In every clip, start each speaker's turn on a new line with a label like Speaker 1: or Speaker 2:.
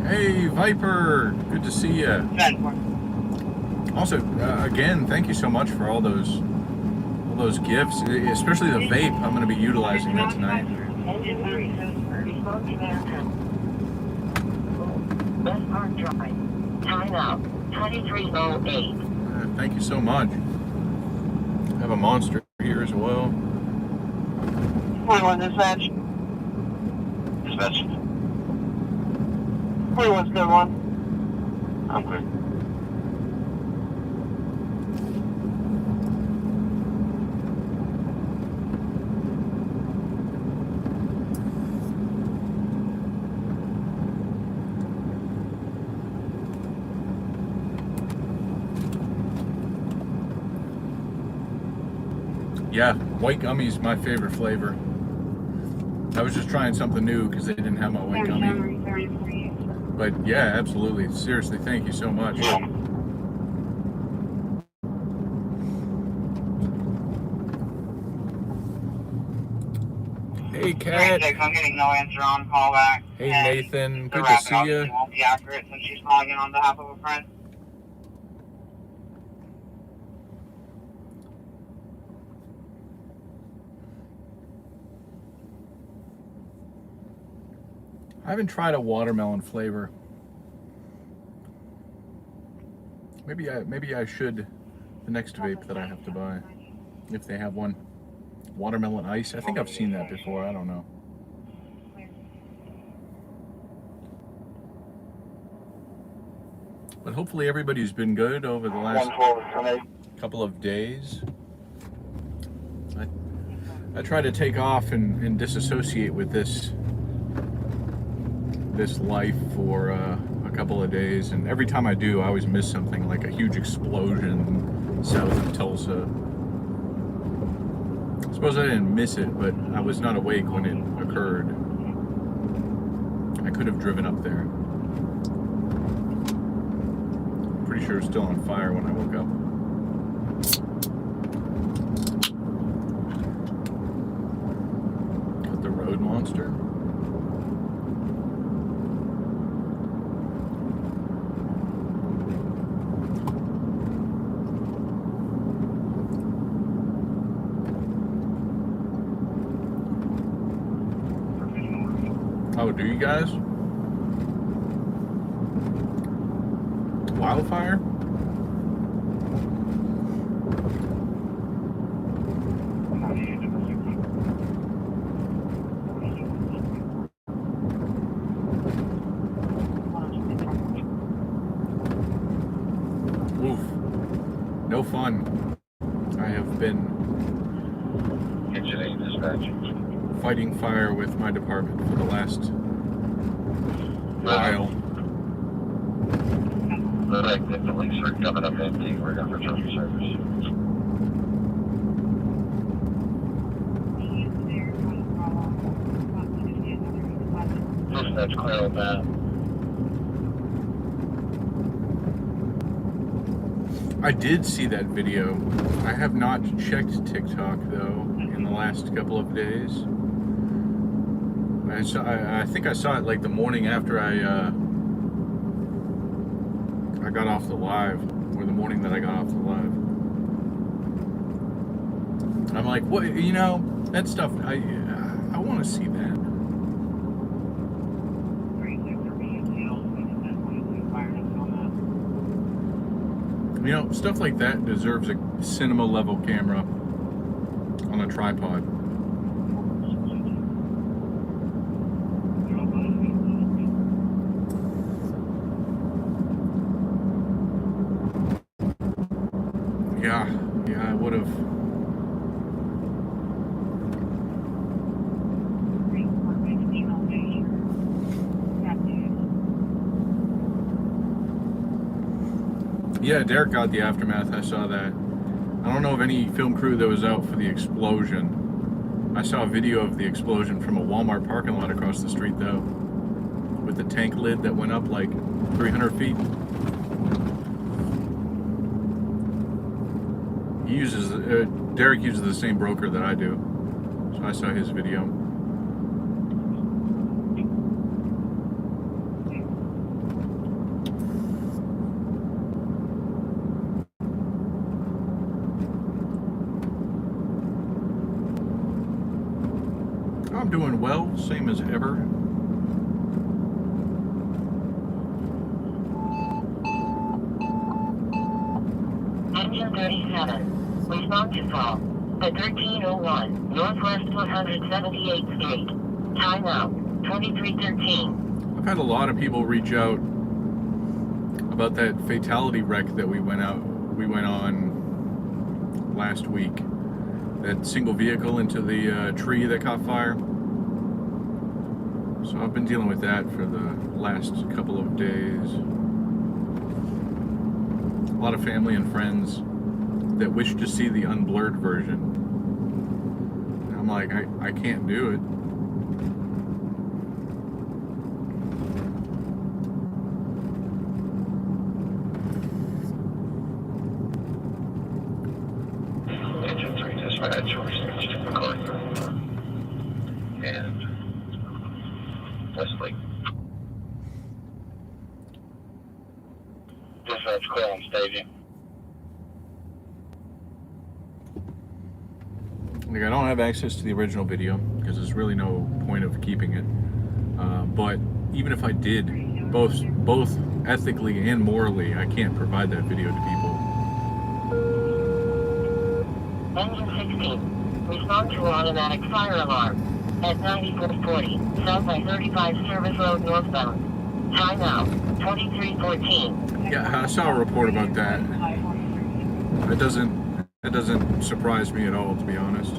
Speaker 1: Hey, Viper, good to see you. Also, again, thank you so much for all those gifts, especially the vape. I'm going to be utilizing that tonight.
Speaker 2: West Park Drive. Time out 23:08.
Speaker 1: Thank you so much. I have a monster here as well.
Speaker 3: 41 dispatch.
Speaker 4: Dispatch.
Speaker 3: 41's good one.
Speaker 4: I'm good.
Speaker 1: Yeah, white gummy's my favorite flavor. I was just trying something new because they didn't have my white gummy. But yeah, absolutely. Seriously, thank you so much.
Speaker 4: Yeah.
Speaker 1: Hey, Kat.
Speaker 3: I'm getting no answer on callback.
Speaker 1: Hey, Nathan. Good to see you.
Speaker 3: It won't be accurate since she's calling in on behalf of a friend.
Speaker 1: I haven't tried a watermelon flavor. Maybe I should. The next vape that I have to buy, if they have one. Watermelon ice. I think I've seen that before. I don't know. But hopefully everybody's been good over the last couple of days. I try to take off and disassociate with this life for a couple of days, and every time I do, I always miss something, like a huge explosion south of Tulsa. I suppose I didn't miss it, but I was not awake when it occurred. I could have driven up there. Pretty sure it was still on fire when I woke up. Got the road monster. Oh, do you guys? Wildfire? Oof. No fun. I have been fighting fire with my department for the last while.
Speaker 4: The links are coming up empty. We're going to return to service. That's clear with that.
Speaker 1: I did see that video. I have not checked TikTok though in the last couple of days. I think I saw it like the morning after I got off the live, or the morning that I got off the live. I'm like, what? You know, that stuff. I want to see that. You know, stuff like that deserves a cinema level camera on a tripod. Yeah, I would have. Yeah, Derek got the aftermath. I saw that. I don't know of any film crew that was out for the explosion. I saw a video of the explosion from a Walmart parking lot across the street, though, with the tank lid that went up like 300 feet. He uses, Derek uses the same broker that I do, so I saw his video. I'm doing well, same as ever.
Speaker 2: Engine 37. Respond to call. At 1301 Northwest 178th Street. Time out. 2313.
Speaker 1: I've had a lot of people reach out about that fatality wreck that we went on last week. That single vehicle into the tree that caught fire. So I've been dealing with that for the last couple of days. A lot of family and friends that wish to see the unblurred version. And I'm like, I can't do it.
Speaker 4: Engine 3 dispatch, research to McCarthy. And Wesley. Dispatch clear on staging.
Speaker 1: Like, I don't have access to the original video because there's really no point of keeping it. But even if I did, both ethically and morally, I can't provide that video to people.
Speaker 2: Engine 16. Respond to automatic fire alarm. At 9440. South by 35 Service Road northbound. Time out. 2314.
Speaker 1: Yeah, I saw a report about that. It doesn't surprise me at all, to be honest.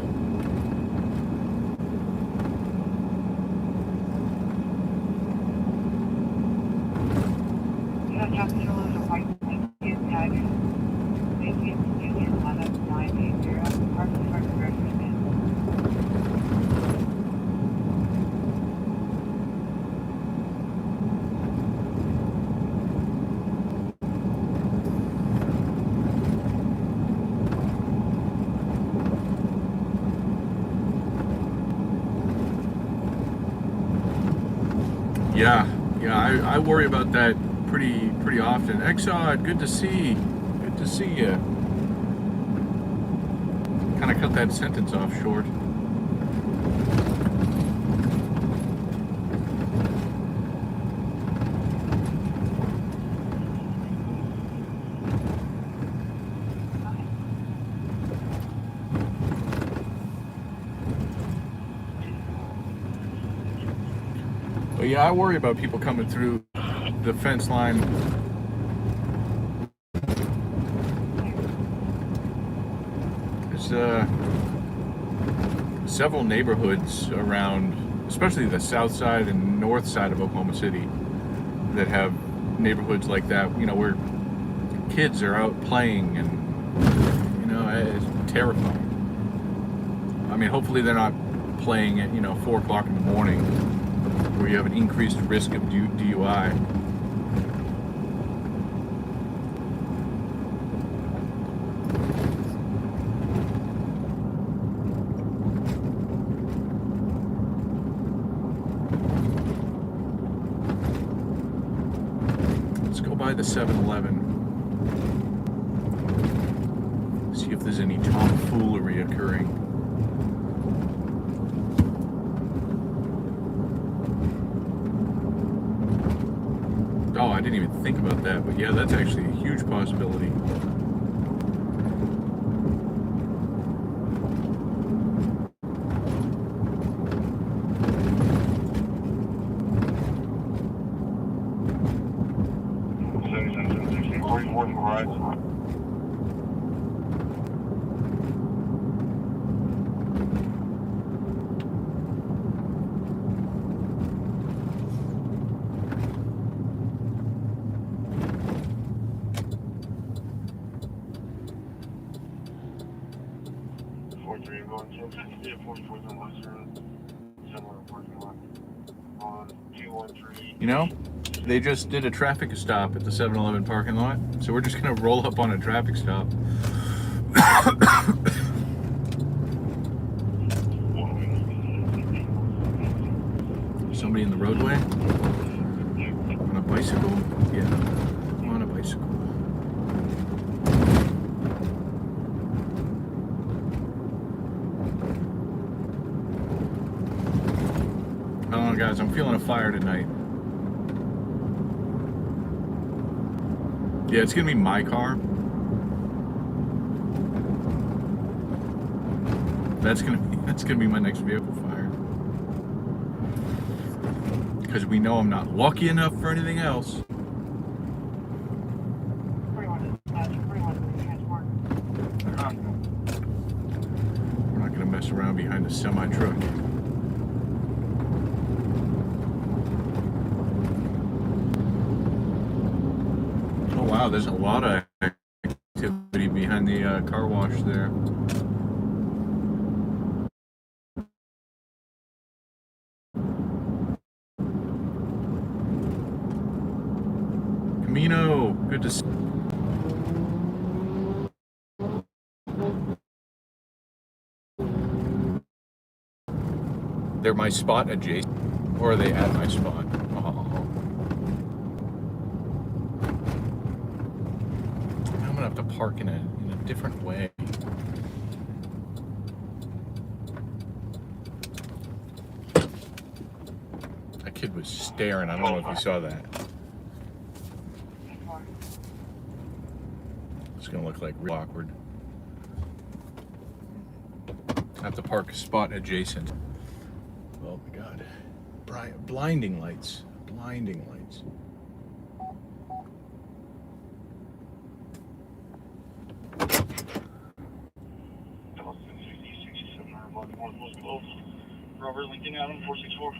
Speaker 1: Yeah, I worry about that pretty often. Exod, good to see you. Kind of cut that sentence off short. But yeah, I worry about people coming through the fence line. There's several neighborhoods around, especially the south side and north side of Oklahoma City, that have neighborhoods like that, you know, where kids are out playing, and, you know, it's terrifying. I mean, hopefully they're not playing at, 4 o'clock in the morning, where you have an increased risk of DUI. Let's go by the 7-Eleven. See if there's any tomfoolery occurring. Oh, I didn't even think about that, but yeah, that's actually a huge possibility.
Speaker 4: 43, I'm going to 44 the western, similar parking lot on 213.
Speaker 1: You know, they just did a traffic stop at the 7-Eleven parking lot, so we're just gonna roll up on a traffic stop. Somebody in the roadway? On a bicycle? Yeah, on a bicycle. I don't know, guys, I'm feeling a fire tonight. Yeah, it's gonna be my car. That's gonna be my next vehicle fire. Because we know I'm not lucky enough for anything else. We're not gonna mess around behind a semi truck. Oh wow, there's a lot of activity behind the car wash there. Camino, good to see. They're my spot adjacent, or are they at my spot? Oh. I'm gonna have to park in a different way. That kid was staring. I don't know if you saw that. It's gonna look like real awkward. I have to park a spot adjacent. Oh my god. Blinding lights. Blinding lights.
Speaker 4: Robert Lincoln Adam 464.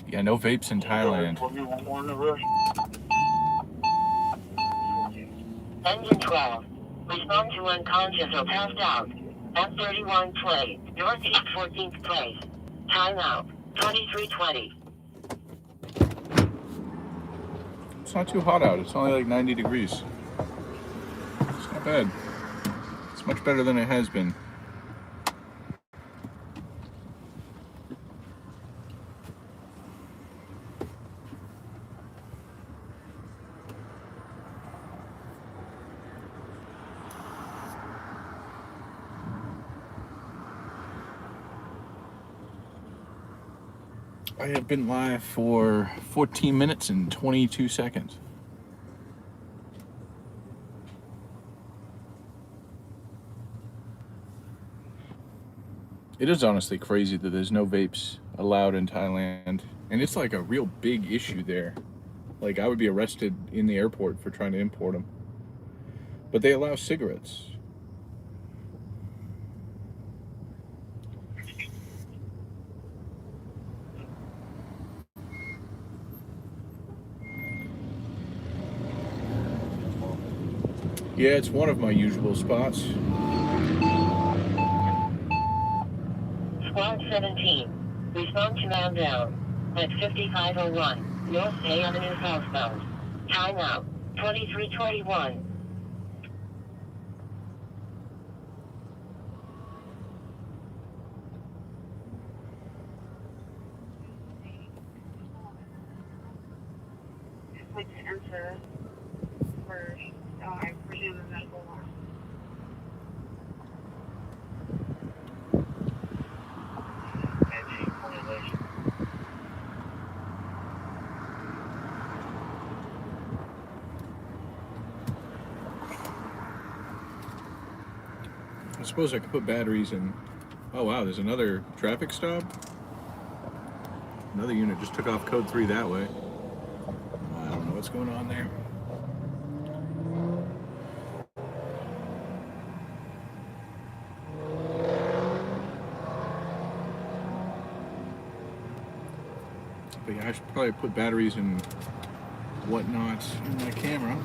Speaker 1: Yeah, no vapes in Thailand.
Speaker 2: Engine 12. Respond to unconscious or passed out. F31 play. Northeast 14th place. Time out. 2320.
Speaker 1: It's not too hot out. It's only like 90 degrees. It's not bad. It's much better than it has been. I have been live for 14 minutes and 22 seconds. It is honestly crazy that there's no vapes allowed in Thailand. And it's like a real big issue there. Like, I would be arrested in the airport for trying to import them. But they allow cigarettes. Yeah, it's one of my usual spots.
Speaker 2: Squad 17. Respond to man down. At 5501. North Bay Avenue southbound. Time out. 2321.
Speaker 3: Like to enter for, I presume, a medical alarm.
Speaker 1: I suppose I could put batteries in. Oh wow, there's another traffic stop. Another unit just took off code 3 that way. I don't know what's going on there. But yeah, I should probably put batteries in whatnots in my camera.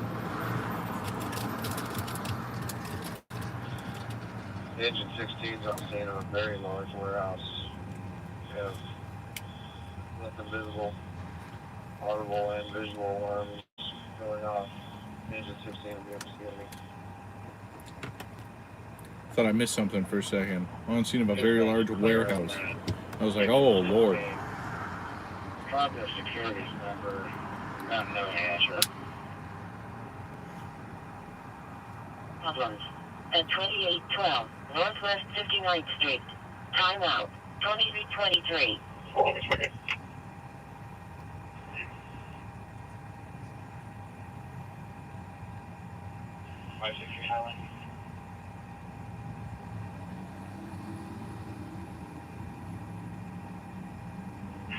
Speaker 4: The engine 16's on scene of a very large warehouse. We have nothing visible, audible and visual alarms going off. The engine 16 will be up to me.
Speaker 1: Thought I missed something for a second. On scene of a very large warehouse. I was like, oh Lord.
Speaker 4: Tried the security number, not no answer.
Speaker 2: Problems. At 2812 Northwest 59th Street. Timeout. 2323.
Speaker 4: 563 Highland.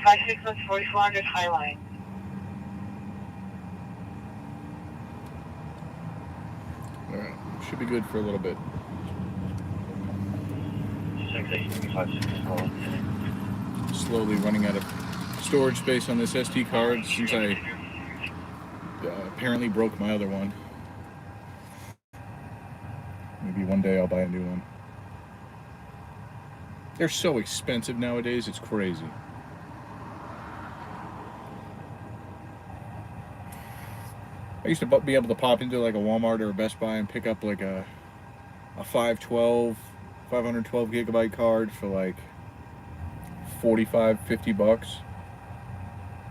Speaker 3: Five 4400 Highline.
Speaker 1: Alright, should be good for a little bit.
Speaker 4: 683
Speaker 1: Slowly running out of storage space on this SD card since I apparently broke my other one. Maybe one day I'll buy a new one. They're so expensive nowadays, it's crazy. I used to be able to pop into like a Walmart or a Best Buy and pick up like a 512 gigabyte card for like $45-50.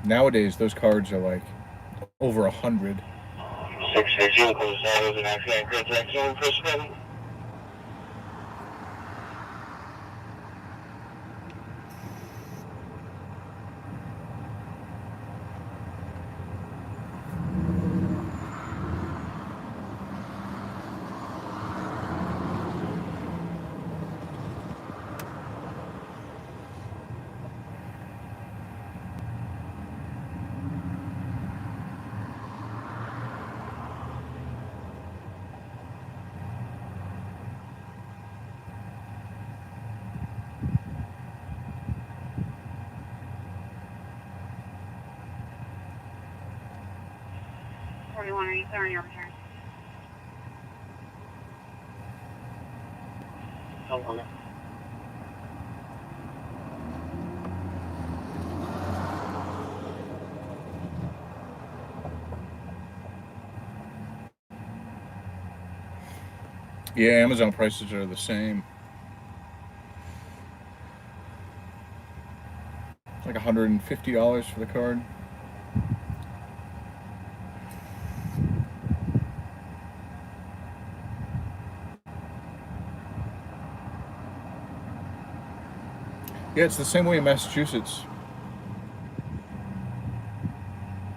Speaker 1: Nowadays those cards are like over 100.
Speaker 4: 660 close out of an accident contact zone for spin.
Speaker 3: Are you clear on your return?
Speaker 4: Okay.
Speaker 1: Yeah, Amazon prices are the same. It's like $150 for the card. Yeah, it's the same way in Massachusetts.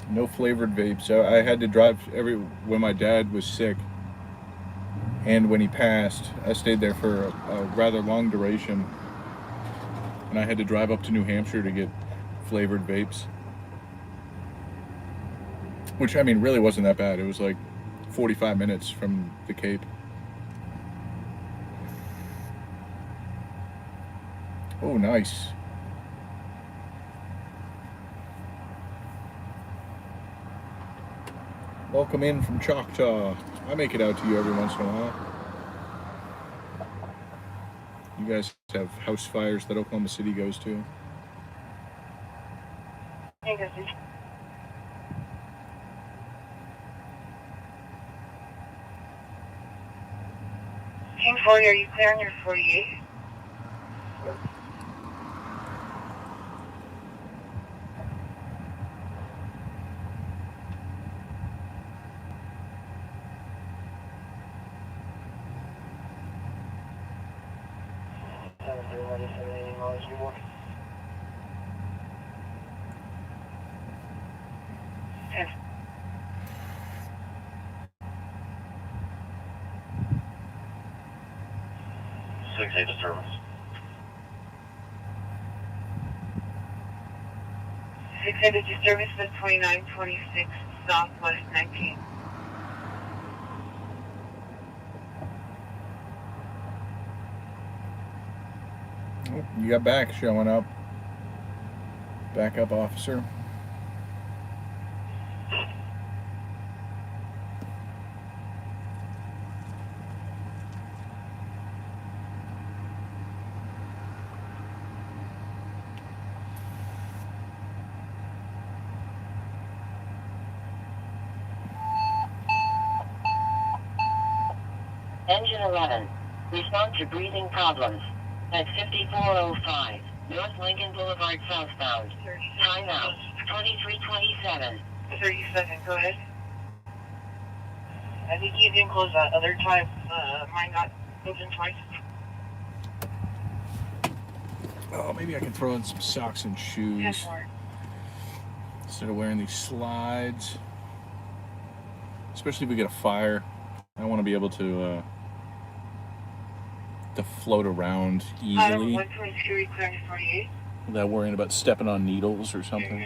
Speaker 1: No flavored vapes. I had to drive when my dad was sick, and when he passed, I stayed there for a rather long duration, and I had to drive up to New Hampshire to get flavored vapes, which I mean really wasn't that bad. It was like 45 minutes from the Cape. Oh, nice. Welcome in from Choctaw. I make it out to you every once in a while. You guys have house fires that Oklahoma City goes to?
Speaker 3: Hey, Gussie. King 40, are you clear on your 48? Yes.
Speaker 4: 6-8 disturbance.
Speaker 3: 600 disturbance for 2926 Southwest 19.
Speaker 1: Oh, you got back showing up. Backup officer.
Speaker 2: Engine 11. Respond to breathing problems. At 5405, North Lincoln Boulevard southbound.
Speaker 3: 30
Speaker 2: Time out,
Speaker 3: seconds.
Speaker 2: 2327.
Speaker 3: 30 seconds, go ahead. I think you can close that other tab. Mine got open twice.
Speaker 1: Oh, maybe I can throw in some socks and shoes
Speaker 3: 10-4.
Speaker 1: instead of wearing these slides. Especially if we get a fire. I want to be able to float around
Speaker 3: Item
Speaker 1: easily
Speaker 3: 122, return 48.
Speaker 1: without worrying about stepping on needles or something.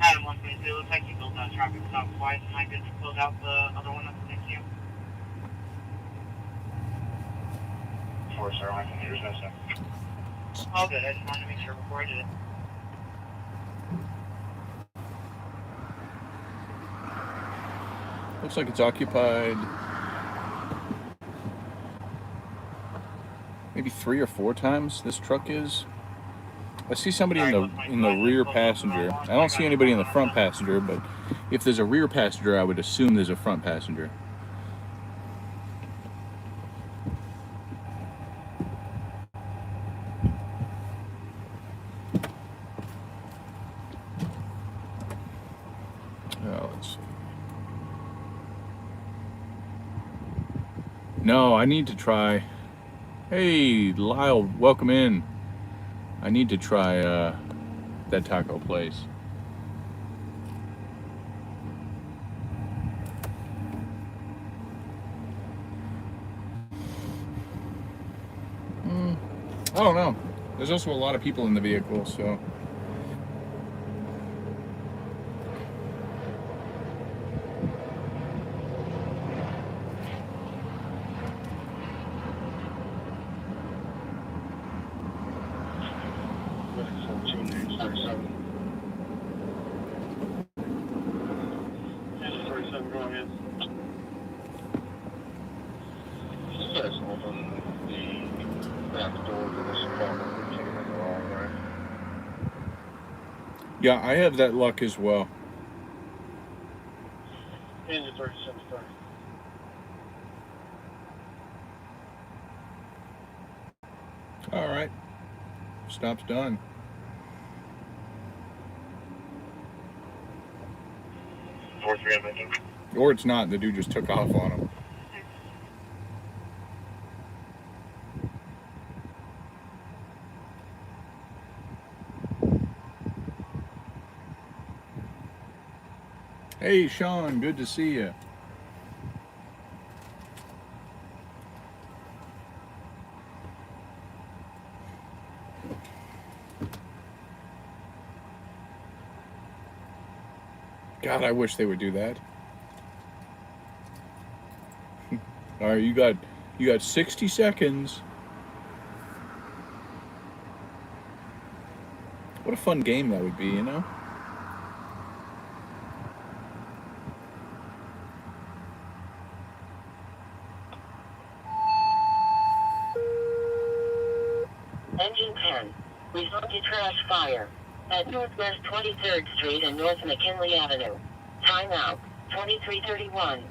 Speaker 3: Item 122, looks like you built that traffic stop twice. Am I good to close out the other one that's next to you? 4 sir, my computer's no sense. All good, I just wanted to make sure before I did it.
Speaker 1: Looks like it's occupied maybe 3 or 4 times. This truck is. I see somebody in the rear passenger. I don't see anybody in the front passenger, but if there's a rear passenger, I would assume there's a front passenger. Let's see. No, I need to try. Hey, Lyle, welcome in. I need to try that taco place. I don't know. There's also a lot of people in the vehicle, so.
Speaker 4: Go ahead. Just open the back door to this apartment. We're taking it wrong, right?
Speaker 1: Yeah, I have that luck as well.
Speaker 4: Engine 3730.
Speaker 1: All right. Stop's done. Or it's not. The dude just took off on him. Hey, Sean. Good to see you. God, I wish they would do that. All right, you got 60 seconds. What a fun game that would be, you know?
Speaker 2: Engine 10. Result to trash fire. At Northwest 23rd Street and North McKinley Avenue. Time out, 2331.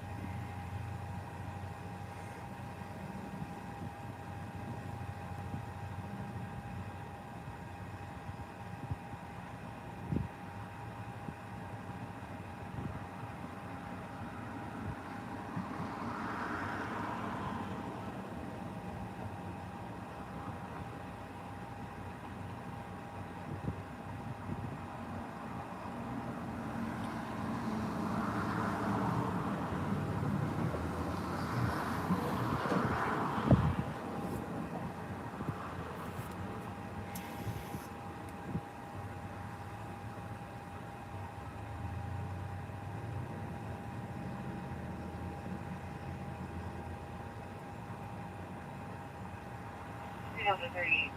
Speaker 3: The 38.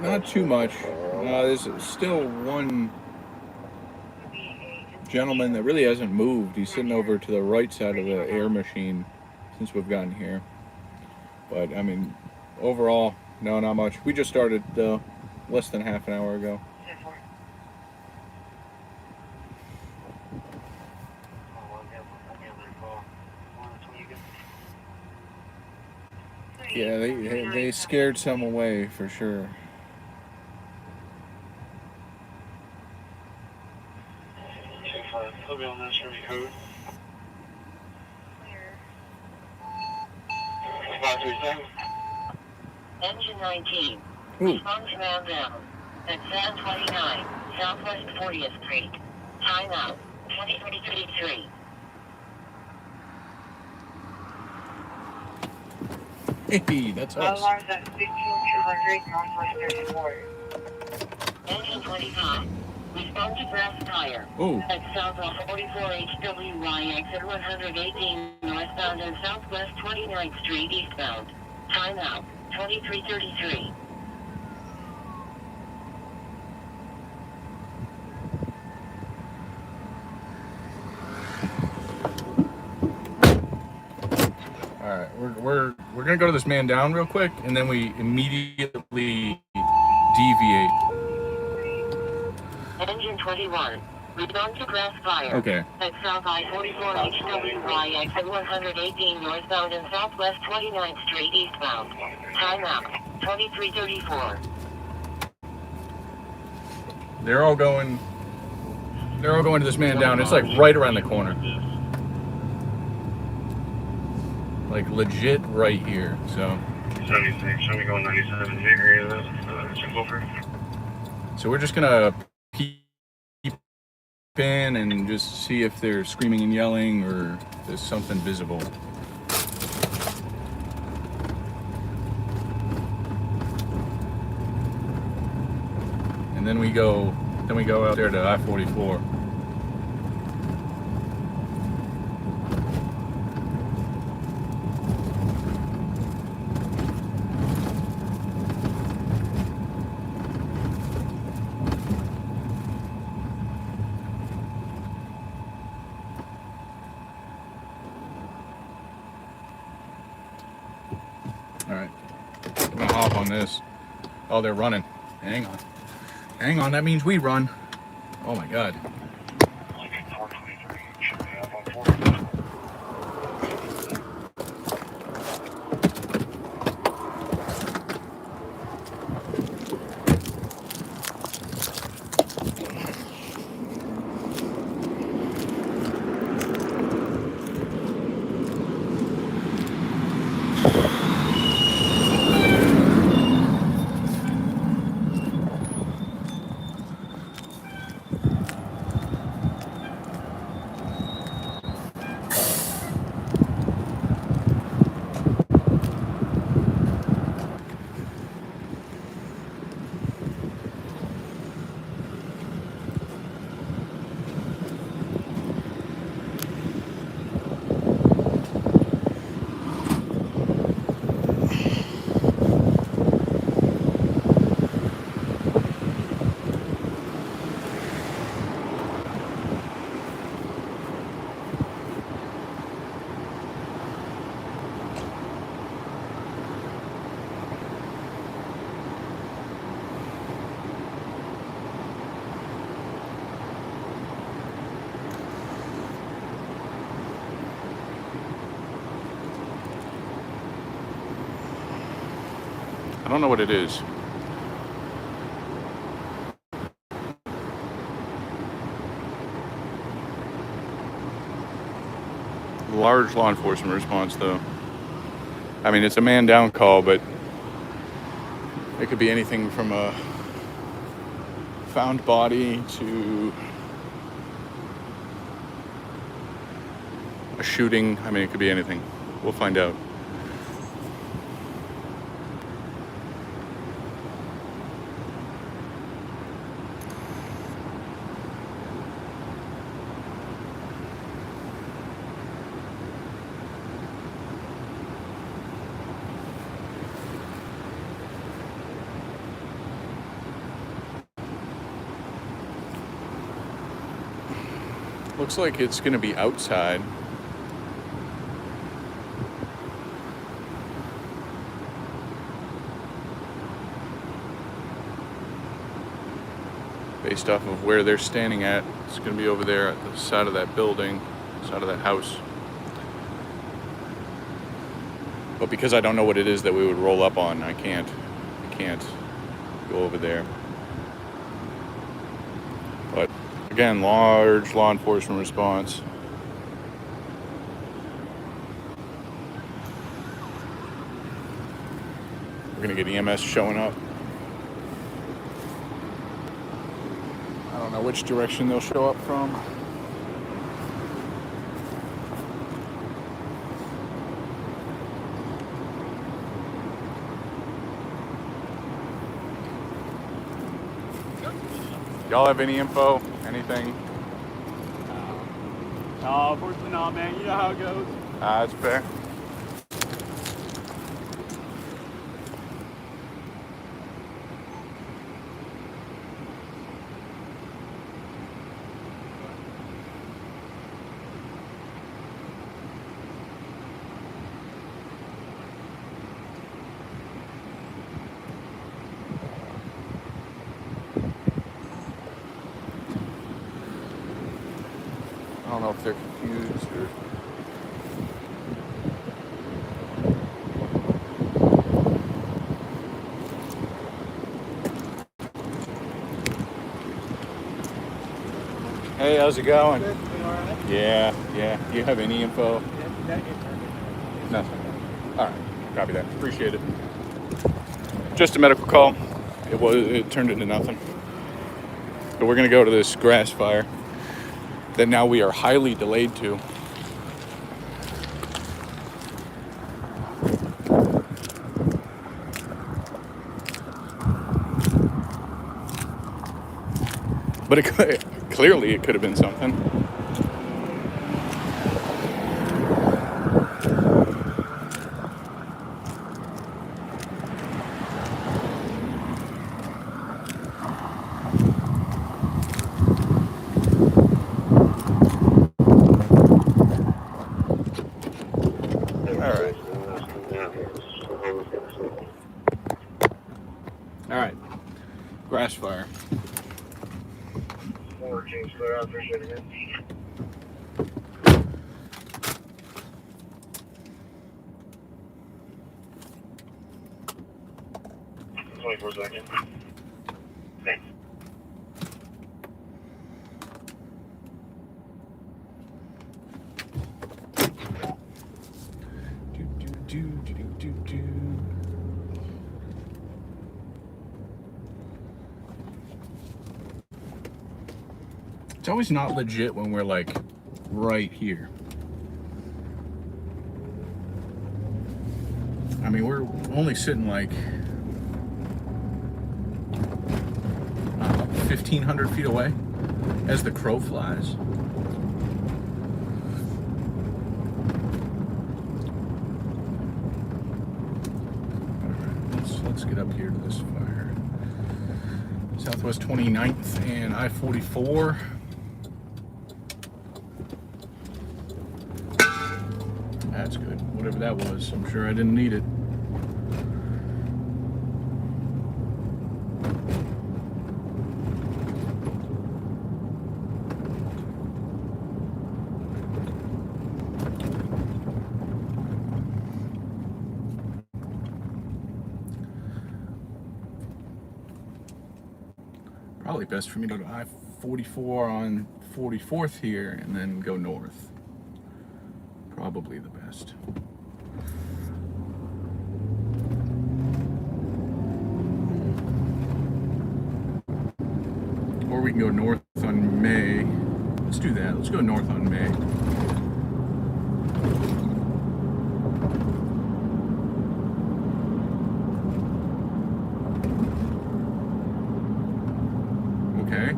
Speaker 1: Not too much. There's still one gentleman that really hasn't moved. He's sitting over to the right side of the air machine. since we've gotten here. But I mean, overall, no, not much. We just started less than half an hour ago. Yeah, they scared some away for sure.
Speaker 4: He'll be on this from code. 537.
Speaker 2: Engine 19.
Speaker 1: Ooh.
Speaker 2: Response man down. At 729, Southwest 40th Street. Timeout. 2033.
Speaker 1: Hey, that's us.
Speaker 3: Alarms at 15200 Northwest 34.
Speaker 2: Engine 25. Respond to grass tire.
Speaker 1: Ooh.
Speaker 2: At Southwest 44 HWY exit 118 northbound and Southwest 29th Street eastbound. Timeout. 2333.
Speaker 1: All right, we're gonna go to this man down real quick, and then we immediately deviate.
Speaker 2: Engine 21. Respond to grass fire.
Speaker 1: Okay.
Speaker 2: At South I-44 HWY exit 118 northbound and Southwest 29th Street eastbound. Timeout. 2334.
Speaker 1: They're all going to this man down. It's like right around the corner. Like legit right here. So
Speaker 4: 76, show me going 97 area of Gopher.
Speaker 1: we're just gonna peep in and just see if they're screaming and yelling or there's something visible. And then we go out there to I-44. All right, I'm gonna hop on this. Oh, they're running. Hang on, that means we run. Oh my God.
Speaker 4: 423, should be up on 4.
Speaker 1: I don't know what it is. Large law enforcement response, though. I mean, it's a man down call, but it could be anything from a found body to a shooting. I mean, it could be anything. We'll find out. Looks like it's going to be outside. based off of where they're standing at. It's going to be over there at the side of that building, side of that house. But because I don't know what it is that we would roll up on, I can't go over there. But again, large law enforcement response. We're gonna get EMS showing up. I don't know which direction they'll show up from. Y'all have any info? Anything?
Speaker 5: No, unfortunately not, man. You know how it goes.
Speaker 1: That's fair. I don't know if they're confused or... Hey, how's it going?
Speaker 5: Good. Doing all right?
Speaker 1: Yeah. Do you have any info?
Speaker 5: Yeah,
Speaker 1: Nothing. All right, copy that. Appreciate it. Just a medical call. It turned into nothing. But we're gonna go to this grass fire that now we are highly delayed to. But clearly it could have been something. All right. Grass fire.
Speaker 4: More James clear out, appreciate it. 24 seconds. Thanks.
Speaker 1: It's always not legit when we're like right here. I mean, we're only sitting like 1,500 feet away as the crow flies. Let's get up here to this fire. Southwest 29th and I-44. That's good. Whatever that was, I'm sure I didn't need it. Probably best for me to go to I-44 on 44th here and then go north. Probably the best. Or we can go north on May. Let's do that. Let's go north on May. Okay.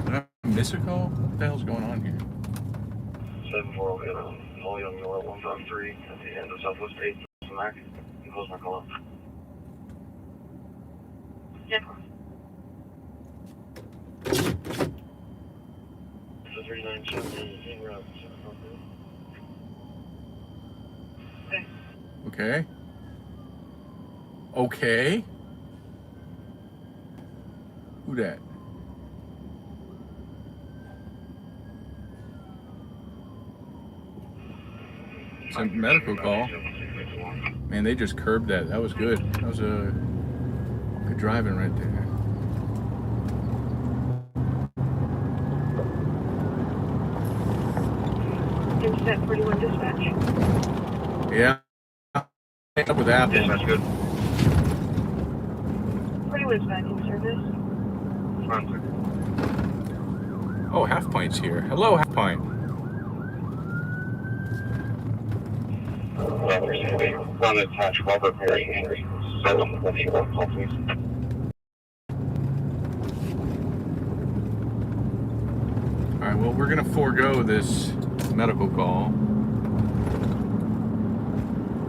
Speaker 1: Did I miss a call? What the hell's going on here?
Speaker 4: 7-4, we have all young Miller 153 at the end of Southwest 8th. Mac, you close my call up.
Speaker 2: Yeah.
Speaker 4: So 3970 en route.
Speaker 1: Okay. Okay. Who that? It's a medical call. Man, they just curbed that. That was good. That was a good driving right there.
Speaker 6: Intercept 41 dispatch.
Speaker 1: Yeah. Up with Apple.
Speaker 3: Yes, that's good.
Speaker 6: 41's back in service.
Speaker 1: Oh, Half Pint's here. Hello, Half Pint.
Speaker 3: Unattached Robert Perry Henry. 721 call, please.
Speaker 1: Alright, well, we're going to forego this medical call,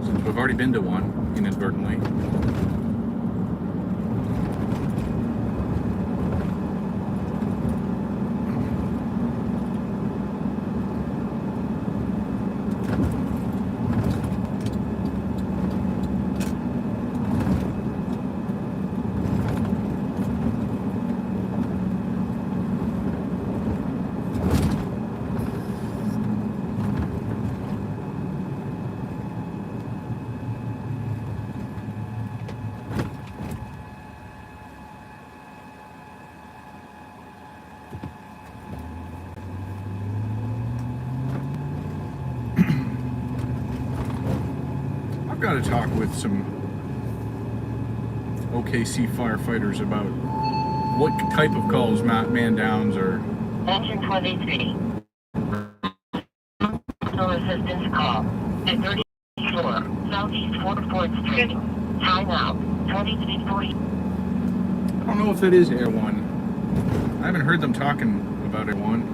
Speaker 1: since we've already been to one, inadvertently. I've got to talk with some OKC firefighters about what type of calls man downs are.
Speaker 2: Engine 23. Personal assistance call. At 34, Southeast 44th Street. Time out. 2340.
Speaker 1: I don't know if that is Air One. I haven't heard them talking about Air One.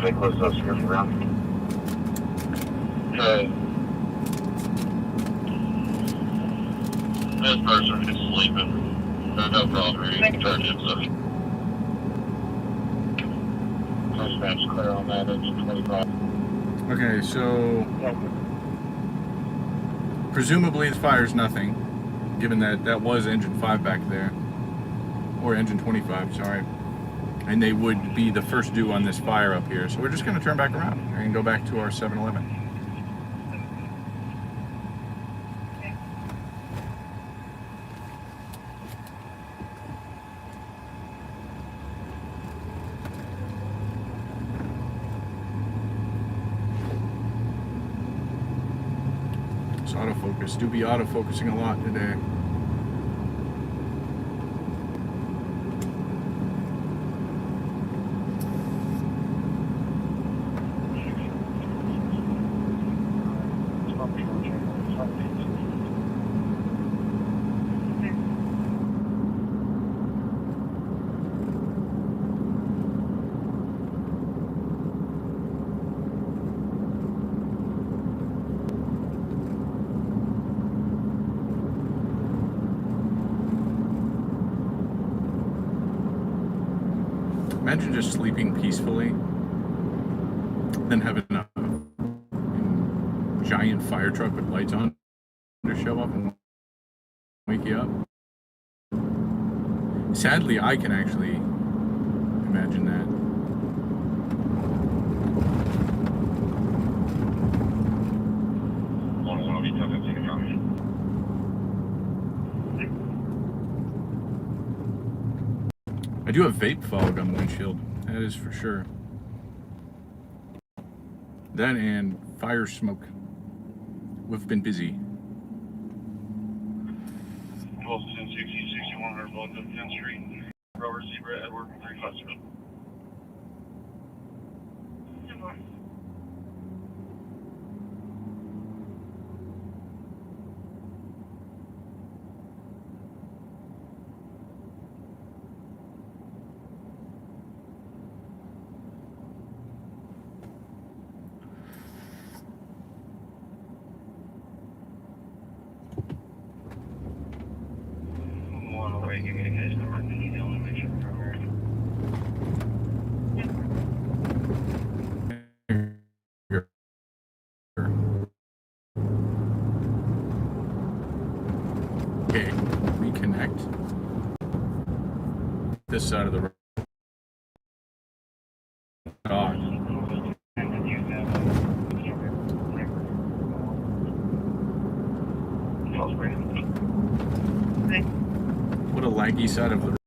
Speaker 3: They closed up here for round.
Speaker 4: Okay. This person is sleeping. There's no problem. You can turn it, so. Dispatch clear on that, engine 25.
Speaker 1: Okay, so presumably it fires nothing, given that that was engine 5 back there, or engine 25, sorry. And they would be the first due on this fire up here. So we're just going to turn back around and go back to our 7-Eleven. This autofocus do be autofocusing a lot today. Imagine just sleeping peacefully, then having a giant fire truck with lights on to show up and wake you up. Sadly, I can actually imagine that. I do have vape fog on the windshield, that is for sure. That and fire smoke. We've been busy.
Speaker 3: 12, 10, 60, 6100 block up 10th Street. Robert Zebra, Edward, 3 Cluster. Give me the guy's number and then email and make sure we're
Speaker 1: I Okay, reconnect. This side of the road. What a laggy side of the roadway.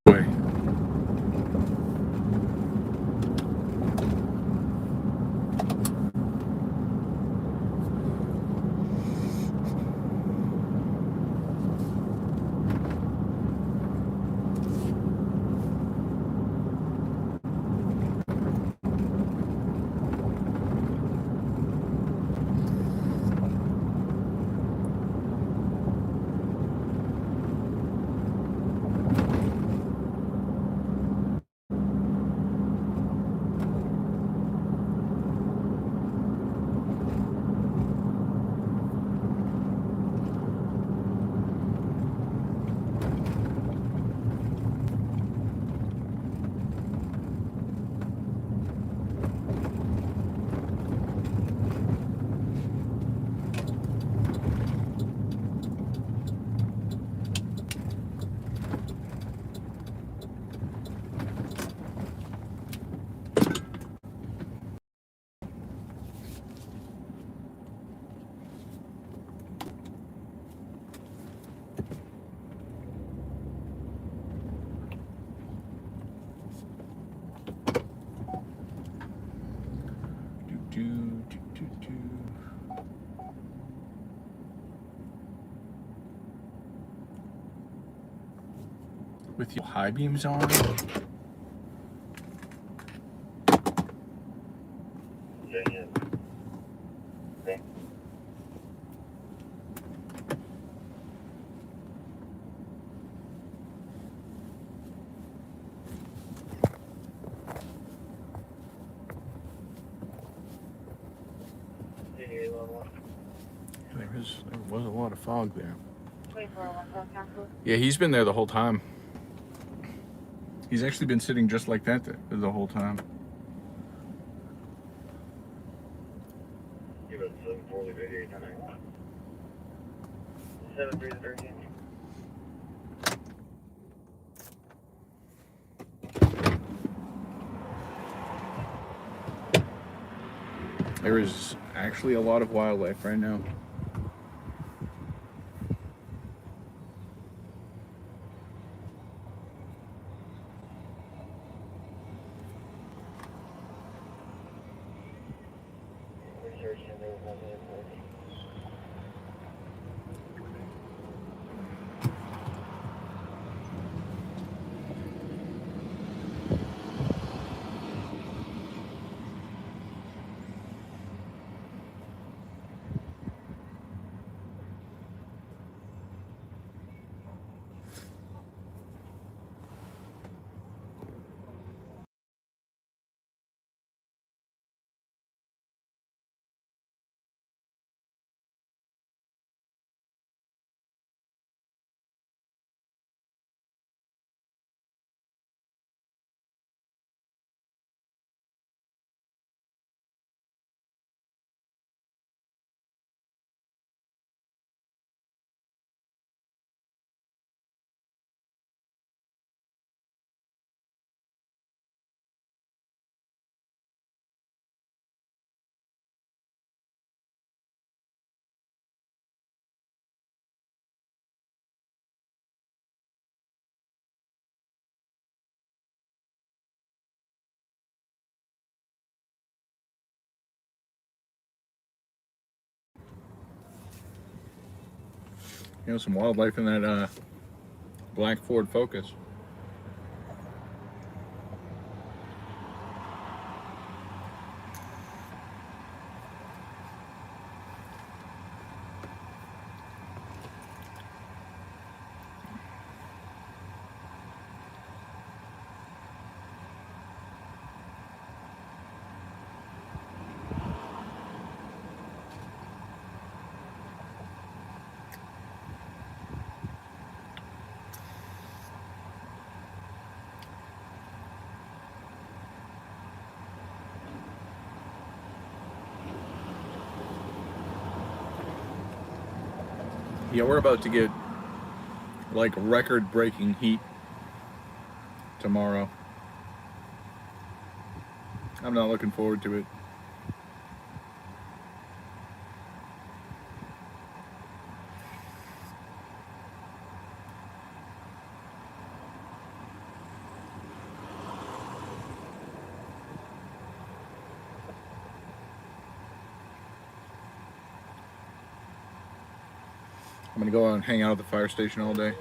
Speaker 1: With your high beams on.
Speaker 3: Yeah. Okay.
Speaker 1: There was a lot of fog there. Yeah, he's been there the whole time. He's actually been sitting just like that the whole time.
Speaker 3: Give us 7-3-13.
Speaker 1: There is actually a lot of wildlife right now. You know, some wildlife in that black Ford Focus. Yeah, we're about to get like record-breaking heat tomorrow. I'm not looking forward to it. I'm gonna go out and hang out at the fire station all day.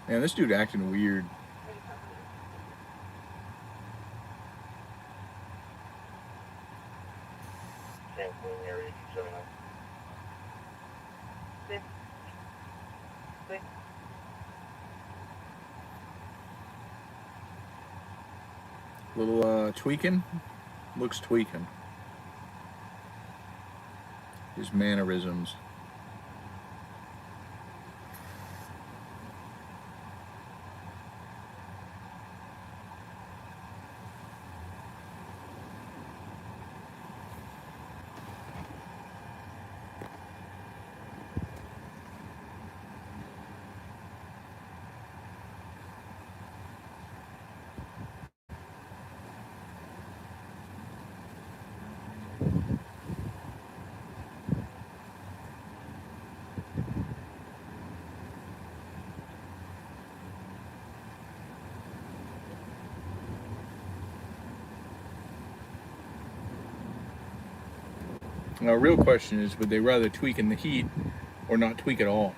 Speaker 1: Man, this dude acting weird.
Speaker 3: Sampling area, 79.
Speaker 1: Little tweaking. Looks tweaking. His mannerisms. Now, real question is, would they rather tweak in the heat or not tweak at all?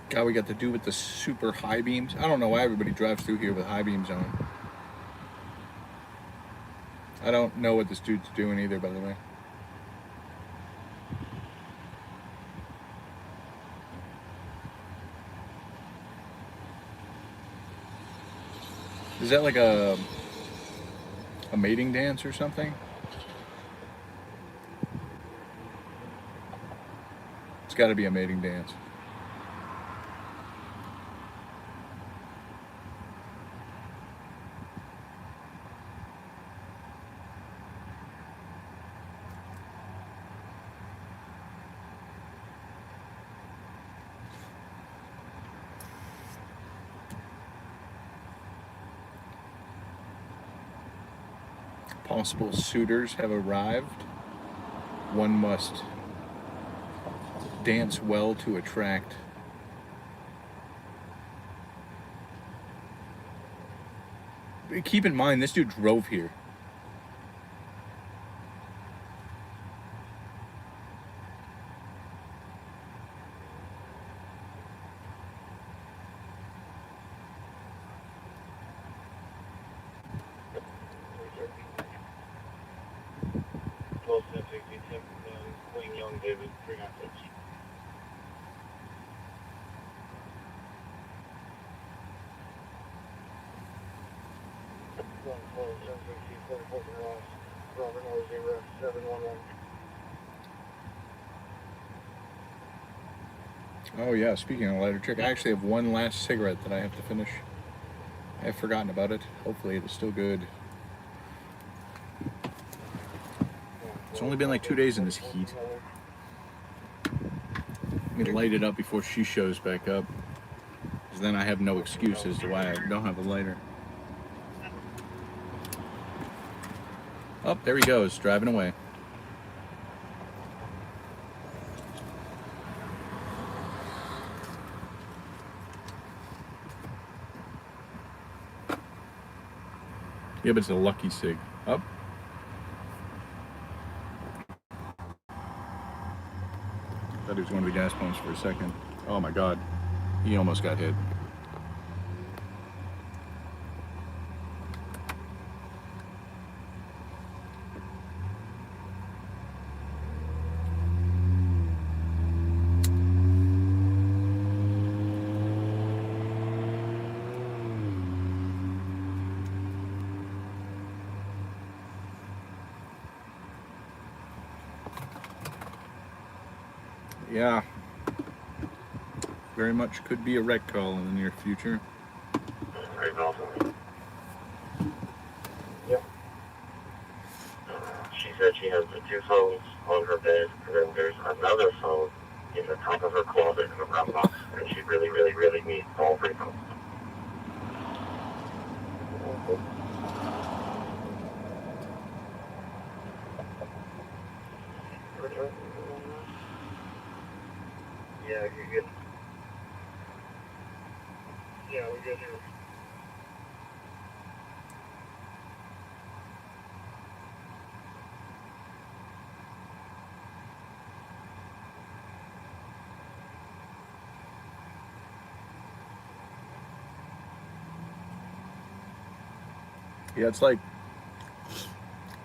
Speaker 1: God, we got to do with the super high beams. I don't know why everybody drives through here with high beams on. I don't know what this dude's doing either, by the way. Is that like a mating dance or something? It's got to be a mating dance. Possible suitors have arrived. One must dance well to attract. Keep in mind, this dude drove here.
Speaker 3: David, 396.
Speaker 1: Oh yeah, speaking of lighter trick, I actually have one last cigarette that I have to finish. I've forgotten about it. Hopefully it is still good. It's only been like 2 days in this heat. I'm gonna light it up before she shows back up, because then I have no excuse as to why I don't have a lighter. Oh, there he goes, driving away. Yeah, but it's a lucky sig. Up. Thought he was going to the gas pumps for a second. Oh my God, he almost got hit. Yeah, very much could be a wreck call in the near future.
Speaker 3: Very awesome. Yep. She said she has the 2 phones on her bed, and then there's another phone in the top of her closet in the brown box, and she really, really, really needs all 3 phones. Yeah, you're good. Yeah, we're good here.
Speaker 1: Yeah, it's like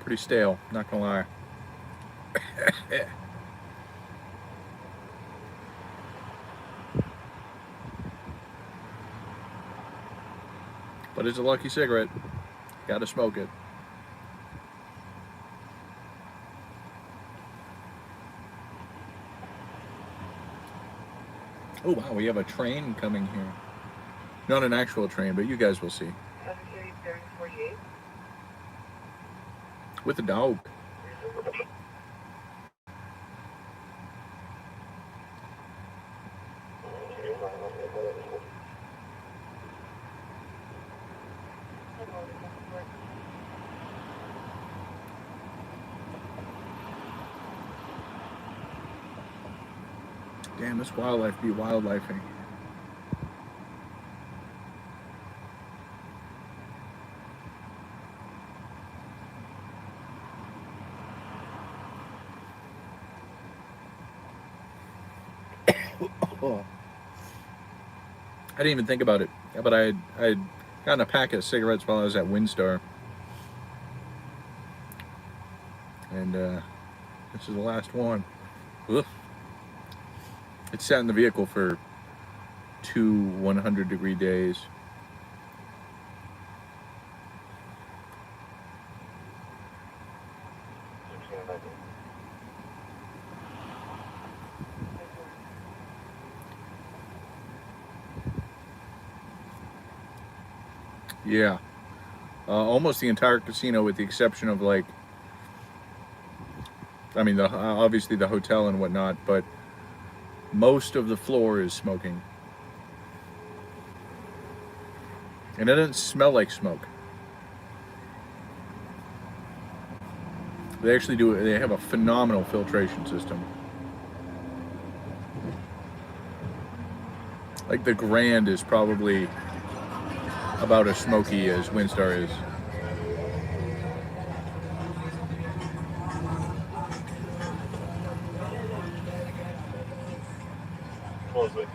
Speaker 1: pretty stale, not gonna lie. But it's a lucky cigarette. Gotta smoke it. Oh wow, we have a train coming here. Not an actual train, but you guys will see.
Speaker 6: 48.
Speaker 1: With a dog. Damn, this wildlife be wildlifing. Oh. I didn't even think about it, but I had gotten a packet of cigarettes while I was at Windstar, and this is the last one. Ugh. It sat in the vehicle for 2 100-degree days. Yeah, almost the entire casino, with the exception of, like, I mean, obviously the hotel and whatnot, but most of the floor is smoking. And it doesn't smell like smoke. They actually do, they have a phenomenal filtration system. Like, the Grand is probably about as smoky as Windstar is.
Speaker 3: Close it.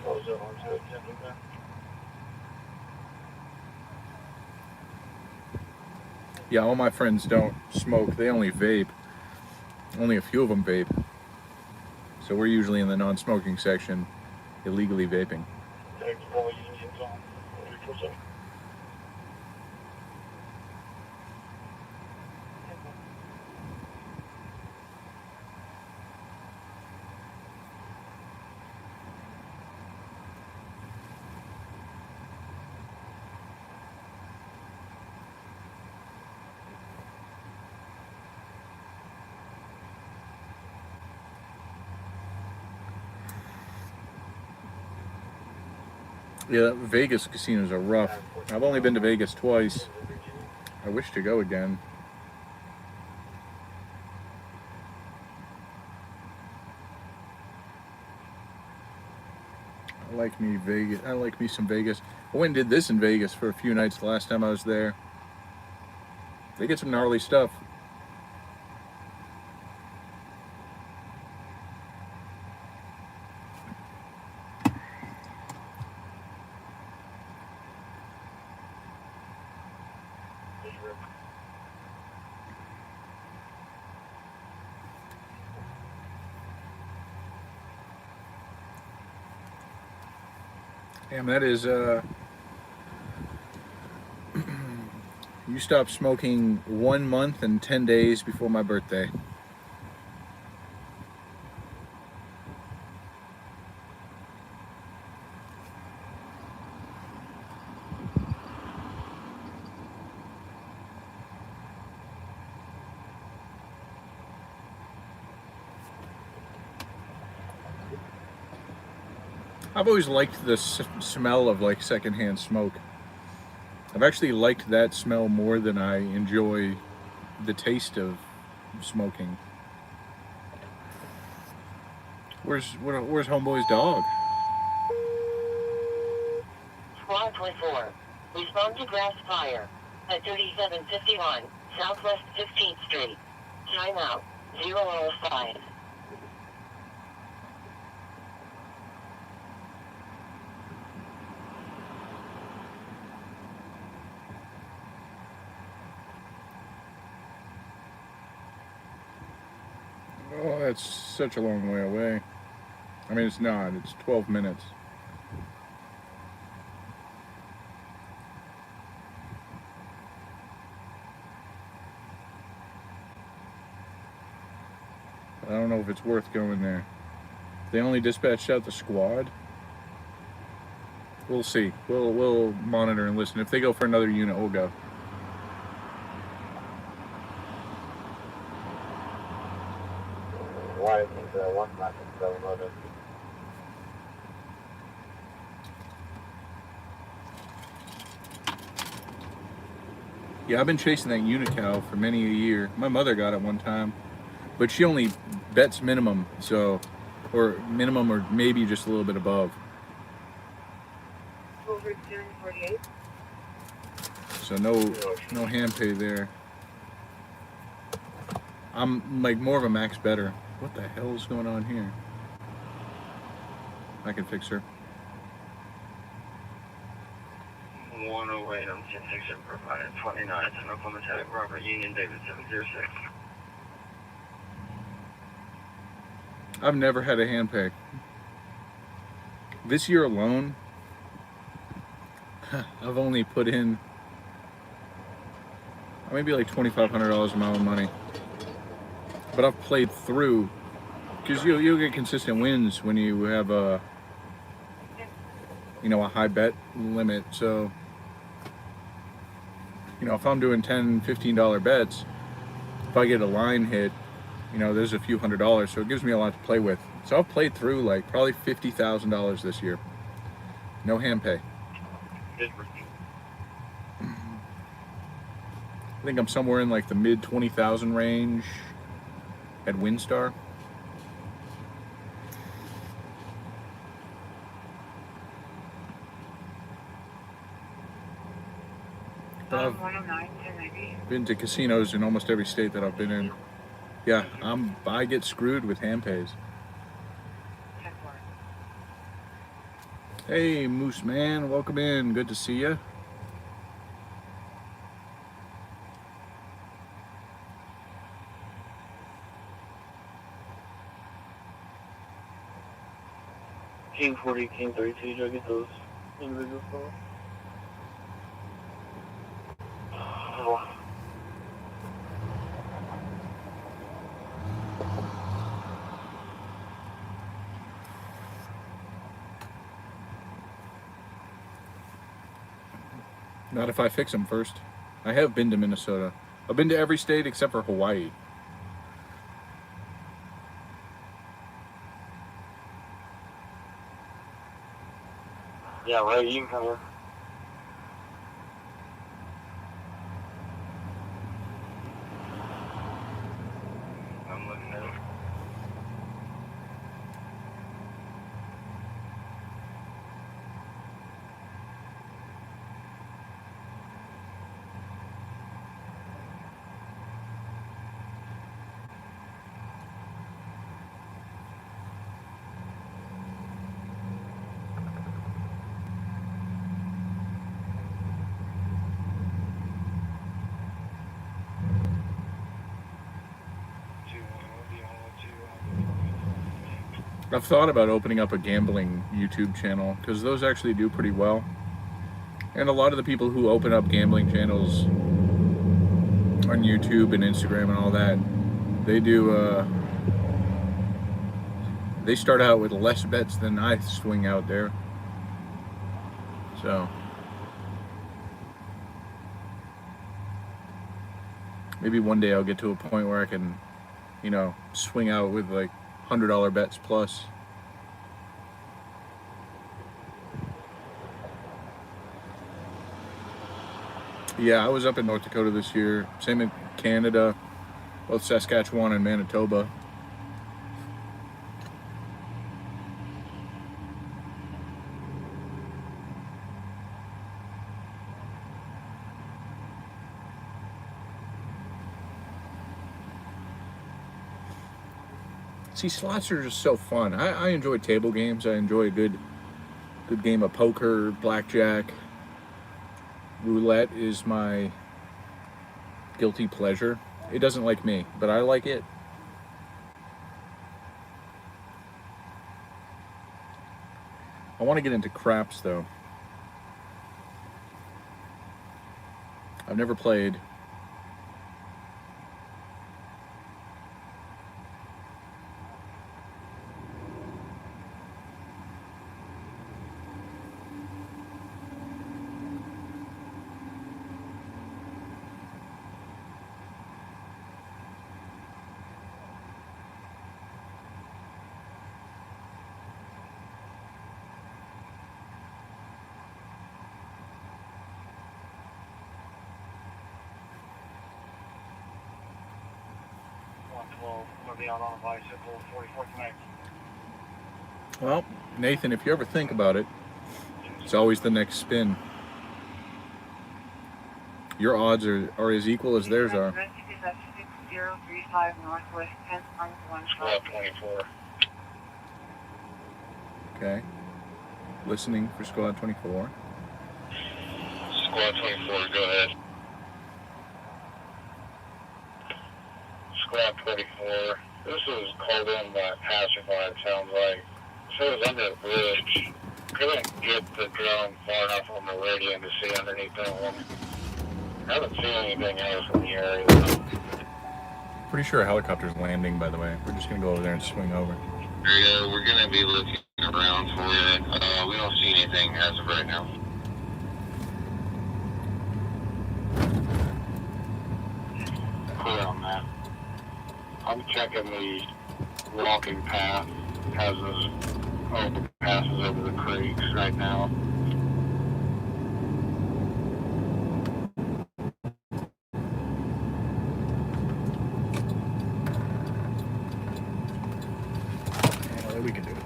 Speaker 3: Close it onto it.
Speaker 1: Yeah, all my friends don't smoke. They only vape. Only a few of them vape. So we're usually in the non-smoking section, illegally vaping.
Speaker 3: Thanks for all unions on 3%.
Speaker 1: Yeah, Vegas casinos are rough. I've only been to Vegas twice. I wish to go again. I like me Vegas. I like me some Vegas. I went and did this in Vegas for a few nights the last time I was there. They get some gnarly stuff. Damn, that is you stopped smoking 1 month and 10 days before my birthday. I've always liked the smell of like secondhand smoke. I've actually liked that smell more than I enjoy the taste of smoking. Where's homeboy's dog?
Speaker 2: Squad 24. Respond to grass fire at 3751 Southwest 15th Street. Time out 005.
Speaker 1: Oh, that's such a long way away. I mean, it's not. It's 12 minutes. I don't know if it's worth going there. They only dispatched out the squad. We'll see. We'll monitor and listen. If they go for another unit, we'll go.
Speaker 3: Why is one not so loaded?
Speaker 1: Yeah, I've been chasing that unicow for many a year. My mother got it one time, but she only bets minimum, so, or minimum, or maybe just a little bit above.
Speaker 6: Over 248.
Speaker 1: So no hand pay there. I'm like more of a max better. What the hell is going on here? I can fix her.
Speaker 4: 108, I'm 10-6, provided 29, 10 Oklahoma Tag, Robert Union, David 706.
Speaker 1: I've never had a hand pay. This year alone, I've only put in maybe like $2,500 of my own money. But I've played through, because you'll get consistent wins when you have a high bet limit. So if I'm doing $10, $15 bets, if I get a line hit, there's a few $100s, so it gives me a lot to play with. So I've played through like probably $50,000 this year. No hand pay. I think I'm somewhere in like the mid 20,000 range at WinStar. But I've
Speaker 6: 109, 1090.
Speaker 1: been to casinos in almost every state that I've been in. Yeah, I get screwed with hand pays.
Speaker 6: 10-4.
Speaker 1: Hey, Moose Man, welcome in. Good to see you.
Speaker 4: King 40, King 32, did I get those individual calls?
Speaker 1: Not if I fix them first. I have been to Minnesota. I've been to every state except for Hawaii.
Speaker 4: Yeah, Ray, you can come in. I'm looking at it.
Speaker 1: I've thought about opening up a gambling YouTube channel because those actually do pretty well. And a lot of the people who open up gambling channels on YouTube and Instagram and all that, they do, they start out with less bets than I swing out there. So maybe one day I'll get to a point where I can, you know, swing out with like $100 bets plus. Yeah, I was up in North Dakota this year. Same in Canada, both Saskatchewan and Manitoba. See, slots are just so fun. I enjoy table games. I enjoy a good game of poker, blackjack. Roulette is my guilty pleasure. It doesn't like me, but I like it. I want to get into craps though. I've never played.
Speaker 4: I'm gonna be out on a bicycle 44th tonight.
Speaker 1: Well, Nathan, if you ever think about it, it's always the next spin. Your odds are as equal as theirs are.
Speaker 6: Emergencies at 6035 Northwest 10 on
Speaker 4: 24.
Speaker 1: Okay. Listening for Squad 24.
Speaker 4: Squad 24, go ahead. Squad 24. This was called in by a passerby, it sounds like. So it was under the bridge. Couldn't get the drone far enough on the radio to see underneath that one. I haven't seen anything else in the area though.
Speaker 1: Pretty sure a helicopter's landing, by the way. We're just gonna go over there and swing over.
Speaker 3: Yeah, we're gonna be looking around for it. We don't see anything as of right now.
Speaker 4: Clear on that. I'm checking the walking path. Has those overpasses over the creeks right now.
Speaker 1: Yeah, we can do it.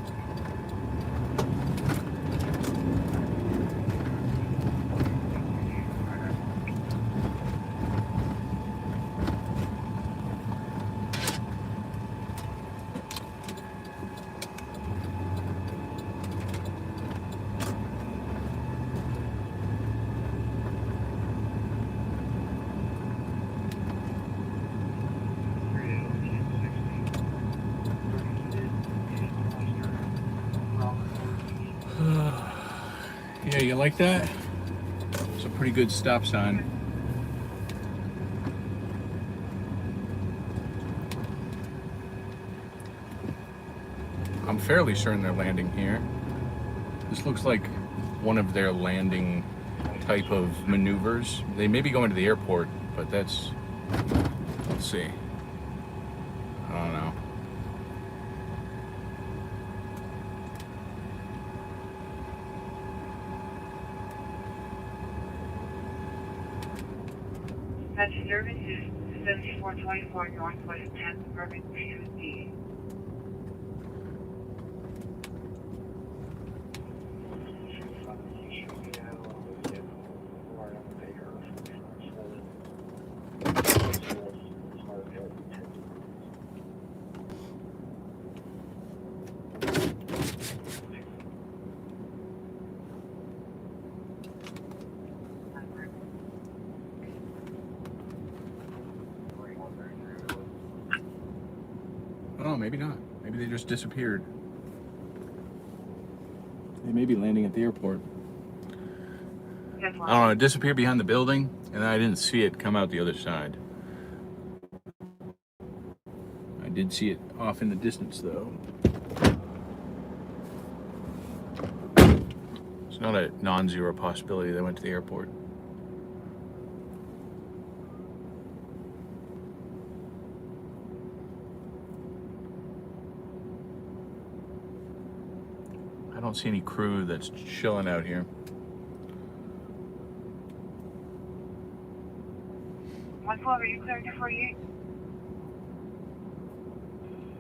Speaker 1: Yeah, you like that? It's a pretty good stop sign. I'm fairly certain they're landing here. This looks like one of their landing type of maneuvers. They may be going to the airport, but that's, let's see. I don't know.
Speaker 6: 7424 Northwest 10th, Urban 2D.
Speaker 1: Oh, maybe not. Maybe they just disappeared. They may be landing at the airport. I don't know, it disappeared behind the building, and I didn't see it come out the other side. I did see it off in the distance, though. It's not a non-zero possibility they went to the airport. I don't see any crew that's chilling out here.
Speaker 6: What floor are you cleared to 48?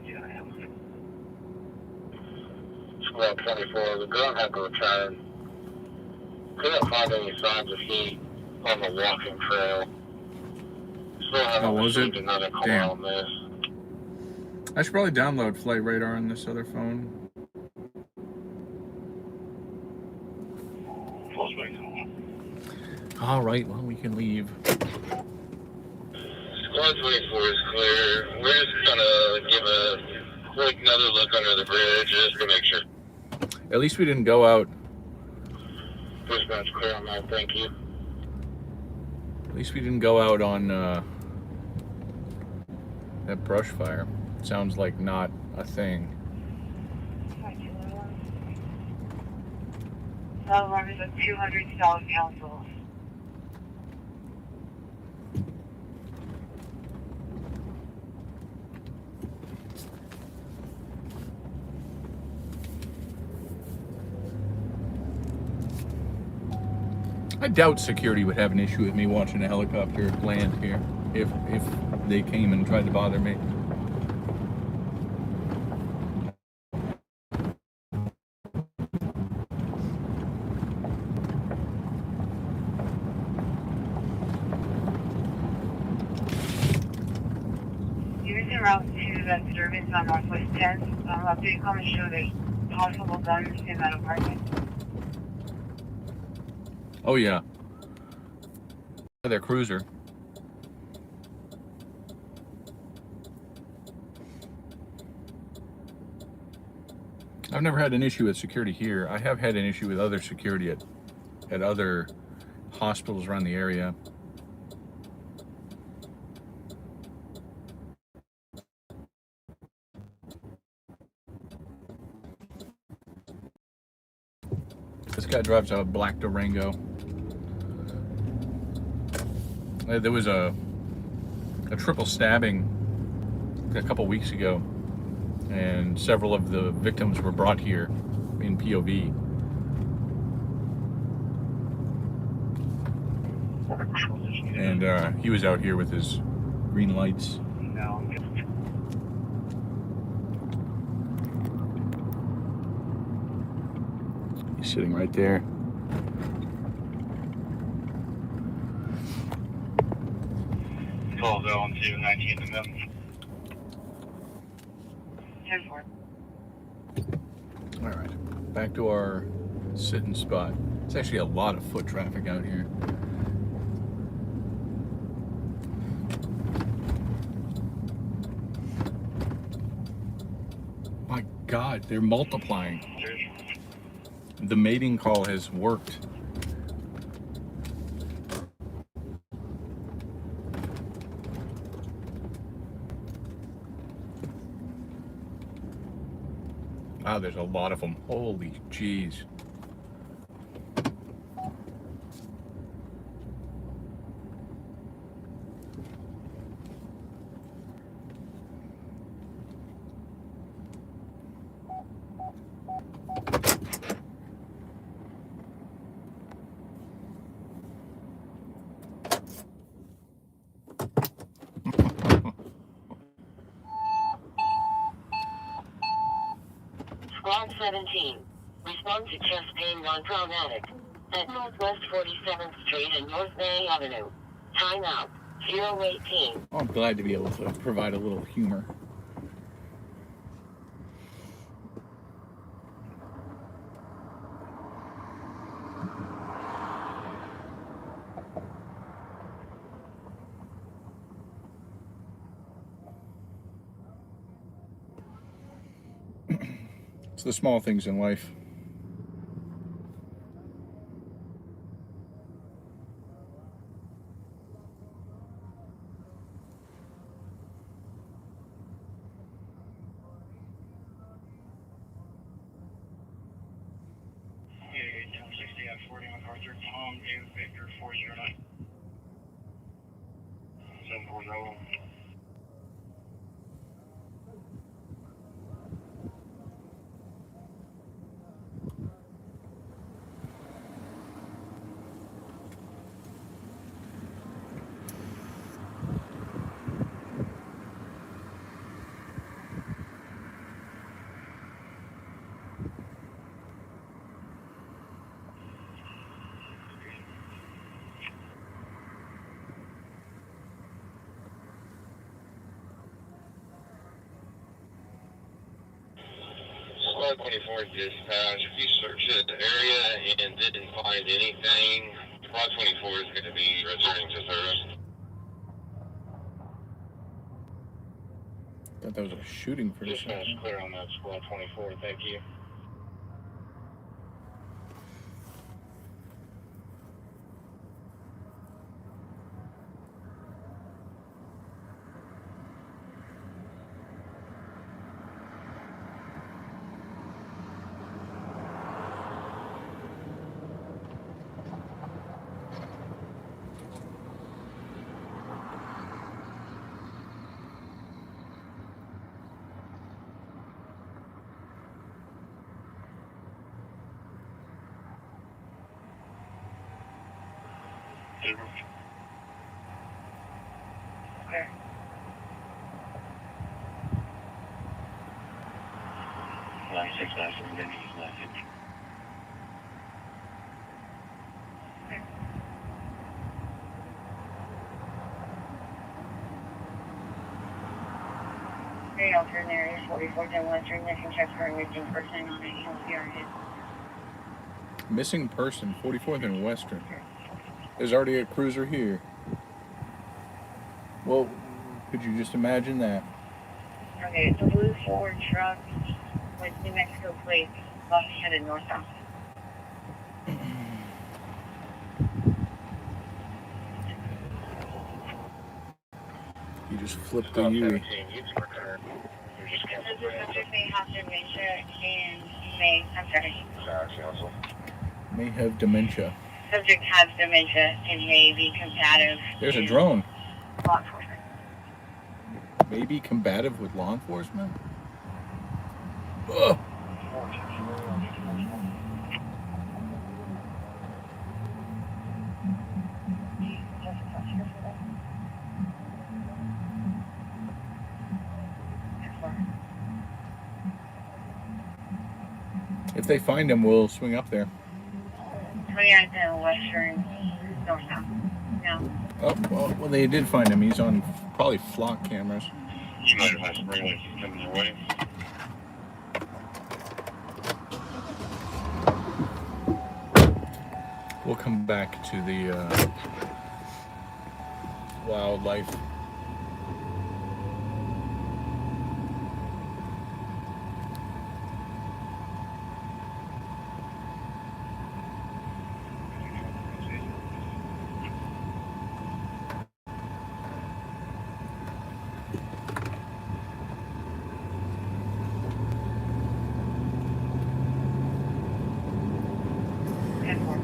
Speaker 4: Yeah, I am. Squad 24, the girl had to return. Couldn't find any signs of heat on the walking trail. Still haven't
Speaker 1: was
Speaker 4: received
Speaker 1: it?
Speaker 4: another call
Speaker 1: Damn.
Speaker 4: on this.
Speaker 1: I should probably download Flight Radar on this other phone. All right, well, we can leave.
Speaker 4: Squad 24 is clear. We're just gonna give a quick another look under the bridge just to make sure.
Speaker 1: At least we didn't go out.
Speaker 4: Dispatch clear on that, thank you.
Speaker 1: At least we didn't go out on that brush fire. Sounds like not a thing.
Speaker 6: Cell runners at 200 South Council.
Speaker 1: I doubt security would have an issue with me watching a helicopter land here if they came and tried to bother me.
Speaker 6: Units en route to that disturbance on Northwest 10th. Update comments show there's possible guns in that apartment.
Speaker 1: Oh yeah. Their cruiser. I've never had an issue with security here. I have had an issue with other security at other hospitals around the area. This guy drives a black Durango. There was a triple stabbing a couple weeks ago, and several of the victims were brought here in POV. And he was out here with his green lights.
Speaker 4: No.
Speaker 1: He's sitting right there.
Speaker 4: Call zone 219 to them.
Speaker 6: 10-4.
Speaker 1: All right, back to our sitting spot. It's actually a lot of foot traffic out here. My God, they're multiplying. The mating call has worked. Wow, there's a lot of them. Holy jeez.
Speaker 2: Squad 17. Respond to chest pain non-traumatic. At Northwest 47th Street and North Bay Avenue. Time out. 018.
Speaker 1: Oh, I'm glad to be able to provide a little humor. It's the small things in life.
Speaker 4: Yeah, 1060 at 40 MacArthur, Tom, David Victor, 409. 740.
Speaker 3: Squad 24 dispatch. If you searched the area and didn't find anything, Squad 24 is going to be returning to service.
Speaker 1: Thought that was a shooting for a
Speaker 3: Dispatch
Speaker 1: second.
Speaker 3: clear on that, Squad 24. Thank you.
Speaker 6: Okay.
Speaker 3: Line 6 last and then he's left.
Speaker 6: Okay, alternate area 4410 Western, missing check for a missing person on a LCR hit.
Speaker 1: Missing person, 44th and Western. There's already a cruiser here. Well, could you just imagine that?
Speaker 6: Okay, it's a blue Ford truck with New Mexico plates, headed north-south.
Speaker 1: You just flipped the UE.
Speaker 6: The subject may have dementia and may, I'm sorry.
Speaker 1: May have dementia.
Speaker 6: Subject has dementia and may be combative.
Speaker 1: There's a
Speaker 6: to
Speaker 1: drone.
Speaker 6: Law enforcement.
Speaker 1: May be combative with law enforcement? Ugh. If they find him, we'll swing up there.
Speaker 6: 29th and Western, north-south. No.
Speaker 1: Oh, well, they did find him. He's on probably flock cameras.
Speaker 3: You might have had some railways coming your way.
Speaker 1: We'll come back to the wildlife.
Speaker 6: And 4.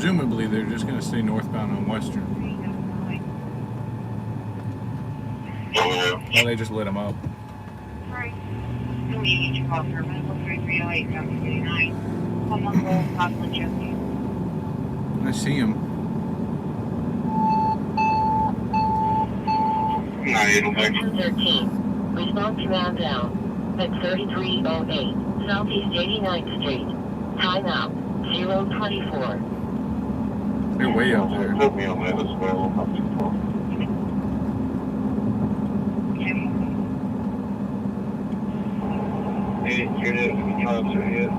Speaker 1: presumably they're just going to stay northbound on Western. Well, they just lit them up.
Speaker 6: Sorry. No need to call for medical 3308 739. Home on roll, possible Jesse.
Speaker 1: I see him.
Speaker 2: 213. Response round down. At 3308. Southeast 89th Street. Timeout. 024.
Speaker 1: They're way out there.
Speaker 3: Put me on that as well. Not too far. Any unit concert yet?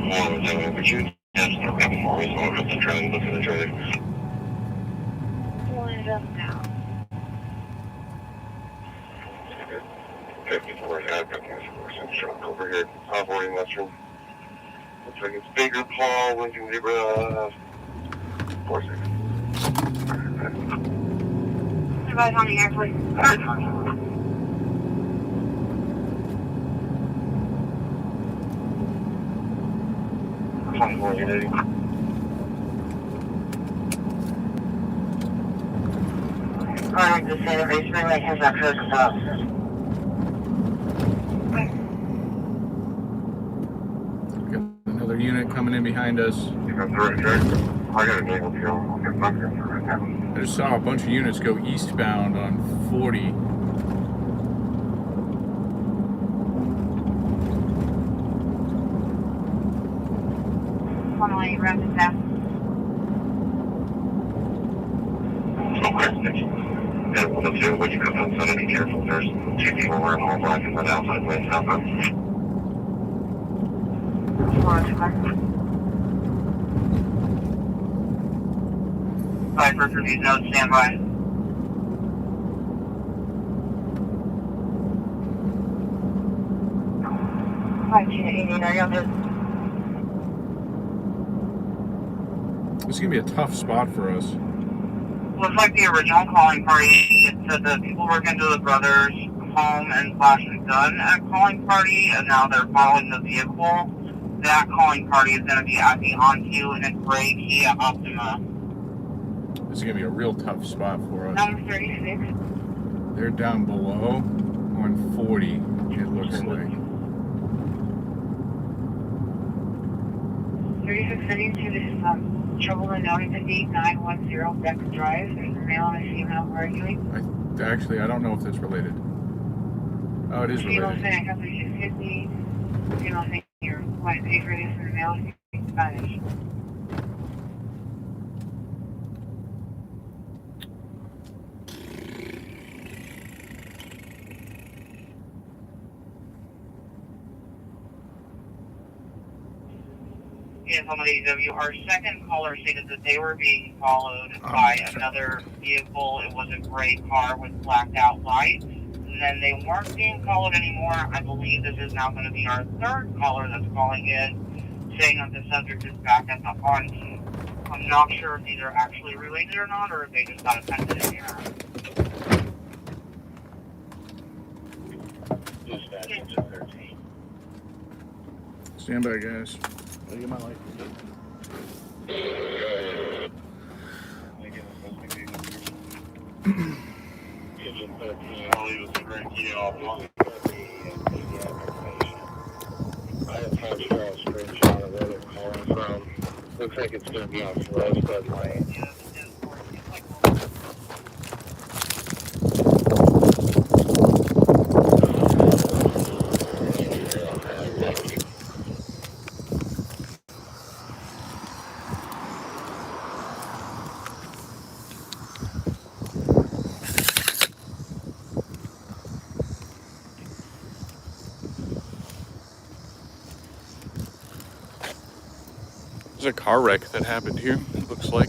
Speaker 3: More was that but you just a couple more weeks on to try and look at the trailer.
Speaker 6: Pulling it up now.
Speaker 3: 54 I've got this truck over here, operating Western. Looks like it's Bigger Paul, Lincoln Zebra, 46.
Speaker 6: Advise on the air, please.
Speaker 3: Unity.
Speaker 2: Alright, the Santa Fe Springway has that first stop.
Speaker 1: Got another unit coming in behind us.
Speaker 3: You got the right track? I got a naval kill. I'll get back there right now.
Speaker 1: I just saw a bunch of units go eastbound on 40.
Speaker 6: Formally rapid test.
Speaker 3: Okay, thank you. Yeah, well, that's it. When you come down Sunday, be careful. There's 2 people wearing all black in that outside lane southbound.
Speaker 6: Five first review notes, stand by. Hi, Gina 89, are you on this?
Speaker 1: This is going to be a tough spot for us.
Speaker 6: Looks like the original calling party. It said that people were going to the brothers' home and Flash and Gun at calling party, and now they're following the vehicle. That calling party is going to be at the Onto in a gray Kia Optima.
Speaker 1: This is going to be a real tough spot for us.
Speaker 6: Number 36.
Speaker 1: They're down below on 40, it looks like.
Speaker 6: 36 City 2, this is trouble in noting 58910 Beck Drive. There's a male and a female arguing.
Speaker 1: Actually, I don't know if that's related. Oh, it is
Speaker 6: Female
Speaker 1: related.
Speaker 6: saying I can't believe 50. Female saying you're quite pay for this, and the male speaking Spanish. Yes, on the AW, our second caller stated that they were being followed by another vehicle. It was a gray car with blacked out lights. And then they weren't being followed anymore. I believe this is now going to be our third caller that's calling in, saying that the subject is back at the Onto. I'm not sure if these are actually related or not, or if they just got offended in here.
Speaker 4: Dispatch 13.
Speaker 1: Stand by, guys.
Speaker 4: I get my life. Kitchen 13. I'll leave this great key off. I have touched a screenshot of where they're calling from. Looks like it's going to be on Rosebud Lane.
Speaker 1: There's a car wreck that happened here, it looks like.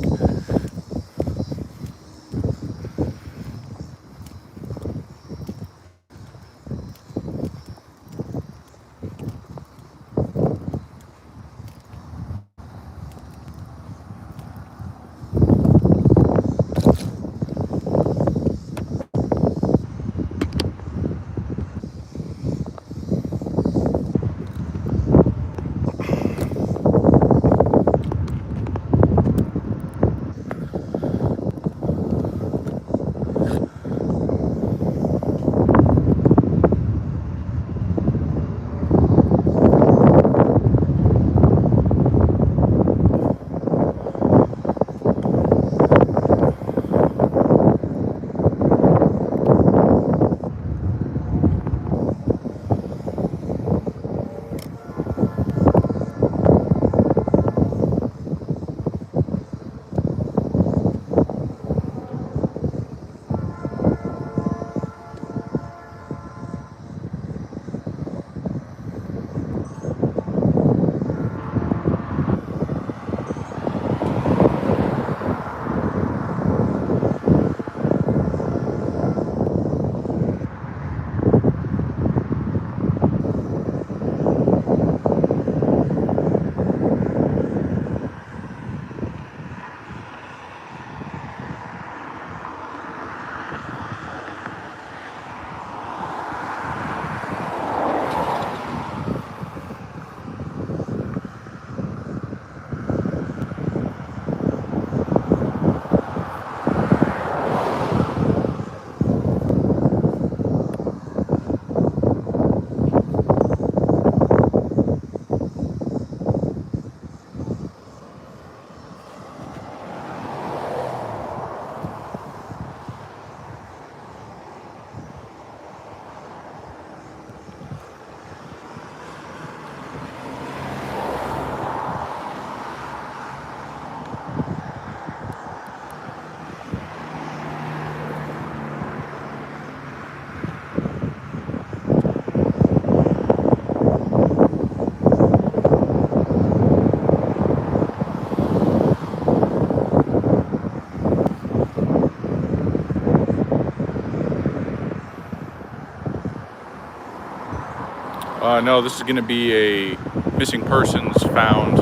Speaker 1: No, this is going to be a missing persons found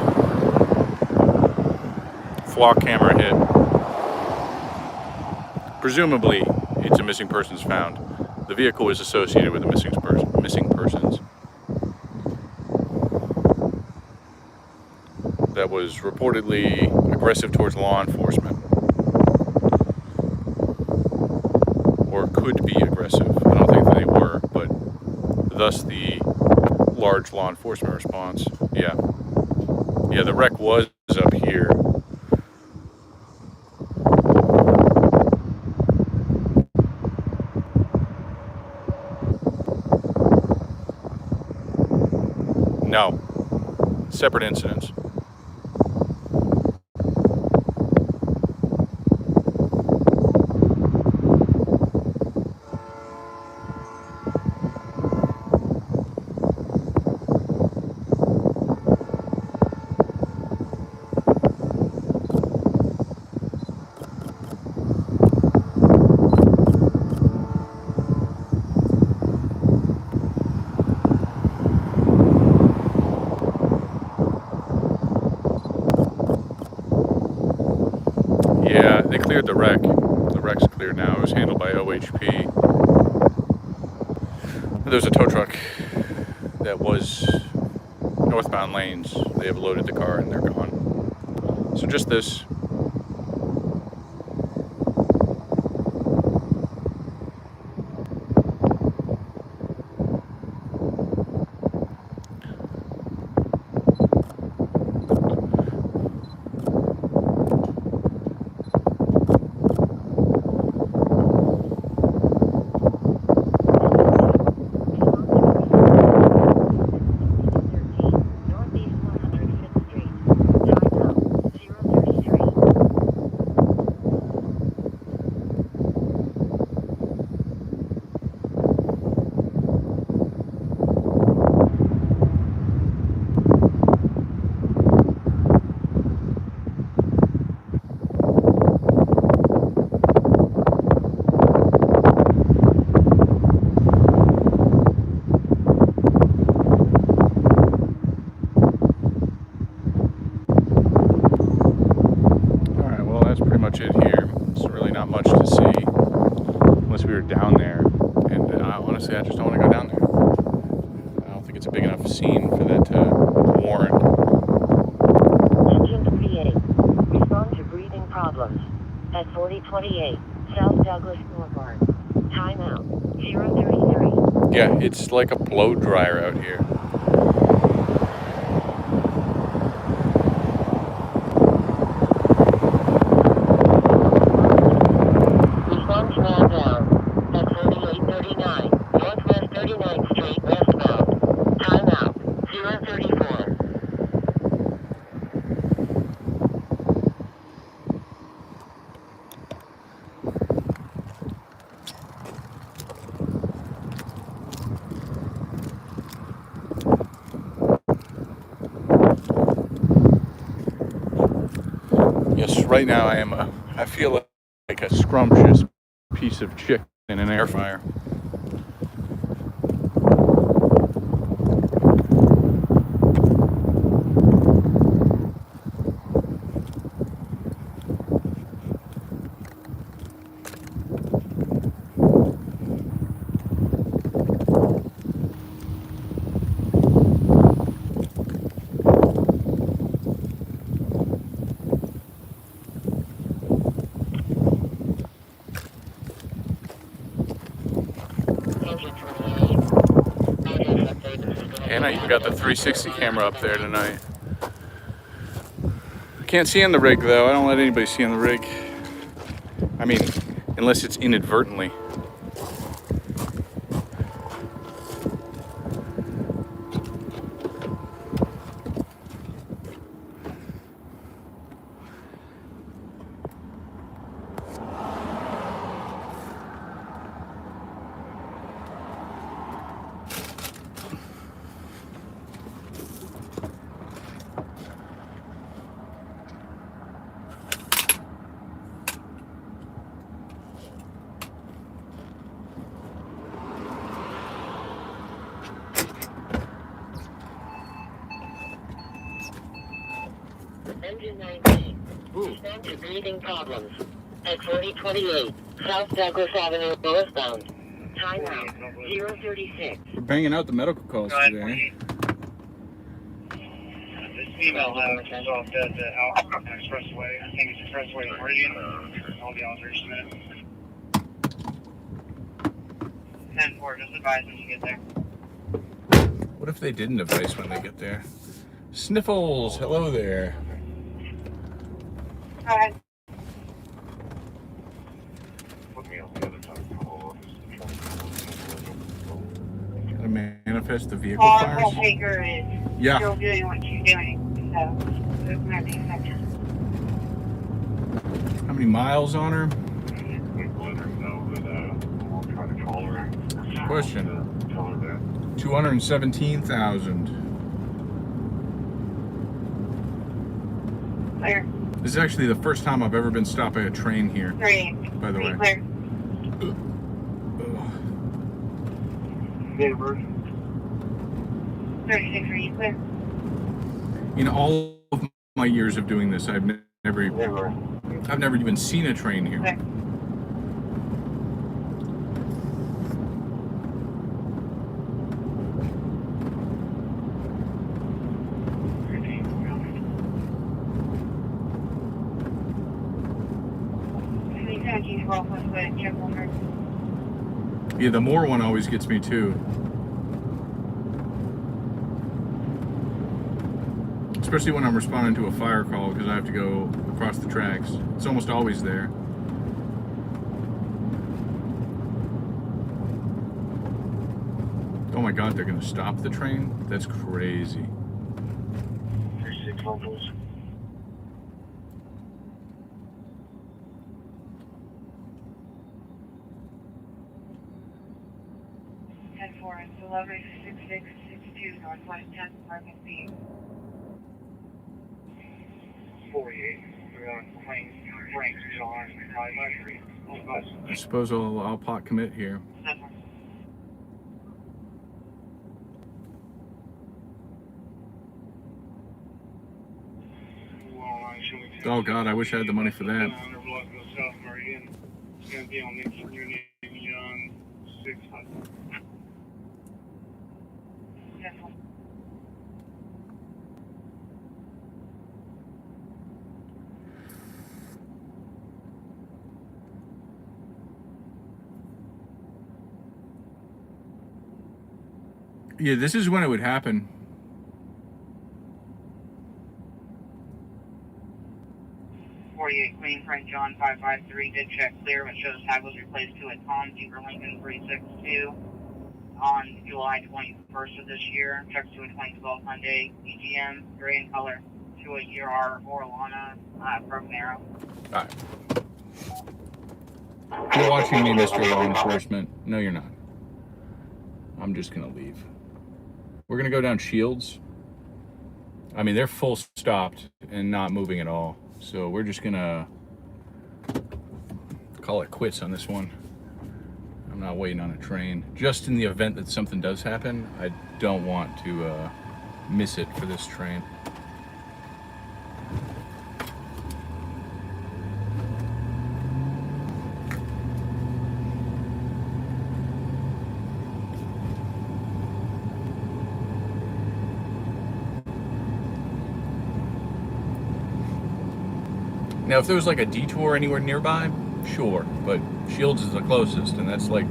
Speaker 1: flock camera hit. Presumably, it's a missing persons found. The vehicle is associated with the missing persons. That was reportedly aggressive towards law enforcement. Or could be aggressive. I don't think they were, but thus the large law enforcement response. Yeah, the wreck was up here. No, separate incidents. Yeah, they cleared the wreck. The wreck's cleared now. It was handled by OHP. There's a tow truck that was northbound lanes. They have loaded the car and they're gone. So just this. Much it here. It's really not much to see unless we were down there, and honestly I just don't want to go down there. I don't think it's a big enough scene for that to warrant.
Speaker 2: Engine 38. Respond to breathing problems at 4028 South Douglas Boulevard. Timeout 033.
Speaker 1: Yeah, it's like a blow dryer out here. Yes, right now I feel like a scrumptious piece of chicken in an air fryer. And I even got the 360 camera up there tonight. Can't see on the rig though. I don't let anybody see on the rig. I mean, unless it's inadvertently.
Speaker 2: Respond to breathing problems. At 4028 South Douglas Avenue northbound. Time now 036.
Speaker 1: We're banging out the medical calls
Speaker 6: Go ahead,
Speaker 1: today.
Speaker 6: 48. This female has off at the Alpha Expressway. I think it's Expressway Meridian. I'll be on for just a minute. 10-4, just advise when you get there.
Speaker 1: What if they didn't advise when they get there? Sniffles, hello there.
Speaker 6: Go ahead.
Speaker 1: Gotta manifest the vehicle
Speaker 6: Paul
Speaker 1: fires.
Speaker 6: Taker is
Speaker 1: Yeah.
Speaker 6: still doing what she's doing, so there's nothing affected.
Speaker 1: How many miles on her? Question. 217,000.
Speaker 6: Clear.
Speaker 1: This is actually the first time I've ever been stopped by a train here,
Speaker 6: 3.
Speaker 1: by the way.
Speaker 6: Clear.
Speaker 1: Ugh.
Speaker 4: Neighbor.
Speaker 6: 36, are you clear?
Speaker 1: In all of my years of doing this, I've never even seen a train here.
Speaker 6: Clear.
Speaker 1: Yeah, the Moore one always gets me too. Especially when I'm responding to a fire call because I have to go across the tracks. It's almost always there. Oh my God, they're gonna stop the train? That's crazy.
Speaker 4: 36 locals.
Speaker 6: It's 116662 Northwest 10th Apartment B.
Speaker 4: 48. We're on Frank John, High Street.
Speaker 1: I suppose I'll pot commit here.
Speaker 6: 7.
Speaker 1: Oh God, I wish I had the money for that.
Speaker 4: South Meridian. It's going to be on Navy Young 600.
Speaker 6: 10-4.
Speaker 1: Yeah, this is when it would happen.
Speaker 6: Queen Frank John 553 did check clear, but shows tag was replaced to a Tom Deeper Lincoln 362 on July 21st of this year. Checks to a 2012 Hyundai EGM, gray in color, to a ER Orlana Broken Arrow.
Speaker 1: Alright. You're watching me, Mr. Law Enforcement. No, you're not. I'm just gonna leave. We're gonna go down Shields. I mean, they're full stopped and not moving at all. So we're just gonna call it quits on this one. I'm not waiting on a train. Just in the event that something does happen, I don't want to miss it for this train. Now, if there was like a detour anywhere nearby, sure, but Shields is the closest, and that's like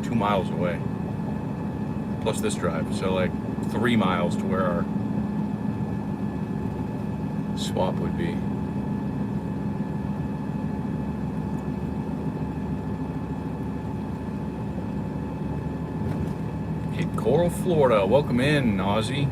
Speaker 1: 2 miles away. Plus this drive, so like 3 miles to where our swap would be. Cape Coral, Florida. Welcome in, Aussie.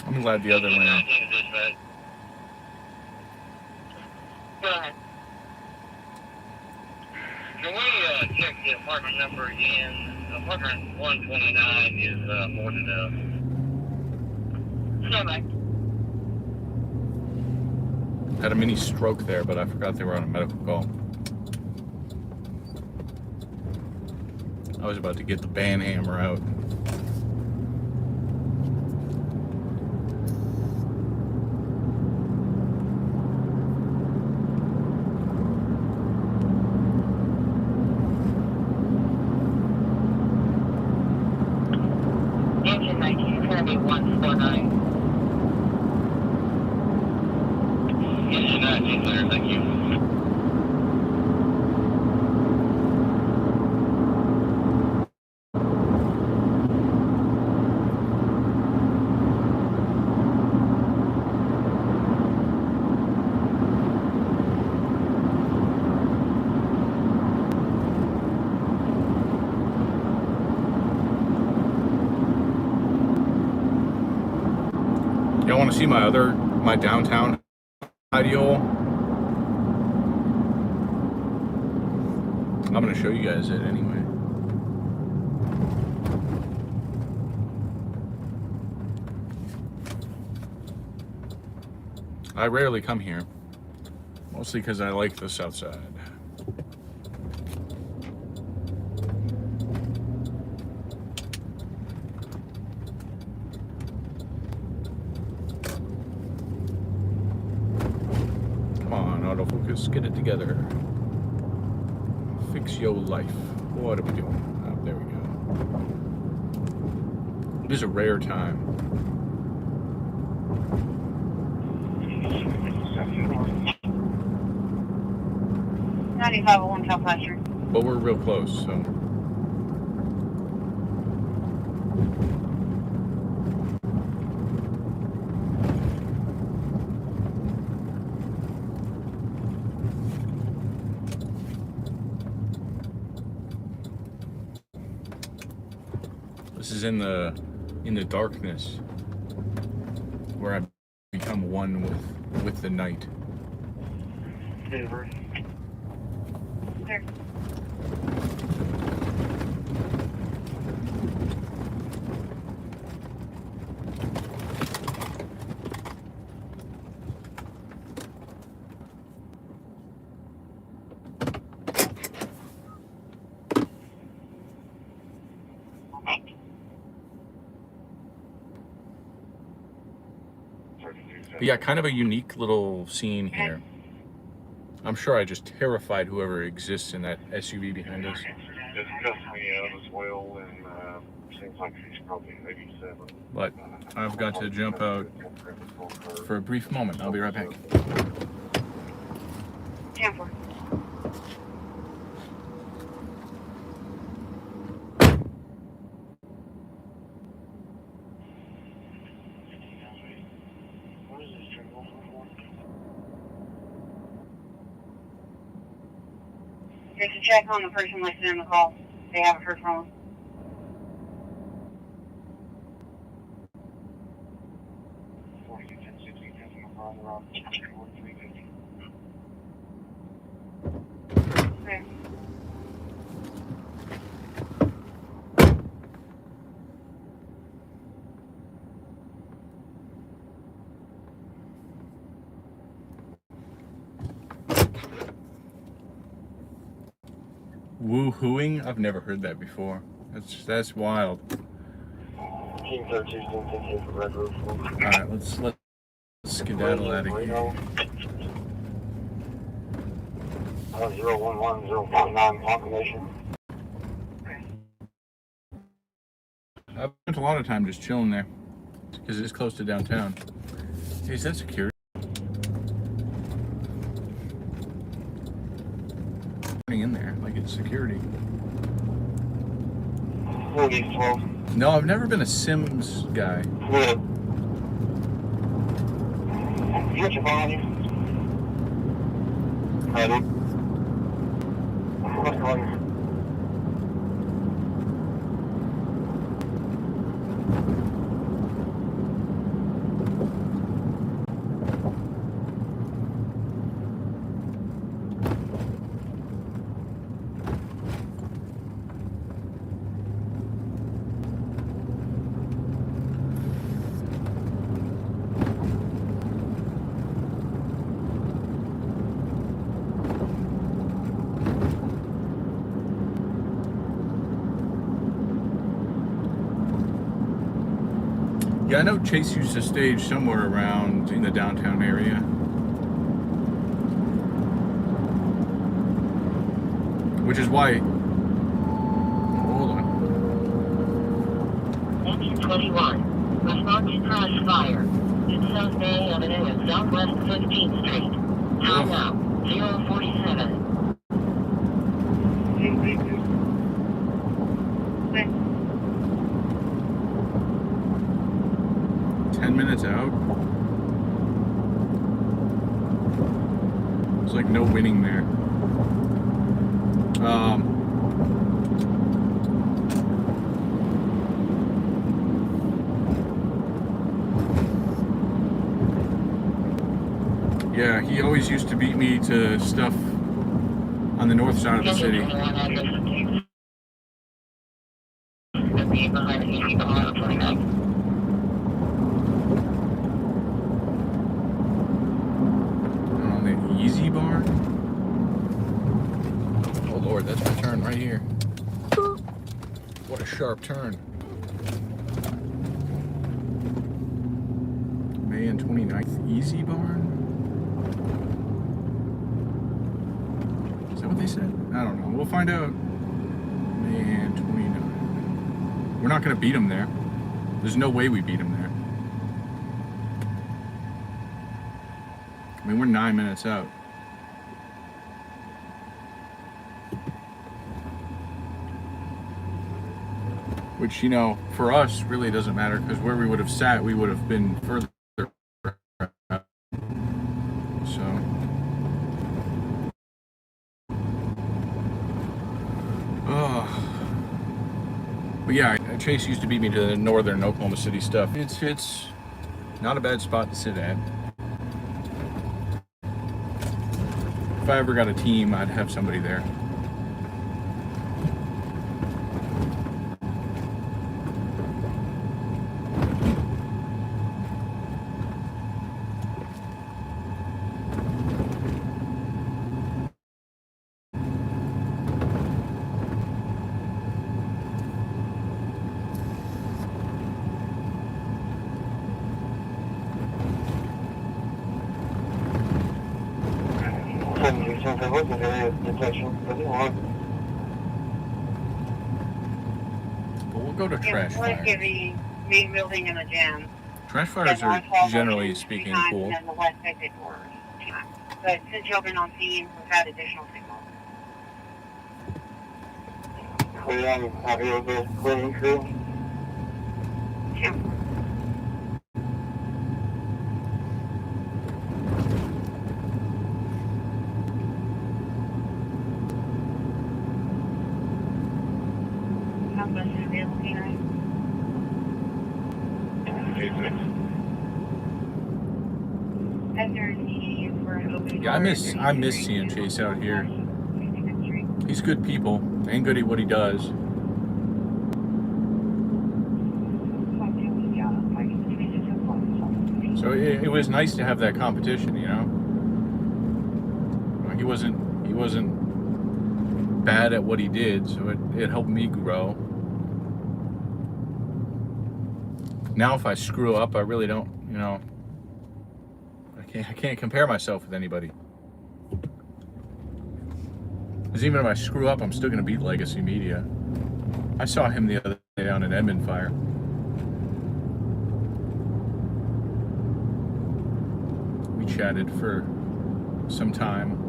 Speaker 1: I'm glad the other lane.
Speaker 2: Go ahead.
Speaker 3: Can we check the apartment number again? Apartment 129 is more than enough.
Speaker 2: Stand by.
Speaker 1: Had a mini stroke there, but I forgot they were on a medical call. I was about to get the band hammer out.
Speaker 2: Engine 19 is going to be 149.
Speaker 3: Engine 19 there, thank you.
Speaker 1: Y'all want to see my downtown ideal? I'm going to show you guys it anyway. I rarely come here, mostly because I like the south side. Come on, autofocus, get it together. Fix your life. What are we doing? Oh, there we go. It is a rare time.
Speaker 6: $9501 Southwestern.
Speaker 1: But we're real close, so. This is in the darkness where I become one with the night.
Speaker 6: There.
Speaker 1: But yeah, kind of a unique little scene here. I'm sure I just terrified whoever exists in that SUV behind us.
Speaker 4: It's just me out as well, and seems like she's probably 87.
Speaker 1: But I've got to jump out for a brief moment. I'll be right back.
Speaker 6: 10-4. Just to check on the person listed in the call. They haven't heard from them. There.
Speaker 1: Woo-hooing? I've never heard that before. That's wild.
Speaker 4: Team 13, for Red Roof.
Speaker 1: Alright, let's skedaddle out of here.
Speaker 4: 011-049 confirmation.
Speaker 1: I've spent a lot of time just chilling there because it's close to downtown. Hey, is that security? In there, like it's security.
Speaker 4: 40-12.
Speaker 1: No, I've never been a Sims guy.
Speaker 4: Good. Get your body. Ready. What's going on?
Speaker 1: Yeah, I know Chase used to stage somewhere around in the downtown area. Which is why... Hold on.
Speaker 2: Engine 21. Respond to crash fire. In South Bay Avenue and Southwest 15th Street. Time now, 047.
Speaker 6: Wait.
Speaker 1: 10 minutes out. There's like no winning there. Yeah, he always used to beat me to stuff on the north side of the city. On the Easy Bar? Oh Lord, that's my turn right here. What a sharp turn. May and 29th Easy Bar? Is that what they said? I don't know. We'll find out. May and 29th. We're not going to beat them there. There's no way we beat them there. I mean, we're 9 minutes out. Which, you know, for us really doesn't matter because where we would have sat, we would have been further. So. But yeah, Chase used to beat me to the northern Oklahoma City stuff. It's not a bad spot to sit at. If I ever got a team, I'd have somebody there. But we'll go to trash fires.
Speaker 6: The main building and the gym.
Speaker 1: Trash fires are generally speaking cool.
Speaker 6: And the west exit doors. But since y'all been on scene, we've had additional signals.
Speaker 4: I'm happy with the cleaning crew.
Speaker 6: Yeah. How much is available tonight?
Speaker 1: Yeah, I miss seeing Chase out here. He's good people and good at what he does. So it was nice to have that competition, you know. He wasn't bad at what he did, so it helped me grow. Now if I screw up, I really don't, you know, I can't compare myself with anybody. Because even if I screw up, I'm still going to beat Legacy Media. I saw him the other day on an Edmund fire. We chatted for some time.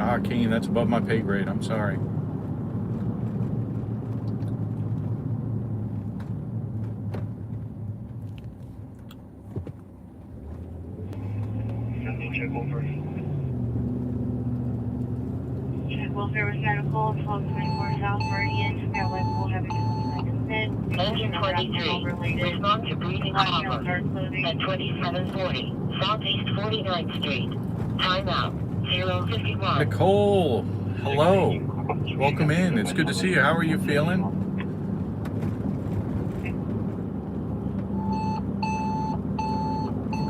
Speaker 1: Ah, Kane, that's above my pay grade. I'm sorry.
Speaker 6: Checkable service medical, 1224 South Meridian. We'll have a
Speaker 2: Engine 23, respond to breathing problems at 2740 Southeast 49th Street. Time out, 051.
Speaker 1: Nicole, hello. Welcome in. It's good to see you. How are you feeling?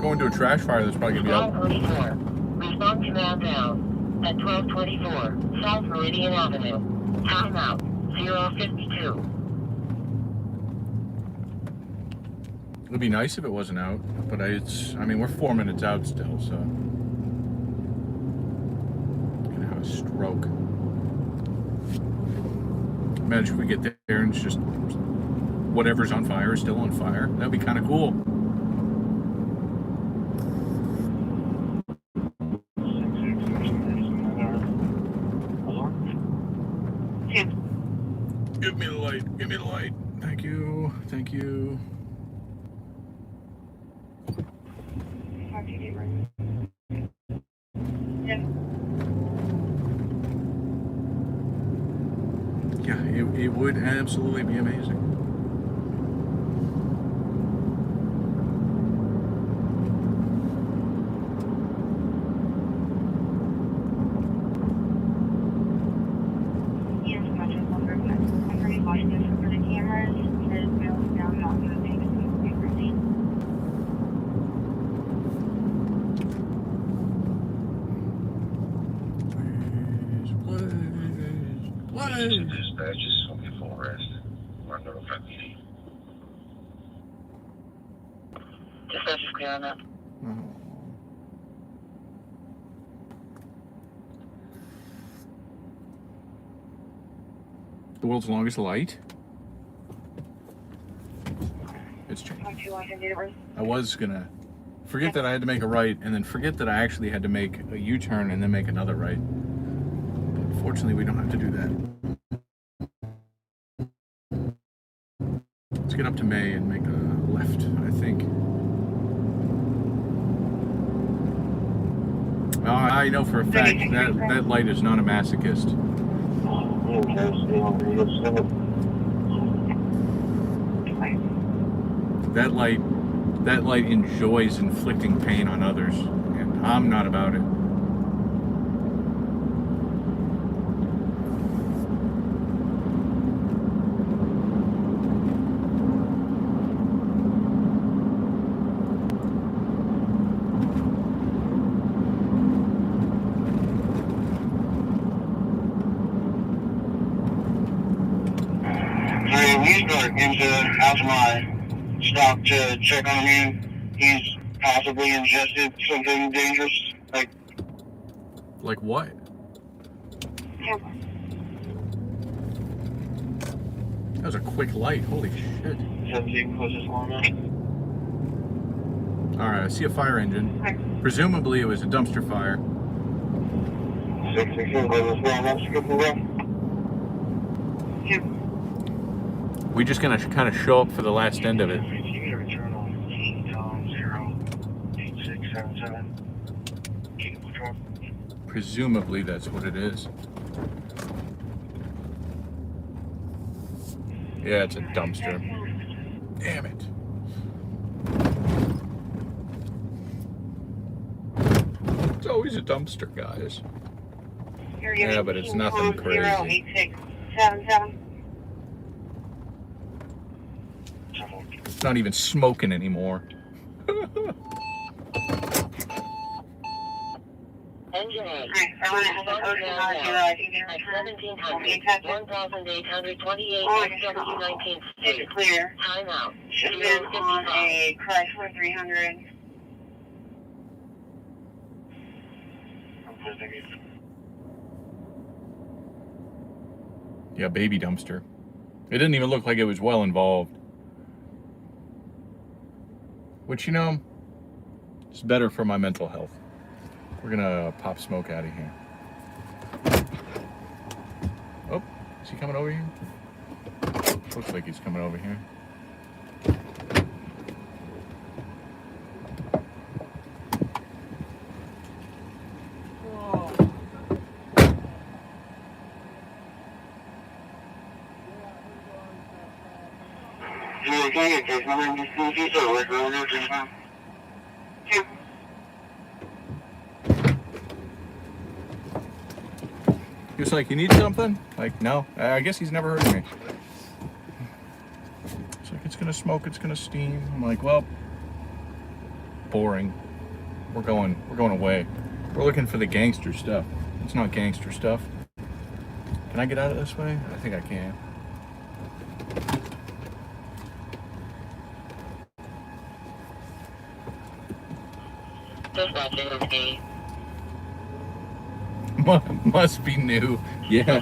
Speaker 1: Going to a trash fire that's probably gonna be up.
Speaker 2: 12:44. Respond command down. At 12:24, South Meridian Avenue. Timeout. 052.
Speaker 1: It'd be nice if it wasn't out, but I mean, we're 4 minutes out still, so. Gonna have a stroke. Imagine if we get there and it's just whatever's on fire is still on fire. That'd be kind of cool. Give me the light. Give me the light. Thank you. Thank you. Yeah, it would absolutely be amazing.
Speaker 3: Dispatches, okay, full rest. Run over 5 feet.
Speaker 2: Dispatch is clear on that.
Speaker 1: The world's longest light. It's changed. I was gonna forget that I had to make a right, and then forget that I actually had to make a U-turn and then make another right. But fortunately, we don't have to do that. Let's get up to May and make a left, I think. I know for a fact that light is not a masochist. That light enjoys inflicting pain on others, and I'm not about it.
Speaker 4: Stop to check on him. He's possibly ingested something dangerous.
Speaker 1: Like what? That was a quick light. Holy shit. Alright, I see a fire engine. Presumably it was a dumpster fire. We just gonna kind of show up for the last end of it. Presumably that's what it is. Yeah, it's a dumpster. Damn it. It's always a dumpster, guys. Yeah, but it's nothing crazy. It's not even smoking anymore.
Speaker 2: Engine A.
Speaker 6: I want to have an ocean on here. I think
Speaker 2: At 1700, 1828 SW19th Street.
Speaker 6: Clear.
Speaker 2: Timeout.
Speaker 6: Should have been on a Chrysler 300.
Speaker 1: Yeah, baby dumpster. It didn't even look like it was well involved. Which, you know, is better for my mental health. We're gonna pop smoke out of here. Oh, is he coming over here? Looks like he's coming over here. He was like, you need something? Like, no. I guess he's never heard of me. It's like, it's gonna smoke, it's gonna steam. I'm like, well, boring. We're going away. We're looking for the gangster stuff. It's not gangster stuff. Can I get out of this way? I think I can.
Speaker 2: Dispatching is B.
Speaker 1: Must be new. Yeah.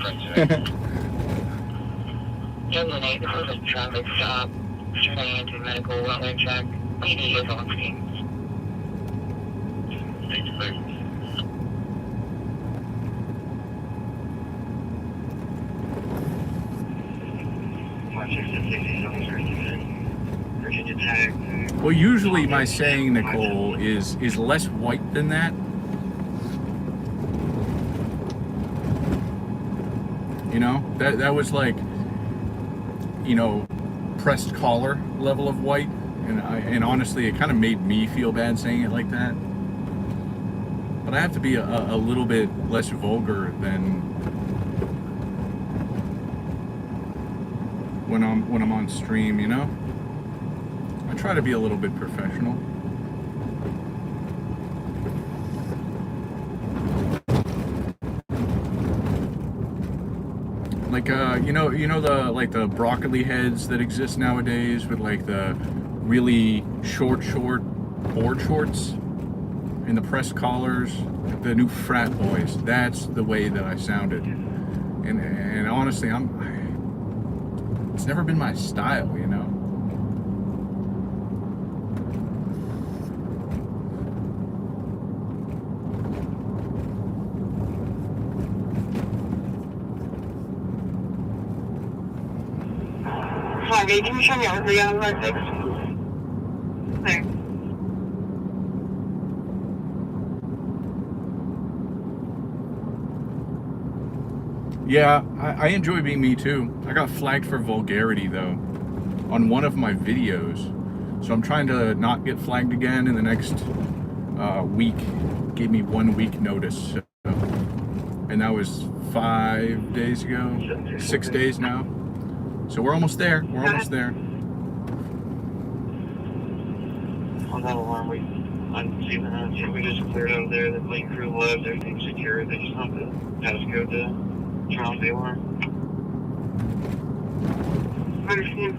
Speaker 2: Union 8, this is a traffic stop. Surveying into medical wetland check. PD is on scene.
Speaker 6: Virginia Tech.
Speaker 1: Well, usually my saying, Nicole, is less white than that. You know, that was like, you know, pressed collar level of white, and honestly, it kind of made me feel bad saying it like that. But I have to be a little bit less vulgar than when I'm on stream, you know. I try to be a little bit professional. Like you know the broccoli heads that exist nowadays with like the really short board shorts and the pressed collars, the new frat boys. That's the way that I sounded. And honestly, it's never been my style, you know.
Speaker 6: Hi, can you show me over the other six? Thanks.
Speaker 1: Yeah, I enjoy being me too. I got flagged for vulgarity though on one of my videos, so I'm trying to not get flagged again in the next week. Gave me 1 week notice, and that was 5 days ago, 6 days now. So we're almost there. We're almost there.
Speaker 6: On that alarm, we just cleared out there. The plane crew left. Everything's secure. They just have to go to turn on the alarm. Understand?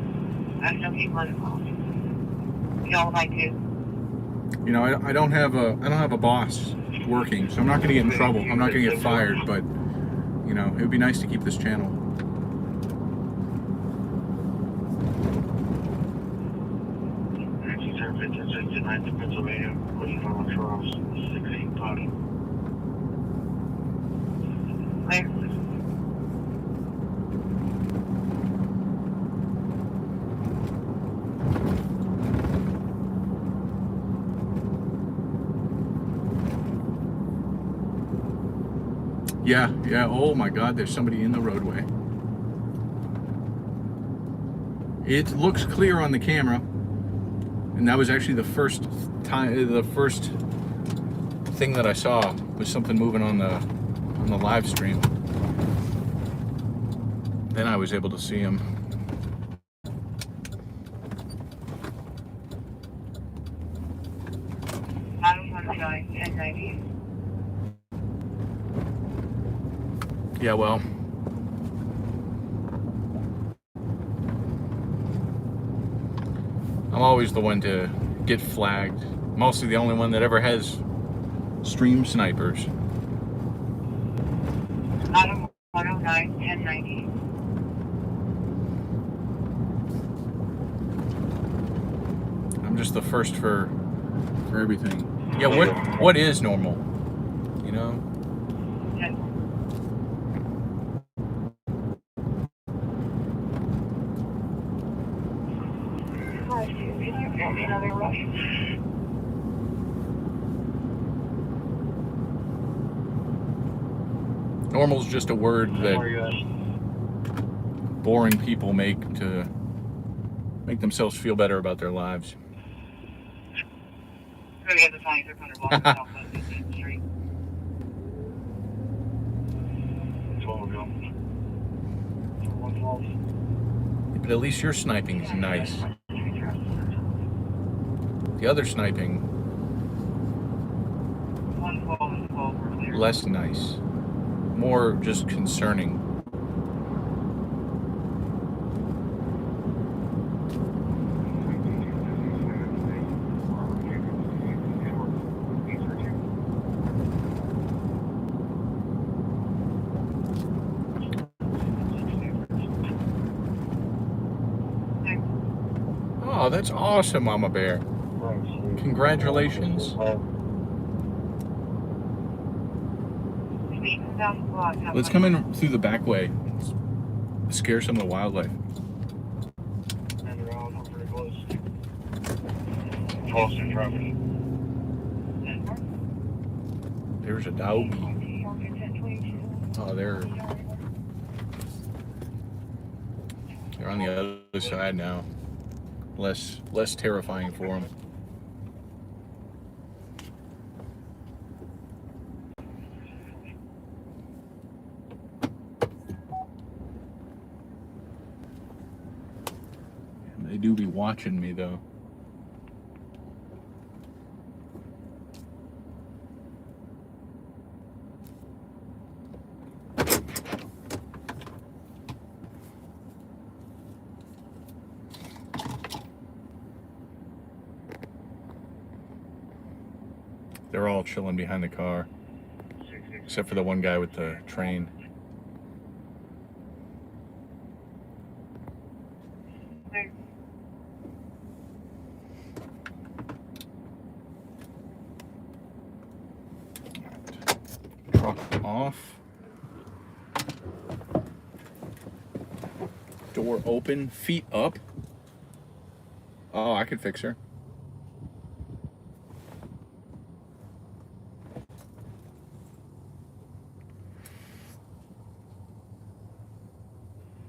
Speaker 6: I know people on the phone. Y'all like to.
Speaker 1: You know, I don't have a boss working, so I'm not going to get in trouble. I'm not going to get fired, but you know, it would be nice to keep this channel.
Speaker 6: To Pennsylvania, looking for one for 6-8 potty. Thanks.
Speaker 1: Yeah. Oh my God, there's somebody in the roadway. It looks clear on the camera. And that was actually the first thing that I saw was something moving on the live stream. Then I was able to see him. Yeah, well. I'm always the one to get flagged. Mostly the only one that ever has stream snipers.
Speaker 6: 109, 1090.
Speaker 1: I'm just the first for everything. Yeah, what is normal? You know?
Speaker 6: Another rush.
Speaker 1: Normal's just a word that boring people make to make themselves feel better about their lives.
Speaker 6: We're going to get the 2600 block of South 15th Street.
Speaker 1: But at least your sniping is nice. The other sniping less nice, more just concerning. Oh, that's awesome, Mama Bear. Congratulations. Let's come in through the back way. Scare some of the wildlife.
Speaker 4: And they're all pretty close. Close in property.
Speaker 1: There's a dog. Oh, they're on the other side now. Less terrifying for them. They do be watching me though. They're all chilling behind the car, except for the one guy with the train. Truck off. Door open, feet up. Oh, I could fix her.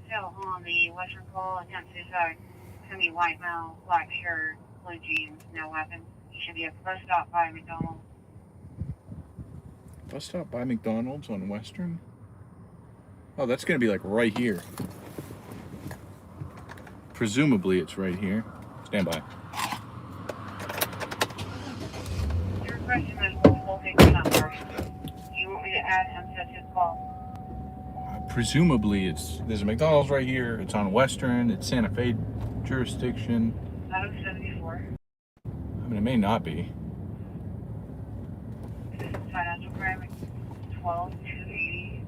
Speaker 6: So on the Western call, attempt suicide. It's gonna be white male, black shirt, blue jeans, no weapon. You should be at the bus stop by McDonald's.
Speaker 1: Bus stop by McDonald's on Western? Oh, that's gonna be like right here. Presumably it's right here. Stand by.
Speaker 6: Your question is multiple things number. You want me to add him to his call?
Speaker 1: Presumably there's a McDonald's right here. It's on Western. It's Santa Fe jurisdiction.
Speaker 6: That was 74.
Speaker 1: I mean, it may not be.
Speaker 6: This is financial crime 12280.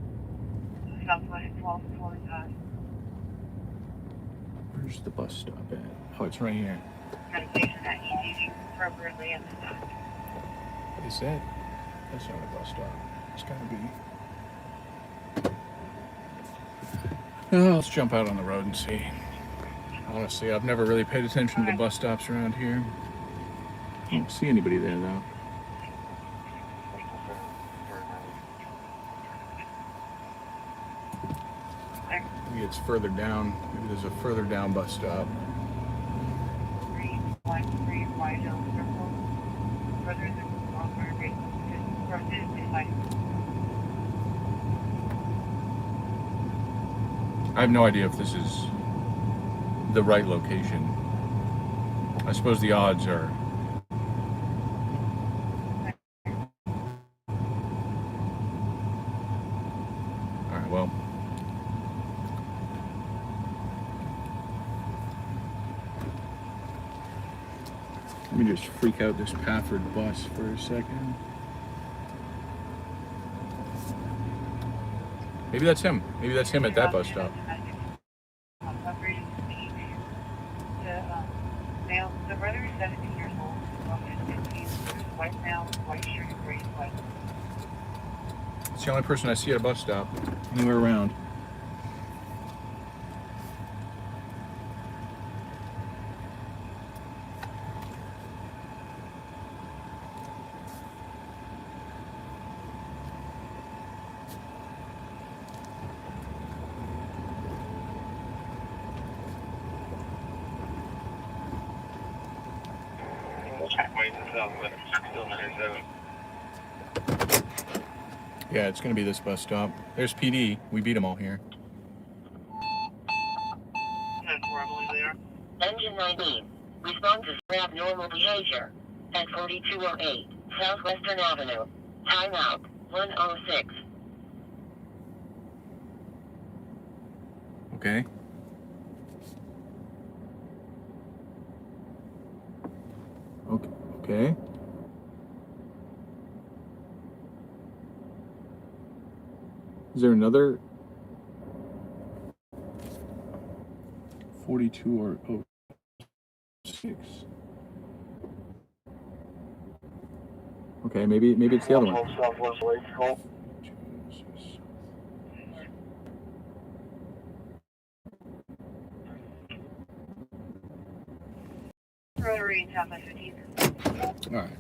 Speaker 6: Southwest 1245.
Speaker 1: Where's the bus stop at? Oh, it's right here.
Speaker 6: Medication that he's using appropriately at the time.
Speaker 1: Is that? That's not a bus stop. It's gotta be. Oh, let's jump out on the road and see. Honestly, I've never really paid attention to the bus stops around here. I don't see anybody there though. Maybe it's further down. Maybe there's a further down bus stop.
Speaker 6: 313 White Hill Circle. Further than Walmart,
Speaker 1: I have no idea if this is the right location. I suppose the odds are. Alright, well. Let me just freak out this Pafford bus for a second. Maybe that's him. Maybe that's him at that bus stop.
Speaker 6: The brother is 17 years old. White male, white shirt, gray white.
Speaker 1: It's the only person I see at a bus stop anywhere around. Yeah, it's gonna be this bus stop. There's PD. We beat them all here.
Speaker 2: Engine 19. Respond to abnormal behavior. At 4208 Southwestern Avenue. Timeout. 106.
Speaker 1: Okay. Okay. Is there another 42 or 06? Okay, maybe it's the other one.
Speaker 4: Southwest Lake Call.
Speaker 6: Rotary Southwest 15th.
Speaker 1: All right.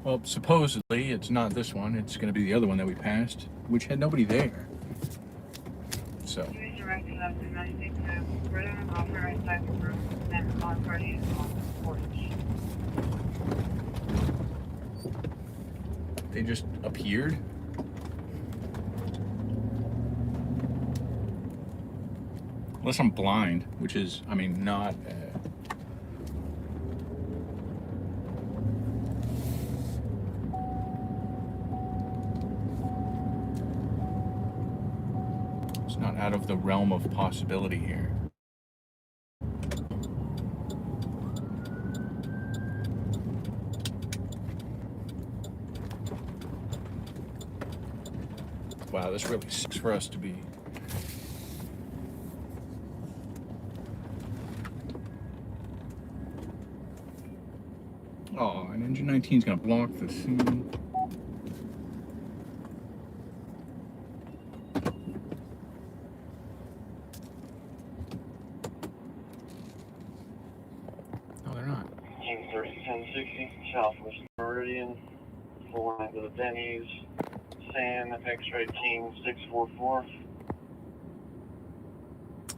Speaker 1: Well, supposedly it's not this one. It's going to be the other one that we passed, which had nobody there. So.
Speaker 6: Please direct to the domestic to further authorized type of room and on party on the porch.
Speaker 1: They just appeared. Unless I'm blind, which is, I mean, not. It's not out of the realm of possibility here. Wow, this really sucks for us to be. Oh, and engine 19 is going to block the scene. No, they're not.
Speaker 4: Team 301060, Southwest Meridian, full line to the Denny's, San X-ray Team 644.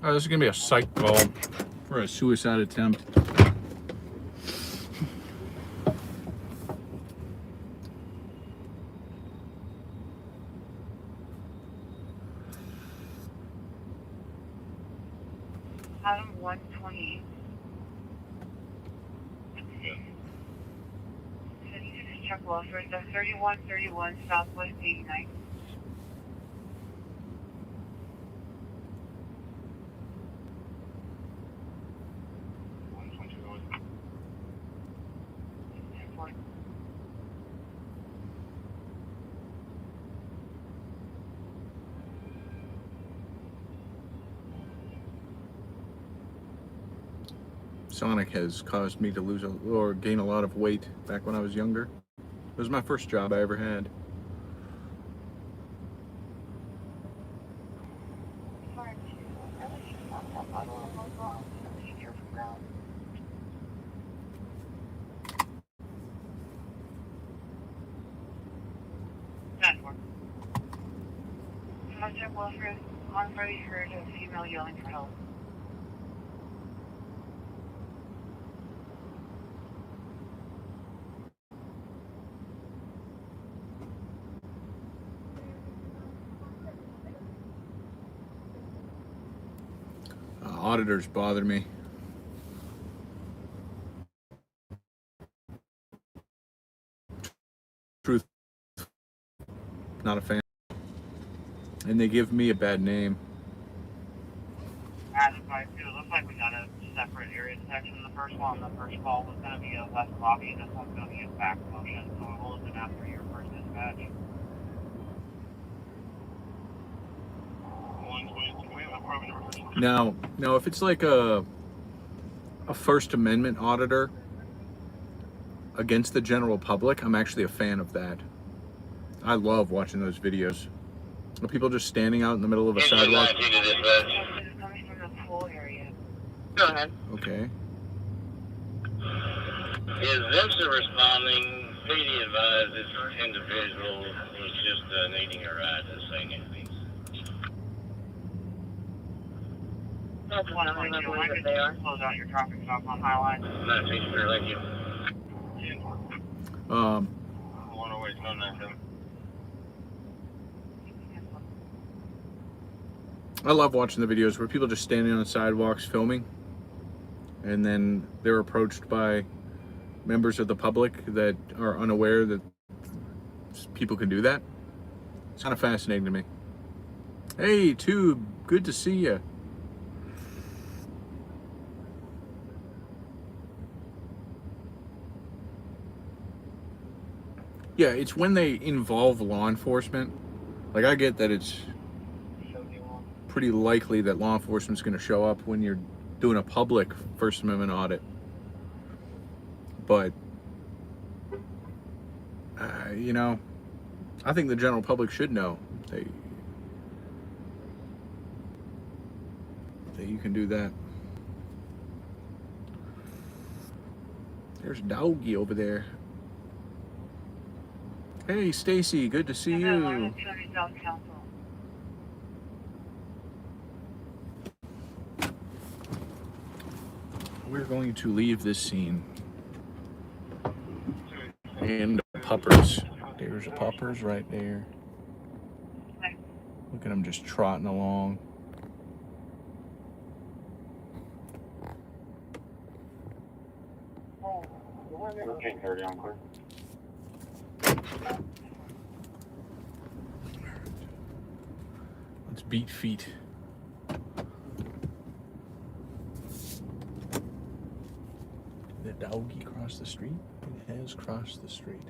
Speaker 1: Oh, this is going to be a psych call for a suicide attempt.
Speaker 6: Item 120. Can you just check Wilford? The 3131 Southwest 89.
Speaker 1: Sonic has caused me to lose or gain a lot of weight back when I was younger. It was my first job I ever had.
Speaker 6: Sergeant Wilfred, on Friday heard a female yelling for help.
Speaker 1: Auditors bother me. Truth, not a fan. And they give me a bad name.
Speaker 6: As it looks like we got a separate area section. The first one, the first call was going to be a west lobby, and this one's going to be a back motion, so we will listen after your first dispatch.
Speaker 1: Now, if it's like a First Amendment auditor against the general public, I'm actually a fan of that. I love watching those videos. Are people just standing out in the middle of a sidewalk?
Speaker 6: It's coming from the pool area.
Speaker 2: Go ahead.
Speaker 1: Okay.
Speaker 3: Is Vincent responding? PD advised this individual was just needing a ride to St. Anthony's.
Speaker 2: That's one of them, I believe that they are.
Speaker 6: Close out your traffic stop on Highline.
Speaker 3: 19, sure, thank you.
Speaker 4: 108, no, nothing.
Speaker 1: I love watching the videos where people just standing on the sidewalks filming, and then they're approached by members of the public that are unaware that people can do that. It's kind of fascinating to me. Hey, Tube, good to see you. Yeah, it's when they involve law enforcement. Like, I get that it's pretty likely that law enforcement's going to show up when you're doing a public First Amendment audit. But, you know, I think the general public should know that you can do that. There's Doggy over there. Hey, Stacy, good to see you. We're going to leave this scene. And puppers. There's a puppers right there. Look at them just trotting along.
Speaker 4: Okay, 30 on clear.
Speaker 1: Let's beat feet. Did the doggy cross the street? It has crossed the street.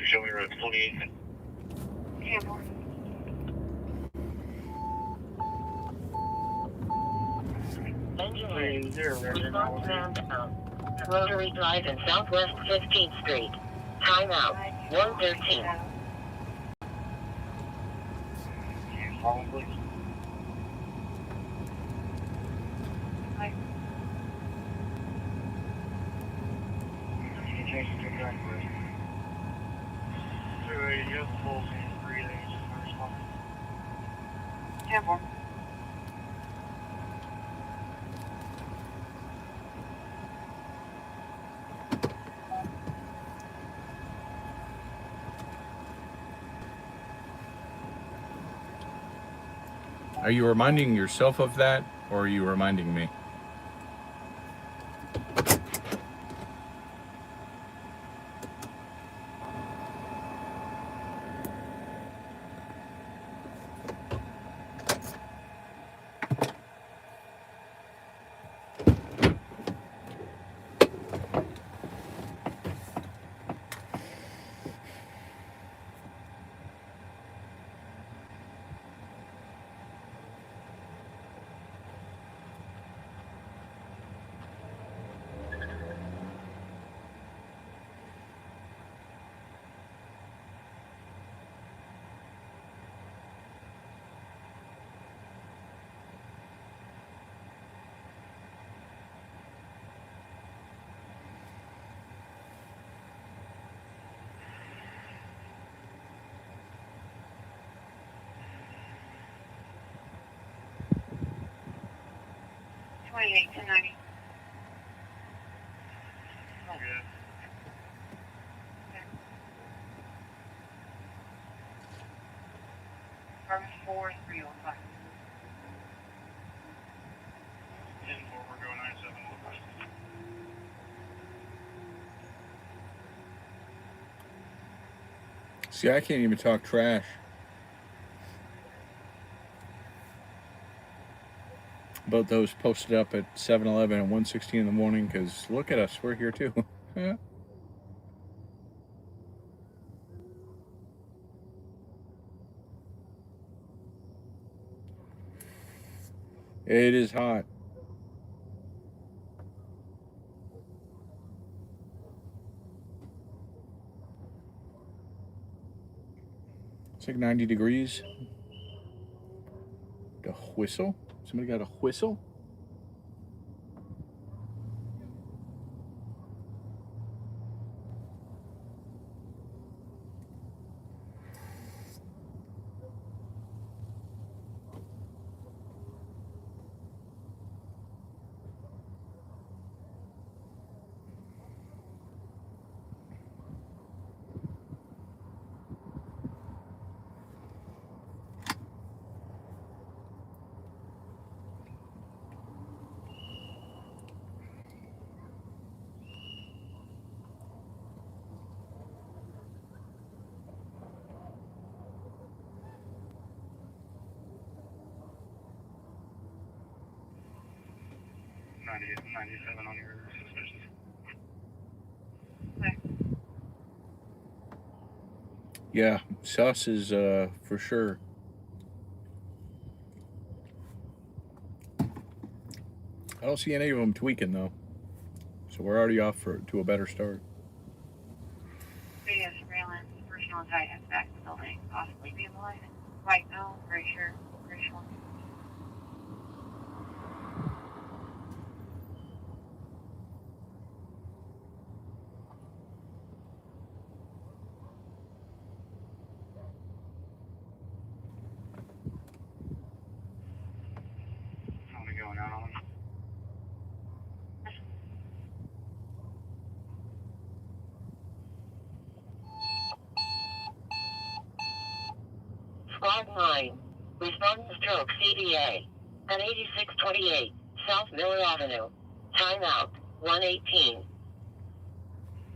Speaker 3: Show me road 28.
Speaker 2: Engine response man down. Rotary Drive and Southwest 15th Street. Timeout 113.
Speaker 4: Probably.
Speaker 1: Are you reminding yourself of that, or are you reminding me? See, I can't even talk trash about those posted up at 7-Eleven at 1:16 in the morning, because look at us, we're here too. It is hot. It's like 90 degrees. The whistle? Somebody got a whistle?
Speaker 4: 97 on your suspicions.
Speaker 1: Yeah, sus is for sure. I don't see any of them tweaking though, so we're already off to a better start.
Speaker 6: Video surveillance, person on site has back the building, possibly be alive. White, no, very sure, very sure.
Speaker 4: Only going out on.
Speaker 2: Squad 9. Respond to stroke CDA. At 8628 South Miller Avenue. Timeout. 118.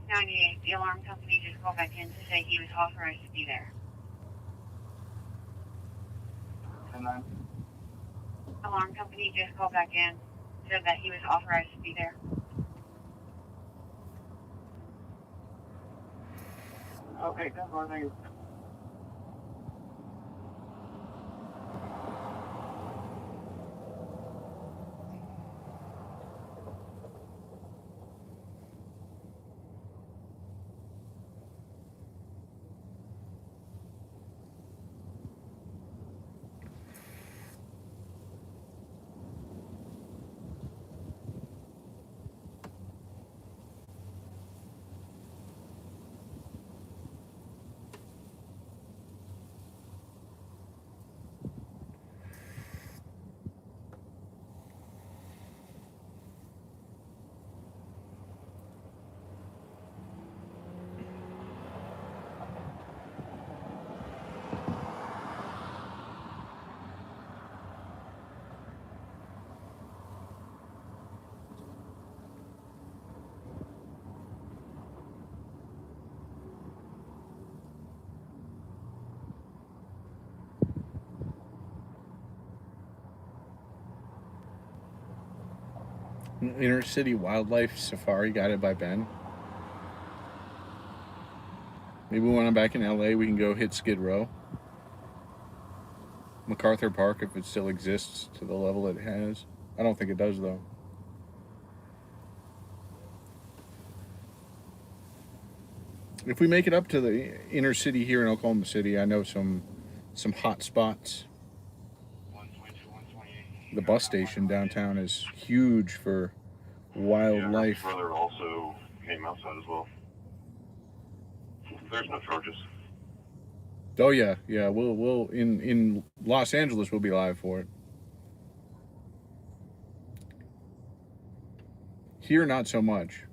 Speaker 6: 98, the alarm company just called back in to say he was authorized to be there.
Speaker 4: 10-9.
Speaker 6: Alarm company just called back in, said that he was authorized to be there.
Speaker 4: Okay, good morning.
Speaker 1: Inner City Wildlife Safari guided by Ben. Maybe when I'm back in LA, we can go hit Skid Row. MacArthur Park, if it still exists to the level it has. I don't think it does, though. If we make it up to the inner city here in Oklahoma City, I know some hot spots.
Speaker 4: 122, 128.
Speaker 1: The bus station downtown is huge for wildlife.
Speaker 3: Yeah, her brother also came outside as well. There's no charges.
Speaker 1: Oh yeah. We'll in Los Angeles we'll be live for it. Here, not so much.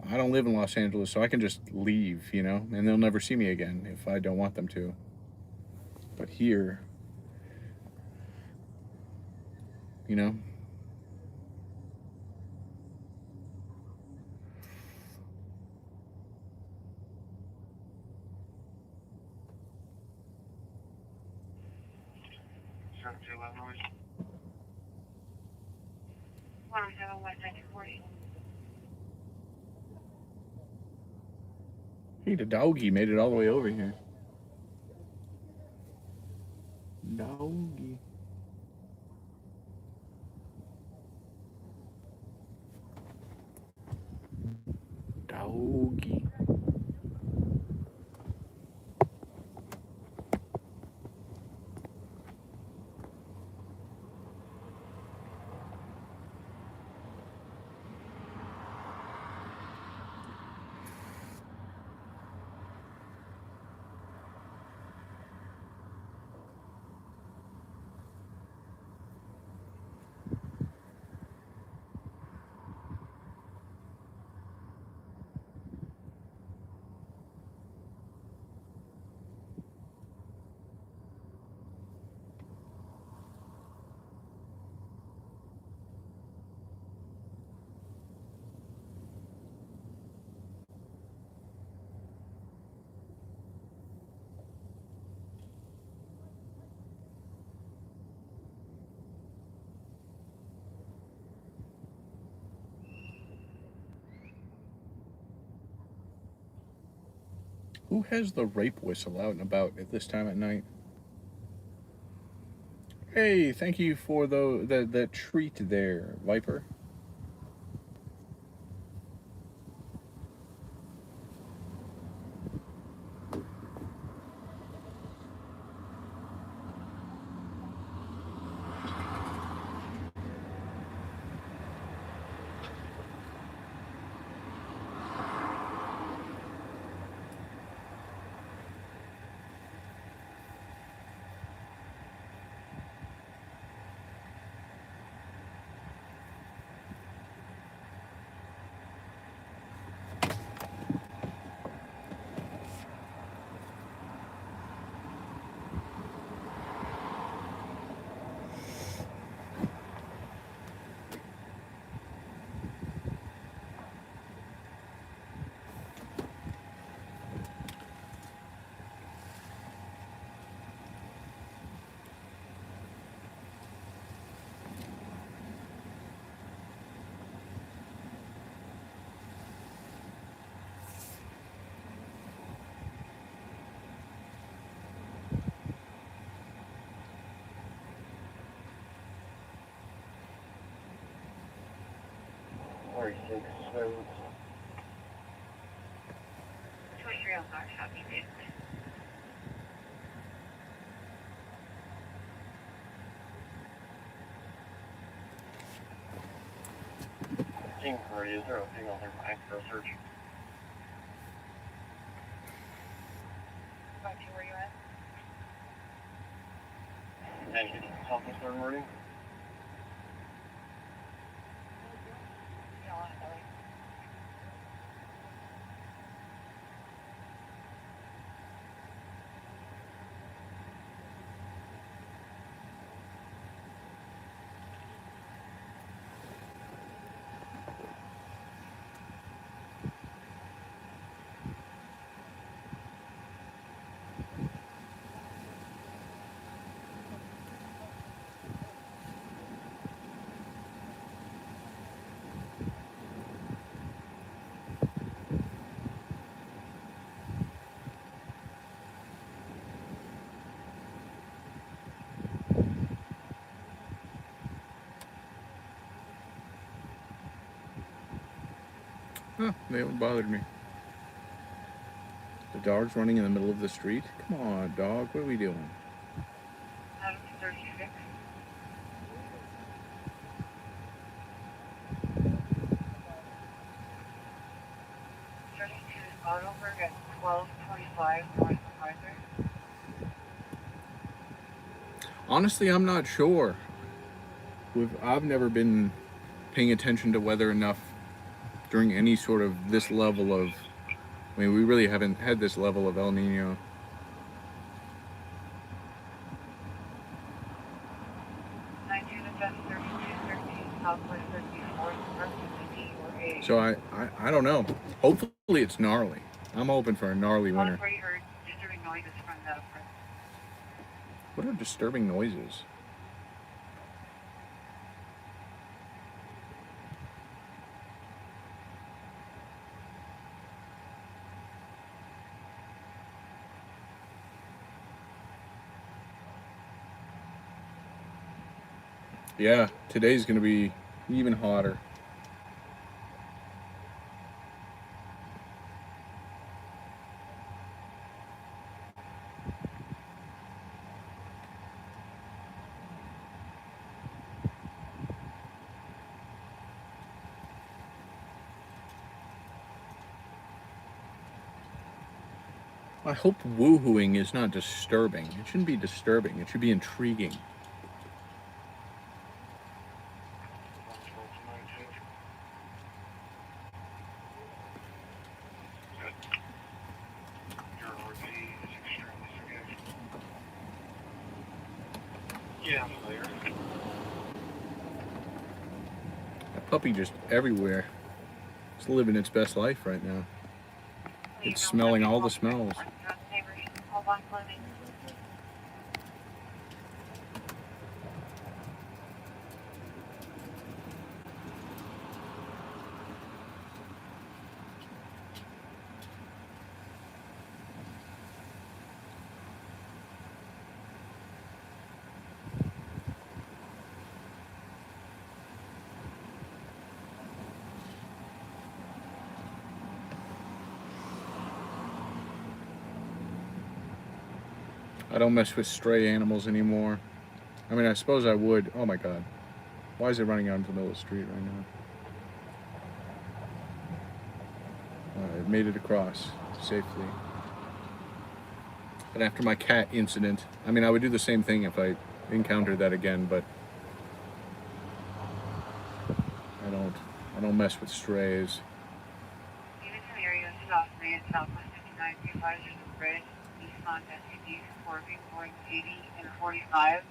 Speaker 1: I don't live in Los Angeles, so I can just leave, and they'll never see me again if I don't want them to. But here,
Speaker 4: Sure, 211.
Speaker 6: 107 West 240.
Speaker 1: hey, the doggy made it all the way over here. Doggy. Doggy. Who has the rape whistle out and about at this time at night? Hey, thank you for the treat there, Viper.
Speaker 4: Or 6 roads.
Speaker 6: 23 on March, happy day.
Speaker 4: Team party, is there a thing on their mind for a search?
Speaker 6: Where you at?
Speaker 4: And Southwest Third Meridian?
Speaker 6: No, I'm sorry.
Speaker 1: Huh, they haven't bothered me. The dog's running in the middle of the street. Come on, dog. What are we doing?
Speaker 6: 36. Autoberg at 1225 North MacArthur.
Speaker 1: Honestly, I'm not sure. I've never been paying attention to weather enough during any sort of this level of. I mean, we really haven't had this level of El Nino.
Speaker 6: 19 event 3213 Southwest 34th Emergency or A.
Speaker 1: So I don't know. Hopefully it's gnarly. I'm hoping for a gnarly winter.
Speaker 6: Where you heard disturbing noises from the front.
Speaker 1: What are disturbing noises? Yeah, today's going to be even hotter. I hope woohooing is not disturbing. It shouldn't be disturbing. It should be intriguing.
Speaker 4: Yeah, I'm familiar.
Speaker 1: That puppy just everywhere. It's living its best life right now. It's smelling all the smells.
Speaker 6: Hold on, Fleming.
Speaker 1: I don't mess with stray animals anymore. I mean, I suppose I would. Oh my God. Why is it running out into the middle of the street right now? It made it across safely. But after my cat incident, I mean, I would do the same thing if I encountered that again, but I don't mess with strays.
Speaker 6: Units in the area south 3 and southwest 59 25 is the bridge. Eastbound SUVs swerving going 80 and 45.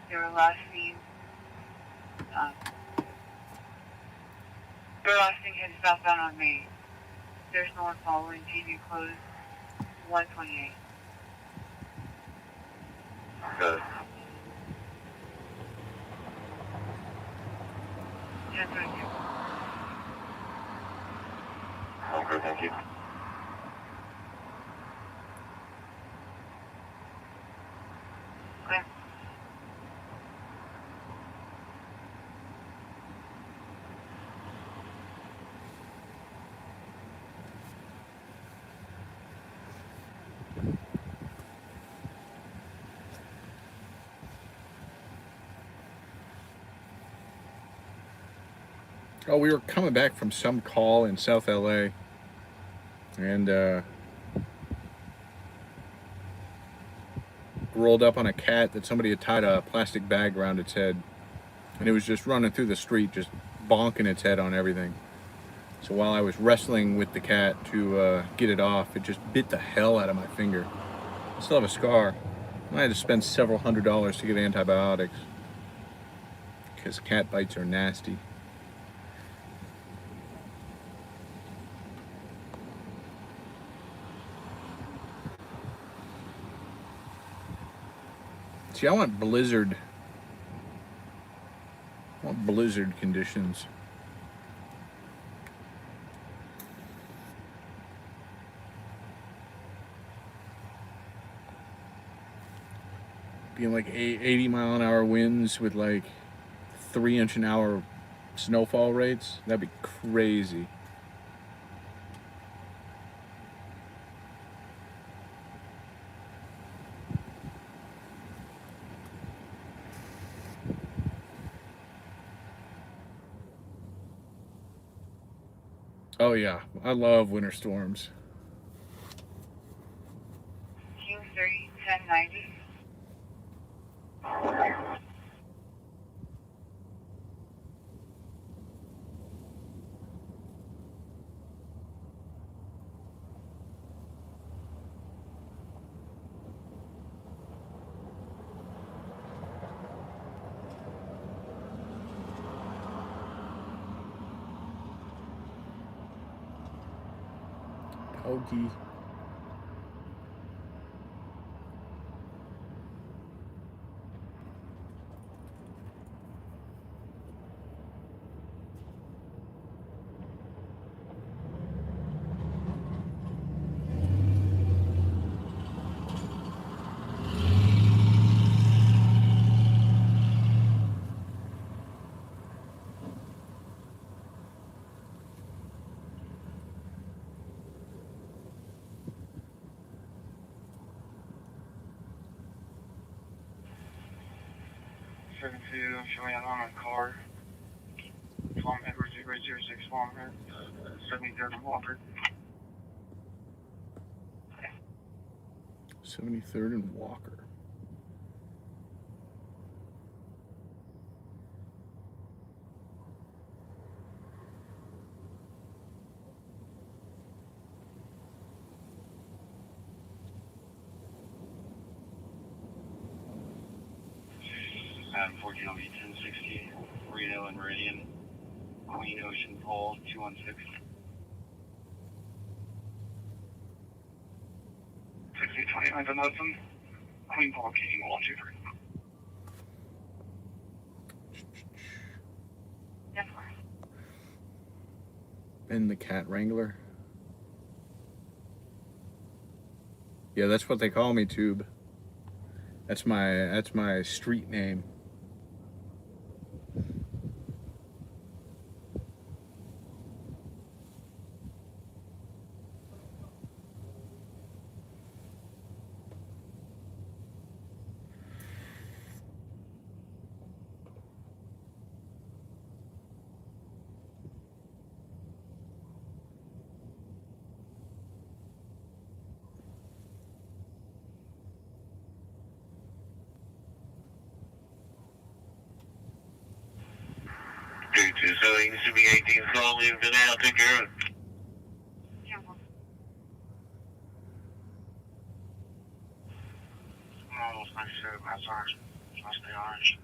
Speaker 6: They were last seen headed southbound on Main. There's no one following. TV closed 128.
Speaker 3: Good.
Speaker 6: 1032.
Speaker 3: Okay, thank you.
Speaker 6: Okay.
Speaker 1: Oh, we were coming back from some call in South LA, and rolled up on a cat that somebody had tied a plastic bag around its head, and it was just running through the street, just bonking its head on everything. So while I was wrestling with the cat to get it off, it just bit the hell out of my finger. I still have a scar. I had to spend several $100s to get antibiotics because cat bites are nasty. See, I want blizzard conditions. Being like 80-mile-an-hour winds with like 3-inch-an-hour snowfall rates. That'd be crazy. Oh yeah, I love winter storms.
Speaker 6: Q3 1090.
Speaker 1: Pokey.
Speaker 4: Showing up on my car. Tom Edwards 0806 Walker. 73rd and Walker.
Speaker 1: 73rd and Walker.
Speaker 4: Adam 14 will be 1060. Reno and Meridian. Queen Ocean Pole 216. 6029 Van Hudson. Queen Pole King 123.
Speaker 6: Yes,
Speaker 1: And the cat wrangler. Yeah, that's what they call me, Tube. That's my street name.
Speaker 3: So you can see me 18 call me today. I'll take care of it.
Speaker 6: I'm almost not sure if that's orange. Must be orange.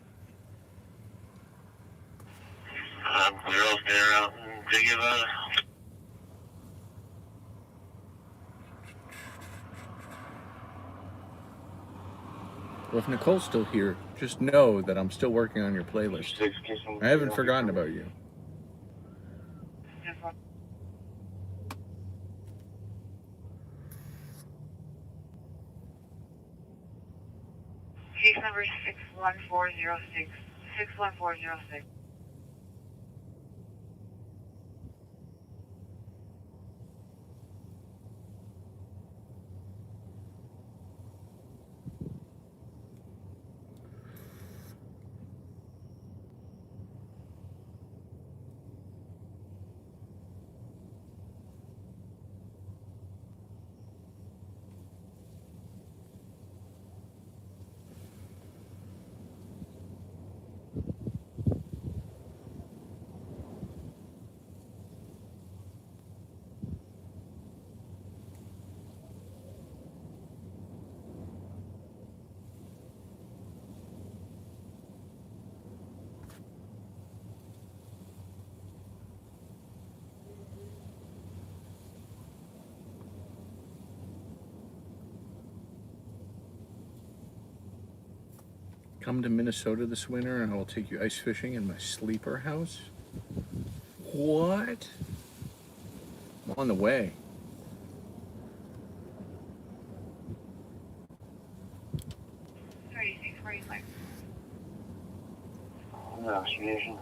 Speaker 3: We'll stay around and take about it.
Speaker 1: Well, if Nicole's still here, just know that I'm still working on your playlist. I haven't forgotten about you.
Speaker 6: Case number 61406. 61406.
Speaker 1: Come to Minnesota this winter and I will take you ice fishing in my sleeper house? What? I'm on the way.
Speaker 4: Investigation.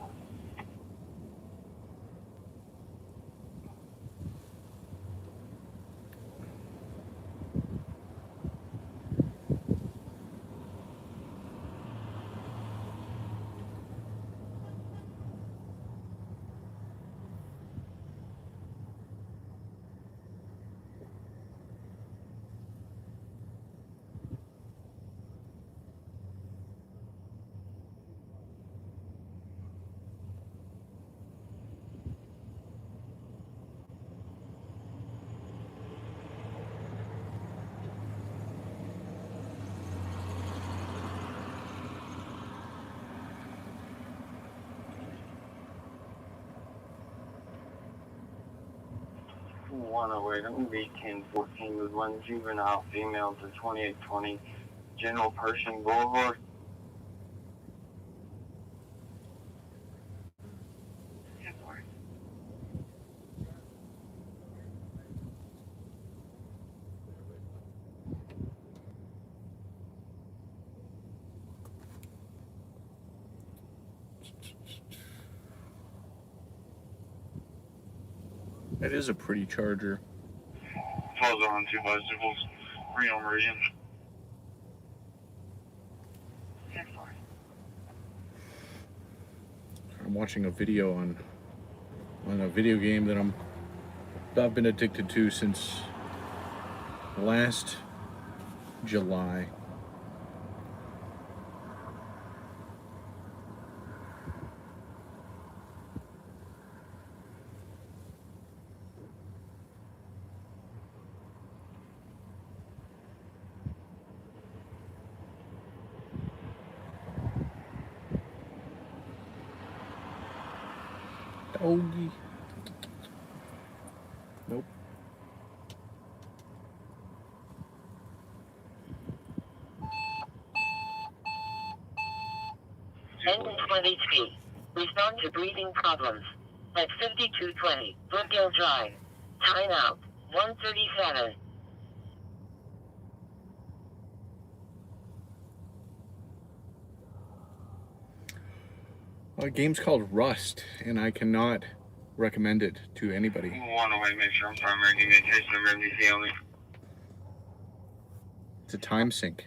Speaker 4: One away, that would be 1014 with one juvenile female to 2820 General Pershing Boulevard.
Speaker 1: That is a pretty Charger.
Speaker 3: Falls on 2 bicycles. Reno Meridian.
Speaker 1: I'm watching a video on a video game that I've been addicted to since last July. Doggy. Nope.
Speaker 2: Engine 23. Respond to breathing problems. At 5220 Brookdale Drive. Time out. 137.
Speaker 1: A game's called Rust, and I cannot recommend it to anybody.
Speaker 3: One away, make sure I'm primary communication emergency only.
Speaker 1: It's a time sink.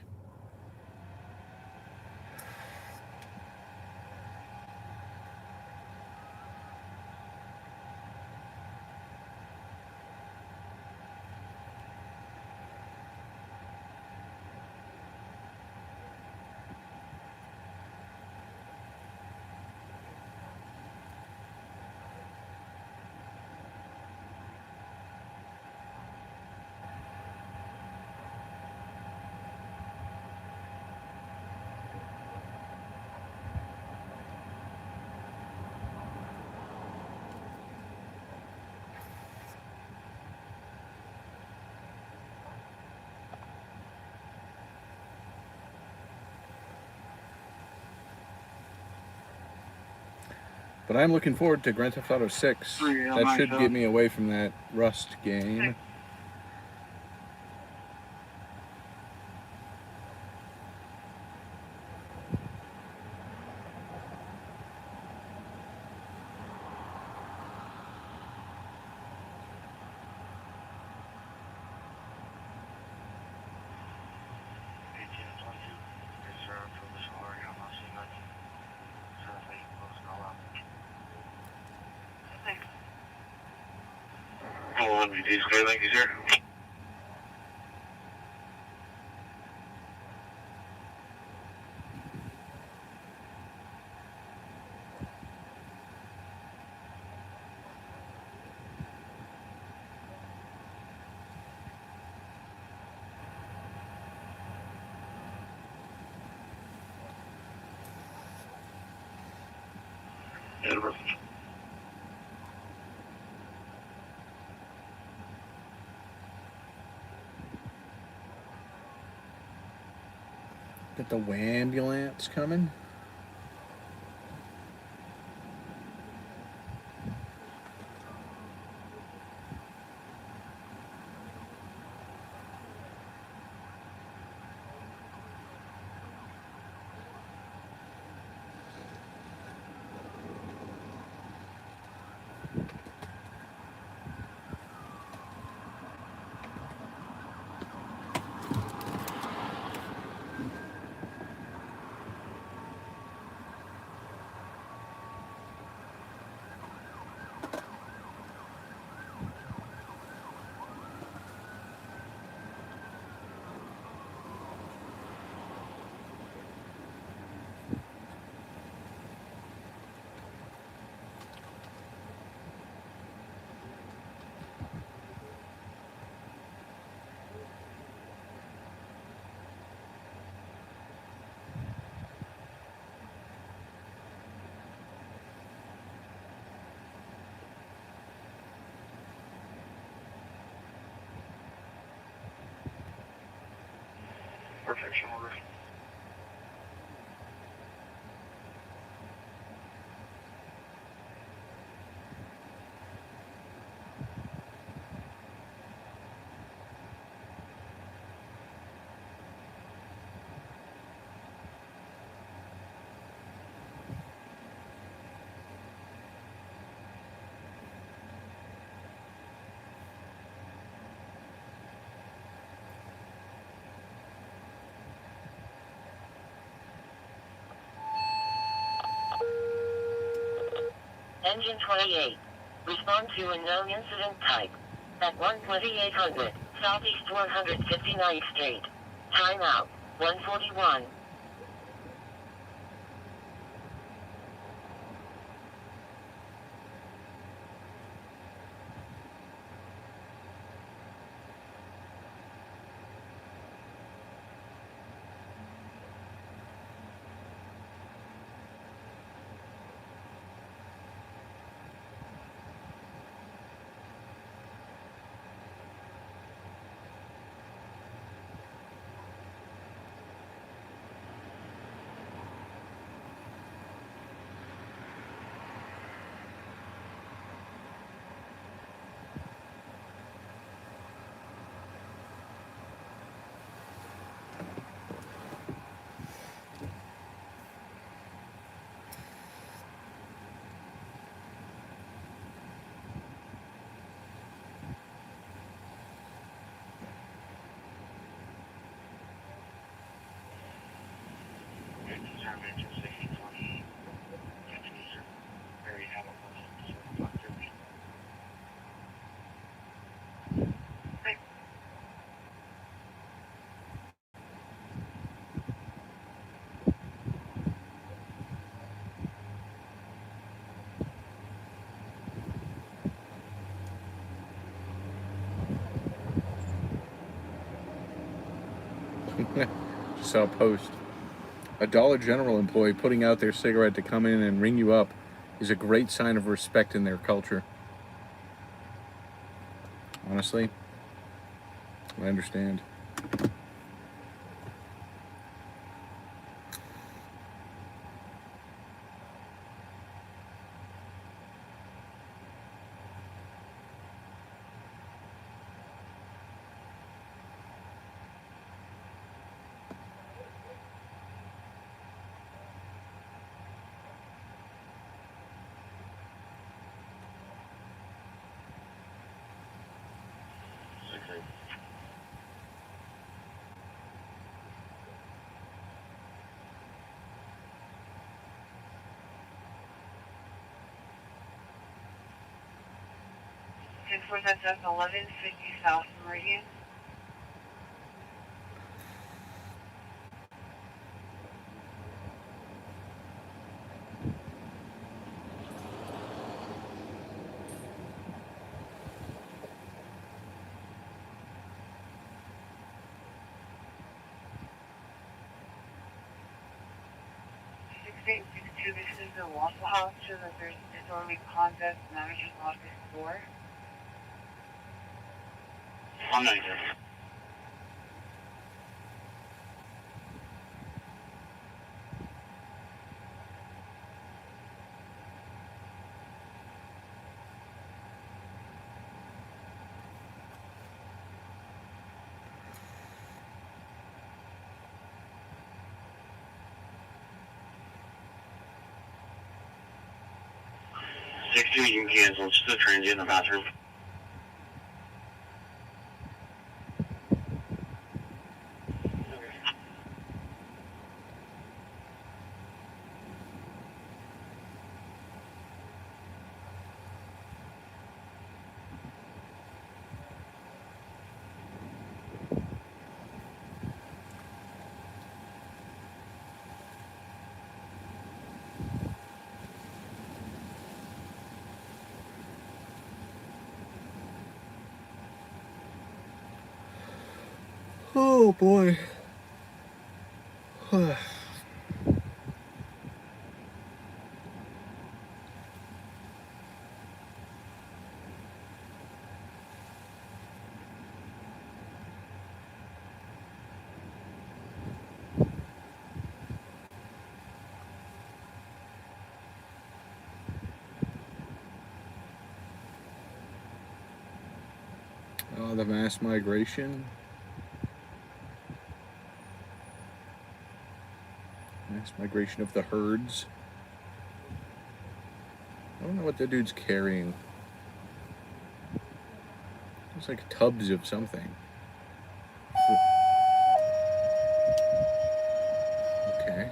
Speaker 1: But I'm looking forward to Grand Theft Auto 6. That should get me away from that Rust game.
Speaker 3: Thank you, sir.
Speaker 1: Got the ambulance coming.
Speaker 3: Perfection order.
Speaker 2: Engine 28. Respond to unknown incident type. At 12800, Southeast 159th Street. Timeout, 141.
Speaker 1: Just saw a post. A Dollar General employee putting out their cigarette to come in and ring you up is a great sign of respect in their culture. Honestly, I understand.
Speaker 6: 10-4, that's at 1150 South Meridian. This is the Waffle House, so that there's disorderly conduct, manager's office door. I'm not here. You can cancel. It's just a transient in the bathroom.
Speaker 1: Oh boy. Oh, the mass migration. Mass migration of the herds. I don't know what the dude's carrying. It's like tubs of something. Okay.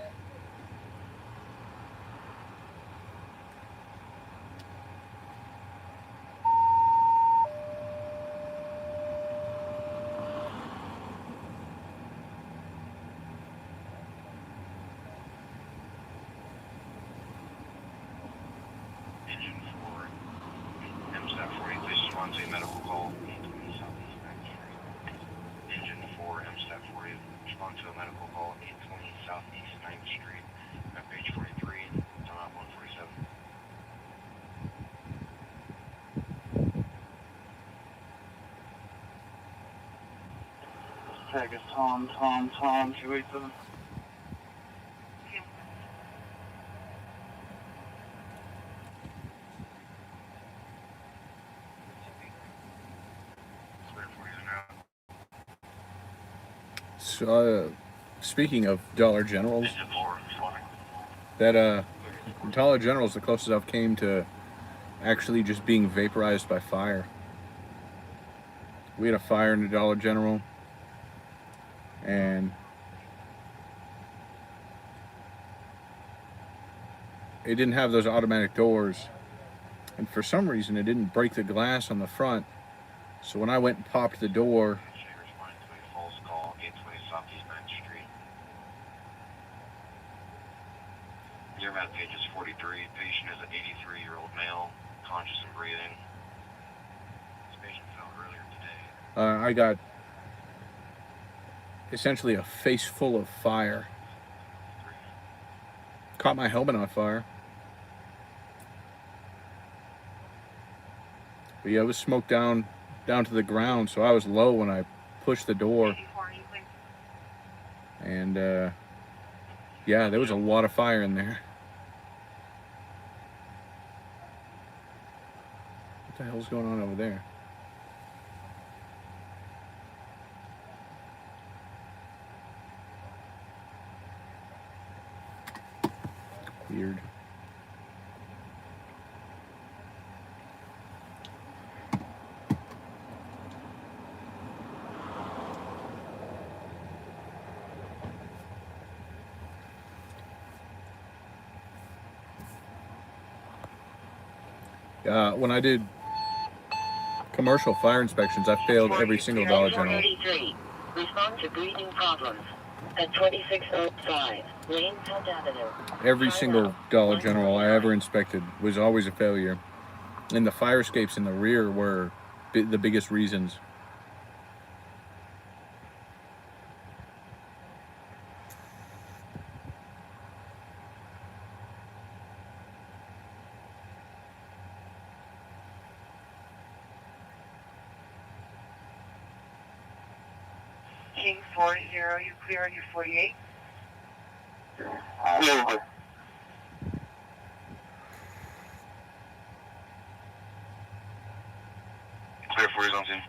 Speaker 3: Engine 4, MSTAT 40, please respond to a medical call. 820 Southeast 9th Street. Engine 4, MSTAT 40, respond to a medical call. 820 Southeast 9th Street. At page 43, not 147.
Speaker 5: Tag is Tom, 287.
Speaker 1: So, speaking of Dollar Generals,
Speaker 3: Engine 4, responding.
Speaker 1: that Dollar General's the closest I've came to actually just being vaporized by fire. We had a fire in the Dollar General, and it didn't have those automatic doors, and for some reason it didn't break the glass on the front. So when I went and popped the door,
Speaker 3: Responding to a false call. 820 Southeast 9th Street. Your med page is 43. Patient is an 83-year-old male, conscious and breathing. This patient fell earlier today.
Speaker 1: I got essentially a face full of fire. Caught my helmet on fire. But yeah, it was smoked down to the ground, so I was low when I pushed the door. And yeah, there was a lot of fire in there. What the hell's going on over there? Weird. When I did commercial fire inspections, I've failed every single Dollar General.
Speaker 2: 483. Respond to breathing problems. At 2605 Lane Pelt Avenue.
Speaker 1: Every
Speaker 2: Try
Speaker 1: single
Speaker 2: now.
Speaker 1: Dollar General I
Speaker 2: 129.
Speaker 1: ever inspected was always a failure. And the fire escapes in the rear were the biggest reasons.
Speaker 6: King 40, you clear on your 48?
Speaker 4: Over.
Speaker 3: Clear 40 on scene.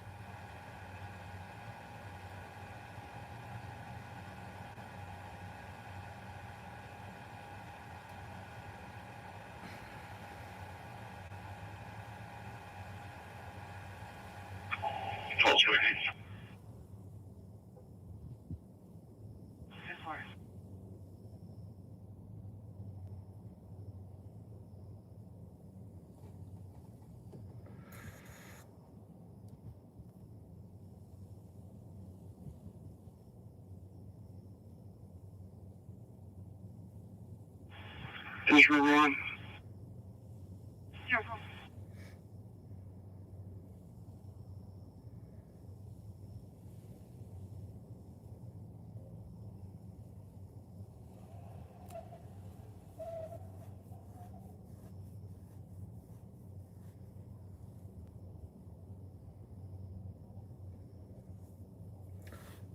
Speaker 4: Finish move on.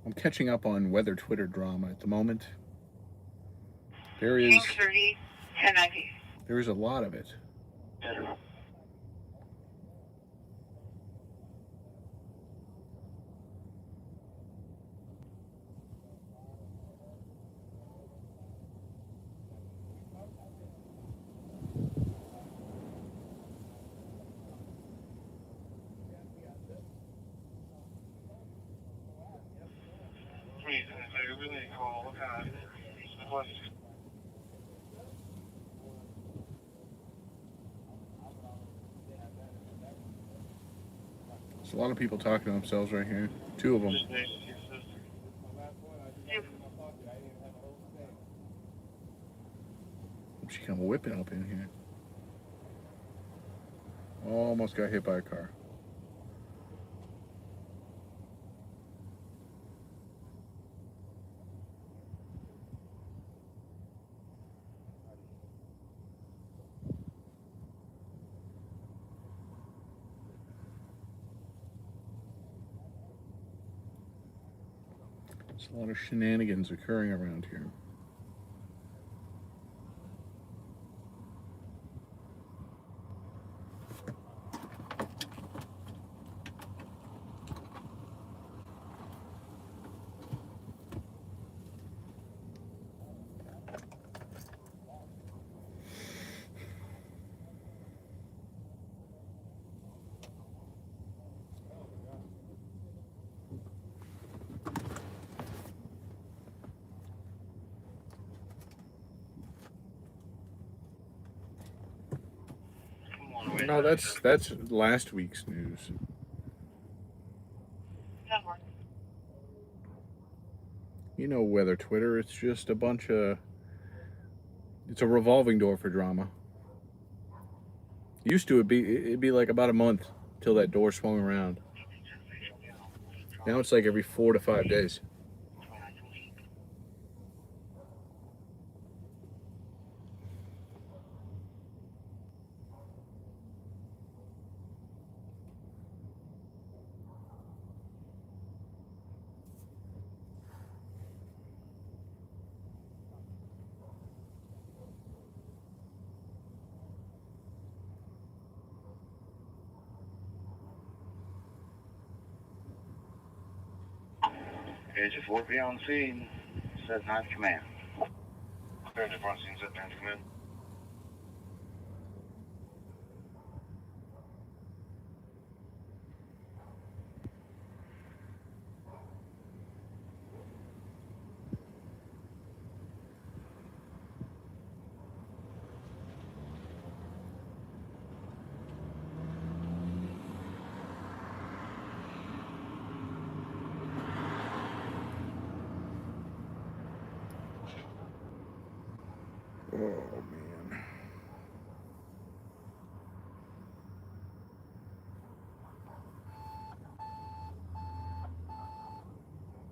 Speaker 1: I'm catching up on weather Twitter drama at the moment. There
Speaker 6: King
Speaker 1: is
Speaker 6: 30, 1090.
Speaker 1: there is a lot of it.
Speaker 3: Please, I really call. What kind of
Speaker 1: There's a lot of people talking to themselves right here. Two of them. She come whipping up in here. Almost got hit by a car. There's a lot of shenanigans occurring around here. No, that's last week's news. You know weather Twitter, it's just a bunch of... It's a revolving door for drama. Used to it'd be like about a month till that door swung around. Now it's like every 4 to 5 days.
Speaker 3: Agent 4B on scene. Says 9th command. Clear to front scene, set 9th command.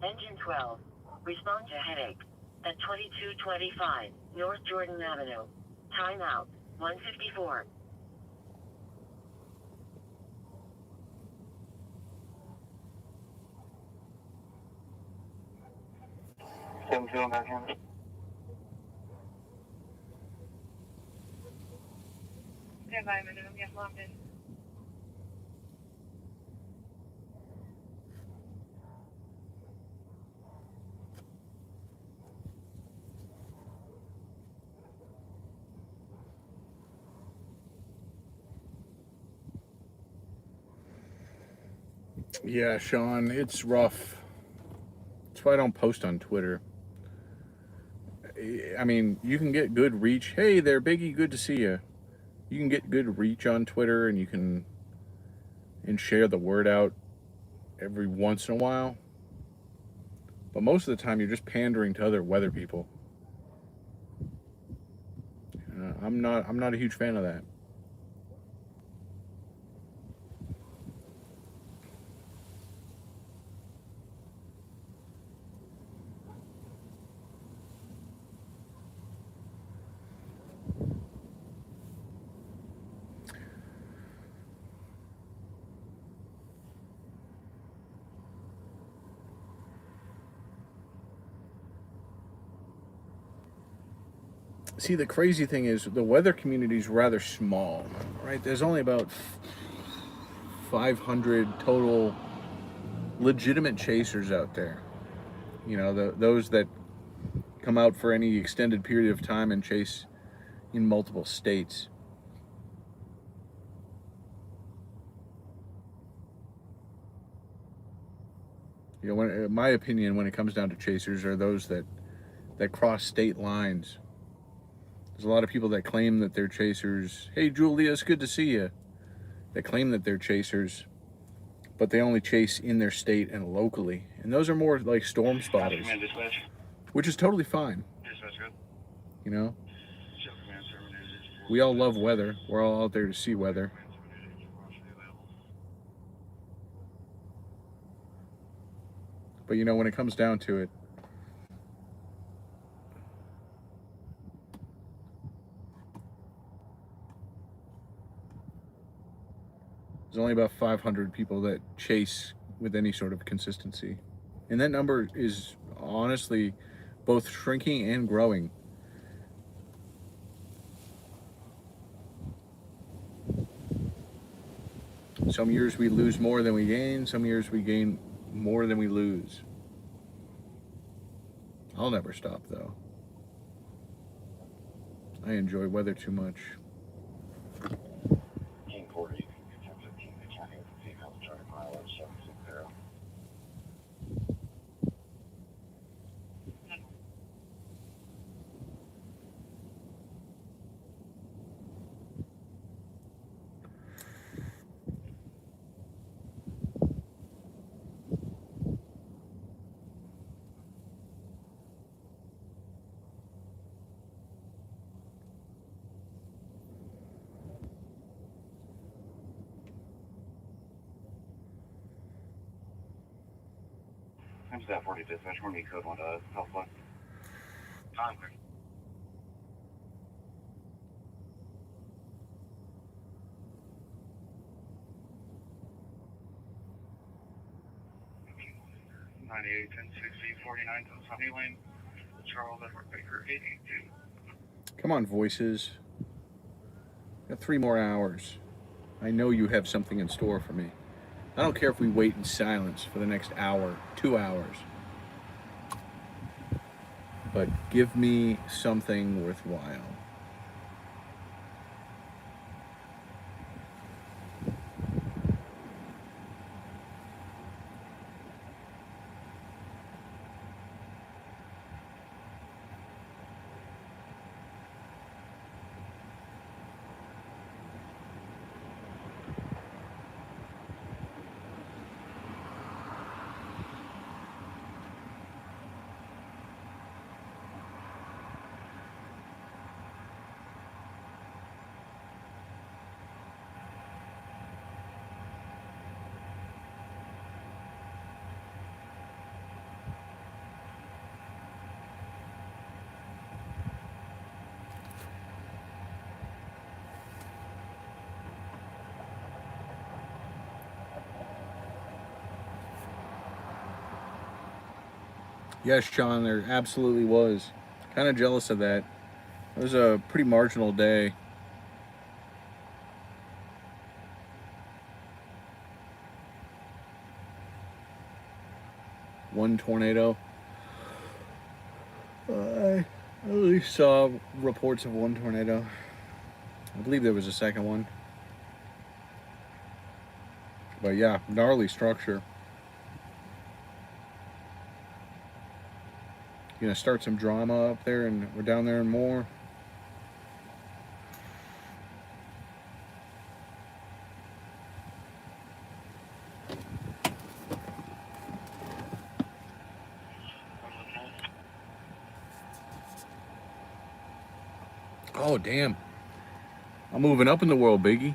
Speaker 2: Engine 12. Respond to headache. At 2225 North Jordan Avenue. Timeout. 154.
Speaker 5: back in.
Speaker 6: Stand by a minute, I'm getting logged in.
Speaker 1: Yeah, Sean, it's rough. That's why I don't post on Twitter. I mean, you can get good reach. Hey there, Biggie, good to see you. You can get good reach on Twitter, and you can share the word out every once in a while. But most of the time, you're just pandering to other weather people. I'm not a huge fan of that. See, the crazy thing is the weather community is rather small, right? There's only about 500 total legitimate chasers out there. You know, those that come out for any extended period of time and chase in multiple states. You know, in my opinion, when it comes down to chasers, are those that cross state lines. There's a lot of people that claim that they're chasers. Hey, Julia, it's good to see you. They claim that they're chasers, but they only chase in their state and locally. And those are more like storm spotters, which is totally fine. You know, we all love weather. We're all out there to see weather. But you know, when it comes down to it, there's only about 500 people that chase with any sort of consistency. And that number is honestly both shrinking and growing. Some years we lose more than we gain. Some years we gain more than we lose. I'll never stop, though. I enjoy weather too much.
Speaker 3: King 40, 1015, accounting for female, starting mileage 760. When's that 40 dispatch? When we code one to help one? Congress. '98, 1060, 49 to Sunny Lane, Charles Edward Baker, 882.
Speaker 1: Come on, voices. Got 3 more hours. I know you have something in store for me. I don't care if we wait in silence for the next hour, 2 hours. But give me something worthwhile. Yes, Sean, there absolutely was. Kind of jealous of that. It was a pretty marginal day. One tornado. I at least saw reports of one tornado. I believe there was a second one. But yeah, gnarly structure. Gonna start some drama up there, and we're down there and more. Oh damn! I'm moving up in the world, Biggie.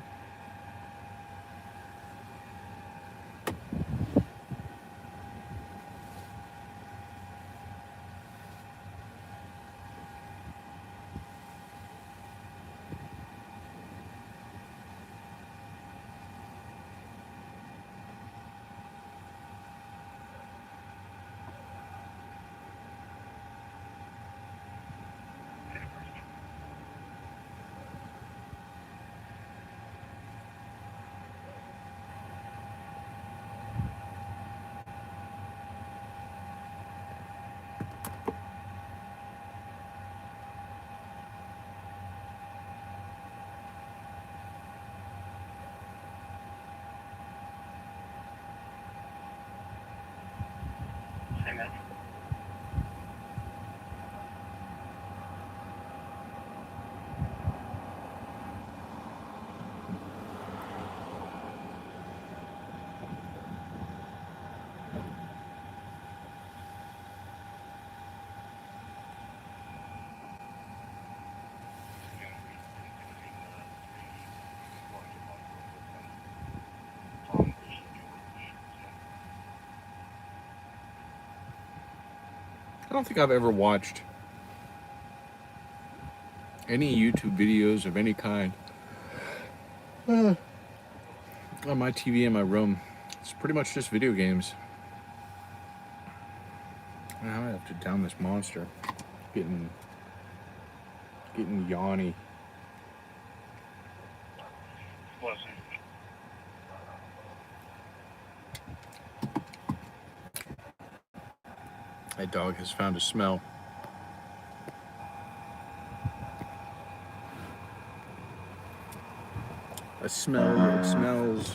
Speaker 1: I don't think I've ever watched any YouTube videos of any kind on my TV in my room. It's pretty much just video games. Now I have to down this monster. Getting yawny.
Speaker 3: Blessing.
Speaker 1: That dog has found a smell. A smell that smells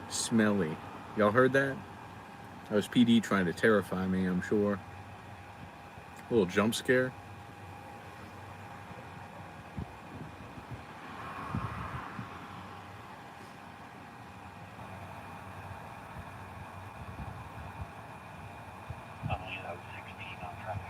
Speaker 1: smelly. Y'all heard that? That was PD trying to terrify me, I'm sure. A little jump scare.
Speaker 3: I only have 16 on traffic.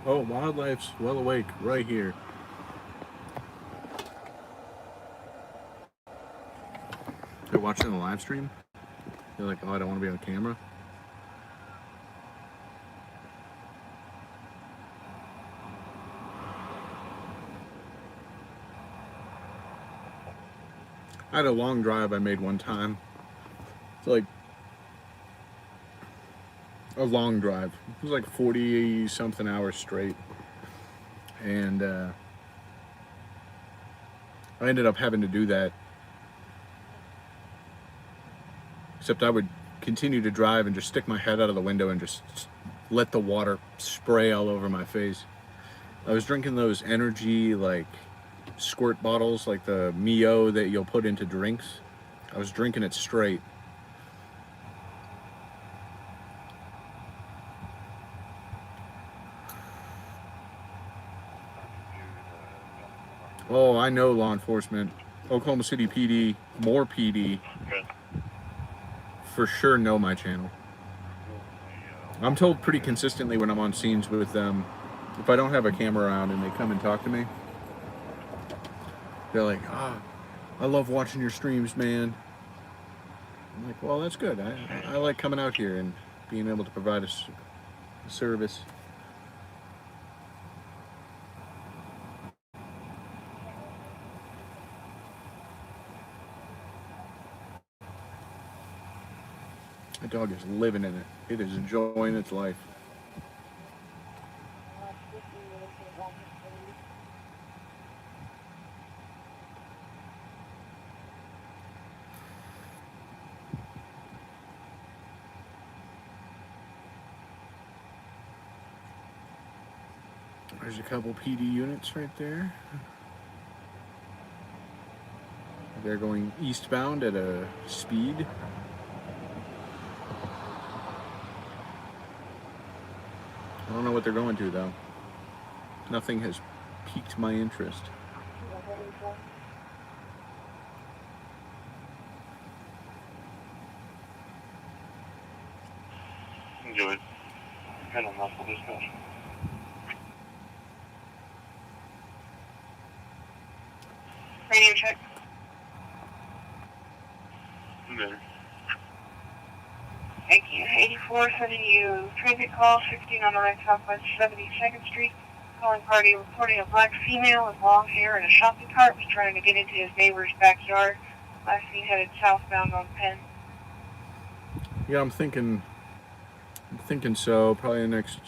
Speaker 1: Oh, wildlife's well awake right here. They're watching the live stream. They're like, oh, I don't want to be on camera. I had a long drive I made one time. It's like a long drive. It was like 40 something hours straight. And I ended up having to do that. Except I would continue to drive and just stick my head out of the window and just let the water spray all over my face. I was drinking those energy like squirt bottles, like the Mio that you'll put into drinks. I was drinking it straight. Oh, I know law enforcement. Oklahoma City PD, more PD.
Speaker 3: Good.
Speaker 1: For sure know my channel. I'm told pretty consistently when I'm on scenes with them, if I don't have a camera around and they come and talk to me, they're like, I love watching your streams, man. I'm like, well, that's good. I like coming out here and being able to provide a service. My dog is living in it. It is enjoying its life. There's a couple PD units right there. They're going eastbound at a speed. I don't know what they're going to, though. Nothing has piqued my interest.
Speaker 3: Good. Had enough of discussion.
Speaker 6: Radio check.
Speaker 3: Better.
Speaker 6: Thank you. 84 sending you transit call 1609 Southwest 72nd Street. Calling party reporting a black female with long hair and a shopping cart was trying to get into his neighbor's backyard. Last seen headed southbound on Penn.
Speaker 1: Yeah, I'm thinking so. Probably the next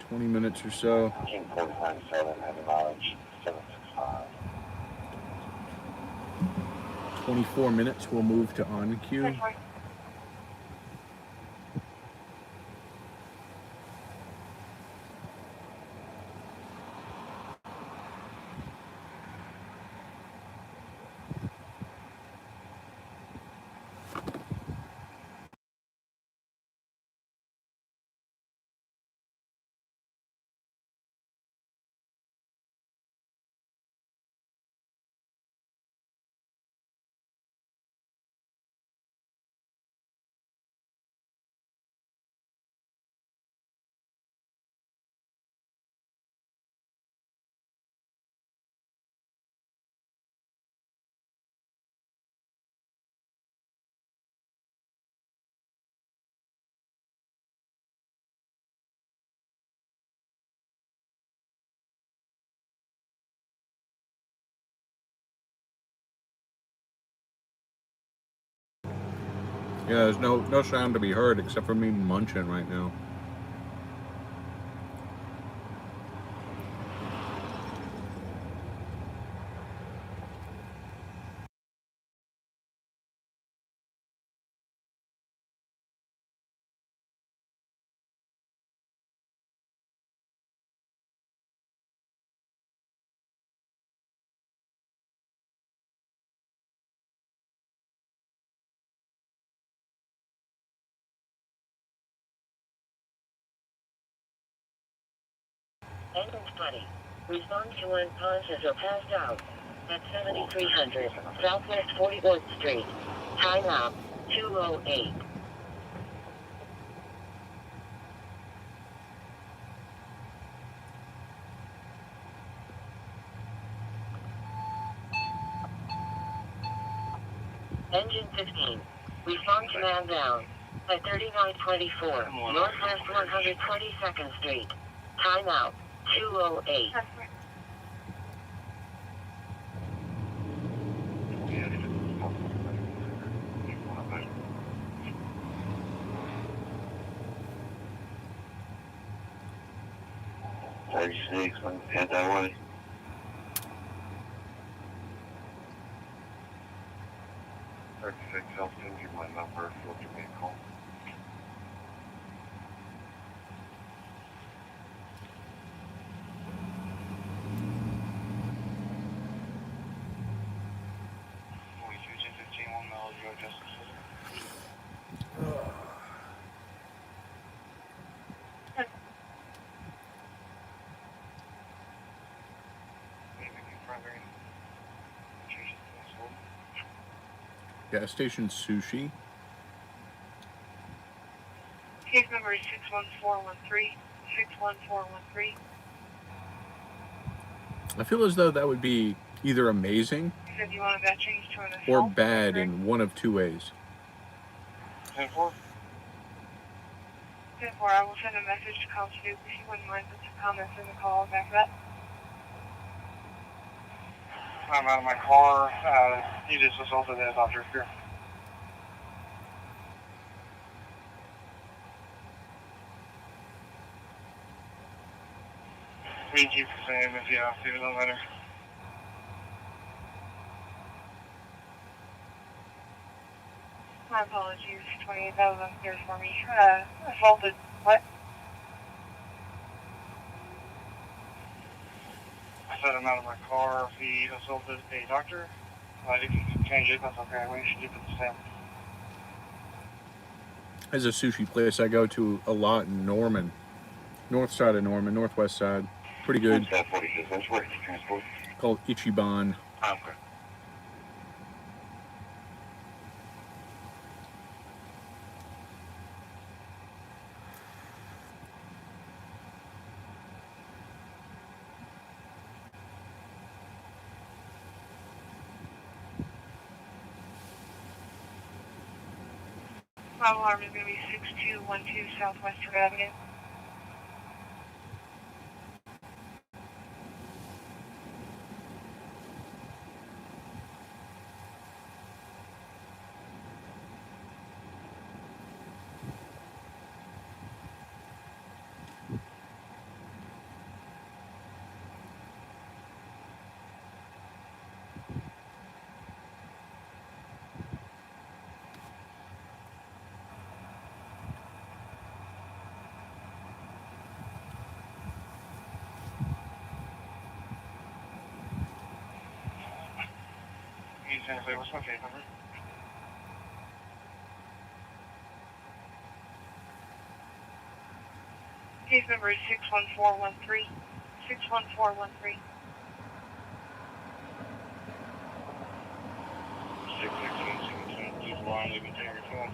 Speaker 1: 20 minutes or so.
Speaker 3: 149.7 heavy mileage 765.
Speaker 1: 24 minutes, we'll move to on cue. Yeah, there's no sound to be heard except for me munching right now.
Speaker 2: Engine buddy. Respond to when pauses are passed out. At 7300 Southwest 44th Street. Time out 2:08. Engine 15. Respond to man down. At 3924 Northwest 122nd Street. Time out 2:08.
Speaker 3: Six, head that way. I'll send you my number if you'll give me a call.
Speaker 1: Gas station sushi.
Speaker 6: Case number is 61413. 61413.
Speaker 1: I feel as though that would be either amazing
Speaker 6: You said you wanted that changed to an assault?
Speaker 1: or bad in one of two ways.
Speaker 3: 10-4.
Speaker 6: 10-4, I will send a message to Constable if you wouldn't mind putting some comments in the call after that.
Speaker 3: I'm out of my car. He just assaulted his officer. We can keep the same if you have to, it doesn't matter.
Speaker 6: My apologies, 28, that was unclear for me. Assaulted, what?
Speaker 3: I said I'm out of my car. If he assaulted a doctor, if you can change it, that's okay. We should keep it the same.
Speaker 1: There's a sushi place I go to a lot in Norman. North side of Norman, northwest side. Pretty good.
Speaker 5: Staff 46, that's where it's transport.
Speaker 1: Called Ichiban.
Speaker 5: Okay.
Speaker 6: 5 alarm is going to be 6212 Southwest Avenue.
Speaker 3: He's going to say, what's my case number?
Speaker 6: Case number is 61413. 61413.
Speaker 3: 616, keep the line, leaving your phone.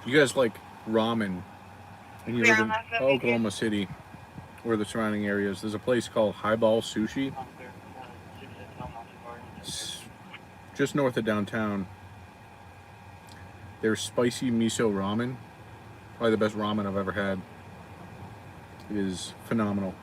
Speaker 1: You guys like ramen and you
Speaker 6: Yeah,
Speaker 1: live in
Speaker 6: that's what we do.
Speaker 1: Oklahoma City or the surrounding areas. There's a place called Highball Sushi. It's just north of downtown. Their spicy miso ramen, probably the best ramen I've ever had. It is phenomenal.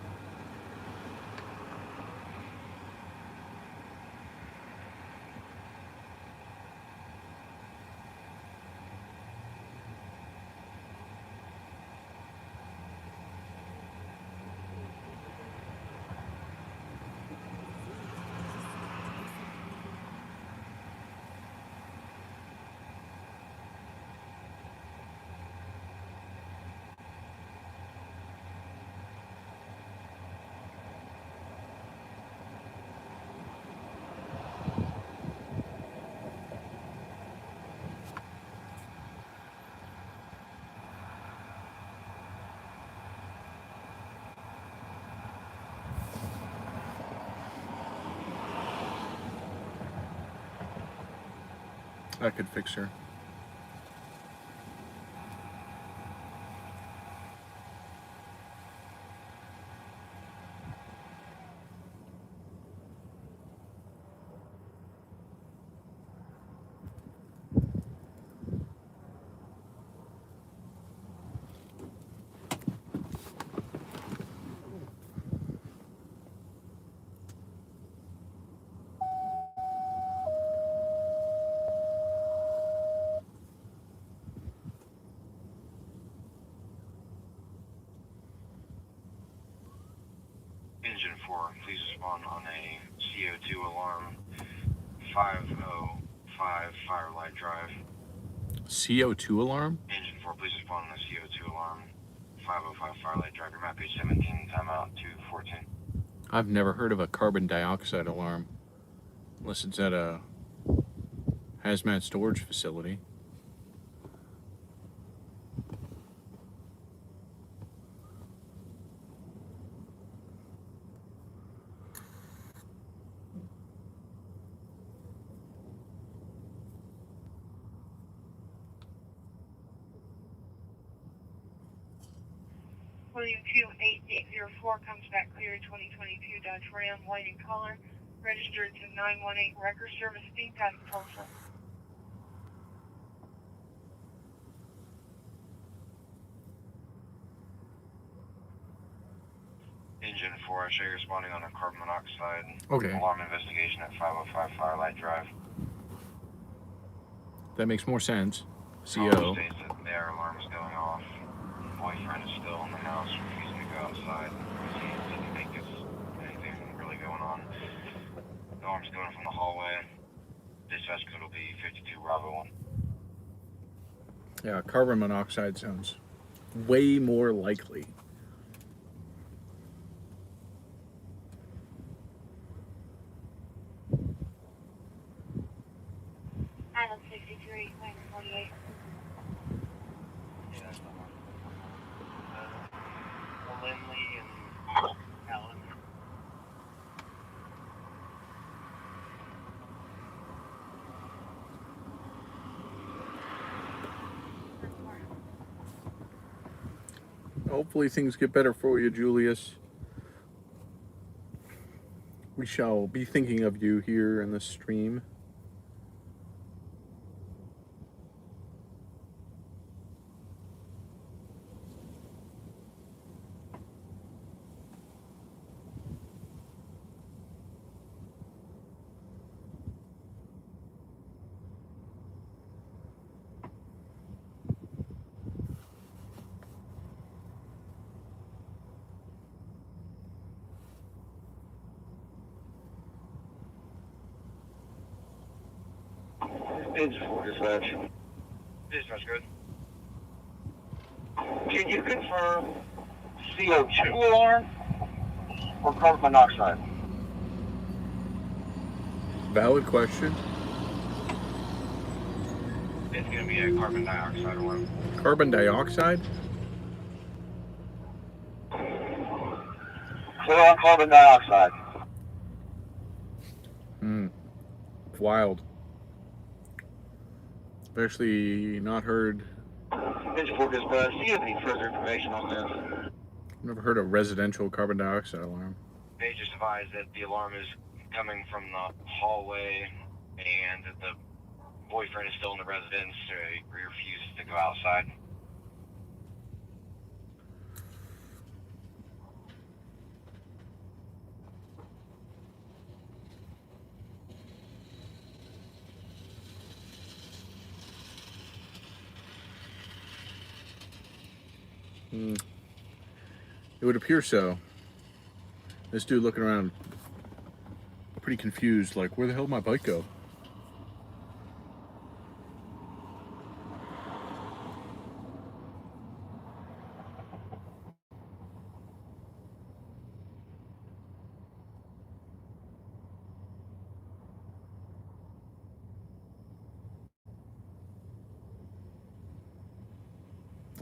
Speaker 1: I could fix her.
Speaker 3: Engine 4, please respond on a CO2 alarm 505 Firelight Drive.
Speaker 1: CO2 alarm?
Speaker 3: Engine 4, please respond on a CO2 alarm 505 Firelight Drive. Your map page 17, timeout 214.
Speaker 1: I've never heard of a carbon dioxide alarm unless it's at a hazmat storage facility.
Speaker 6: 2022-8804 comes back clear. 2022 Dodge Ram, white in color, registered to 918 Record Service, being passed Tulsa.
Speaker 3: Engine 4, I show you responding on a carbon monoxide.
Speaker 1: Okay.
Speaker 3: Alarm investigation at 505 Firelight Drive.
Speaker 1: That makes more sense.
Speaker 3: Caller
Speaker 1: CO.
Speaker 3: states that their alarm is going off. Boyfriend is still in the house, refusing to go outside. He doesn't think it's anything really going on. The alarm's going from the hallway. Dispatch code will be 52 Bravo 1.
Speaker 1: Yeah, carbon monoxide sounds way more likely.
Speaker 6: Island 63, 948.
Speaker 3: Yeah, that's the one. Lindley and Allen.
Speaker 1: Hopefully things get better for you, Julius. We shall be thinking of you here in the stream.
Speaker 5: Engine 4 dispatch.
Speaker 3: Dispatch good.
Speaker 5: Can you confirm CO2 alarm or carbon monoxide?
Speaker 1: Valid question.
Speaker 3: It's going to be a carbon dioxide alarm.
Speaker 1: Carbon dioxide?
Speaker 5: Clear on carbon dioxide.
Speaker 1: Wild. I've actually not heard.
Speaker 5: Engine 4 dispatch. Do you have any further information on this?
Speaker 1: I've never heard of residential carbon dioxide alarm.
Speaker 3: They just advised that the alarm is coming from the hallway and that the boyfriend is still in the residence, so he refuses to go outside.
Speaker 1: It would appear so. This dude looking around pretty confused, like, where the hell did my bike go?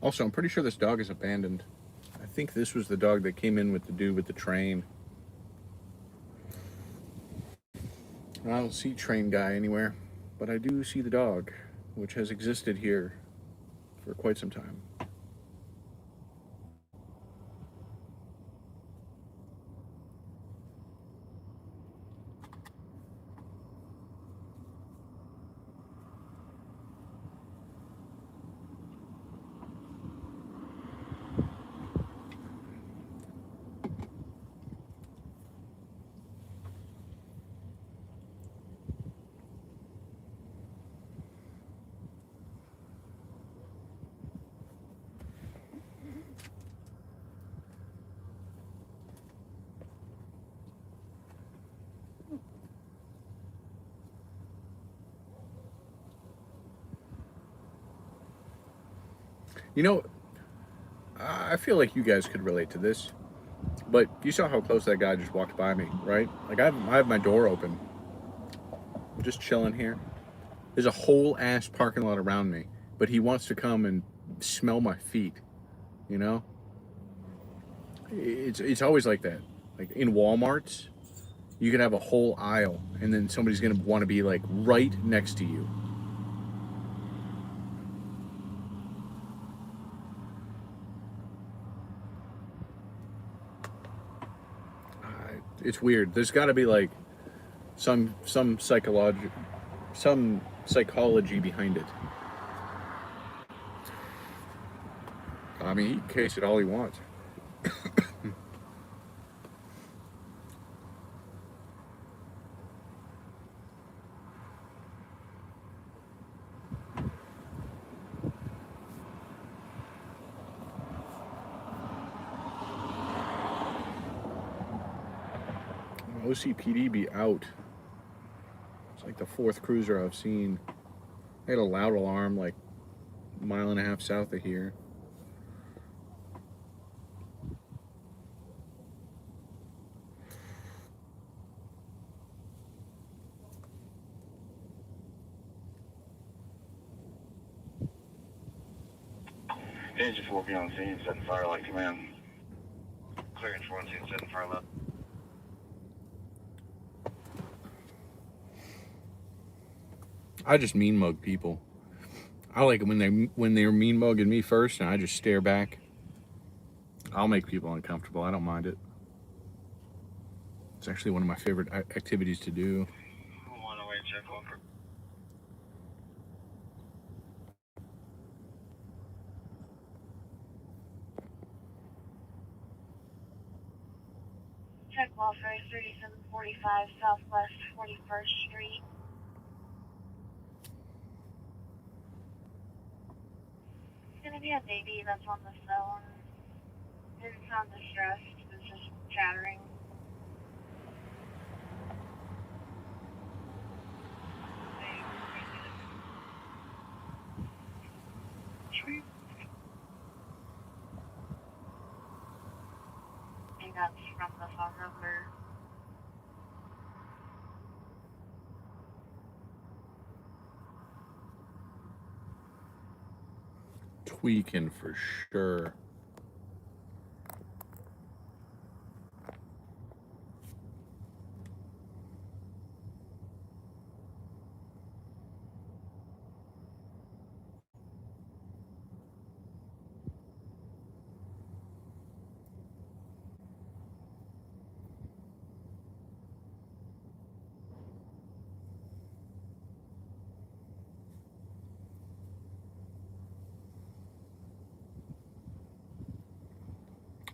Speaker 1: Also, I'm pretty sure this dog is abandoned. I think this was the dog that came in with the dude with the train. I don't see train guy anywhere, but I do see the dog, which has existed here for quite some time. You know, I feel like you guys could relate to this, but you saw how close that guy just walked by me, right? Like, I have my door open. I'm just chilling here. There's a whole ass parking lot around me, but he wants to come and smell my feet, you know? It's always like that. Like, in Walmarts, you could have a whole aisle, and then somebody's gonna want to be, like, right next to you. It's weird. There's got to be like some psychology behind it. I mean, he can case it all he wants. OCPD be out. It's like the fourth cruiser I've seen. They had a loud alarm like a mile and a half south of here.
Speaker 3: Engine 4 be on scene, setting fire light command. Clearance for on scene, setting fire light.
Speaker 1: I just mean mug people. I like it when they're mean mugging me first, and I just stare back. I'll make people uncomfortable. I don't mind it. It's actually one of my favorite activities to do.
Speaker 3: 108 check over.
Speaker 7: Check welfare 3745 Southwest 41st Street. It's gonna be a baby that's on the phone. Didn't sound distressed, it was just chattering.
Speaker 3: Sweet.
Speaker 7: I think that's from the phone number.
Speaker 1: Tweaking for sure.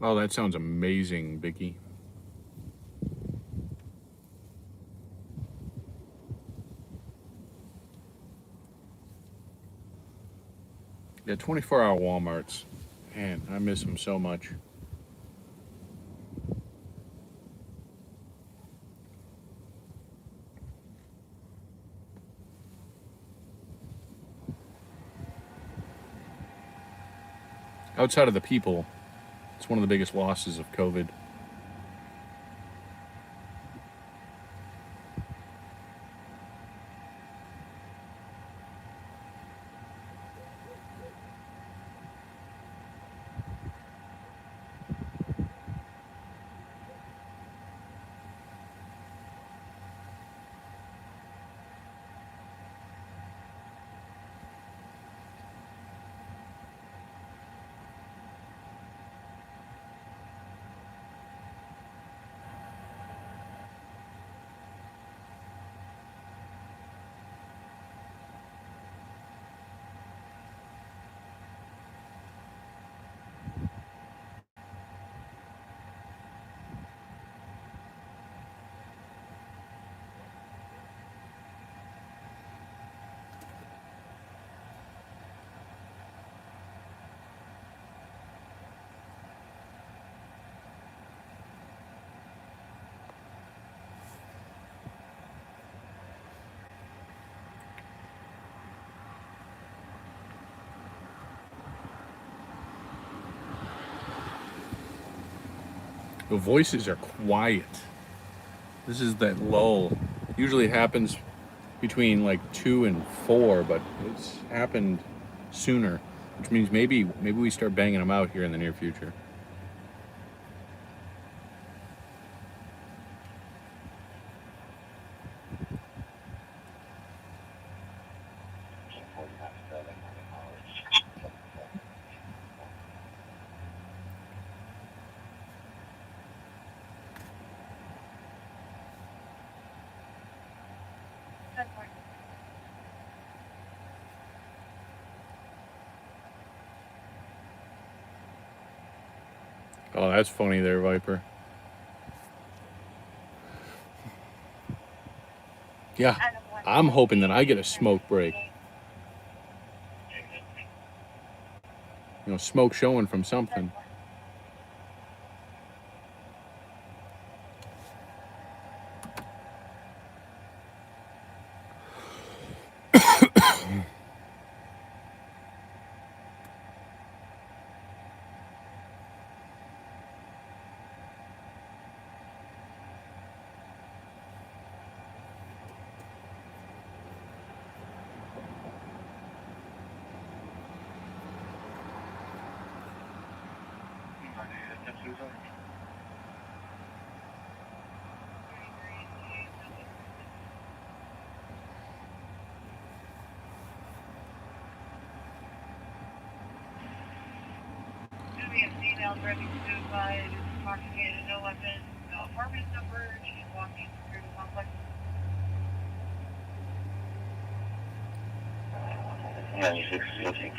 Speaker 1: Oh, that sounds amazing, Vicky. Yeah, 24-hour Walmarts. Man, I miss them so much. Outside of the people, it's one of the biggest losses of COVID. The voices are quiet. This is that lull. Usually it happens between like 2 and 4, but it's happened sooner, which means maybe we start banging them out here in the near future. Oh, that's funny there, Viper. Yeah, I'm hoping that I get a smoke break. You know, smoke showing from something.
Speaker 6: We have female driving suicide, intoxicated, no weapon, no apartment number. She's walking through the complex.
Speaker 3: 9650.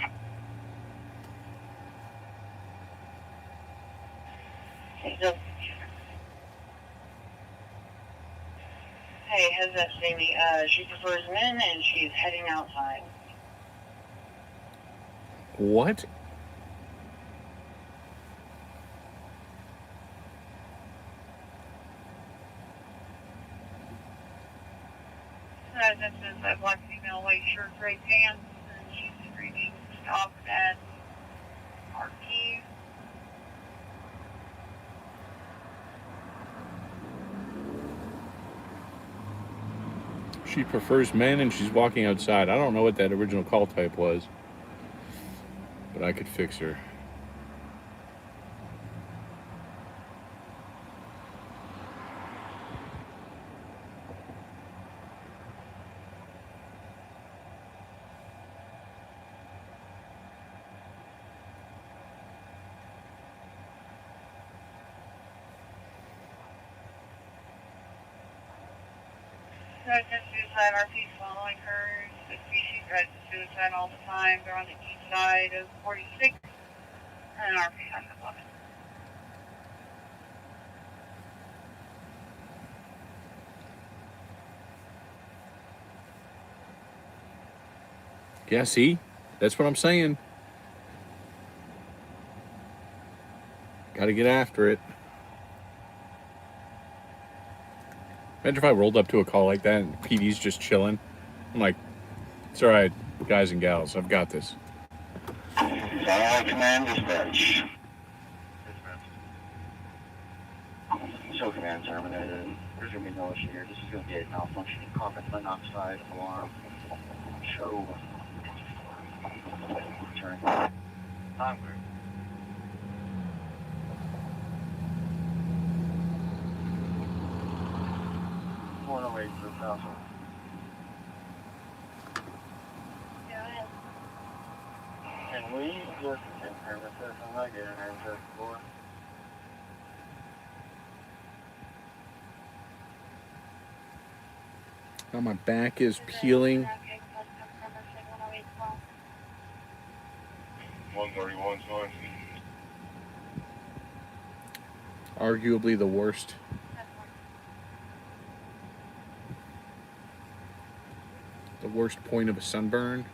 Speaker 6: Hey, how's that, Jamie? She prefers men and she's heading outside.
Speaker 1: What?
Speaker 6: This is a black female, white shirt, gray pants, and she's screaming, stop at RP.
Speaker 1: She prefers men and she's walking outside. I don't know what that original call type was, but I could fix her.
Speaker 6: Suicide, RP's following her. The species drives to suicide all the time. They're on the east side of 46, and RP's on the bottom.
Speaker 1: Yeah, see? That's what I'm saying. Gotta get after it. Imagine if I rolled up to a call like that and PD's just chilling. I'm like, it's all right, guys and gals, I've got this.
Speaker 3: Satellite command dispatch. So command terminated. There's gonna be no issue here. This is gonna be a malfunctioning carbon monoxide alarm. Show. Return. Time group. Wait for the thousand. Can we just confirm the system? I get an answer for.
Speaker 1: Now my back is peeling.
Speaker 3: 131's north.
Speaker 1: Arguably the worst. The worst point of a sunburn.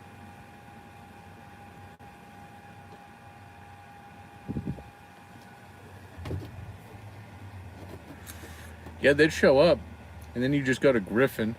Speaker 1: Yeah, they'd show up, and then you just go to Griffin.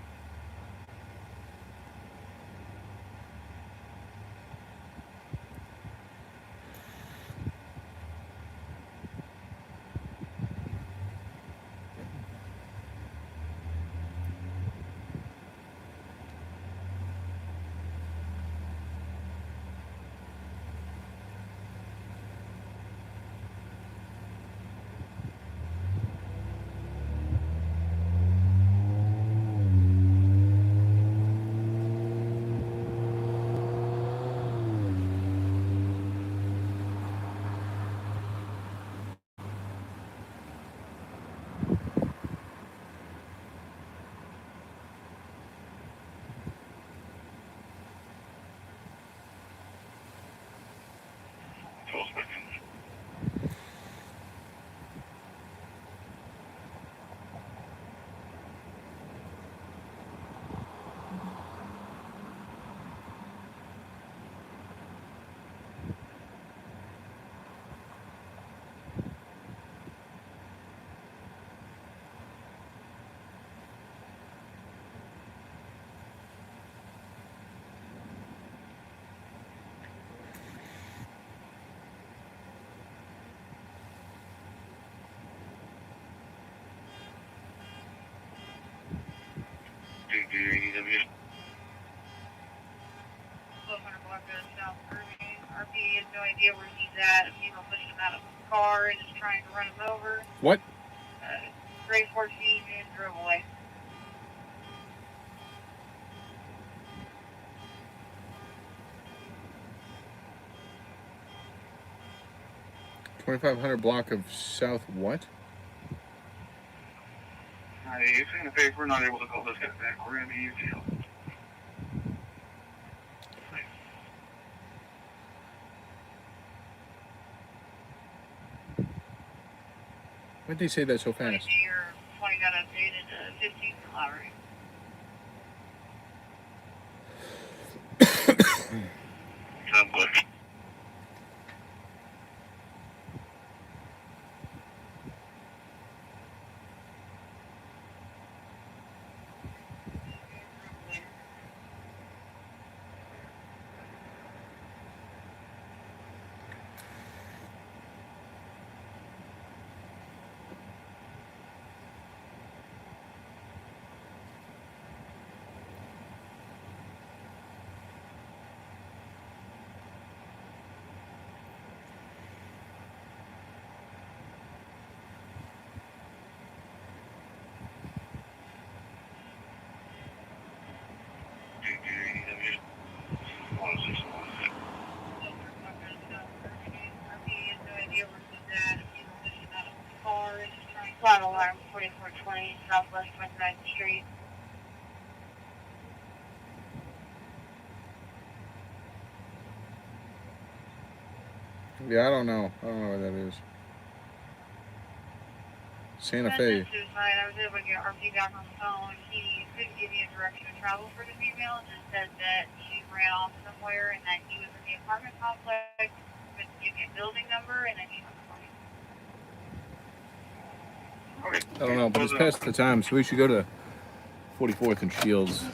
Speaker 3: EW.
Speaker 6: 1200 block of South Irving. RP has no idea where he's at. People pushing him out of the car and just trying to run him over.
Speaker 1: What?
Speaker 6: Raised 4 feet and drove away.
Speaker 1: $2,500 block of South what?
Speaker 3: If in the paper, we're not able to call this guy back. We're going to be UTL.
Speaker 1: Why'd they say that so fast?
Speaker 6: 20 or 20 got updated to 15 for Lowry.
Speaker 3: Sounds good.
Speaker 6: Flat alarm 4420 Southwest 29th Street.
Speaker 1: Yeah, I don't know. I don't know what that is. Santa Fe.
Speaker 6: I was able to get RP back on the phone. He couldn't give me a direction of travel for the female. Just said that she ran off somewhere and that he was in the apartment complex. Couldn't give me a building number and then he hung up on me.
Speaker 3: Okay.
Speaker 1: I don't know, but it's past the time, so we should go to 44th and Shields.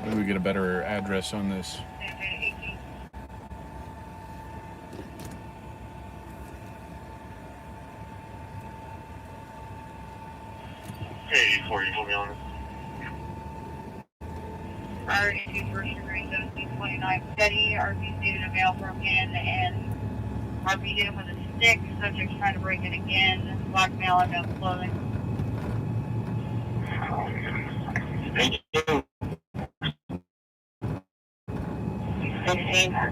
Speaker 1: Maybe we get a better address on this.
Speaker 3: Hey, 40, hold me on it.
Speaker 6: Priority to first degree 1729 steady. RP stated a male broke in and RP hit him with a stick. Subject's trying to break it again. Black male and no clothing.
Speaker 3: Thank you.
Speaker 6: 16. There.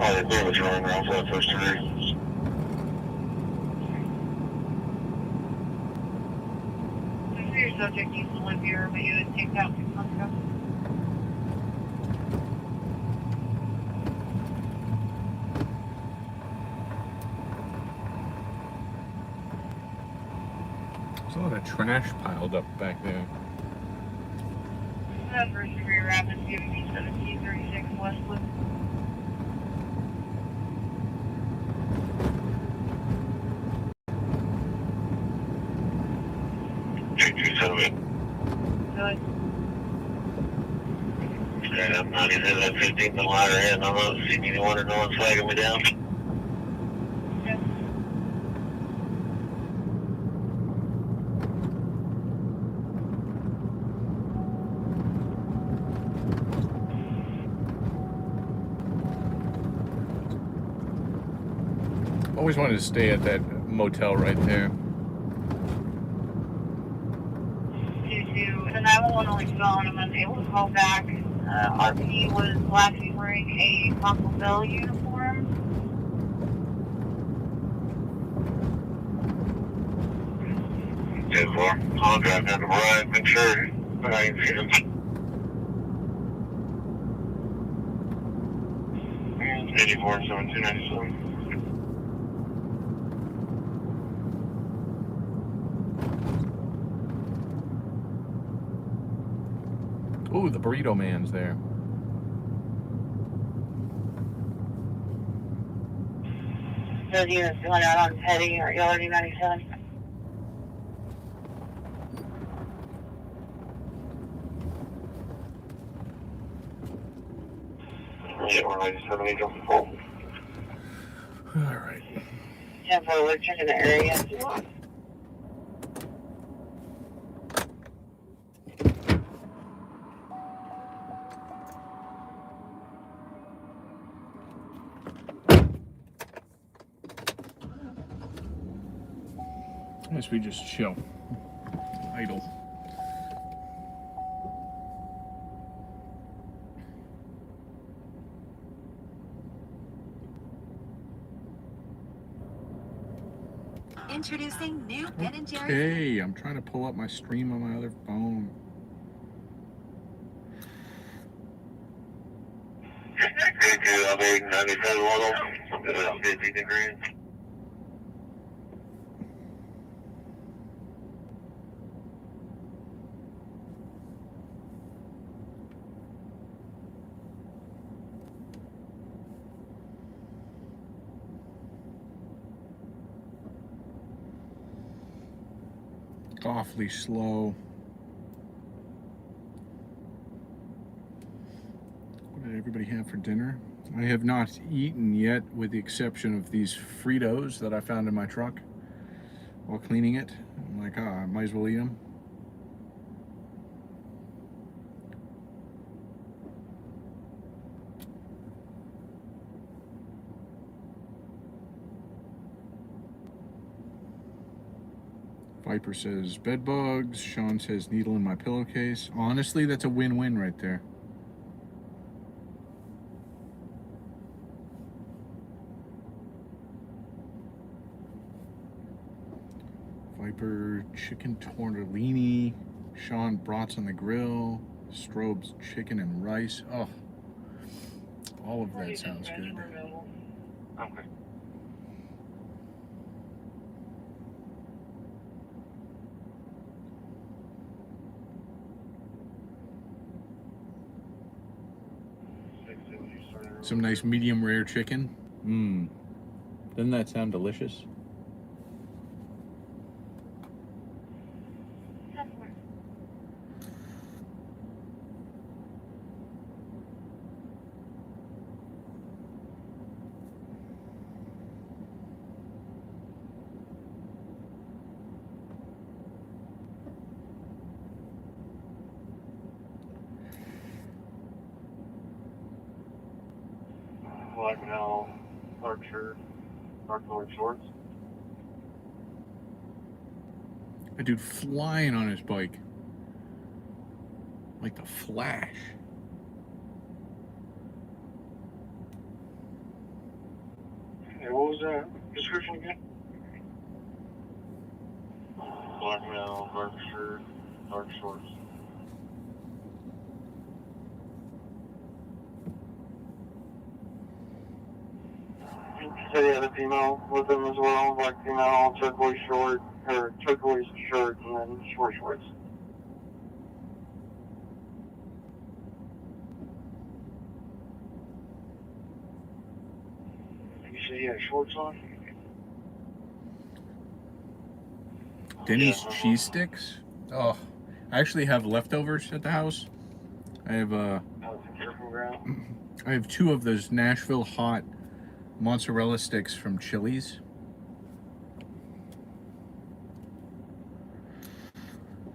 Speaker 3: Oh, they're clear with you running around for that first degree.
Speaker 6: I'm sure your subject used to live here, but you was kicked out 6 months ago.
Speaker 1: There's a lot of trash piled up back there.
Speaker 6: First degree rapid CVB 1736 Westwood. Good.
Speaker 3: Okay, I'm not even at that 15th and ladder end. I'm not seeing anyone or no one's flagging me down.
Speaker 6: Good.
Speaker 1: Always wanted to stay at that motel right there.
Speaker 6: 2-2. The 911 only phone. I'm unable to call back. RP was lastly wearing a Taco Bell uniform.
Speaker 3: Ten four. I'll drive down to Brian, make sure I ain't seen him. 84 1797.
Speaker 1: Ooh, the burrito man's there.
Speaker 6: Those units going out on Petty or Yellow 97.
Speaker 3: Shore 97 Angel Full.
Speaker 1: All right.
Speaker 6: 10-4, we're checking the area.
Speaker 1: I guess we just chill. Idle.
Speaker 8: Introducing new Ben & Jerry's.
Speaker 1: Hey, I'm trying to pull up my stream on my other phone.
Speaker 3: Elevate 97 level, 50 degrees.
Speaker 1: Awfully slow. What did everybody have for dinner? I have not eaten yet, with the exception of these Fritos that I found in my truck while cleaning it. I'm like, I might as well eat them. Viper says bed bugs. Sean says needle in my pillowcase. Honestly, that's a win-win right there. Viper chicken tortellini. Sean brats on the grill. Strobe's chicken and rice. Oh, all of that sounds good.
Speaker 3: Okay.
Speaker 1: Some nice medium rare chicken. Mmm. Doesn't that sound delicious?
Speaker 3: Black now, dark shirt, dark colored shorts.
Speaker 1: A dude flying on his bike. Like the Flash.
Speaker 3: Hey, what was that description again? Black now, dark shirt, dark shorts. So yeah, the female with them as well, black female, turquoise short, or turquoise shirt, and then short shorts. You say you had shorts on?
Speaker 1: Denny's
Speaker 3: Yeah.
Speaker 1: cheese sticks. Oh, I actually have leftovers at the house. I have I have 2 of those Nashville hot mozzarella sticks from Chili's.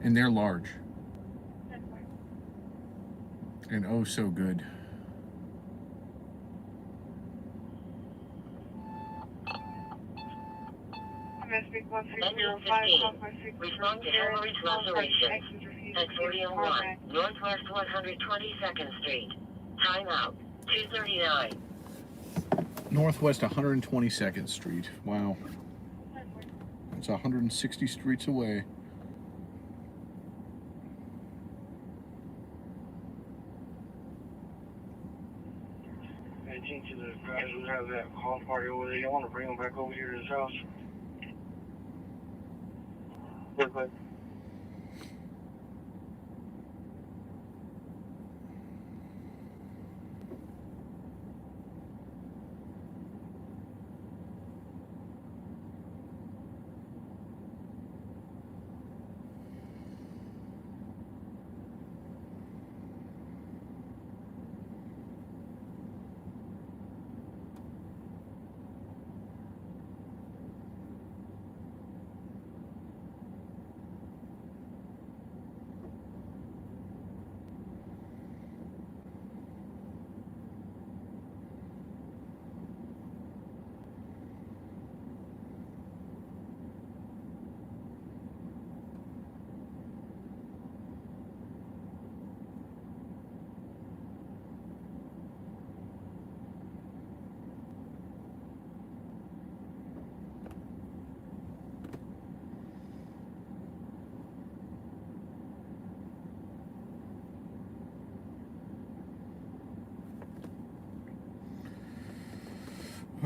Speaker 1: And they're large. And oh so good.
Speaker 2: Respond to hemorrhage lacerations. Exordium 1, Northwest 122nd Street. Time out. 2:39.
Speaker 1: Northwest 122nd Street. Wow. That's 160 streets away.
Speaker 3: I think to the guys who have that hall party over there, you want to bring them back over here to this house? Okay.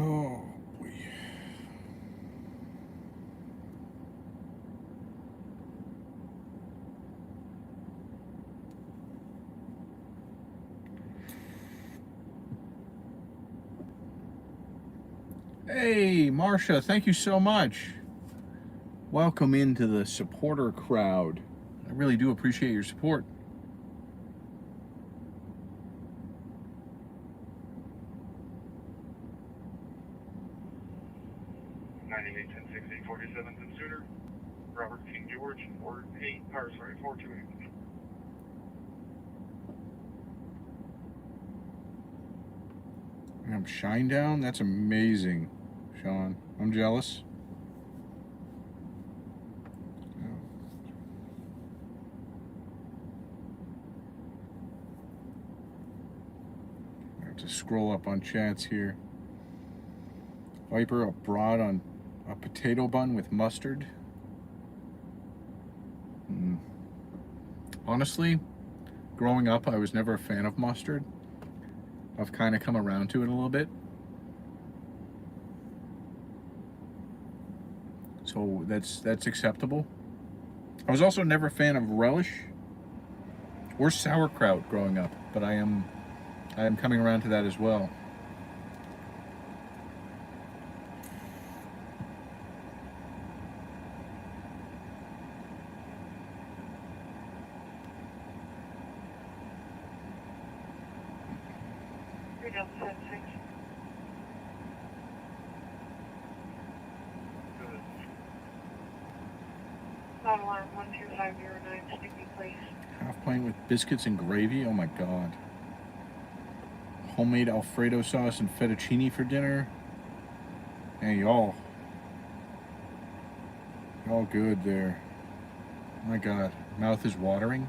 Speaker 1: Oh boy. Hey, Marcia, thank you so much. Welcome into the supporter crowd. I really do appreciate your support.
Speaker 3: and sooner. Robert King George, 428.
Speaker 1: I'm Shinedown? That's amazing, Sean. I'm jealous. I have to scroll up on chats here. Viper abroad on a potato bun with mustard. Honestly, growing up, I was never a fan of mustard. I've kind of come around to it a little bit. So that's acceptable. I was also never a fan of relish or sauerkraut growing up, but I am coming around to that as well.
Speaker 7: Alarm 12509, Sticky Place.
Speaker 1: Half pint with biscuits and gravy. Oh my god. Homemade Alfredo sauce and fettuccine for dinner. Hey, y'all good there. Oh my god, mouth is watering.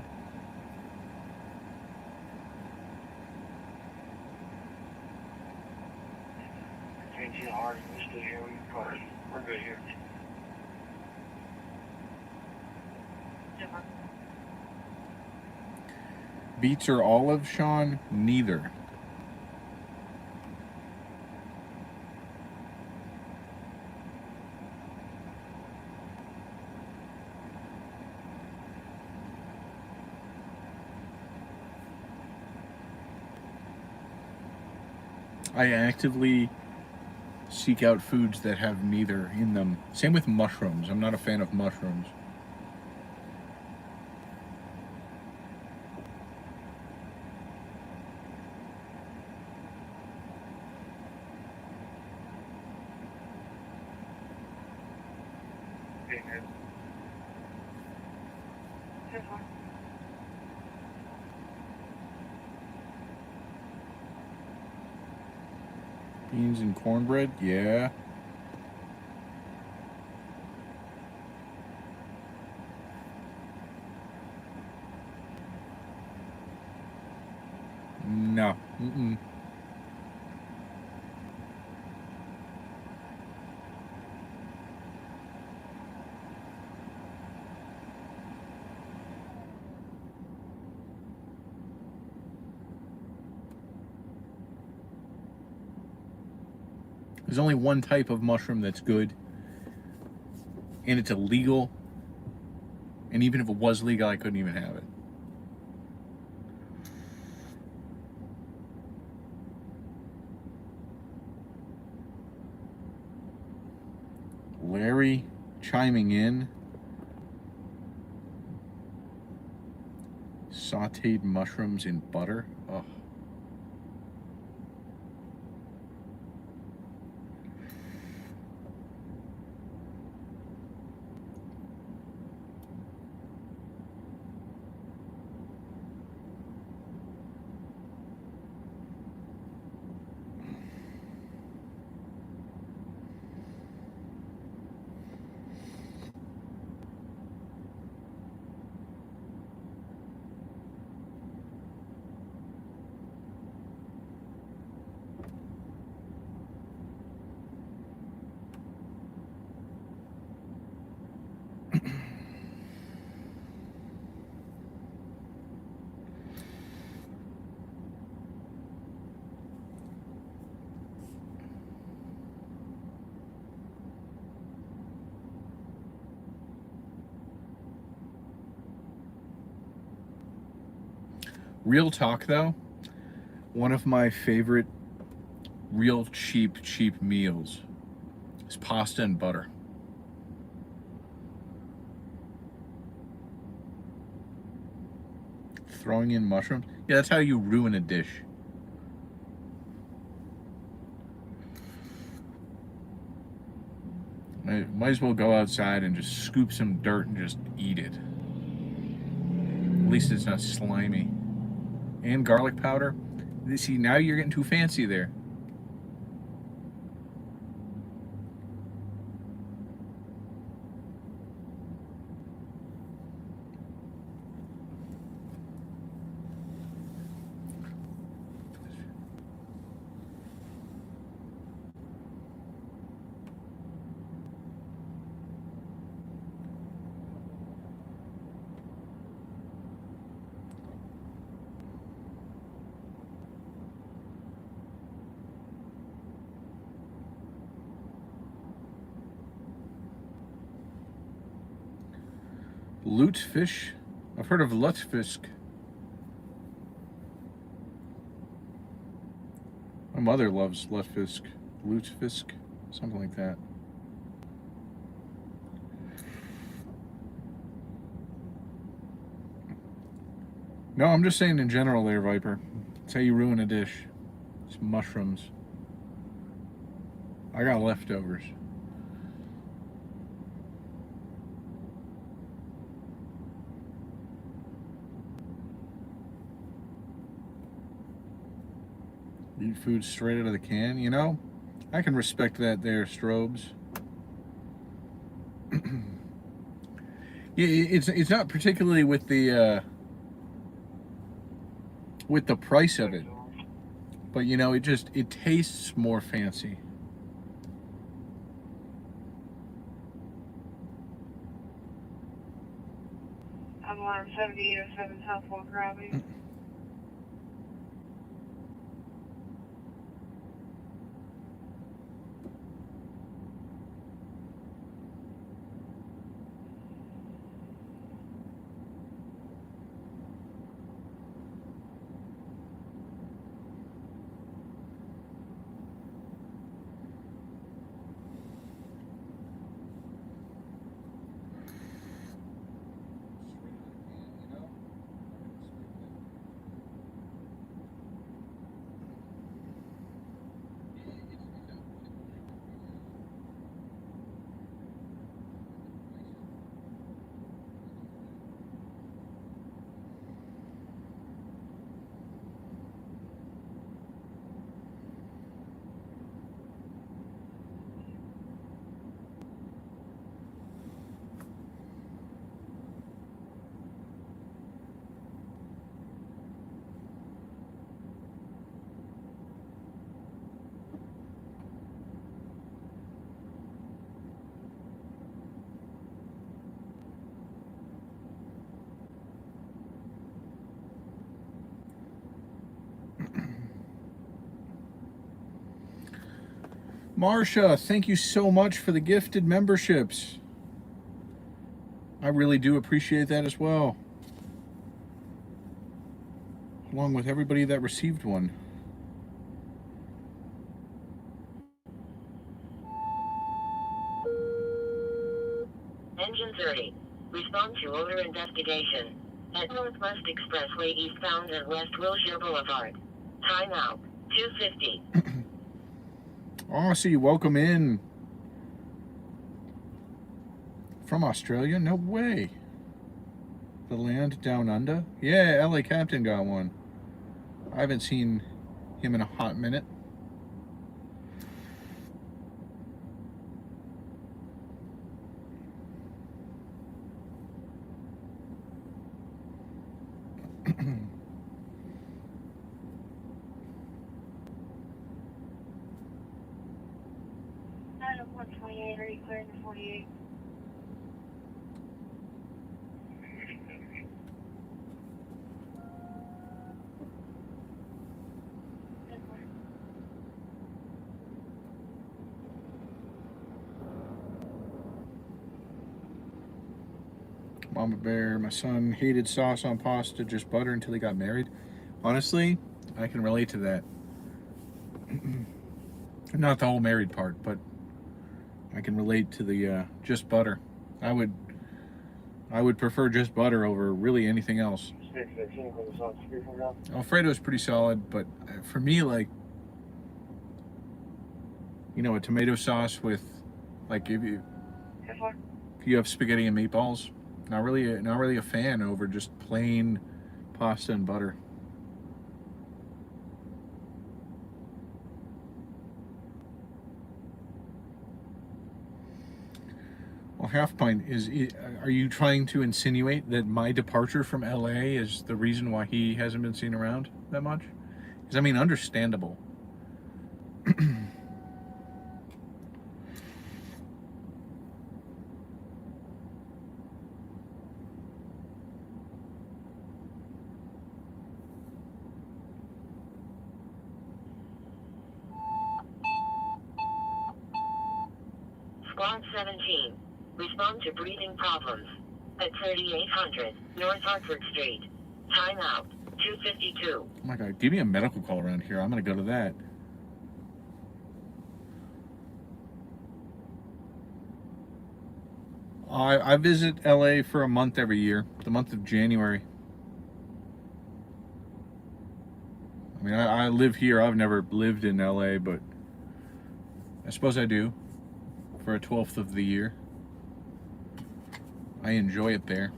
Speaker 3: Changing hard, we're still here, we're good here.
Speaker 1: Beets or olive, Sean? Neither. I actively seek out foods that have neither in them. Same with mushrooms. I'm not a fan of mushrooms. Beans and cornbread? Yeah. No. Mm-mm. There's only one type of mushroom that's good, and it's illegal. And even if it was legal, I couldn't even have it. Larry chiming in. Sauteed mushrooms in butter. Oh. Real talk though, one of my favorite real cheap meals is pasta and butter. Throwing in mushrooms. Yeah, that's how you ruin a dish. Might as well go outside and just scoop some dirt and just eat it. At least it's not slimy. And garlic powder. See, now you're getting too fancy there. Lutefisk. I've heard of lutefisk. My mother loves lutefisk. Lutefisk, something like that. No, I'm just saying in general there, Viper. That's how you ruin a dish. It's mushrooms. I got leftovers. Eat food straight out of the can, you know? I can respect that there, Strobes. It's not particularly with the price of it, but you know, it tastes more fancy.
Speaker 7: I'm on 7807 South Walker Avenue.
Speaker 1: Marsha, thank you so much for the gifted memberships. I really do appreciate that as well. Along with everybody that received one.
Speaker 2: Engine 30. Respond to owner investigation. At Northwest Expressway eastbound and West Wilshire Boulevard. Time out. 2:50.
Speaker 1: Aussie, welcome in. From Australia? No way. The land down under? Yeah, LA Captain got one. I haven't seen him in a hot minute.
Speaker 7: Item 128, are you clearing the 48?
Speaker 1: Mama Bear, my son hated sauce on pasta, just butter until he got married. Honestly, I can relate to that. Not the whole married part, but I can relate to the just butter. I would prefer just butter over really anything else. Alfredo's pretty solid, but for me, like, you know, a tomato sauce with, like, if you have spaghetti and meatballs, not really a fan over just plain pasta and butter. Well, Half Pint, are you trying to insinuate that my departure from LA is the reason why he hasn't been seen around that much? Because, I mean, understandable.
Speaker 2: Squad 17. Respond to breathing problems. At 3800 North Hartford Street. Time out. 2:52.
Speaker 1: Oh my God, give me a medical call around here. I'm going to go to that. I visit LA for a month every year, the month of January. I mean, I live here. I've never lived in LA, but I suppose I do for a 12th of the year. I enjoy it there.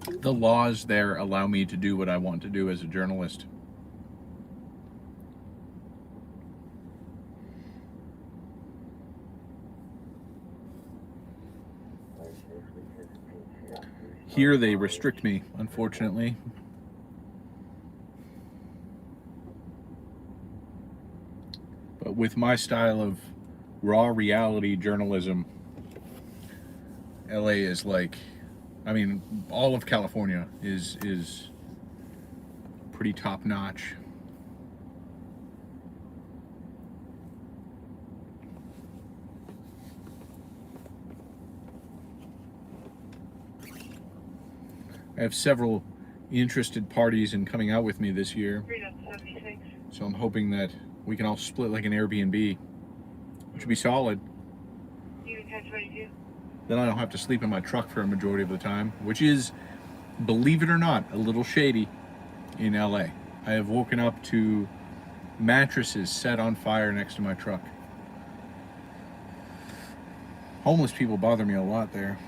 Speaker 1: The laws there allow me to do what I want to do as a journalist. Here they restrict me, unfortunately. But with my style of raw reality journalism, LA is like, I mean, all of California is pretty top notch. I have several interested parties in coming out with me this year, so I'm hoping that we can all split like an Airbnb, which would be solid. Then I don't have to sleep in my truck for a majority of the time, which is, believe it or not, a little shady in LA. I have woken up to mattresses set on fire next to my truck. Homeless people bother me a lot there.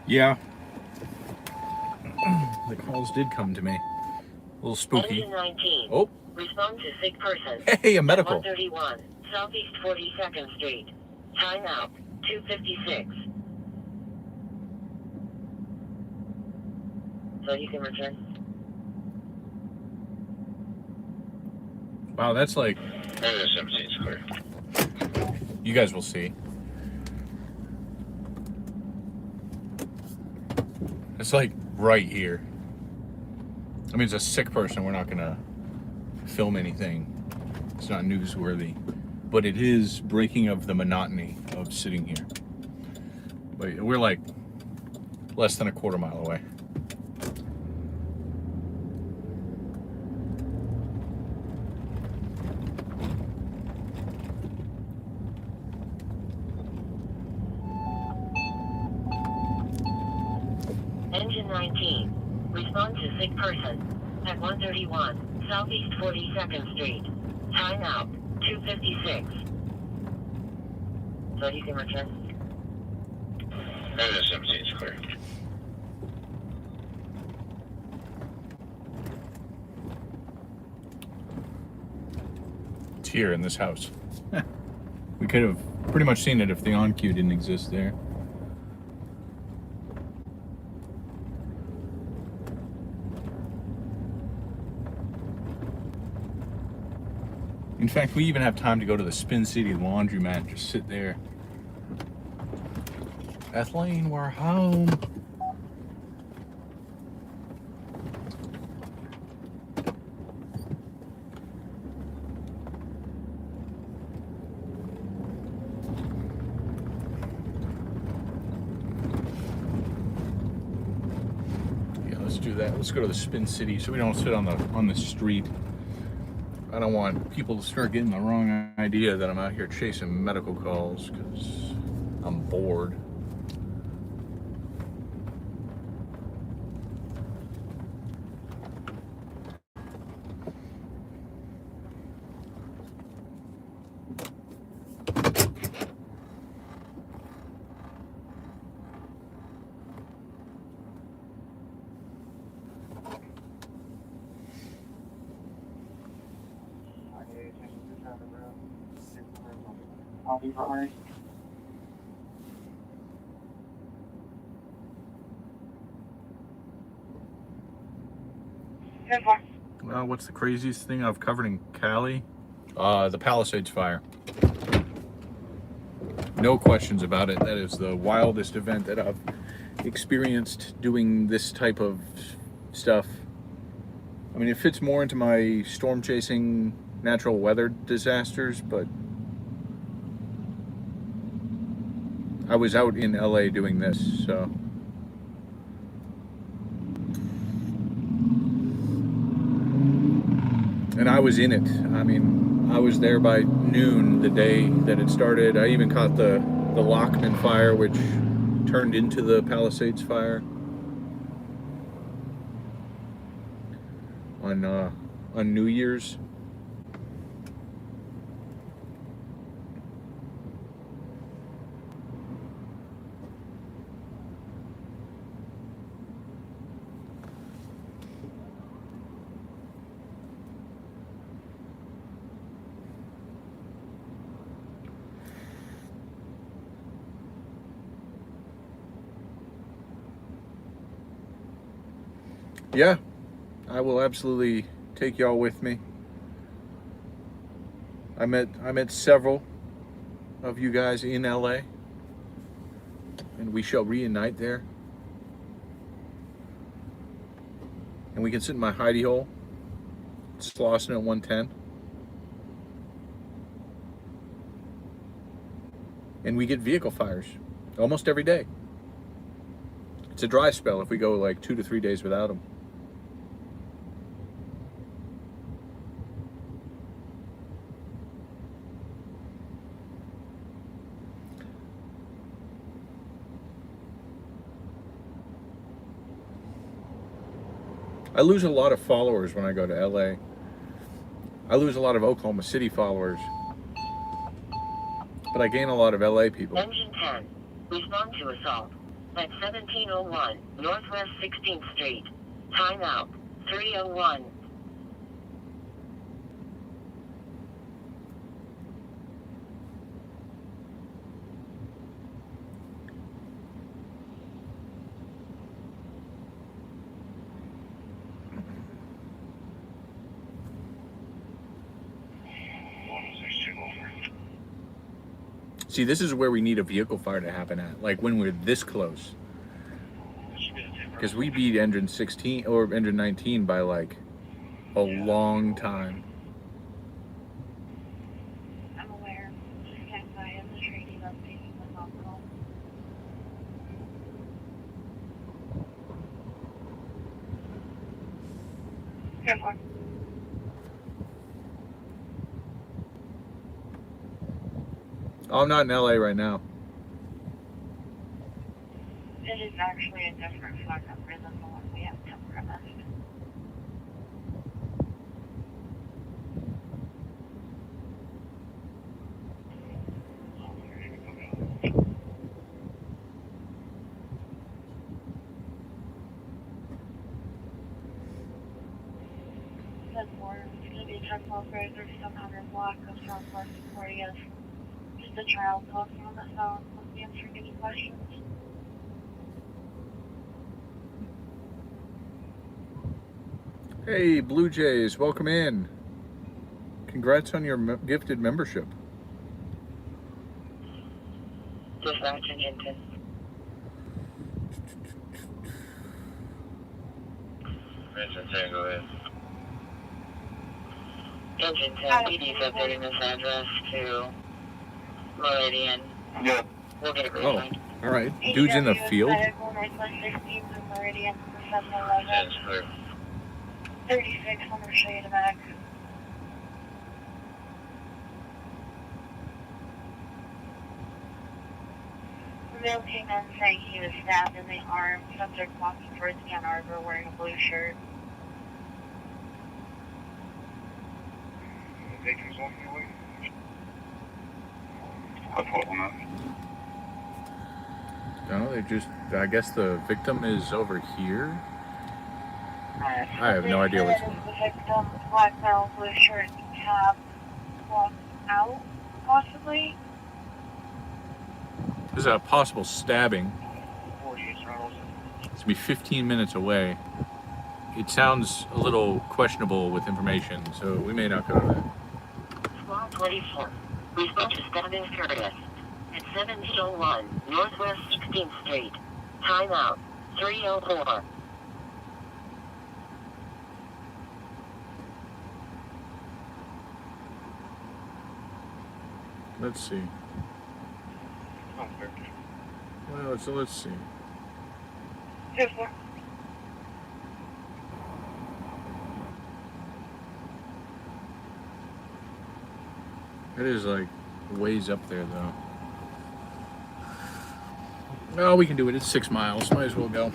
Speaker 1: Yeah. The calls did come to me. A little spooky.
Speaker 2: Engine 19.
Speaker 1: Oh.
Speaker 2: Respond to sick person.
Speaker 1: Hey, a medical.
Speaker 2: 131 Southeast 42nd Street. Time out. 2:56. So you can return.
Speaker 1: Wow, that's like,
Speaker 4: Area 17 is clear.
Speaker 1: you guys will see. It's like right here. I mean, it's a sick person. We're not gonna film anything. It's not newsworthy, but it is breaking of the monotony of sitting here. But we're like less than a quarter mile away.
Speaker 2: Engine 19. Respond to sick person. At 131, Southeast 42nd Street. Time out. 2:56. So you can return?
Speaker 4: Area 17 is clear.
Speaker 1: It's here in this house. We could have pretty much seen it if the on cue didn't exist there. In fact, we even have time to go to the Spin City laundromat and just sit there. Kathleen, we're home. Yeah, let's do that. Let's go to the Spin City so we don't sit on the street. I don't want people to start getting the wrong idea that I'm out here chasing medical calls because I'm bored.
Speaker 5: I'll be right.
Speaker 1: What's the craziest thing I've covered in Cali? The Palisades fire. No questions about it. That is the wildest event that I've experienced doing this type of stuff. I mean, it fits more into my storm chasing natural weather disasters, but I was out in LA doing this, so. And I was in it. I mean, I was there by noon the day that it started. I even caught the Lockman fire, which turned into the Palisades fire on New Year's. Yeah, I will absolutely take y'all with me. I met several of you guys in LA, and we shall reunite there. And we can sit in my hidey hole, Slauson at 110. And we get vehicle fires almost every day. It's a dry spell if we go like 2 to 3 days without them. I lose a lot of followers when I go to LA. I lose a lot of Oklahoma City followers. But I gain a lot of LA people.
Speaker 2: Engine 10. Respond to assault. At 1701 Northwest 16th Street. Time out. 3:01.
Speaker 1: See, this is where we need a vehicle fire to happen at, like when we're this close. Because we beat engine 16 or engine 19 by like a long time.
Speaker 7: I'm aware. Just stand by in the training updating the hospital. Good one.
Speaker 1: Oh, I'm not in LA right now.
Speaker 7: It is actually a different phone number than the one we have come from us. It's going to be 10 miles further, 700 block of Southwest 40th. Just a child talking on the phone, won't answer any questions.
Speaker 1: Hey, Blue Jays, welcome in. Congrats on your gifted membership.
Speaker 2: Dispatch and Hinton.
Speaker 4: Engine 10, go ahead.
Speaker 2: Engine 10, PD's updating this address to Meridian.
Speaker 5: Yeah.
Speaker 2: We'll get it
Speaker 1: Oh,
Speaker 2: refined.
Speaker 1: all right. Dude's in the field.
Speaker 7: Northwest 16 from Meridian to 711.
Speaker 4: 10's clear.
Speaker 7: 36, I'm going to show you the back. The male came in saying he was stabbed in the arm. Subject walking towards Ann Arbor wearing a blue shirt.
Speaker 3: The victim's walking away. What's holding up?
Speaker 1: No, they just, I guess the victim is over here. I have no idea what's
Speaker 7: The victim, black belt, blue shirt, cab, walked out, possibly.
Speaker 1: This is a possible stabbing.
Speaker 3: 48 throttles.
Speaker 1: It's gonna be 15 minutes away. It sounds a little questionable with information, so we may not go to that.
Speaker 2: Squad 24. Respond to Stabbings Curtis. At 701 Northwest 16th Street. Timeout. 304.
Speaker 1: Let's see. Well, so let's see.
Speaker 7: Here's one.
Speaker 1: It is like ways up there though. No, we can do it. It's 6 miles. Might as well go.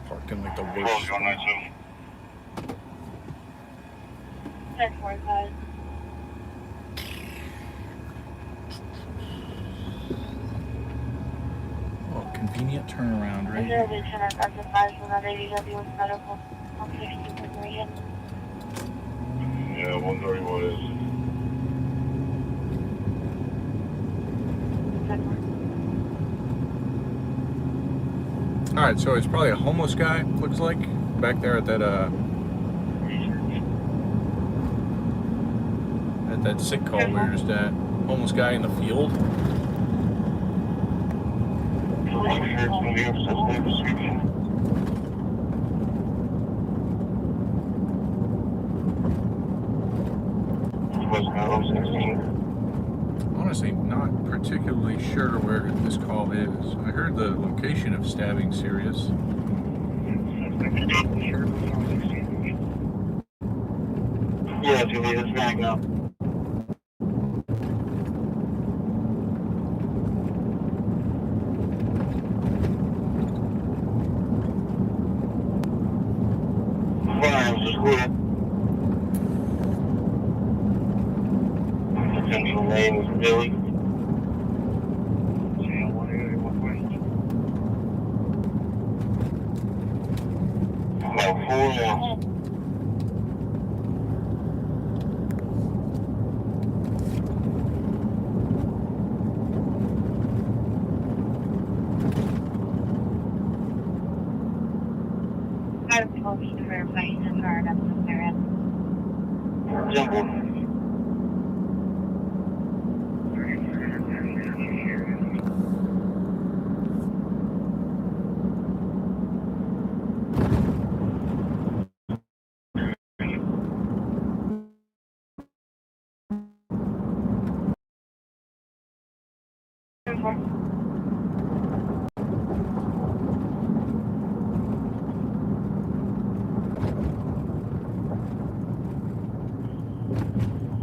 Speaker 1: Parked in like the worst.
Speaker 3: 197.
Speaker 7: 1045.
Speaker 1: Oh, convenient turnaround, right?
Speaker 7: Reserve Lieutenant as advised on that ADW with medical on 16th and Meridian.
Speaker 3: Yeah, 131 is.
Speaker 7: 10-4.
Speaker 1: All right, so it's probably a homeless guy. Looks like back there at that sick call we were just at. Homeless guy in the field. Honestly, not particularly sure where this call is. I heard the location of stabbing serious.
Speaker 5: Yeah, Julie, let's back up. Firearms is clear. Central lane is Billy.
Speaker 4: 4.
Speaker 7: I'm supposed to verify the card up to their end.
Speaker 4: Simple.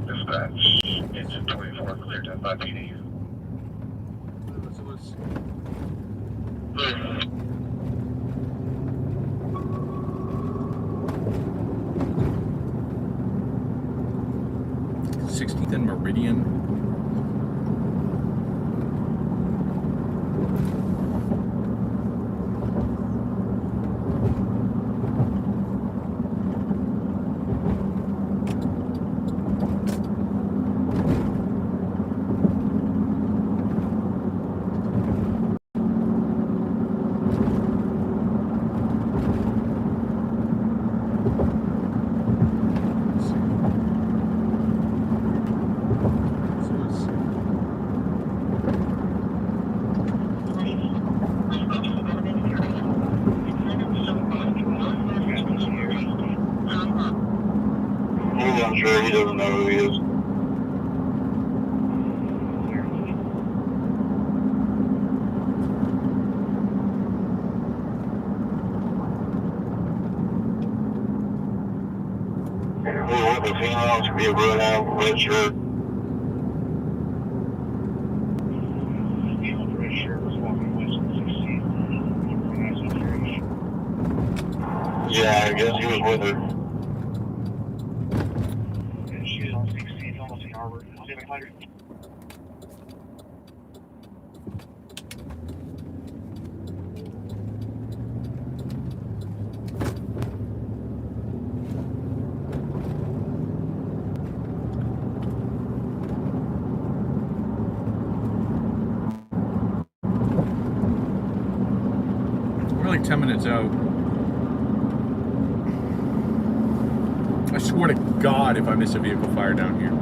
Speaker 4: Dispatch, engine 24, clear 10-5 PD.
Speaker 1: Let's 16th and Meridian. He's unsure, he doesn't know who he is. Who with the female, should be a blue hat, red shirt.
Speaker 3: Female red shirt was walking west on 16th.
Speaker 4: Yeah, I guess he was with her.
Speaker 3: And she's on 16th, almost in Harbor. 700.
Speaker 1: We're like 10 minutes out. I swear to God, if I miss a vehicle fire down here.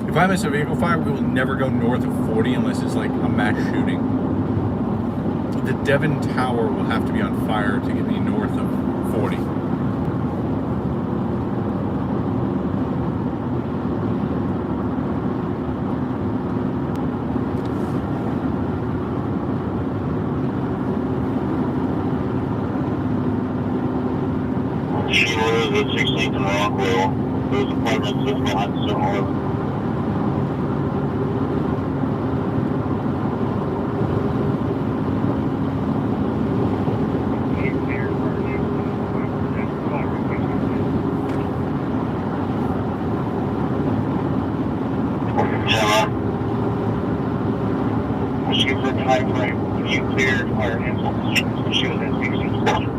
Speaker 1: If I miss a vehicle fire, we will never go north of 40 unless it's like a mass shooting. The Devon Tower will have to be on fire to get me north of 40.
Speaker 4: She lives at 16th and Rockwell. Those apartments just behind 7-Eleven. Yeah, what's your time frame? You cleared fire insults. She was at 16th.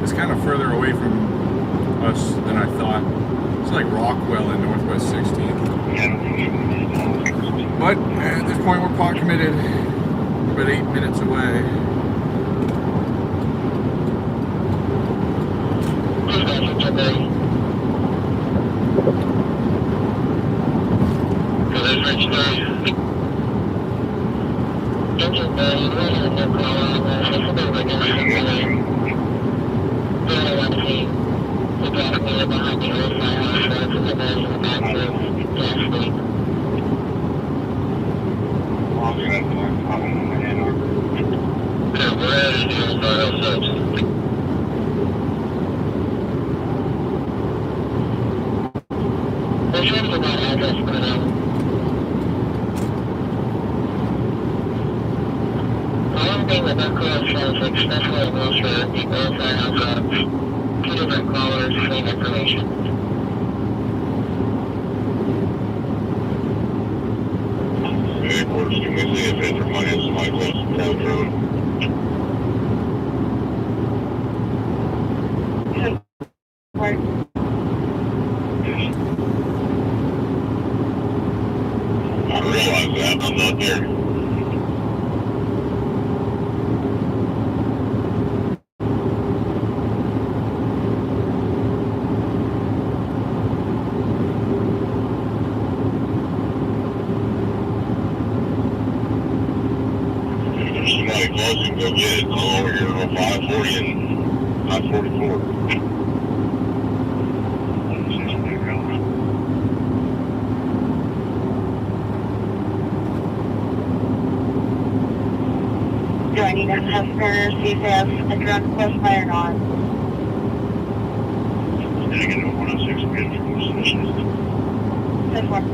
Speaker 1: It's kind of further away from us than I thought. It's like Rockwell in Northwest 16th. But at this point, we're pot committed. We're about 8 minutes away.
Speaker 2: area behind the old firehouse, so it's in the very back room, gas leak.
Speaker 3: I'll do that. I'm in my hand over.
Speaker 2: Okay, we're at the old firehouse 6. We're trying to get that address put out. The one thing that Nightcrawler says, especially in Wilshire, the old firehouse have 2 different callers, same information.
Speaker 3: Hey, course, can we see if it's reminding somebody close to Road Road?
Speaker 7: Where?
Speaker 3: I realize that. I'm not there. If there's somebody close, you can go get it. I'm over here on 540 and I-44.
Speaker 7: Do I need to customer see if they have a drug close by or not?
Speaker 3: Did I get a 106 again from the station?
Speaker 7: This one.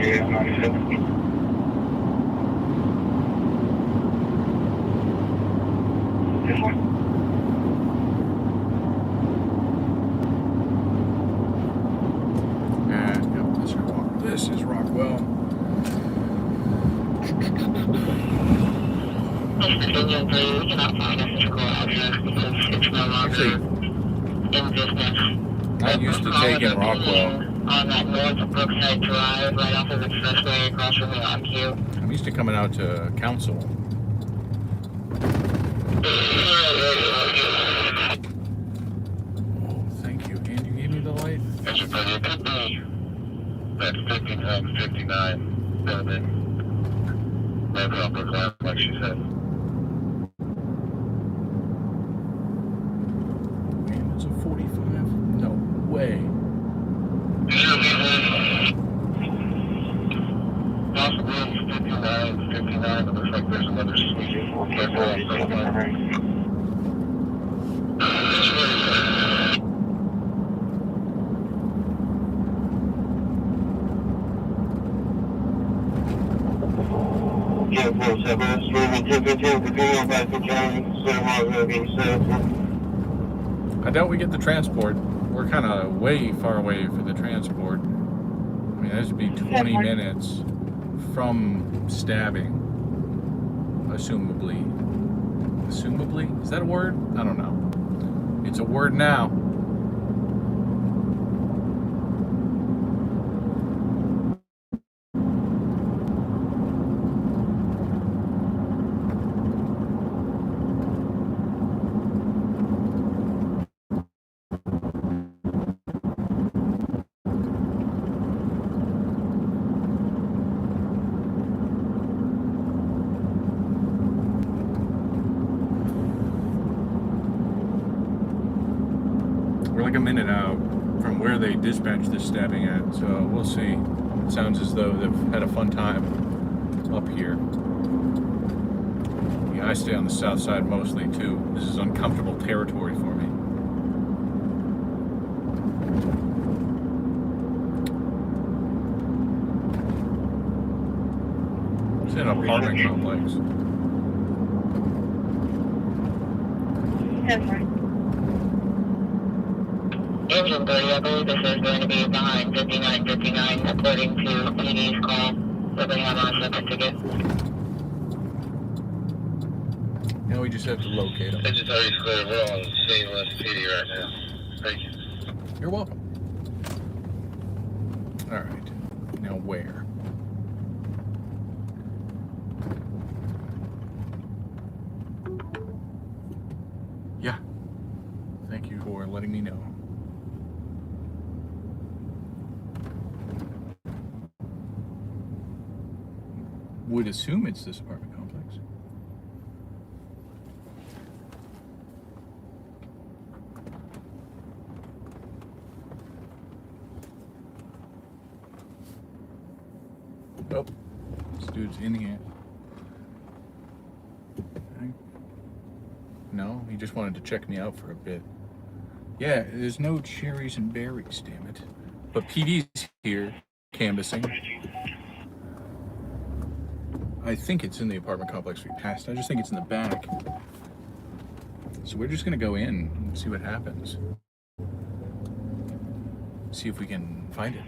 Speaker 3: Yeah, 97.
Speaker 7: This one.
Speaker 1: And yep, this is Rockwell.
Speaker 2: Opinion 3, we cannot find a physical address because it's no longer in business.
Speaker 1: Not used to taking Rockwell.
Speaker 2: On that north Brookside Drive, right off of the expressway across from the RQ.
Speaker 1: I'm used to coming out to council. Oh, thank you. And you gave me the light?
Speaker 2: As you put it, could be that's 50 times 59 building. Right off Brookline, like she said.
Speaker 1: Man, it's a 45. No way.
Speaker 2: Possibly 59, it looks like there's another speed.
Speaker 1: I doubt we get the transport. We're kind of way far away for the transport. I mean, that should be 20 minutes from Stabbing. Assumably. Assumably? Is that a word? I don't know. It's a word now. We're like a minute out from where they dispatched this stabbing at, so we'll see. It sounds as though they've had a fun time up here. Yeah, I stay on the south side mostly too. This is uncomfortable territory for me. It's an apartment complex.
Speaker 7: 10-4.
Speaker 2: Engine 30, I believe this is going to be behind 5959 according to PD's call. So they have on a ticket.
Speaker 1: Now we just have to locate them.
Speaker 4: Engine 30 is clear. We're on scene with PD right now. Thank you.
Speaker 1: You're welcome. All right. Now where? Yeah. Thank you for letting me know. Would assume it's this apartment complex. Oh, this dude's in here. Okay. No, he just wanted to check me out for a bit. Yeah, there's no cherries and berries, damn it. But PD's here, canvassing. I think it's in the apartment complex we passed. I just think it's in the back. So we're just gonna go in and see what happens. See if we can find it.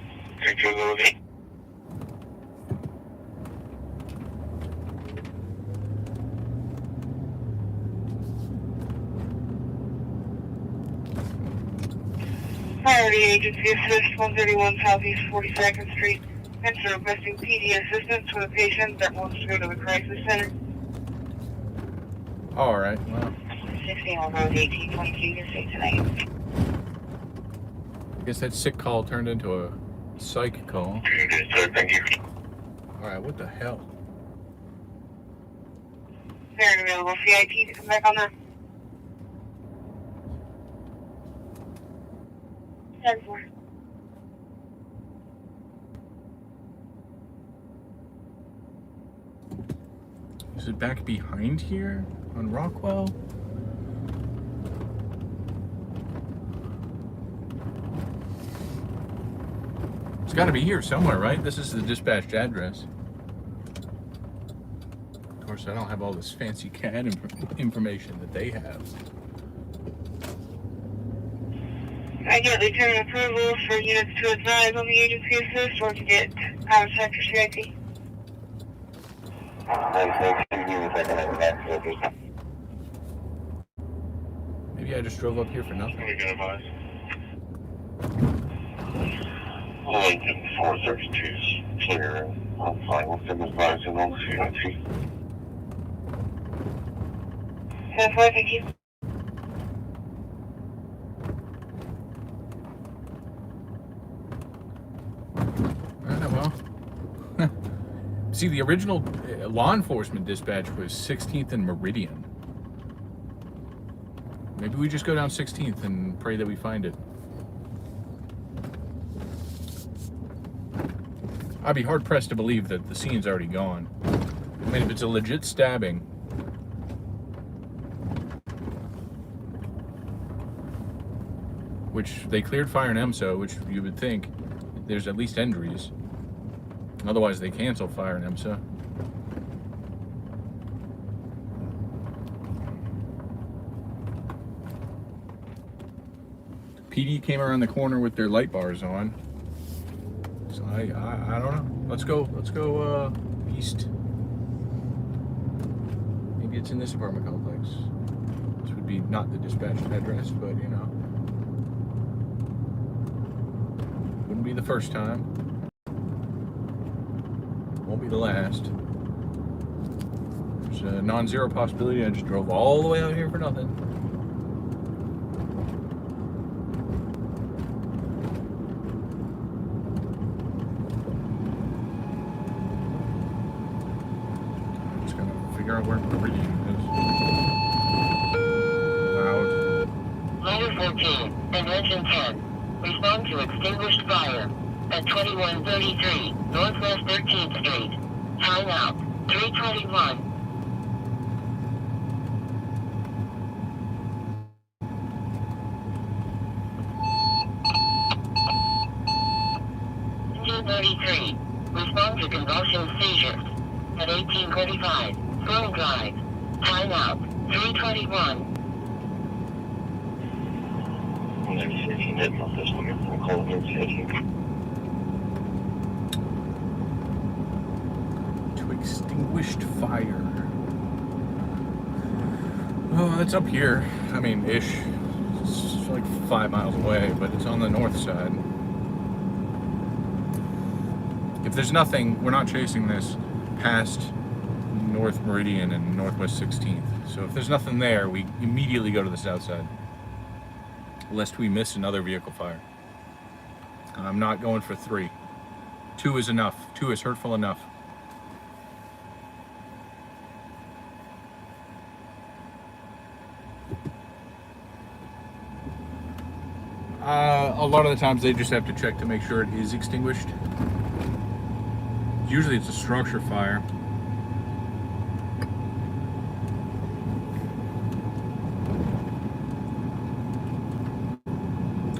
Speaker 6: Priority Agency Assist 131 Southeast 42nd Street. Enter requesting PD assistance with a patient that wants to go to the crisis center.
Speaker 1: All right, well,
Speaker 6: 16 on road 1822 to stay tonight.
Speaker 1: I guess that sick call turned into a psych call.
Speaker 3: Thank you.
Speaker 1: All right, what the hell?
Speaker 6: There an available CIT to come back on that.
Speaker 7: 10-4.
Speaker 1: Is it back behind here on Rockwell? It's got to be here somewhere, right? This is the dispatched address. Of course, I don't have all this fancy CAD information that they have.
Speaker 6: I get Lieutenant approval for units to advise on the agency assist or to get out of sector CIT.
Speaker 1: Maybe I just drove up here for nothing.
Speaker 3: We can advise. Lincoln 432's clear. I'm fine with them advising on CIT.
Speaker 6: 10-4, thank you.
Speaker 1: Well. See, the original law enforcement dispatch was 16th and Meridian. Maybe we just go down 16th and pray that we find it. I'd be hard-pressed to believe that the scene's already gone. I mean, if it's a legit stabbing, which they cleared fire and EMSO, which you would think there's at least injuries. Otherwise, they cancel fire and EMSA. PD came around the corner with their light bars on. So I don't know. Let's go east. Maybe it's in this apartment complex. This would be not the dispatched address, but you know. Wouldn't be the first time. Won't be the last. There's a non-zero possibility I just drove all the way out here for nothing. I'm just gonna figure out where Meridian is. Loud.
Speaker 2: Ladder 14 and engine 10. Respond to extinguished fire at 2133 Northwest 13th Street. Time out 321. Engine 33. Respond to convulsion seizure. at 18:35. Full drive. Time out. 3:21.
Speaker 3: I'm going to see if you did not this one. I'll call emergencies.
Speaker 1: To extinguished fire. Oh, it's up here. I mean, ish. It's like 5 miles away, but it's on the north side. If there's nothing, we're not chasing this past North Meridian and Northwest 16th. So if there's nothing there, we immediately go to the south side, lest we miss another vehicle fire. And I'm not going for 3. 2 is enough. 2 is hurtful enough. A lot of the times they just have to check to make sure it is extinguished. Usually it's a structure fire.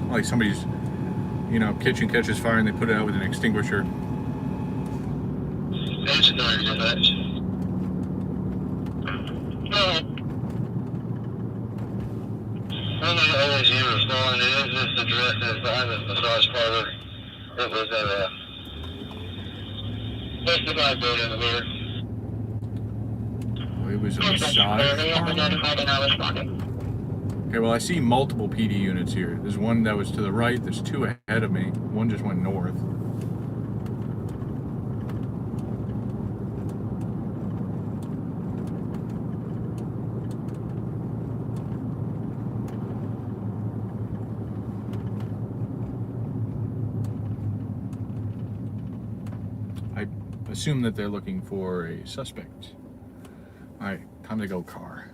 Speaker 1: Like somebody's, kitchen catches fire and they put it out with an extinguisher.
Speaker 4: Engine noise, dispatch.
Speaker 2: Go ahead.
Speaker 4: Only LSU respond. It is this address that's behind this massage parlor. It was at 65 date in the mirror.
Speaker 1: Oh, it was a
Speaker 2: Dispatch,
Speaker 1: massage
Speaker 2: they have been
Speaker 1: parlor?
Speaker 2: notified and are responding.
Speaker 1: Okay, well I see multiple PD units here. There's one that was to the right, there's 2 ahead of me. One just went north. I assume that they're looking for a suspect. Alright, time to go car.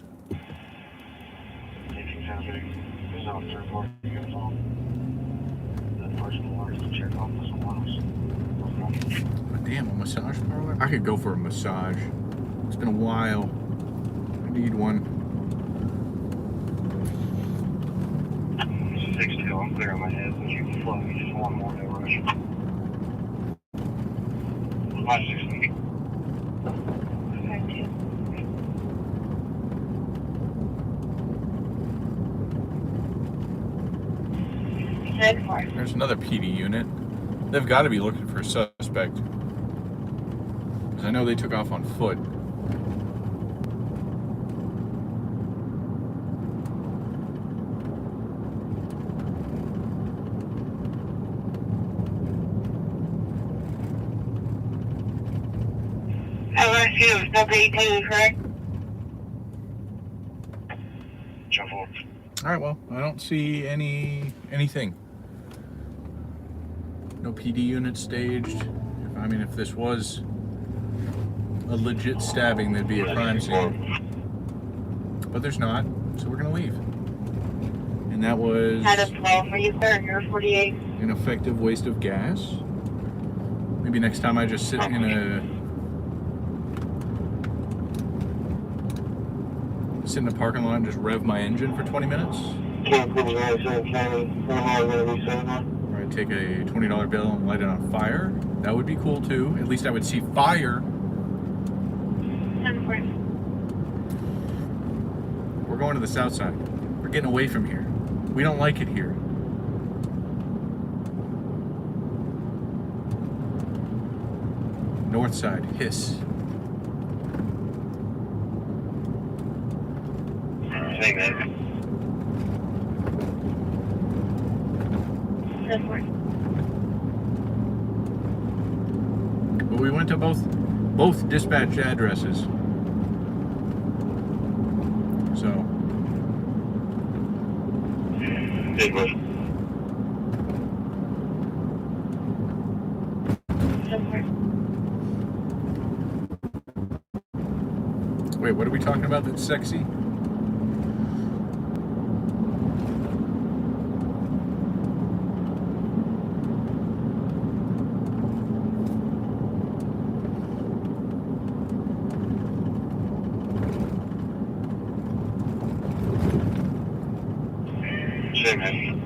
Speaker 3: 1870. There's no third floor. You guys all. The person orders to check off this one.
Speaker 1: Oh, damn, a massage parlor? I could go for a massage. It's been a while. I need one.
Speaker 3: 6-2. I'm clear on my head. But you can float me just one more day rush. 5-6.
Speaker 1: There's another PD unit. They've got to be looking for a suspect. Because I know they took off on foot.
Speaker 6: LSU, number 18, correct?
Speaker 3: Jump forward.
Speaker 1: Alright, well, I don't see anything. No PD unit staged. I mean, if this was a legit stabbing, there'd be a crime scene. But there's not, so we're gonna leave. And that was
Speaker 6: Out of 12 for you, sir. You're 48.
Speaker 1: an effective waste of gas. Maybe next time I just sit in a parking lot and just rev my engine for 20 minutes. Or I'd take a $20 bill and light it on fire. That would be cool too. At least I would see fire.
Speaker 7: 10-4.
Speaker 1: We're going to the south side. We're getting away from here. We don't like it here. North side, hiss.
Speaker 3: Same man.
Speaker 7: 10-4.
Speaker 1: But we went to both dispatch addresses. So,
Speaker 3: Big one.
Speaker 7: 10-4.
Speaker 1: wait, what are we talking about that's sexy?
Speaker 3: Same man.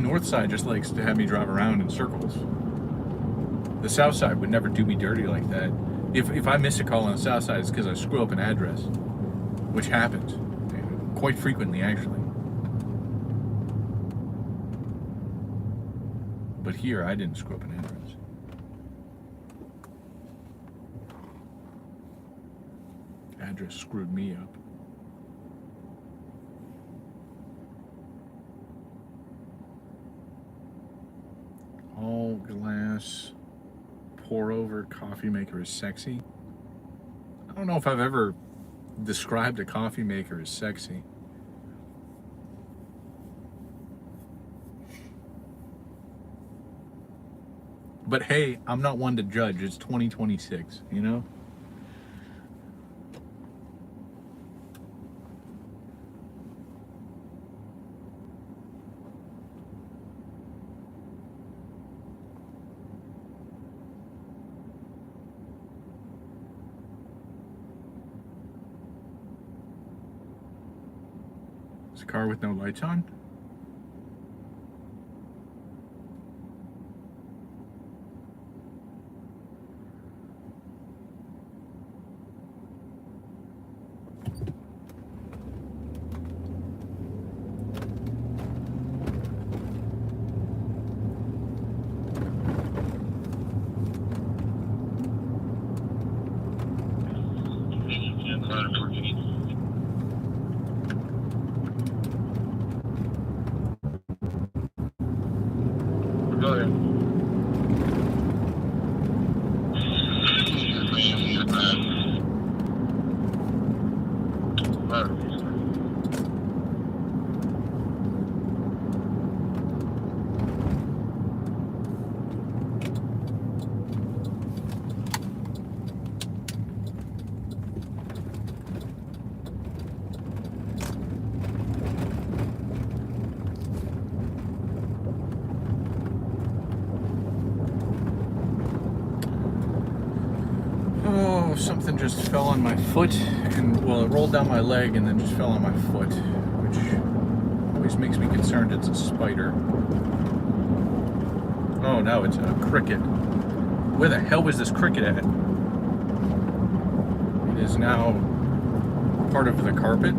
Speaker 1: north side just likes to have me drive around in circles. The south side would never do me dirty like that. If I miss a call on the south side, it's because I screw up an address, which happens quite frequently, actually. But here, I didn't screw up an address. Address screwed me up. All glass pour over coffee maker is sexy. I don't know if I've ever described a coffee maker as sexy. But hey, I'm not one to judge. It's 2026, you know? Is a car with no lights on?
Speaker 4: Go ahead.
Speaker 1: Oh, something just fell on my foot, and well, it rolled down my leg and then just fell on my foot, which always makes me concerned it's a spider. Oh no, it's a cricket. Where the hell was this cricket at? It is now part of the carpet.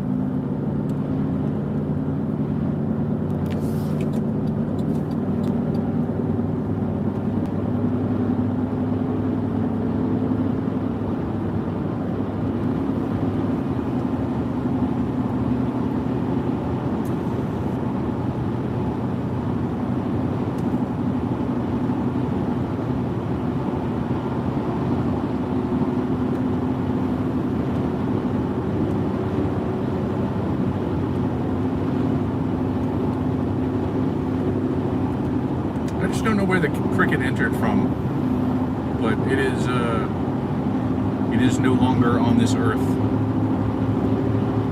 Speaker 1: I just don't know where the cricket entered from, but it is no longer on this earth.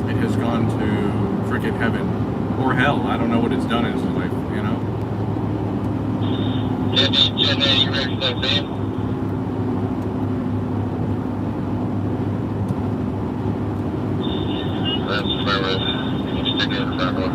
Speaker 1: It has gone to cricket heaven or hell. I don't know what it's done in its life, you know.
Speaker 4: Jen, you ready for that van? That's where we're sticking in the front door.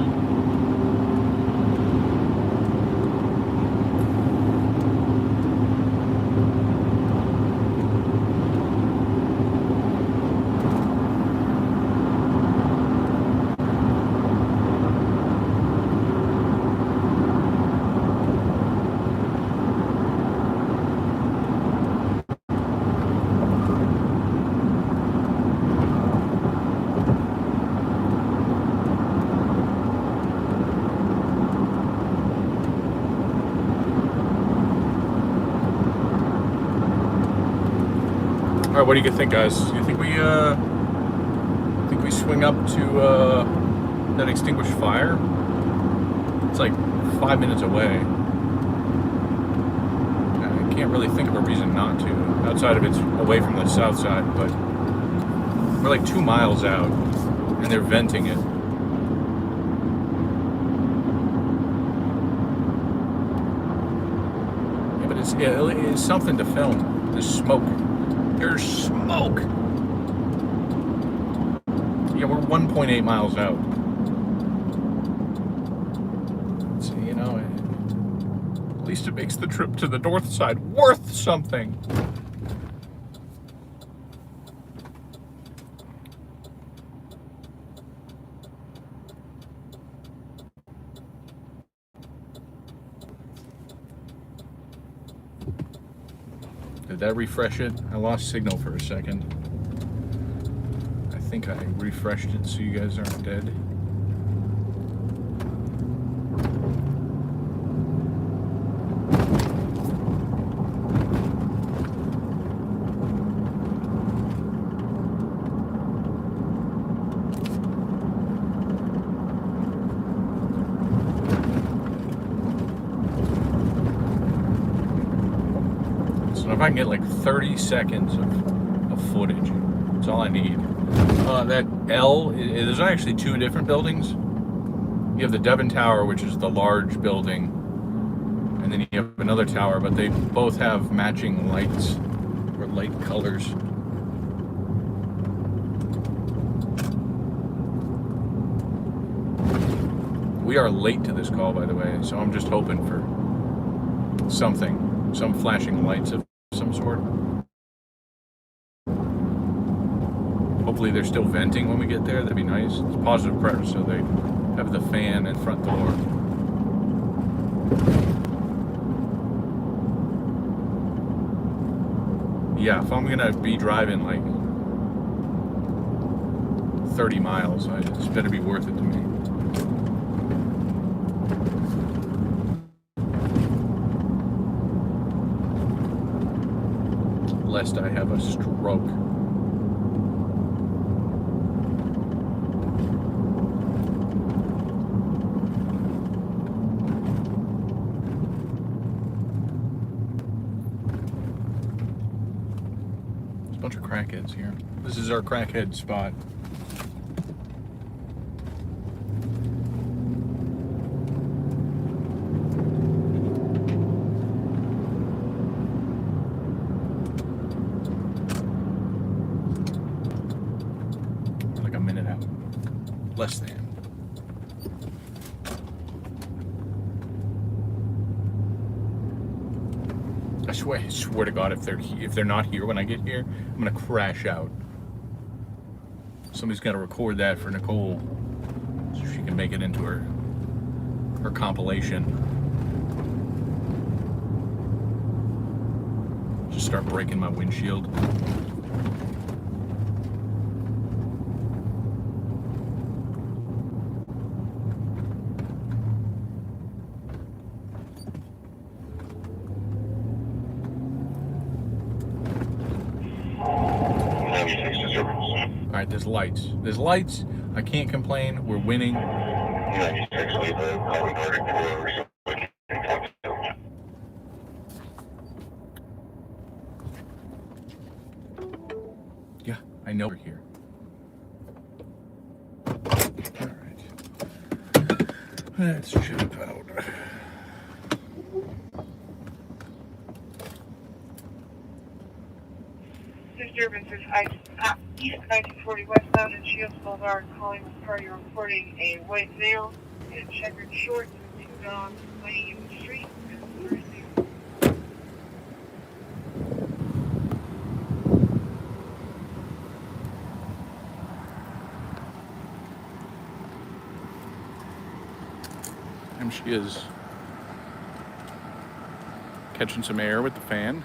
Speaker 1: All right, what do you think, guys? You think we swing up to that extinguished fire? It's like 5 minutes away. I can't really think of a reason not to, outside of it's away from the south side, but we're like 2 miles out, and they're venting it. Yeah, but it's something to film. There's smoke. There's smoke! Yeah, we're 1.8 miles out. So, you know, least it makes the trip to the north side worth something. Did that refresh it? I lost signal for a second. I think I refreshed it so you guys aren't dead. If I can get like 30 seconds of footage, that's all I need. That L, there's actually two different buildings. You have the Devon Tower, which is the large building, and then you have another tower, but they both have matching lights or light colors. We are late to this call, by the way, so I'm just hoping for something, some flashing lights of some sort. Hopefully they're still venting when we get there. That'd be nice. It's positive pressure, so they have the fan and front door. Yeah, if I'm gonna be driving like 30 miles, it's better be worth it to me. Lest I have a stroke. There's a bunch of crackheads here. This is our crackhead spot. Less than. I swear to God, if they're not here when I get here, I'm gonna crash out. Somebody's got to record that for Nicole so she can make it into her compilation. Just start breaking my windshield. Alright, there's lights. There's lights. I can't complain. We're winning. Yeah, I know we're here. Alright. Let's jump out.
Speaker 6: Disturbances, East 1940 westbound and Shields Boulevard, calling with party reporting a white male in checkered shorts and two dogs playing in the street.
Speaker 1: And she is catching some air with the fan.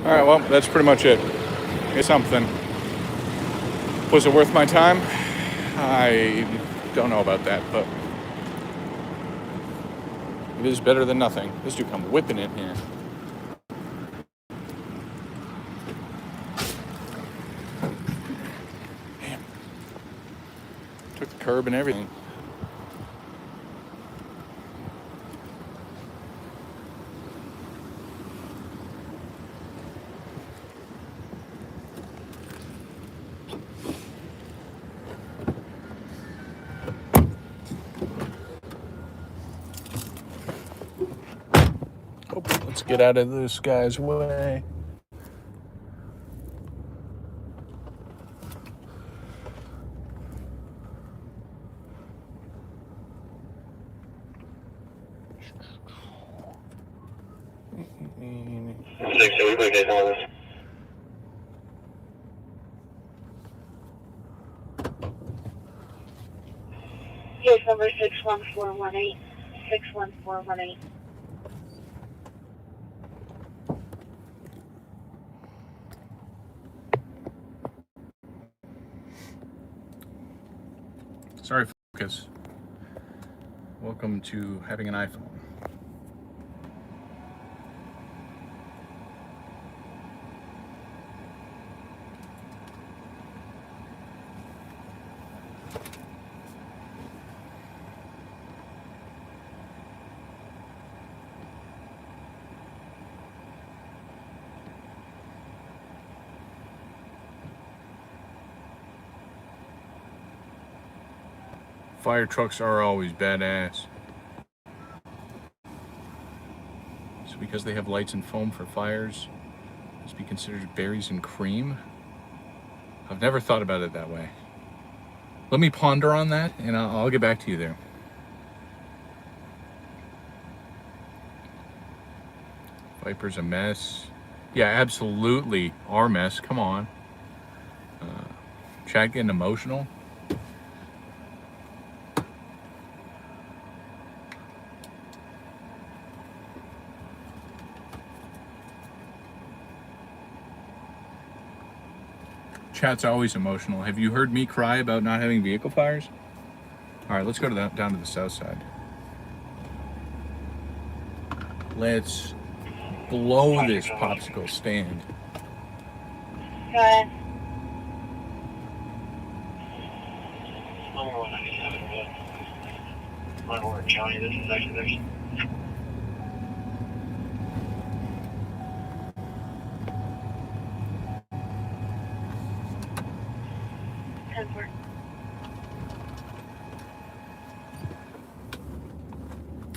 Speaker 1: All right, well, that's pretty much it. It's something. Was it worth my time? I don't know about that, but it is better than nothing. This dude come whipping in here. Damn. Took the curb and everything. Let's get out of this guy's way.
Speaker 7: Case number 61418. 61418.
Speaker 1: Sorry, focus. Welcome to having an iPhone. Fire trucks are always badass. So because they have lights and foam for fires, must be considered berries and cream? I've never thought about it that way. Let me ponder on that, and I'll get back to you there. Viper's a mess. Yeah, absolutely our mess. Come on. Chat getting emotional. Chat's always emotional. Have you heard me cry about not having vehicle fires? All right, let's go to down to the south side. Let's blow this popsicle stand.
Speaker 7: Go ahead.
Speaker 4: Number 197, my Orange County, this is actually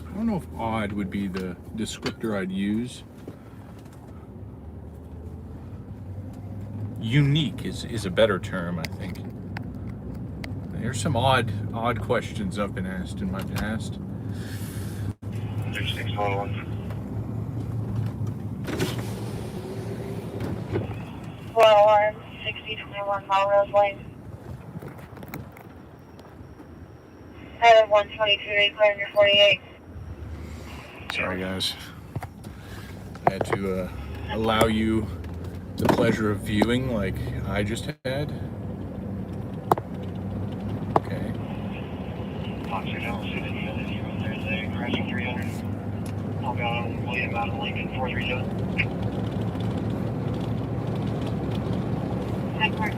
Speaker 1: I don't know if odd would be the descriptor I'd use. Unique is a better term, I think. There's some odd questions I've been asked in my past.
Speaker 4: 3611.
Speaker 7: 401, 6021 Melrose Lane. Headed 122, clear your 48.
Speaker 1: Sorry, guys. I had to allow you the pleasure of viewing like I just had. Okay.
Speaker 4: There's a crashing 300. I'll go on William out of Lincoln 437.
Speaker 7: High Park.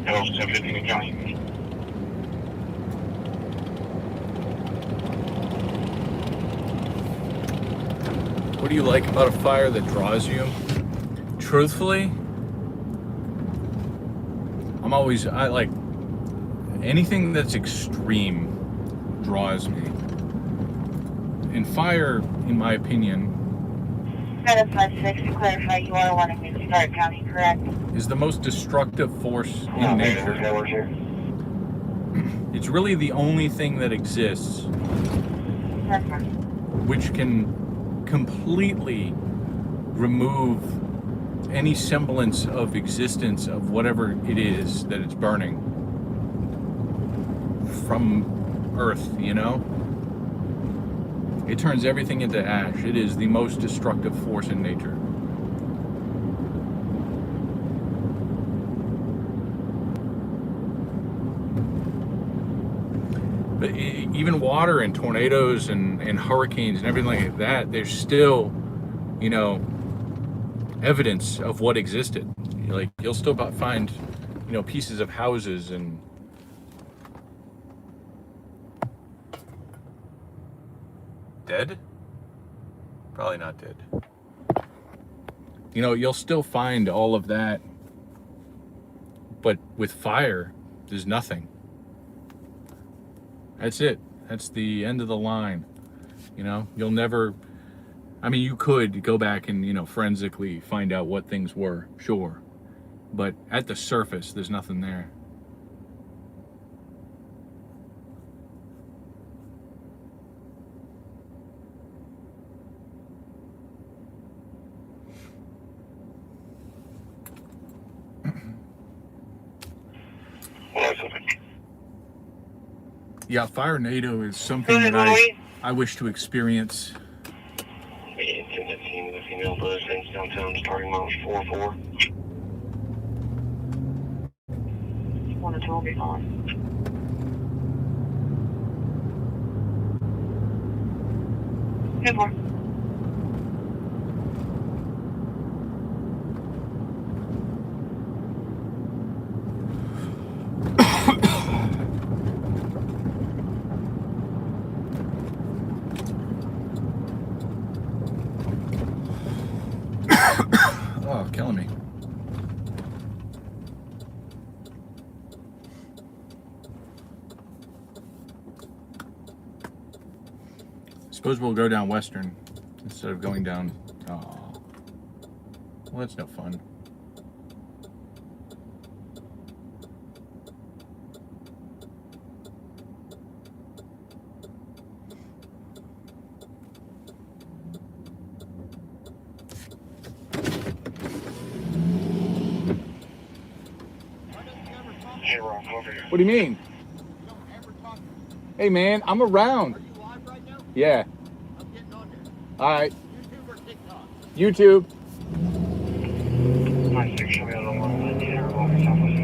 Speaker 4: Hello, 715 in County.
Speaker 1: What do you like about a fire that draws you? Truthfully, I like anything that's extreme draws me. And fire, in my opinion,
Speaker 7: Status 56, to clarify, you are wanting me to start counting, correct?
Speaker 1: Is the most destructive force in nature.
Speaker 3: Here.
Speaker 1: It's really the only thing that exists which can completely remove any semblance of existence of whatever it is that it's burning from Earth, you know? It turns everything into ash. It is the most destructive force in nature. But even water and tornadoes and hurricanes and everything like that, there's still, you know, evidence of what existed. Like, you'll still find, you know, pieces of houses and dead? Probably not dead. You know, you'll still find all of that, but with fire, there's nothing. That's it. That's the end of the line. You know, you'll never, I mean, you could go back and, you know, forensically find out what things were, sure. But at the surface, there's nothing there. Yeah, Fire NATO is something that I wish to experience.
Speaker 3: The female residence downtown starting miles 44.
Speaker 6: 1 or 2 will be fine. Good one.
Speaker 1: Oh, killing me. Suppose we'll go down Western instead of going down. Oh, well, that's no fun.
Speaker 3: Hey, Rob, over here.
Speaker 1: What do you mean? Hey, man, I'm around.
Speaker 8: Are you live right now?
Speaker 1: Yeah.
Speaker 8: I'm getting on there.
Speaker 1: All right.
Speaker 8: YouTube or TikTok?
Speaker 1: YouTube.
Speaker 3: 96, show me on the 190 here, over Southwest.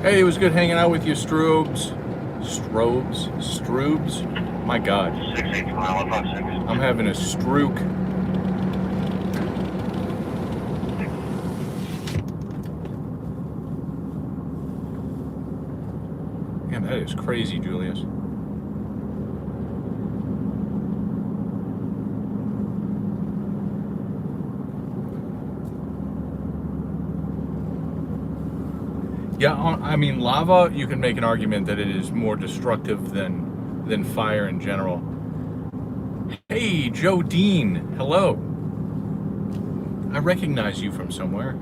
Speaker 1: Hey, it was good hanging out with you, Stroobs. Stroobs? My God.
Speaker 3: 68 mile 156.
Speaker 1: I'm having a strook. Man, that is crazy, Julius. Yeah, I mean, lava, you can make an argument that it is more destructive than fire in general. Hey, Joe Dean, hello. I recognize you from somewhere.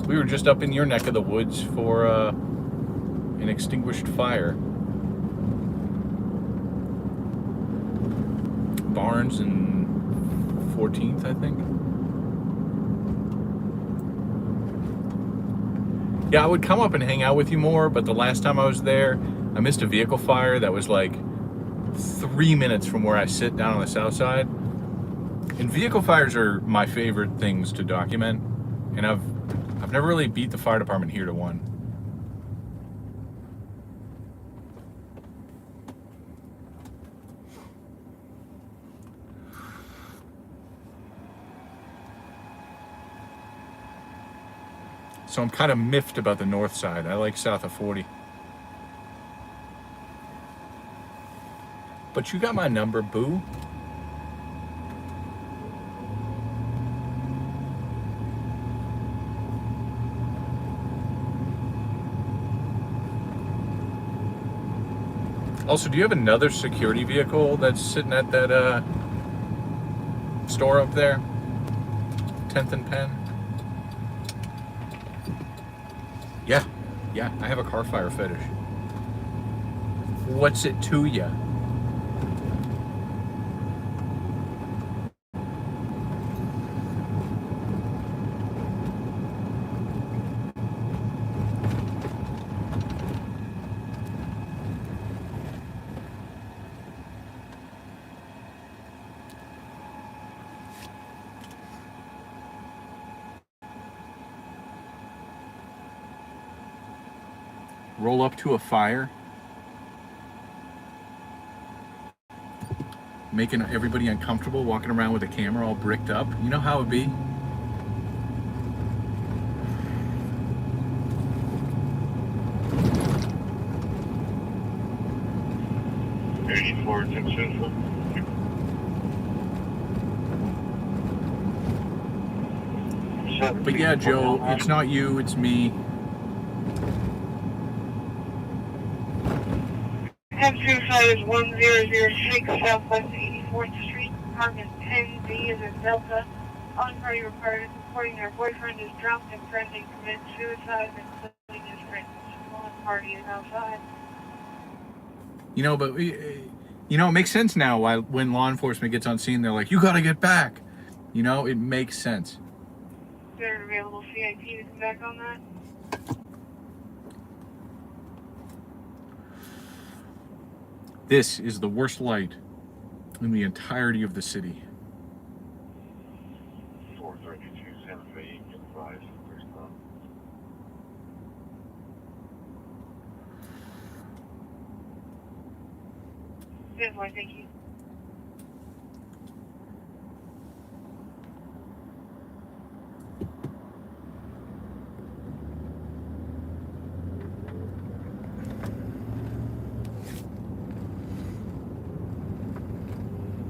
Speaker 1: We were just up in your neck of the woods for an extinguished fire. Barnes and 14th, I think. Yeah, I would come up and hang out with you more, but the last time I was there, I missed a vehicle fire that was like 3 minutes from where I sit down on the south side. And vehicle fires are my favorite things to document, and I've never really beat the fire department here to one. So I'm kind of miffed about the north side. I like south of 40. But you got my number, boo. Also, do you have another security vehicle that's sitting at that store up there? 10th and Penn? Yeah, I have a car fire fetish. What's it to ya? Roll up to a fire, making everybody uncomfortable, walking around with a camera all bricked up. You know how it be? But yeah, Joe, it's not you, it's me.
Speaker 6: 10 suicide is 1006 Southwest 84th Street, apartment 10B is in Delta. All party reporting their boyfriend is drunk and threatening to commit suicide, including his friends. All party is outside.
Speaker 1: You know, but it makes sense now why when law enforcement gets on scene, they're like, you gotta get back. You know, it makes sense.
Speaker 6: Is there an available CIP to come back on that?
Speaker 1: This is the worst light in the entirety of the city.
Speaker 3: 432 Santa Fe, advised, first time.
Speaker 6: Good boy, thank you.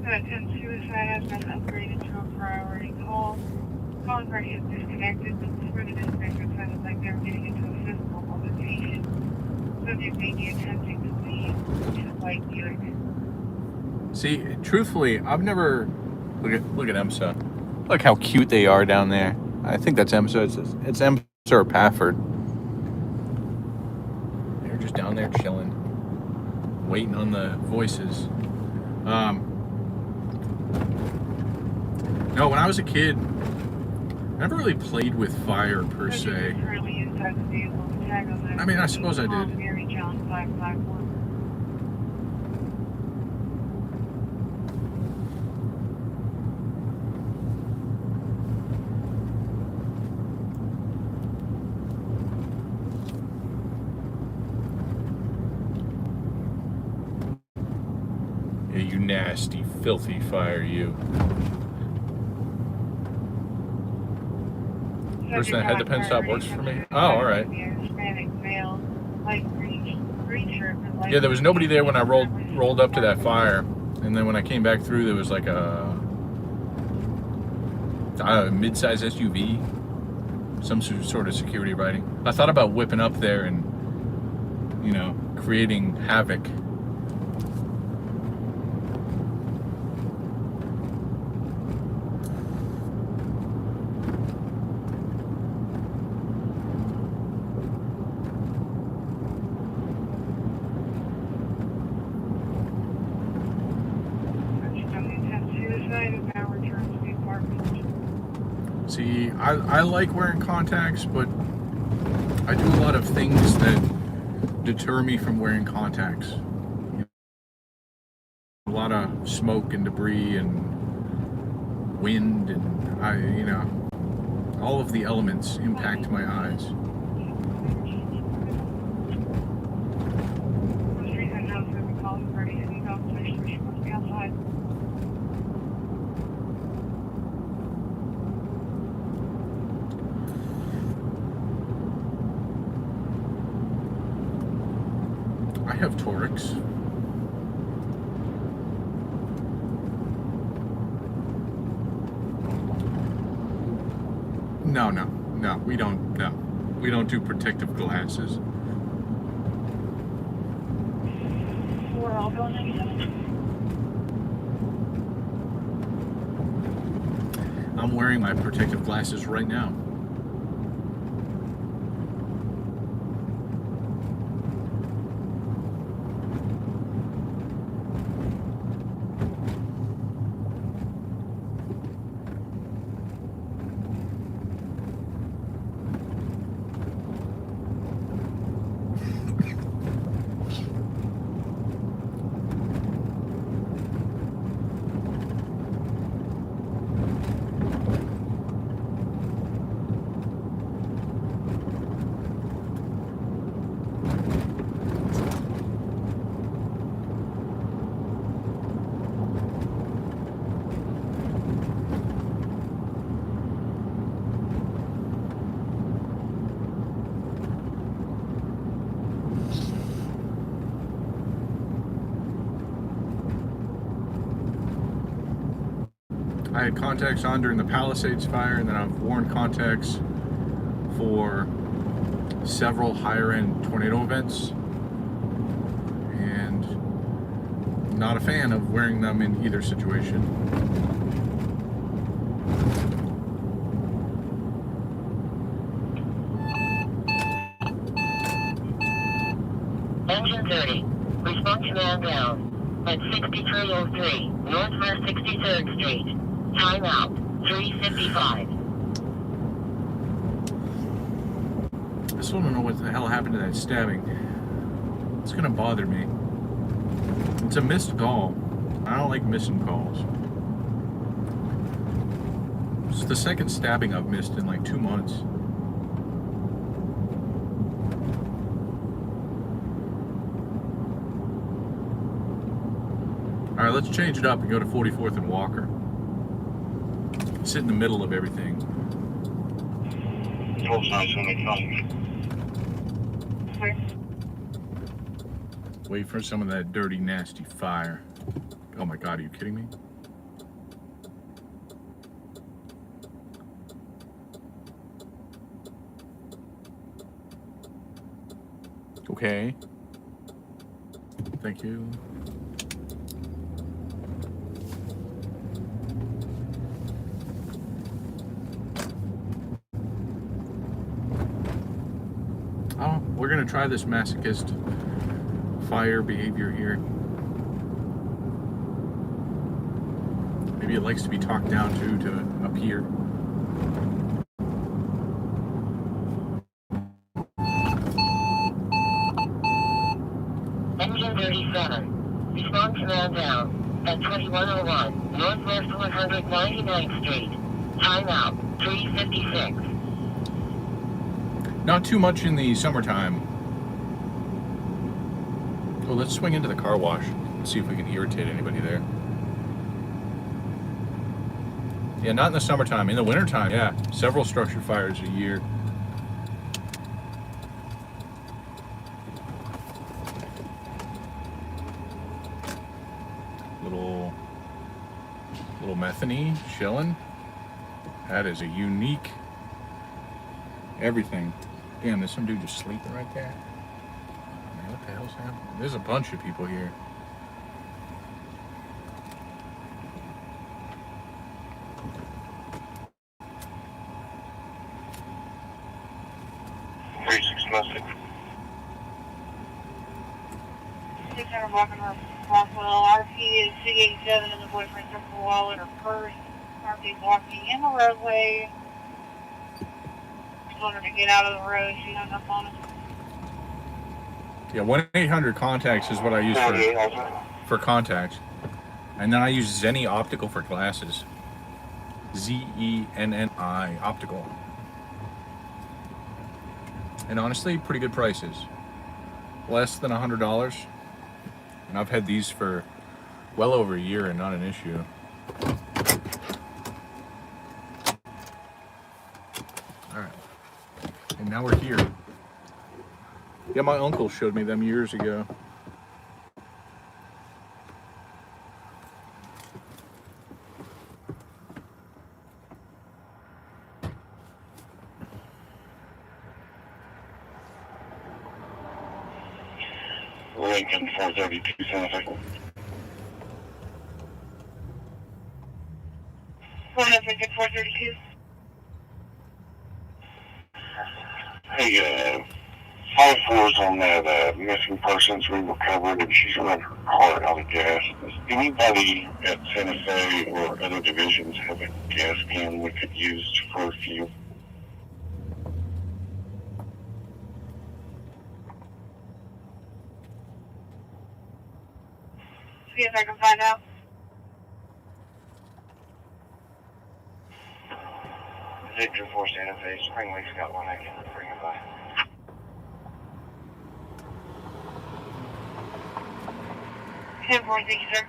Speaker 6: The 10 suicide has been upgraded to a priority call. Calling party is disconnected, but for the dispatcher sounded like they were getting into a physical altercation. Subject may be attempting to leave to the light Buick.
Speaker 1: See, truthfully, I've never look at EMSA. Look how cute they are down there. I think that's EMSA. It's EMSA or Pafford. They're just down there chilling, waiting on the voices. No, when I was a kid, I never really played with fire per se. I mean, I suppose I did. Yeah, you nasty, filthy fire, you. Person that had the pen stop works for me? Oh, alright. Yeah, there was nobody there when I rolled up to that fire. And then when I came back through, there was like a mid-size SUV. Some sort of security riding. I thought about whipping up there and, creating havoc. See, I like wearing contacts, but I do a lot of things that deter me from wearing contacts. A lot of smoke and debris and wind and all of the elements impact my eyes. I have torics. No, we don't. No, we don't do protective glasses.
Speaker 7: We're all going 97.
Speaker 1: I'm wearing my protective glasses right now. I had contacts on during the Palisades fire, and then I've worn contacts for several higher-end tornado events, and not a fan of wearing them in either situation.
Speaker 2: Engine 30. Response command down. At 6303, Northwest 63rd Street. Time out. 3:55.
Speaker 1: I still don't know what the hell happened to that stabbing. It's gonna bother me. It's a missed call. I don't like missing calls. It's the second stabbing I've missed in like 2 months. Alright, let's change it up and go to 44th and Walker. Sit in the middle of everything. Wait for some of that dirty, nasty fire. Oh my God, are you kidding me? Okay. Thank you. Oh, we're gonna try this masochist fire behavior here. Maybe it likes to be talked down to appear.
Speaker 2: Engine 37. Response command down. At 2101, Northwest 199th Street. Time out. 3:56.
Speaker 1: Not too much in the summertime. Oh, let's swing into the car wash and see if we can irritate anybody there. Yeah, not in the summertime. In the wintertime, yeah. Several structure fires a year. Little methany chilling. That is a unique everything. Damn, there's some dude just sleeping right there. Man, what the hell's happening? There's a bunch of people here.
Speaker 6: Rockwell, RP is C87 and the boyfriend took the wallet or purse. RP walking in the roadway. Told her to get out of the road. She hung up on him.
Speaker 1: Yeah, 1-800-CONTACTS is what I use for contacts. And then I use Zenni Optical for glasses. Z-E-N-N-I Optical. And honestly, pretty good prices. Less than $100. And I've had these for well over a year and not an issue. Alright. And now we're here. Yeah, my uncle showed me them years ago.
Speaker 3: Lincoln 432 Santa Fe.
Speaker 6: 432.
Speaker 3: Hey, 5-4's on that missing persons we recovered, and she's run her car out of gas. Does anybody at Santa Fe or other divisions have a gas can we could use for fuel?
Speaker 6: See if I can find out.
Speaker 3: Victor 4 Santa Fe, Spring Lake's got one I can bring it by.
Speaker 6: 10-4, thank you, sir.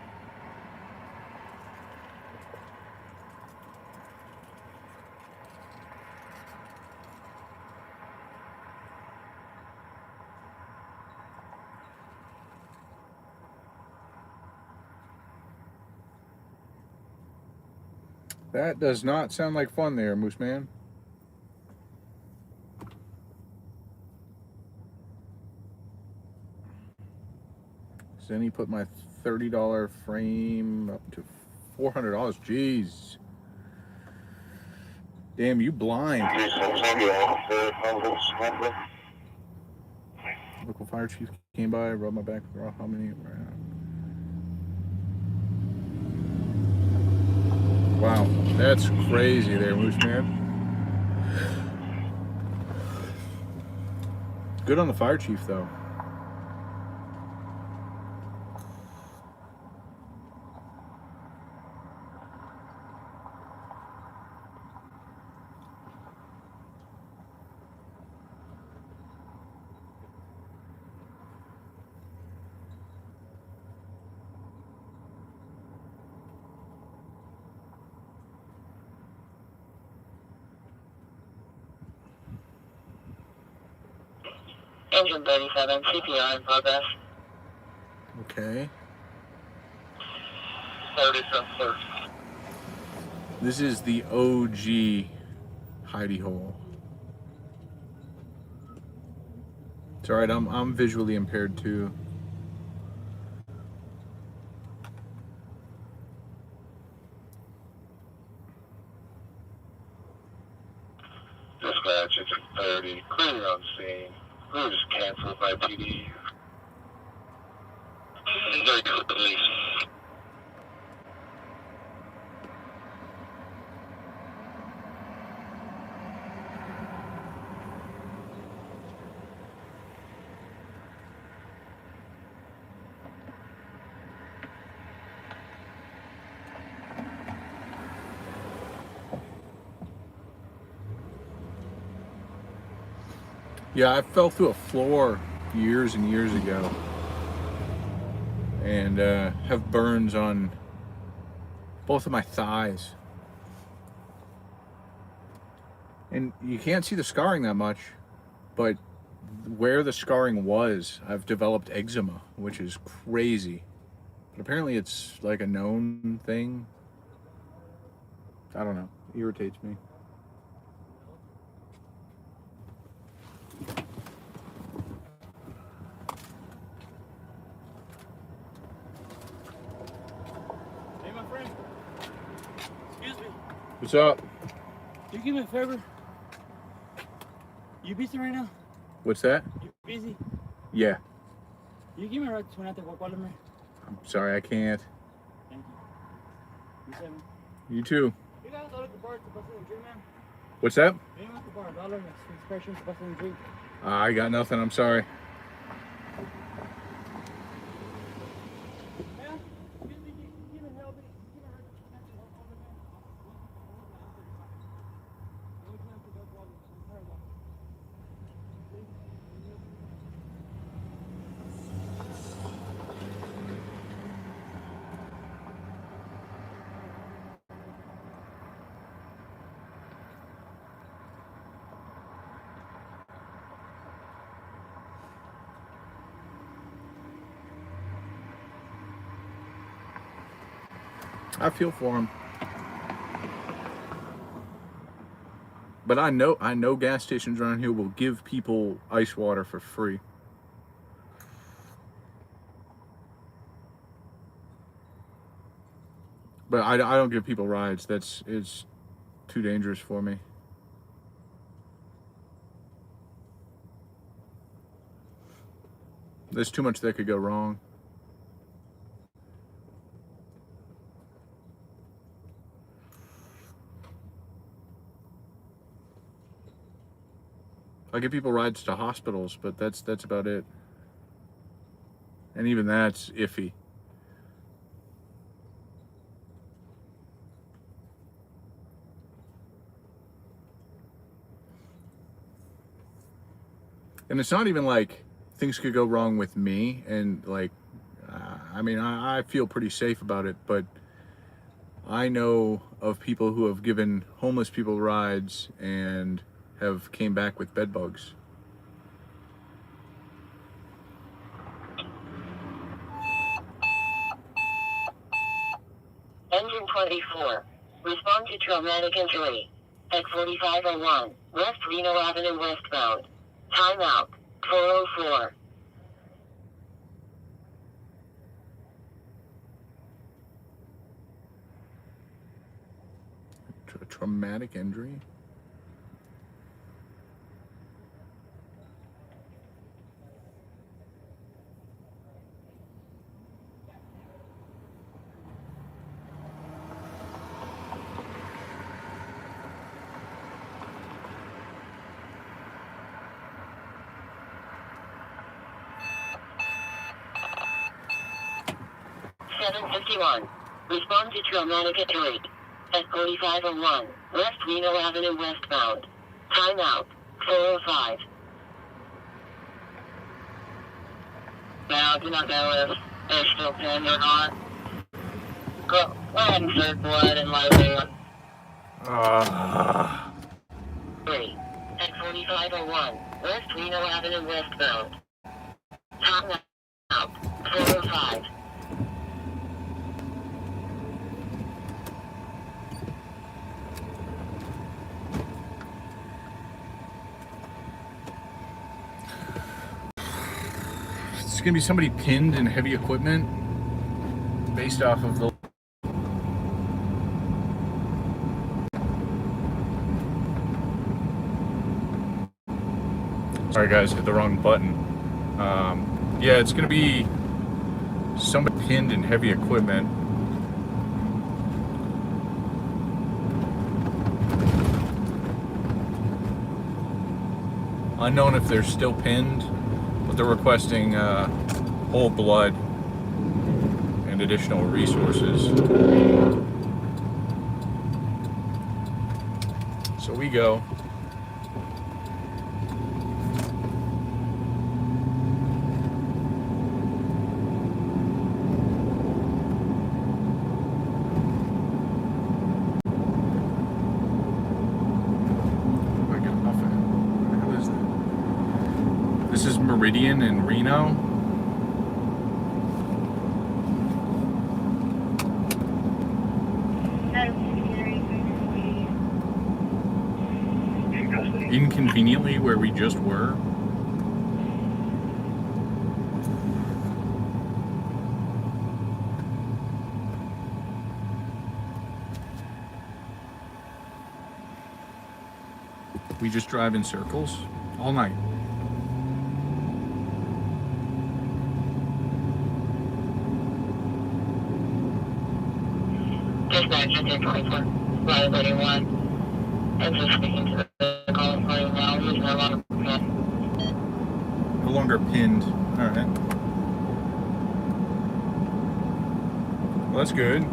Speaker 1: That does not sound like fun there, Moose Man. So then he put my $30 frame up to $400. Jeez. Damn, you blind. Local fire chief came by, rubbed my back with raw hominy. Wow, that's crazy there, Moose Man. Good on the fire chief, though.
Speaker 2: Engine 37, CPR in progress.
Speaker 1: Okay.
Speaker 2: 30-30.
Speaker 1: This is the OG hidey hole. It's alright, I'm visually impaired too.
Speaker 3: Dispatch, it's 30, clearing on scene. We'll just cancel it by PD. Very good, police.
Speaker 1: Yeah, I fell through a floor years and years ago. And have burns on both of my thighs. And you can't see the scarring that much, but where the scarring was, I've developed eczema, which is crazy. But apparently it's like a known thing. I don't know. It irritates me.
Speaker 8: Hey, my friend. Excuse me.
Speaker 1: What's up?
Speaker 8: You give me a favor? You busy right now?
Speaker 1: What's that?
Speaker 8: You busy?
Speaker 1: Yeah.
Speaker 8: You give me a ride to Twenate Guacualame.
Speaker 1: I'm sorry, I can't.
Speaker 8: Thank you. You said me.
Speaker 1: You too.
Speaker 8: You guys all at the bar to bust a drink, man.
Speaker 1: What's that?
Speaker 8: You at the bar, $1 expression to bust a drink.
Speaker 1: I got nothing, I'm sorry.
Speaker 8: Man, excuse me, give me help. Give me a ride to Twenate Guacualame.
Speaker 1: I feel for him. But I know gas stations around here will give people ice water for free. But I don't give people rides. It's too dangerous for me. There's too much that could go wrong. I give people rides to hospitals, but that's about it. And even that's iffy. And it's not even like things could go wrong with me, and like, I mean, I feel pretty safe about it, but I know of people who have given homeless people rides and have came back with bed bugs.
Speaker 2: Engine 24. Respond to traumatic injury. At 4501, West Reno Avenue westbound. Timeout. 404.
Speaker 1: Traumatic injury?
Speaker 2: Respond to traumatic injury. At 4501, West Reno Avenue westbound. Timeout. 405. Now, do not know if they're still pinned or not. Go ahead and insert blood in my vein. 3. At 4501, West Reno Avenue westbound. Timeout. 405.
Speaker 1: It's gonna be somebody pinned in heavy equipment based off of the. Sorry guys, hit the wrong button. Yeah, it's gonna be somebody pinned in heavy equipment. Unknown if they're still pinned, but they're requesting whole blood and additional resources. So we go. This is Meridian in Reno. Inconveniently where we just were. We just drive in circles all night.
Speaker 2: Dispatch, Engine 24, Line 31. Engine speaking to the call plane now. He's no longer pinned.
Speaker 1: No longer pinned. All right. Well, that's good.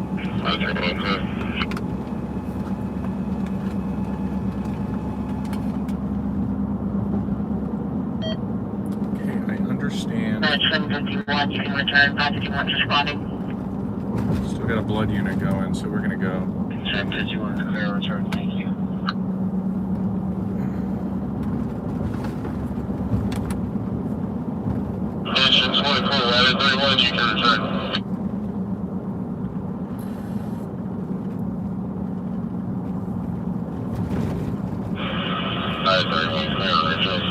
Speaker 1: Okay, I understand.
Speaker 2: That's 751. You can return. 551 responding.
Speaker 1: Still got a blood unit going, so we're gonna go.
Speaker 4: 751 to clear return. Thank you.
Speaker 3: Engine 24, Line 31, you can return. Line 31, clear return.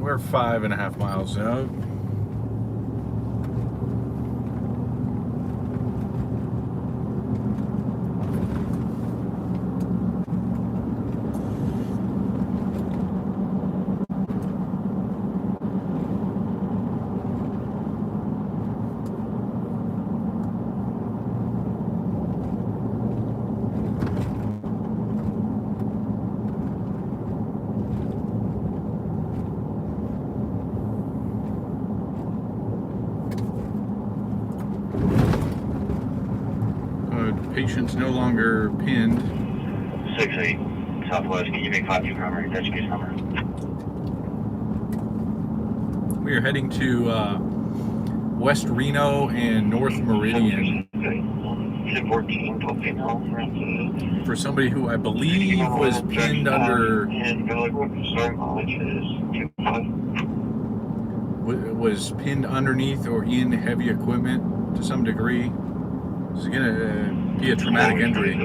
Speaker 1: We're 5.5 miles out. patient's no longer pinned.
Speaker 3: 68 Southwest, can you make 52 primary, that's case number?
Speaker 1: We are heading to West Reno and North Meridian
Speaker 3: 1014,
Speaker 1: for somebody who I believe was pinned under was pinned underneath or in heavy equipment to some degree. This is gonna be a traumatic injury.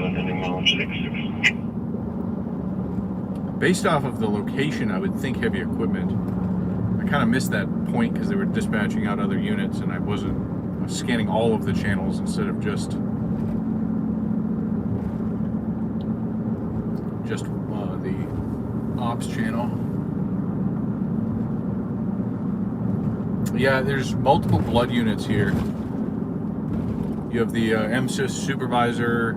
Speaker 1: Based off of the location, I would think heavy equipment. I kind of missed that point because they were dispatching out other units, and I was scanning all of the channels instead of just the ops channel. Yeah, there's multiple blood units here. You have the MSIS supervisor,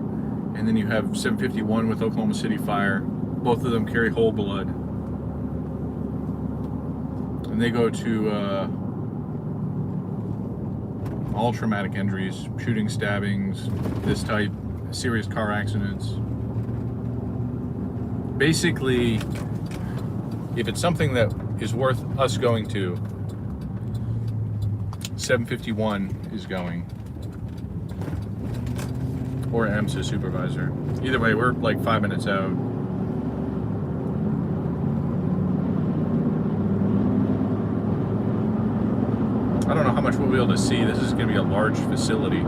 Speaker 1: and then you have 751 with Oklahoma City Fire. Both of them carry whole blood. And they go to all traumatic injuries, shooting, stabbings, this type, serious car accidents. Basically, if it's something that is worth us going to, 751 is going. Or MSIS supervisor. Either way, we're like 5 minutes out. I don't know how much we'll be able to see. This is going to be a large facility.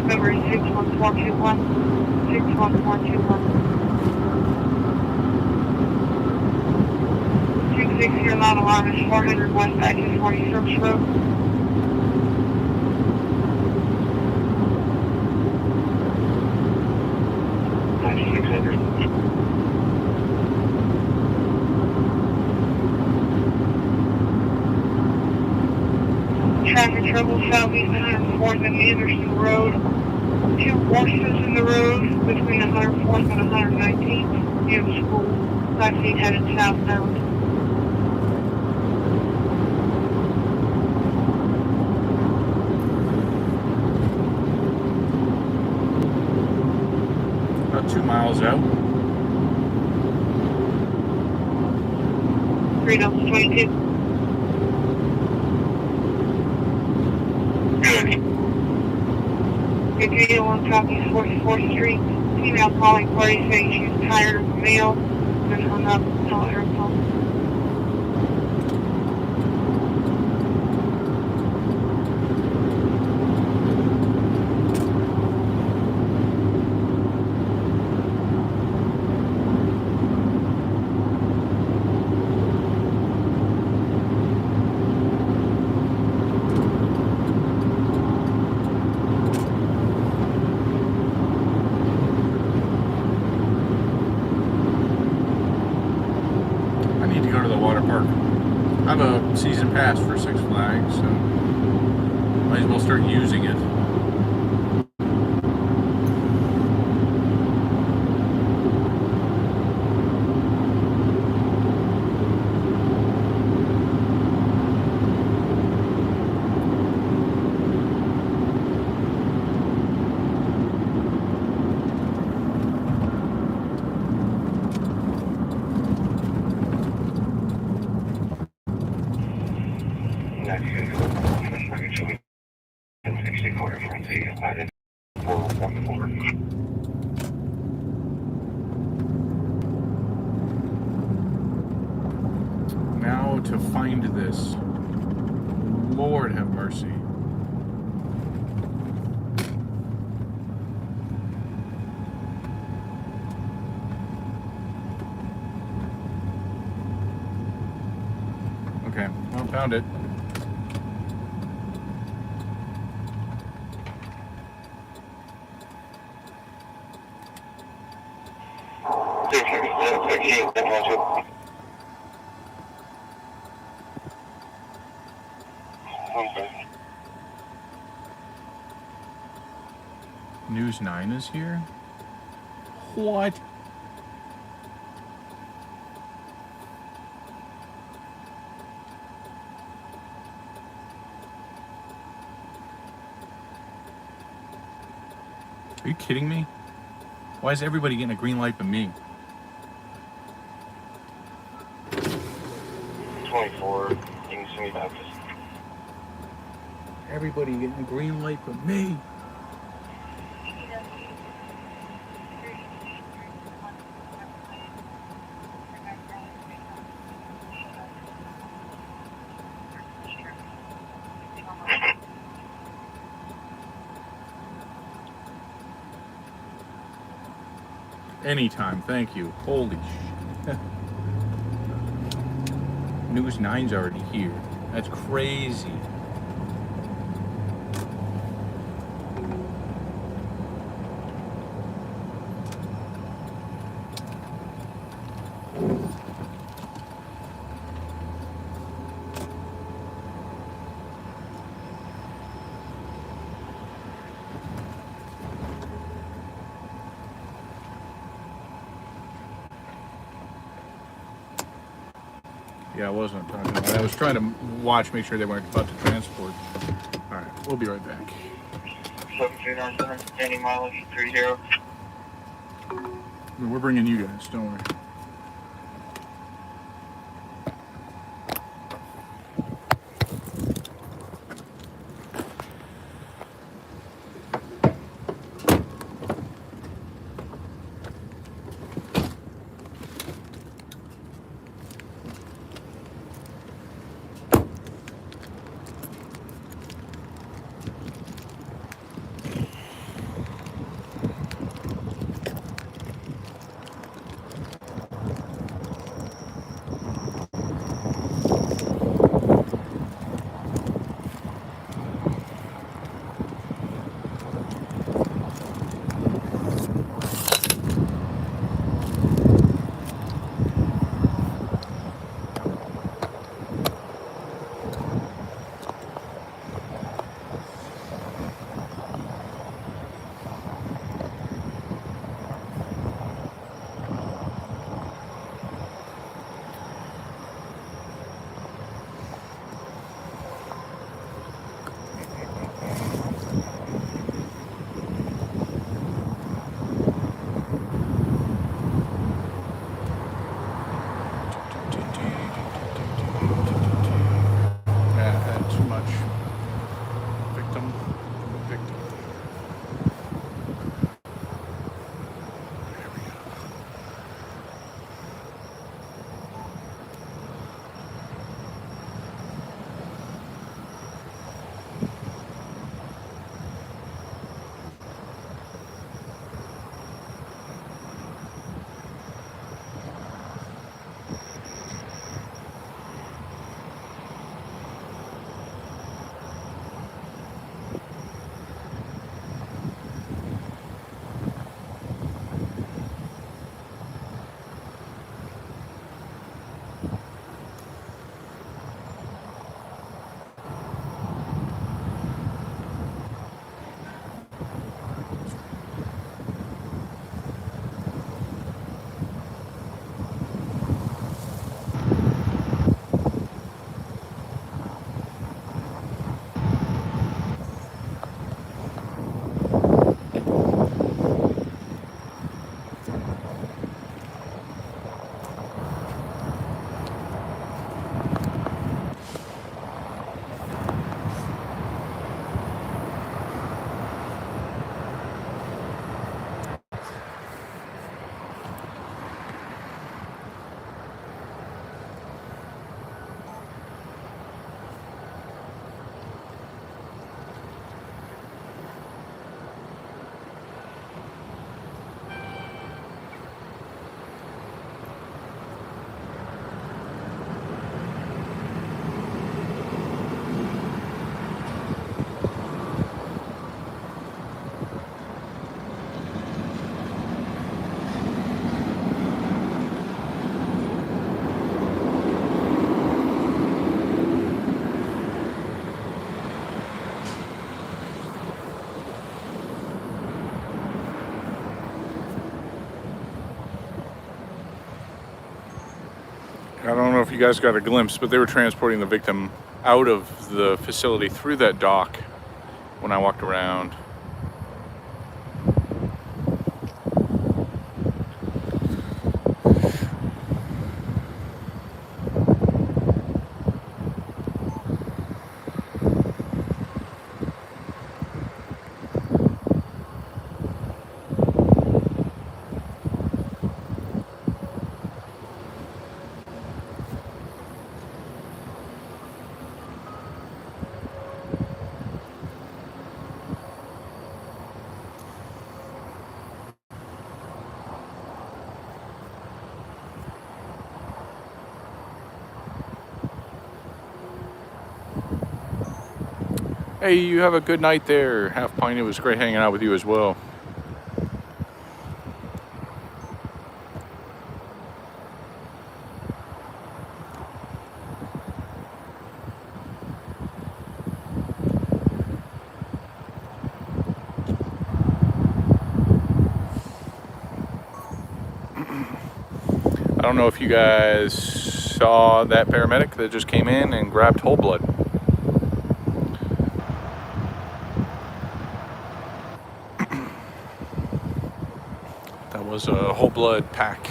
Speaker 6: Number 61421, 61421. 260 non-alarm is 400 West Access 40 Service Road. Traffic trouble southeast 104th and Anderson Road. 2 horses in the road between 104th and 119th near the school. Taxi headed southbound.
Speaker 1: About 2 miles out.
Speaker 6: 322. Good video on Southeast 44th Street. Female calling party saying she was tired of the meal, then hung up and saw her phone.
Speaker 1: I have a season pass for Six Flags, so might as well start using it. how to find this. Lord have mercy. Okay, well, found it.
Speaker 3: Okay.
Speaker 1: News 9 is here? What? Are you kidding me? Why is everybody getting a green light but me?
Speaker 3: 24. You can see me back.
Speaker 1: Everybody getting a green light but me. Anytime, thank you. Holy shit. News 9's already here. That's crazy. Yeah, I wasn't talking about it. I was trying to watch, make sure they weren't about to transport. All right, we'll be right back.
Speaker 5: 17 any mileage 30.
Speaker 1: We're bringing you guys, don't worry. don't know if you guys got a glimpse, but they were transporting the victim out of the facility through that dock when I walked around. Hey, you have a good night there, Half Pint. It was great hanging out with you as well. I don't know if you guys saw that paramedic that just came in and grabbed whole blood. That was a whole blood pack.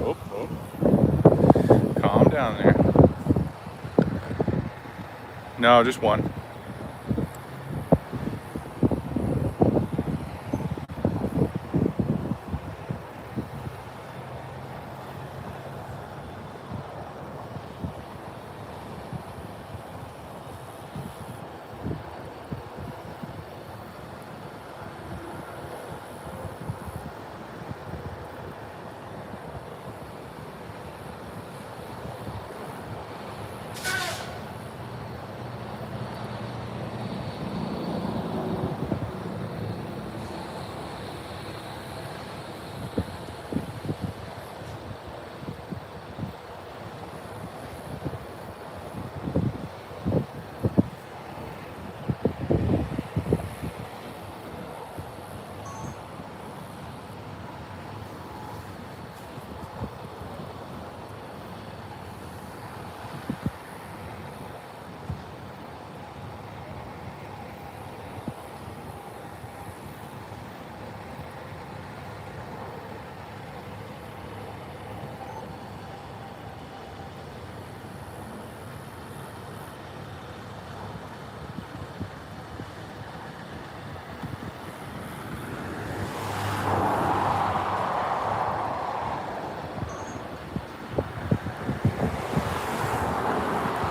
Speaker 1: Oh, oh. Calm down there. No, just one.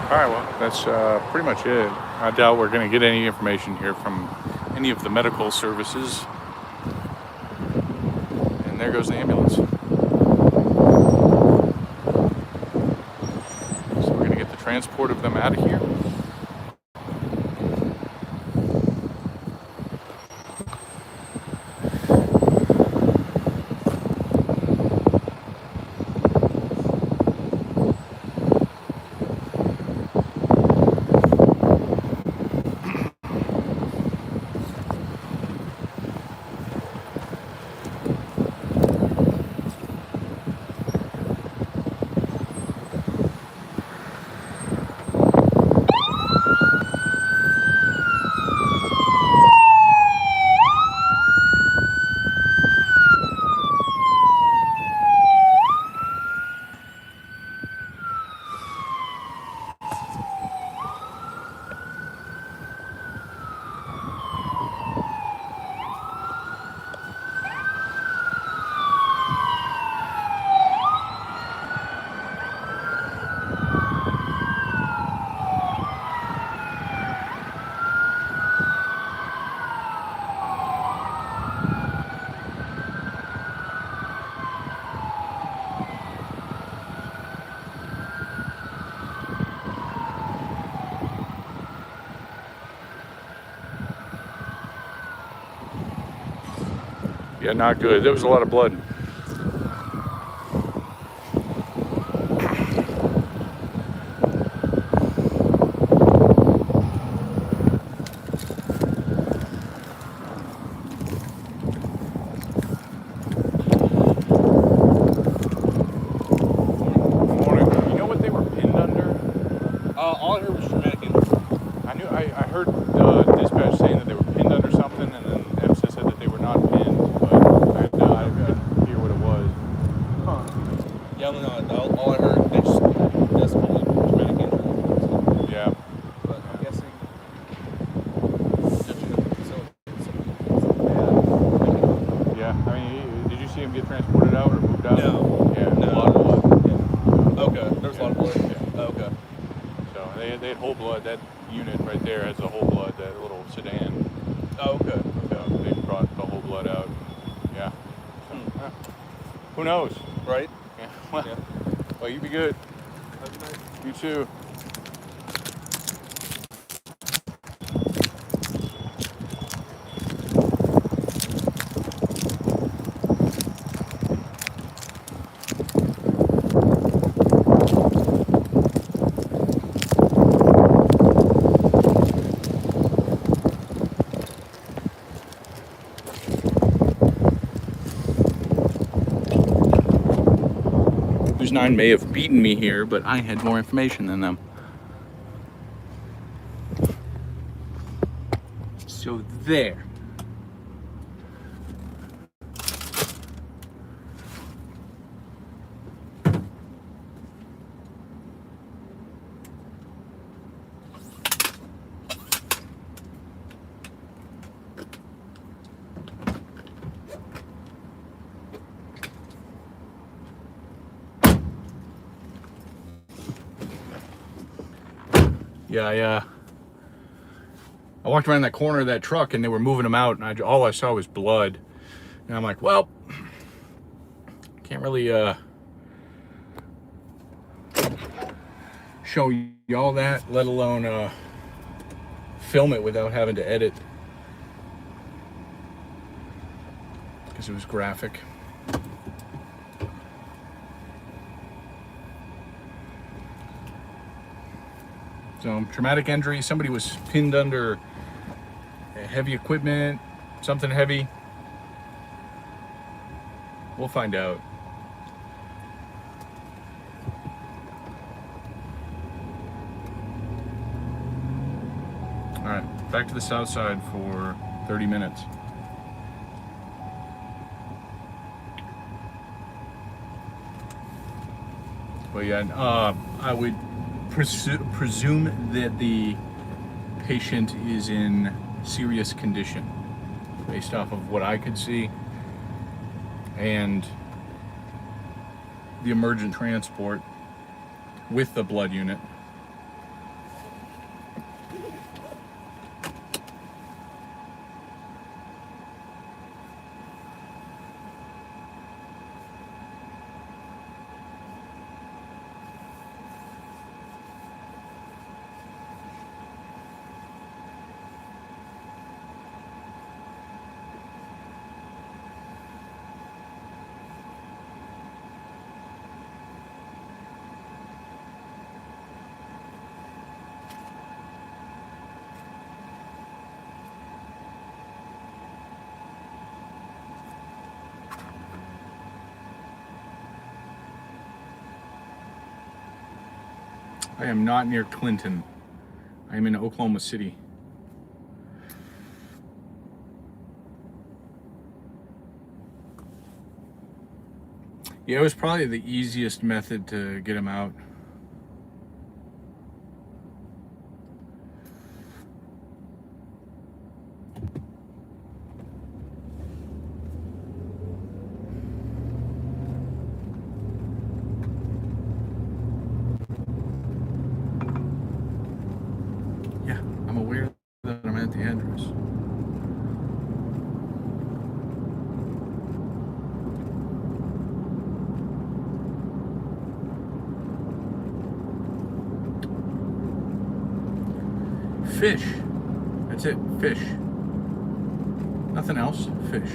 Speaker 1: Alright, well, that's pretty much it. I doubt we're going to get any information here from any of the medical services. And there goes the ambulance. So we're going to get the transport of them out of here. Yeah, not good. There was a lot of blood. there has the whole blood, that little sedan.
Speaker 9: Oh, okay.
Speaker 1: So they brought the whole blood out. Yeah. So, who knows?
Speaker 9: Right?
Speaker 1: Yeah. Well,
Speaker 9: Yeah.
Speaker 1: well, you be good.
Speaker 9: Have a good night.
Speaker 1: You too. These 9 may have beaten me here, but I had more information than them. So there. Yeah, I walked around that corner of that truck and they were moving them out, and all I saw was blood. And I'm like, well, can't really show y'all that, let alone film it without having to edit, because it was graphic. So, traumatic injury, somebody was pinned under heavy equipment, something heavy. We'll find out. All right, back to the south side for 30 minutes. But yeah, I would presume that the patient is in serious condition based off of what I could see and the emergent transport with the blood unit. I am not near Clinton. I am in Oklahoma City. Yeah, it was probably the easiest method to get him out. Yeah, I'm aware that I'm at the address. Fish. That's it. Fish. Nothing else. Fish.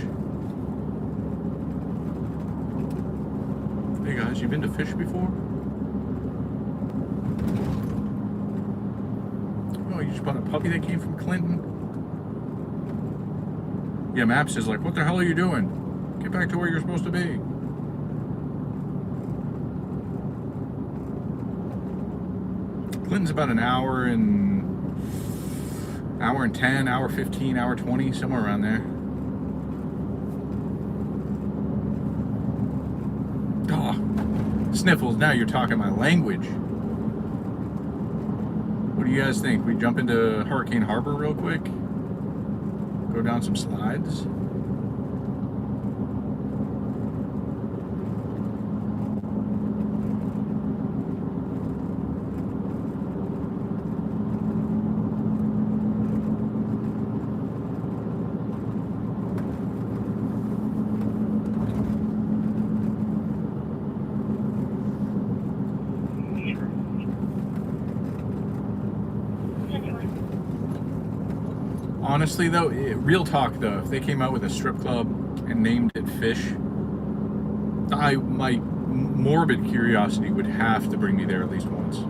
Speaker 1: Hey guys, you been to Fish before? Oh, you just bought a puppy that came from Clinton? Yeah, Maps is like, what the hell are you doing? Get back to where you're supposed to be. Clinton's about an hour and 10, hour 15, hour 20, somewhere around there. Oh, Sniffles, now you're talking my language. What do you guys think? We jump into Hurricane Harbor real quick? Go down some slides? Honestly, though, real talk, though, if they came out with a strip club and named it Fish, my morbid curiosity would have to bring me there at least once.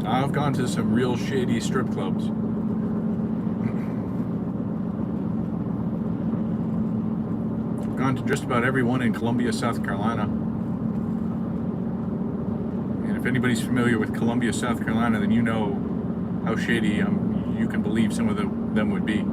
Speaker 1: I've gone to some real shady strip clubs. I've gone to just about every one in Columbia, South Carolina. And if anybody's familiar with Columbia, South Carolina, then you know how shady you can believe some of them would be.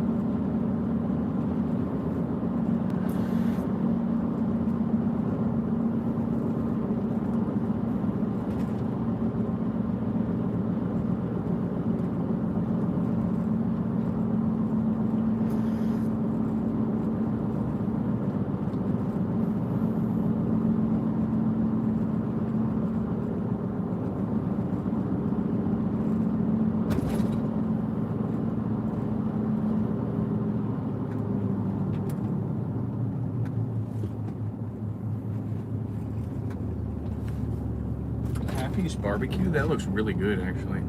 Speaker 1: Barbecue, that looks really good, actually.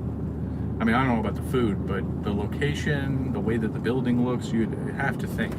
Speaker 1: I mean, I don't know about the food, but the location, the way that the building looks, you'd have to think.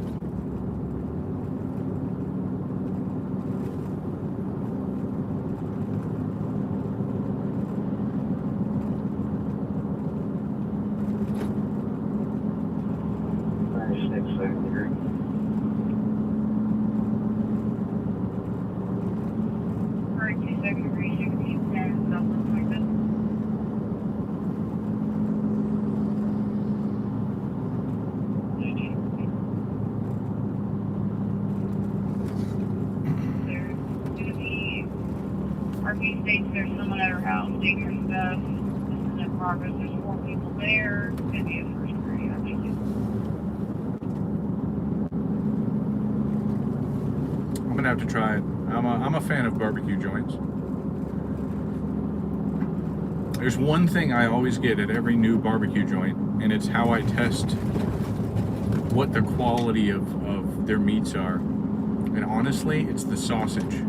Speaker 6: RV states there's someone at her house, take her stuff. This is in progress. There's 4 people there. It's going to be a first degree, actually.
Speaker 1: I'm gonna have to try it. I'm a fan of barbecue joints. There's one thing I always get at every new barbecue joint, and it's how I test what the quality of their meats are. And honestly, it's the sausage.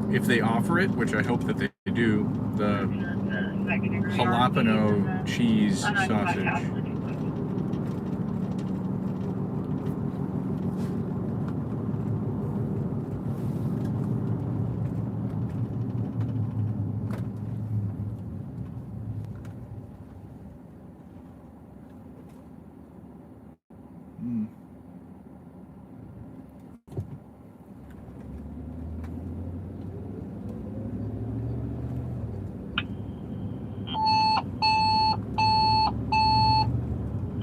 Speaker 1: If they offer it, which I hope that they do, the jalapeno cheese sausage.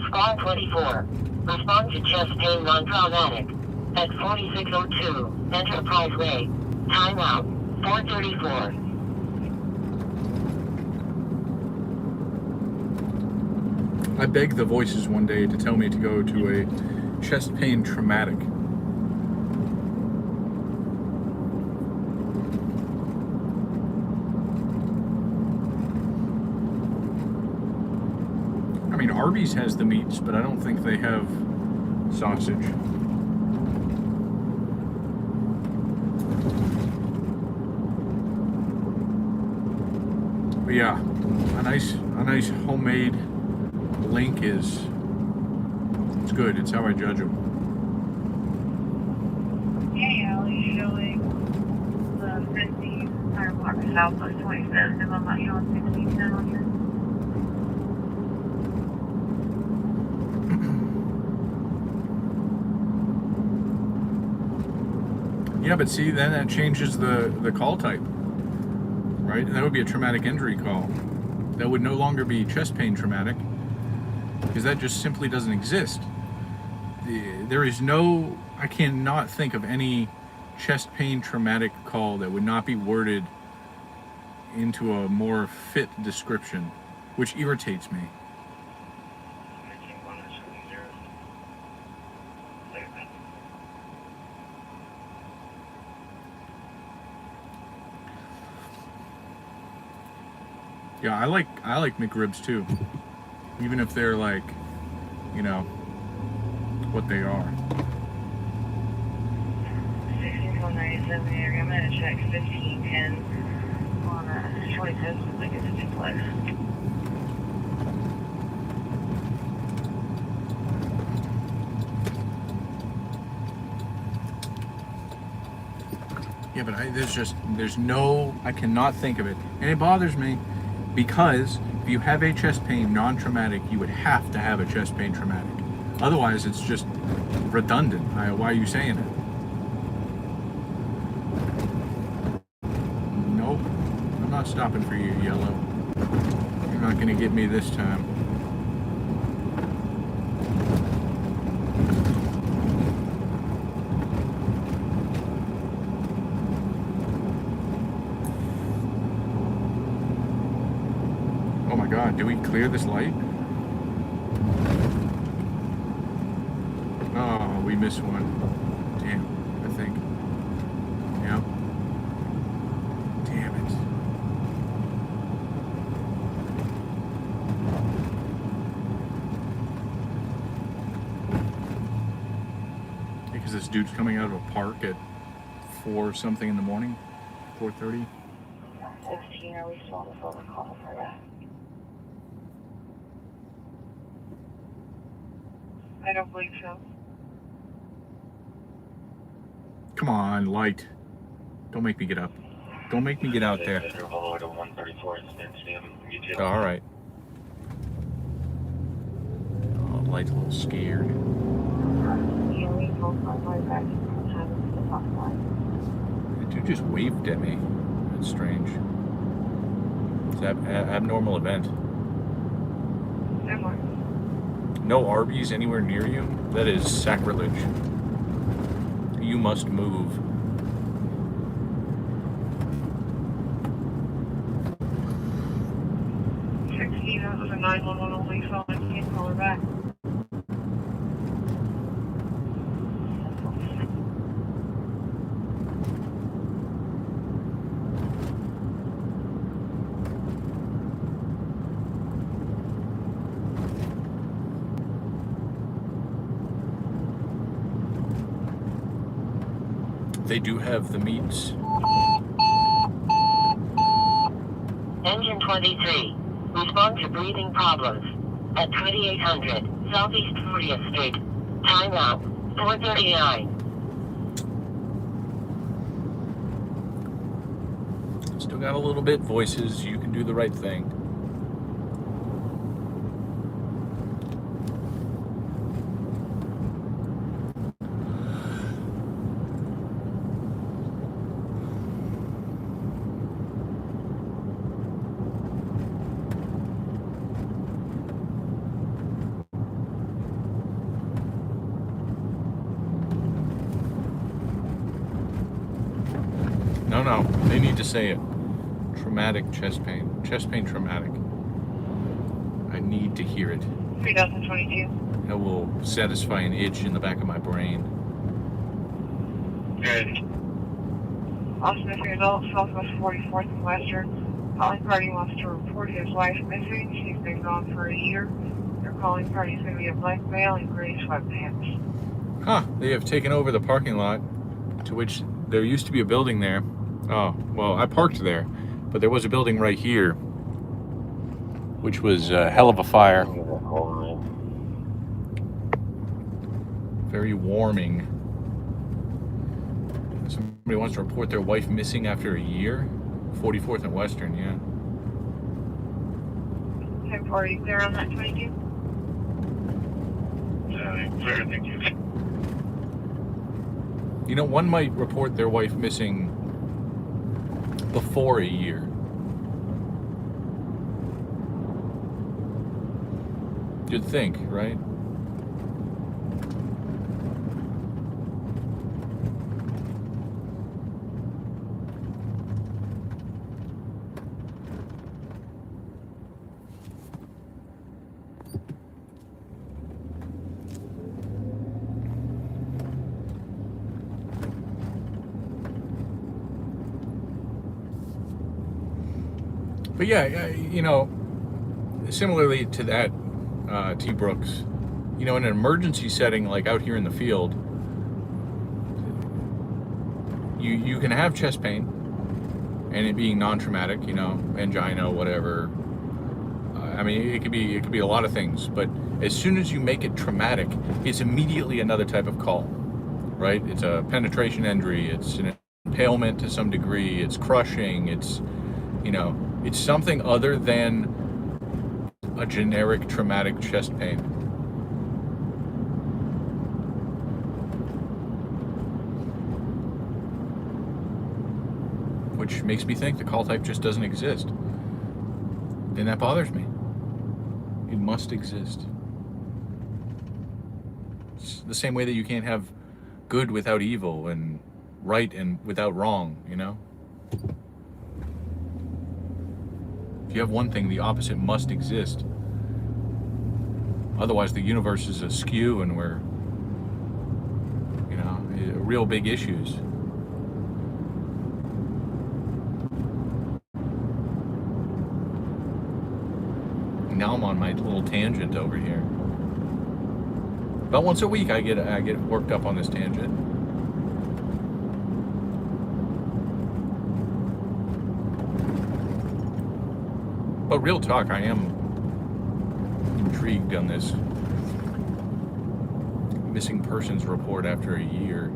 Speaker 2: Squad 24. Respond to chest pain non-traumatic. At 4602, Enterprise Way. Timeout. 434.
Speaker 1: I begged the voices one day to tell me to go to a chest pain traumatic. I mean, Arby's has the meats, but I don't think they have sausage. But yeah, a nice homemade link it's good. It's how I judge them.
Speaker 7: Yeah, Alley showing the 50 tire block southwest 25th, and I'm not showing 16 on here.
Speaker 1: Yeah, but see, then that changes the call type, right? That would be a traumatic injury call. That would no longer be chest pain traumatic, because that just simply doesn't exist. There is no, I cannot think of any chest pain traumatic call that would not be worded into a more fit description, which irritates me. Yeah, I like McRibs too, even if they're like, you know, what they are.
Speaker 7: 16197 area. I'm gonna check 1510 on 25th. Looks like it's a duplex.
Speaker 1: Yeah, but I cannot think of it. And it bothers me because if you have a chest pain non-traumatic, you would have to have a chest pain traumatic. Otherwise, it's just redundant. Why are you saying it? Nope. I'm not stopping for you, yellow. You're not going to get me this time. Oh my God, do we clear this light? Oh, we missed one. Damn, I think. Yep. Damn it. Because this dude's coming out of a park at 4 something in the morning, 4:30.
Speaker 7: 15, are we still on the phone with call for that? I don't believe so.
Speaker 1: Come on, light. Don't make me get up. Don't make me get out there. All right. Oh, light's a little scared.
Speaker 7: Yeah, we both are right back from having to talk about it.
Speaker 1: The dude just waved at me. That's strange. It's an abnormal event.
Speaker 7: Never.
Speaker 1: No Arby's anywhere near you? That is sacrilege. You must move.
Speaker 7: That was a 911 only, so I can't call her back.
Speaker 1: They do have the meats.
Speaker 2: Engine 23. Respond to breathing problems. At 2800 Southeast 40th Street. Time out. 4:39.
Speaker 1: Still got a little bit. Voices. You can do the right thing. No, they need to say it. Traumatic chest pain. Chest pain traumatic. I need to hear it.
Speaker 7: 3022.
Speaker 1: It will satisfy an itch in the back of my brain.
Speaker 3: Good.
Speaker 7: Austin, if you're adult, Southwest 44th and Western. Calling party wants to report his wife missing. She's been gone for a year. Their calling party is going to be a black male in gray sweatpants.
Speaker 1: Huh, they have taken over the parking lot, to which there used to be a building there. Oh, well, I parked there, but there was a building right here, which was a hell of a fire. Very warming. Somebody wants to report their wife missing after a year? 44th and Western, yeah.
Speaker 7: 1040, clear on that 22?
Speaker 3: Clear, thank you.
Speaker 1: You know, one might report their wife missing before a year. You'd think, right? But But yeah, you know, similarly to that, T. Brooks, you know, in an emergency setting like out here in the field, you can have chest pain and it being non-traumatic, you know, angina, whatever. I mean, it could be a lot of things, but as soon as you make it traumatic, it's immediately another type of call, right? It's a penetration injury, it's an impalement to some degree, it's crushing, it's, you know, it's something other than a generic traumatic chest pain. Which makes me think the call type just doesn't exist. And that bothers me. It must exist. It's the same way that you can't have good without evil and right and without wrong, you know? If you have one thing, the opposite must exist. Otherwise, the universe is askew and we're, you know, real big issues. Now I'm on my little tangent over here. About once a week, I get worked up on this tangent. But real talk, I am intrigued on this missing persons report after a year.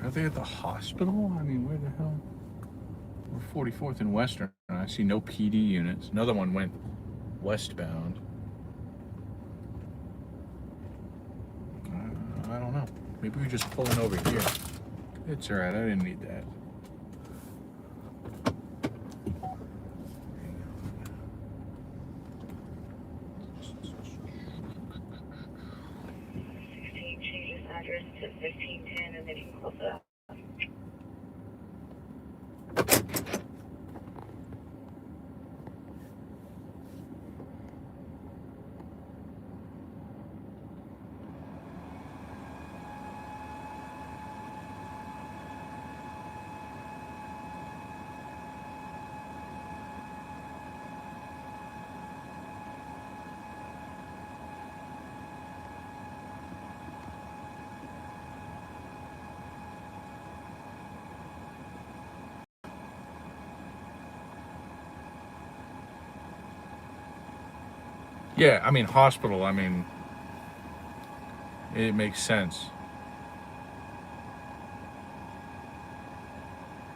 Speaker 1: Are they at the hospital? I mean, where the hell? We're 44th and Western. I see no PD units. Another one went westbound. I don't know. Maybe we're just pulling over here. It's alright, I didn't need that.
Speaker 2: Change this address to 1510 and then you can close it up.
Speaker 1: Yeah, I mean, hospital, I mean, it makes sense.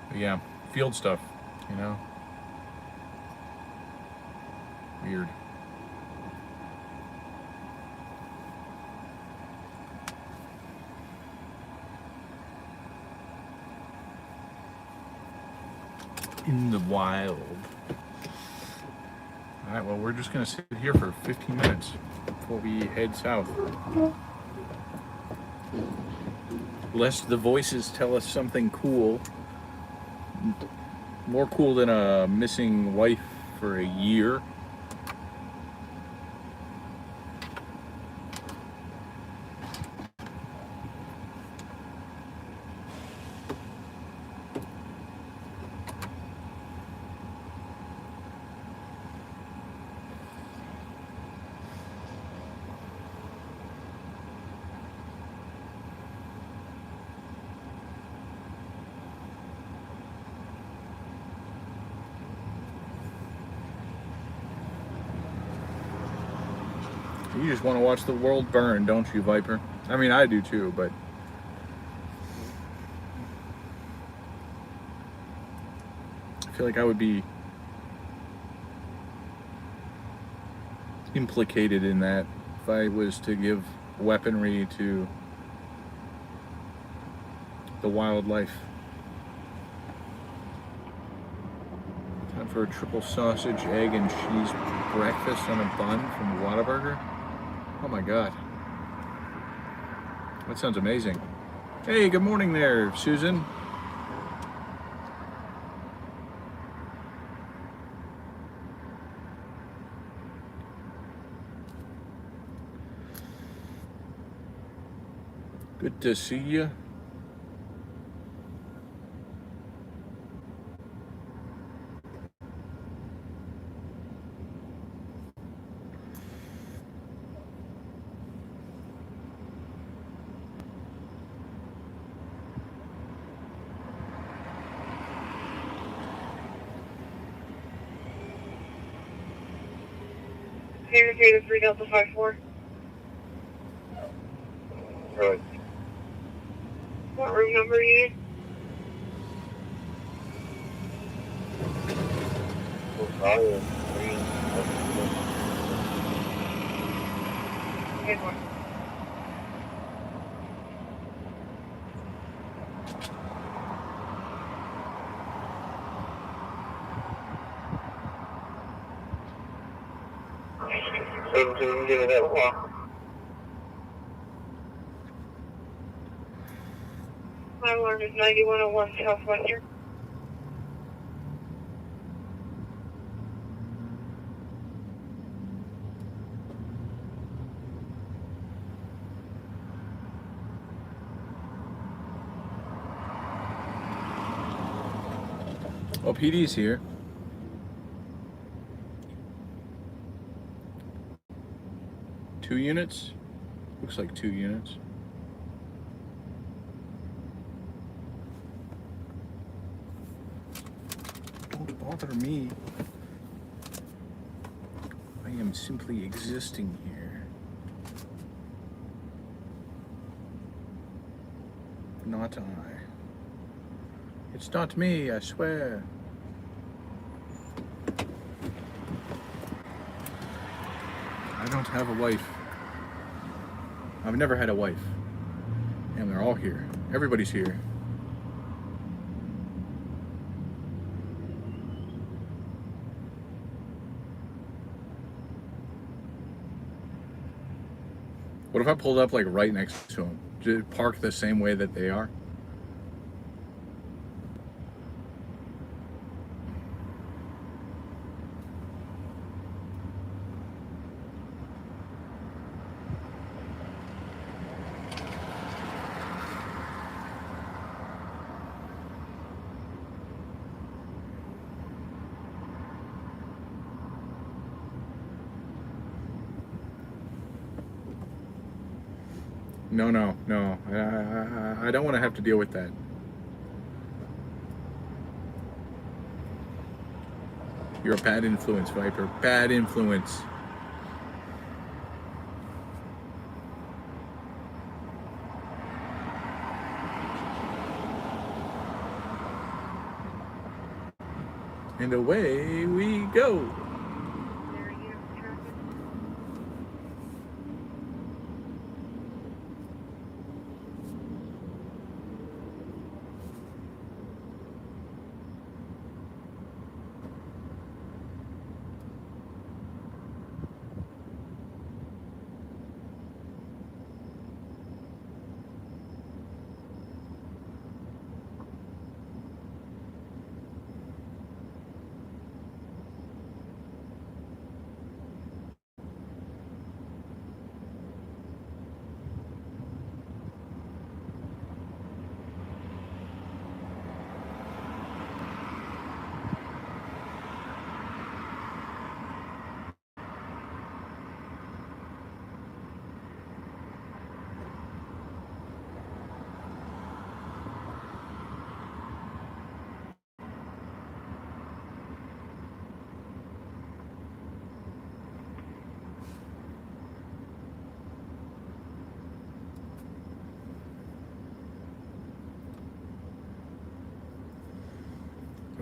Speaker 1: But yeah, field stuff, you know? Weird. In the wild. All right, well, we're just gonna sit here for 15 minutes before we head south. Lest the voices tell us something cool. More cool than a missing wife for a year. You just want to watch the world burn, don't you, Viper? I mean, I do too, but I feel like I would be implicated in that if I was to give weaponry to the wildlife. Time for a triple sausage, egg, and cheese breakfast on a bun from Whataburger. Oh my God. That sounds amazing. Hey, good morning there, Susan. Good to see you.
Speaker 7: Sierra Zeta 3 Delta 54.
Speaker 4: Right.
Speaker 7: What room number are you in? Good one. My alarm is 9101 Southwestern.
Speaker 1: Oh, PD's here. Two units? Looks like 2 units. Don't bother me. I am simply existing here. Not I. It's not me, I swear. I don't have a wife. I've never had a wife. And they're all here. Everybody's here. What if I pulled up like right next to them? Just park the same way that they are? No. I don't want to have to deal with that. You're a bad influence, Viper. Bad influence. And away we go.
Speaker 7: There you have traffic.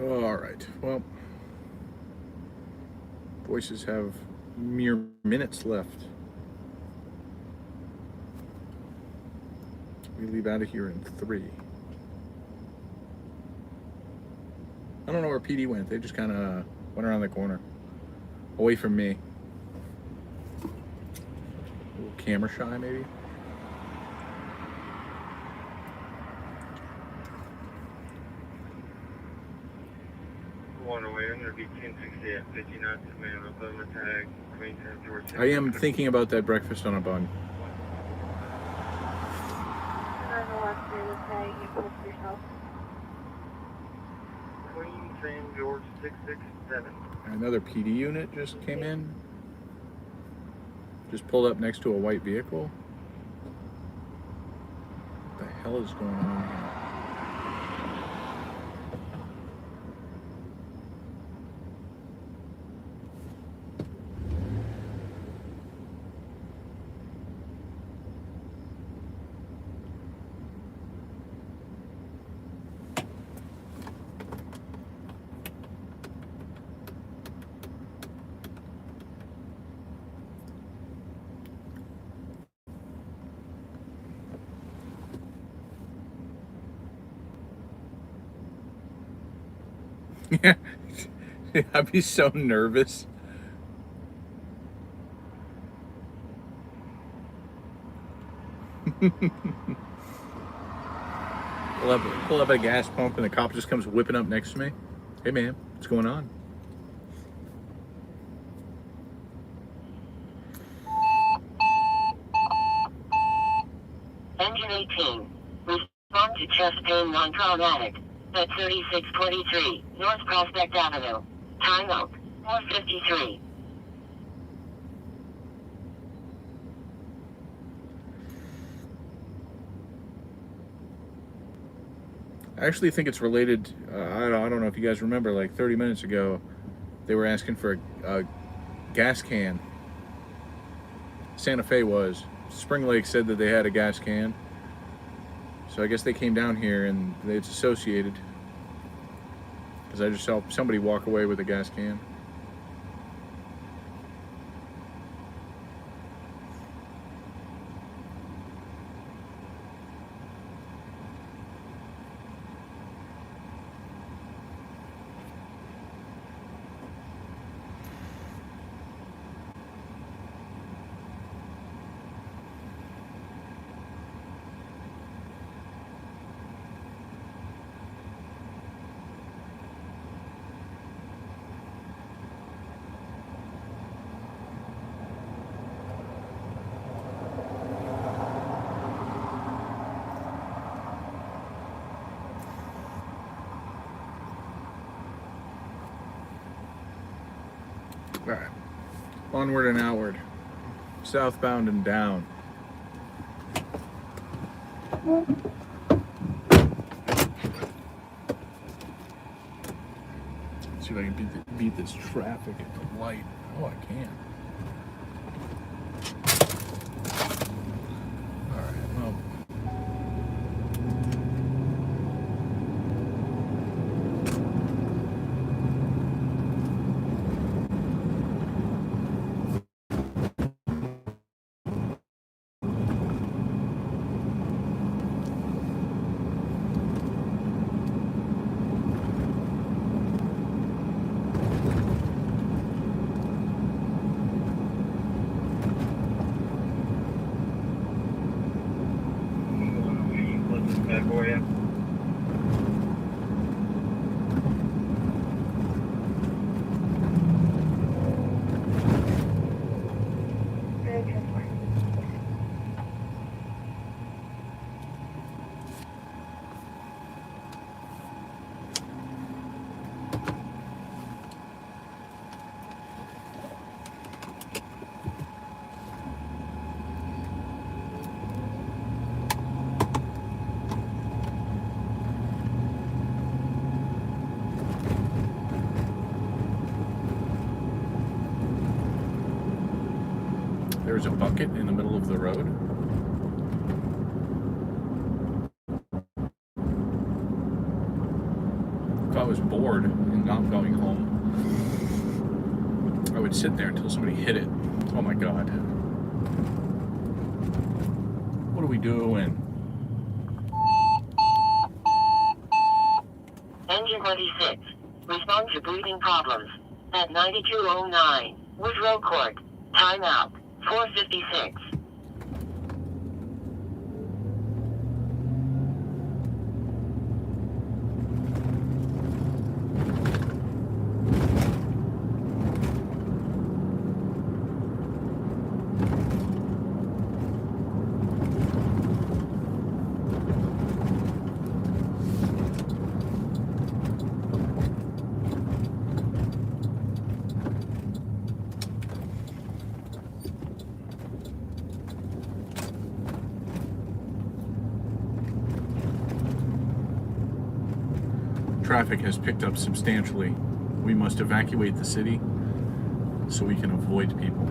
Speaker 1: All right. Well, voices have mere minutes left. We leave out of here in 3. I don't know where PD went. They just kind of went around the corner, away from me. A little camera shy, maybe.
Speaker 4: One away, I'm gonna be 1060 at 50 knots at man, I'll put my tag, Queen 10 George.
Speaker 1: I am thinking about that breakfast on a bun.
Speaker 4: Queen 10 George 667.
Speaker 1: Another PD unit just came in. Just pulled up next to a white vehicle. What the hell is going on here? Yeah, I'd be so nervous. Pull up at a gas pump and the cop just comes whipping up next to me. Hey man, what's going on?
Speaker 2: Engine 18. Respond to chest pain non-traumatic. At 3623 North Prospect Avenue. Time out. 4:53.
Speaker 1: I actually think it's related. I don't know if you guys remember, like 30 minutes ago, they were asking for a gas can. Santa Fe was. Spring Lake said that they had a gas can. So I guess they came down here and it's associated. Because I just saw somebody walk away with a gas can. All right, onward and outward, southbound and down. Let's see if I can beat this traffic at the light. Oh, I can. All right, well.
Speaker 4: Bad boy, yeah.
Speaker 1: There's a bucket in the middle of the road. If I was bored and not going home, I would sit there until somebody hit it. Oh my God. What are we doing?
Speaker 2: Engine 26. Respond to breathing problems. At 9209, Woodrow Court. Timeout. 4:56.
Speaker 1: Traffic has picked up substantially. We must evacuate the city so we can avoid people.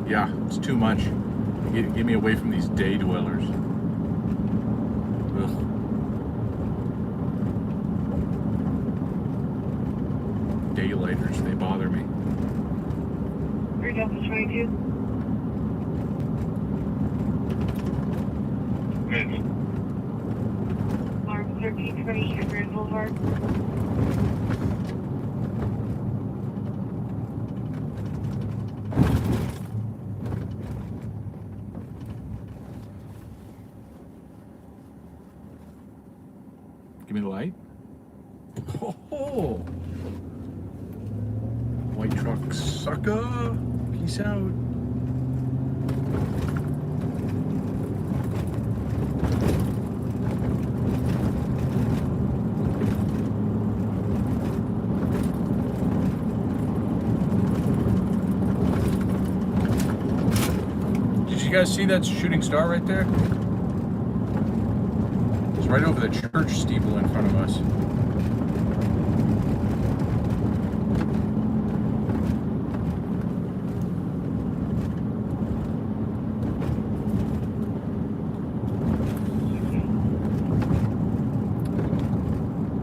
Speaker 1: Yeah, it's too much. Get me away from these day dwellers. Ugh. Daylighters, they bother me.
Speaker 7: 3 Delta 22.
Speaker 3: Good.
Speaker 7: Alarm 1320 Grand Boulevard.
Speaker 1: Give me the light. Oh, white truck sucker. Peace out. Did you guys see that shooting star right there? It's right over the church steeple in front of us.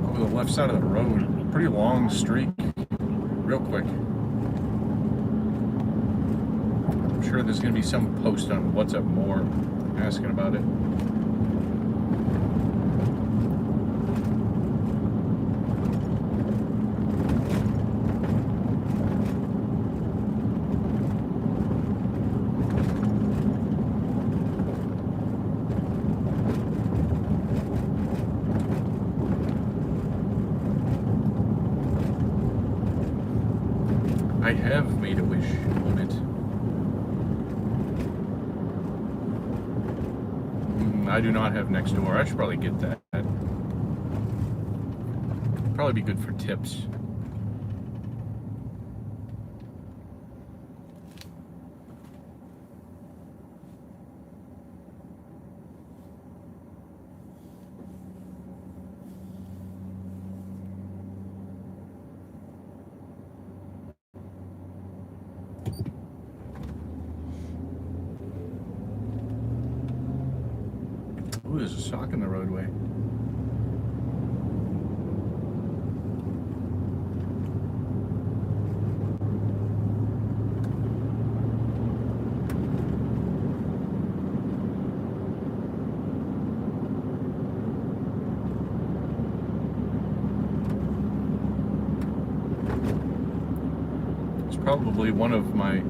Speaker 1: Over the left side of the road. Pretty long streak. Real quick. I'm sure there's going to be some post on What's Up More asking about it. I have made a wish limit. I do not have next door. I should probably get that. Probably be good for tips. Ooh, there's a sock in the roadway. It's probably one of my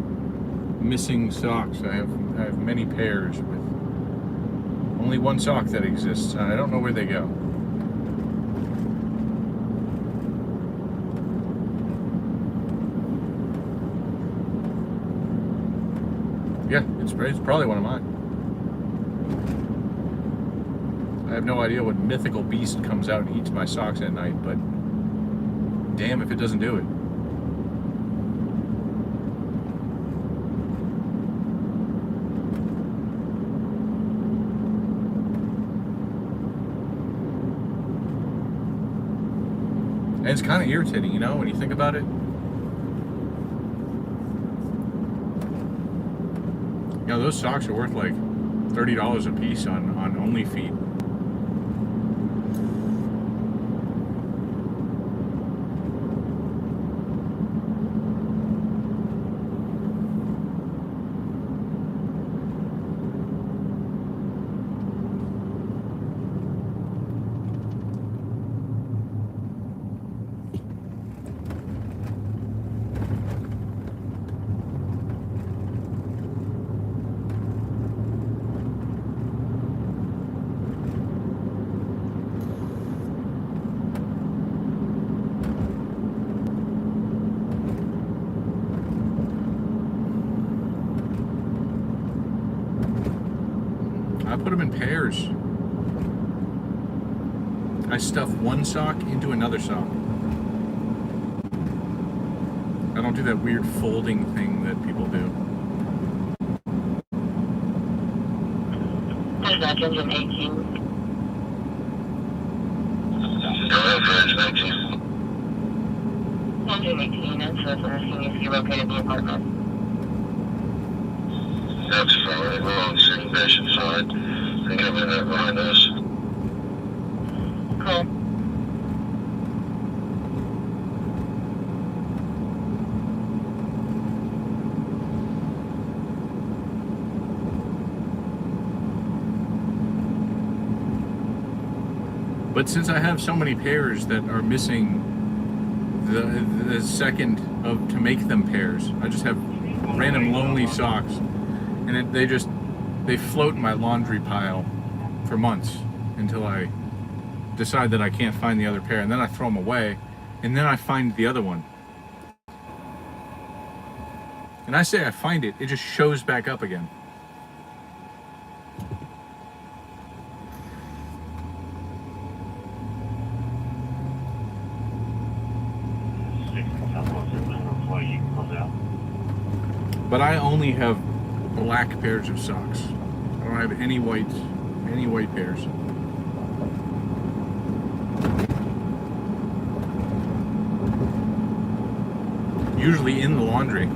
Speaker 1: missing socks. I have many pairs with only one sock that exists. I don't know where they go. Yeah, it's probably one of mine. I have no idea what mythical beast comes out and eats my socks at night, but damn if it doesn't do it. And it's kind of irritating, you know, when you think about it. You know, those socks are worth like $30 a piece on Only Feet. I put them in pairs. I stuff one sock into another sock. I don't do that weird folding thing that people do.
Speaker 2: Dispatch engine 18.
Speaker 4: Go ahead for engine 18.
Speaker 2: Engine 18, and so seeing if you located the apartment.
Speaker 4: That's fine. We're on the same patient side. They come in right behind us.
Speaker 2: Cool.
Speaker 1: But since I have so many pairs that are missing the second of to make them pairs, I just have random lonely socks, and they float in my laundry pile for months until I decide that I can't find the other pair, and then I throw them away, and then I find the other one. And I say I find it, it just shows back up again. But I only have black pairs of socks. I don't have any white pairs. Usually in the laundry.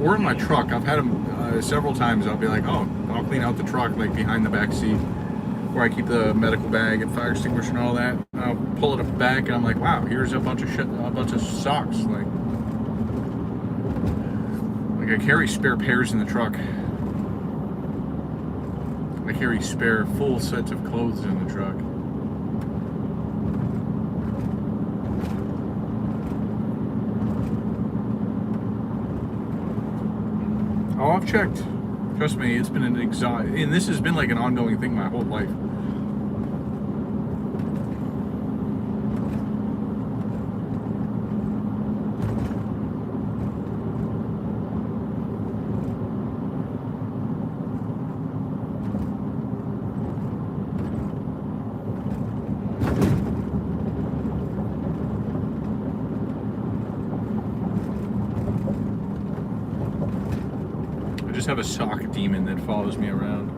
Speaker 1: Or in my truck. I've had them several times. I'll be like, oh, I'll clean out the truck, like behind the back seat, where I keep the medical bag and fire extinguisher and all that. And I'll pull it up back, and I'm like, wow, here's a bunch of socks. Like I carry spare pairs in the truck. I carry spare full sets of clothes in the truck. Oh, I've checked. Trust me, it's been an and this has been like an ongoing thing my whole life. I just have a sock demon that follows me around.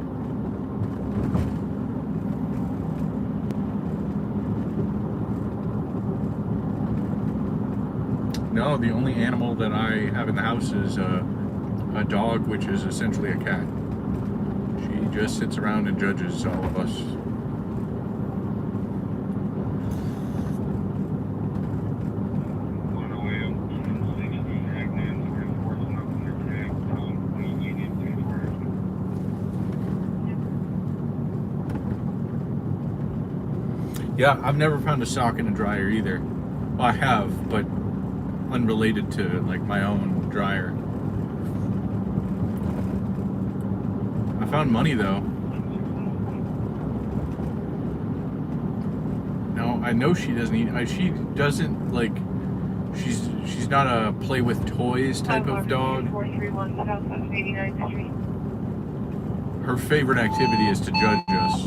Speaker 1: No, the only animal that I have in the house is a dog, which is essentially a cat. She just sits around and judges all of us. Yeah, I've never found a sock in a dryer either. Well, I have, but unrelated to like my own dryer. I found money though. No, I know she doesn't eat. She doesn't like. She's not a play with toys type of dog.
Speaker 7: 431 Southwest 89th Street.
Speaker 1: Her favorite activity is to judge us.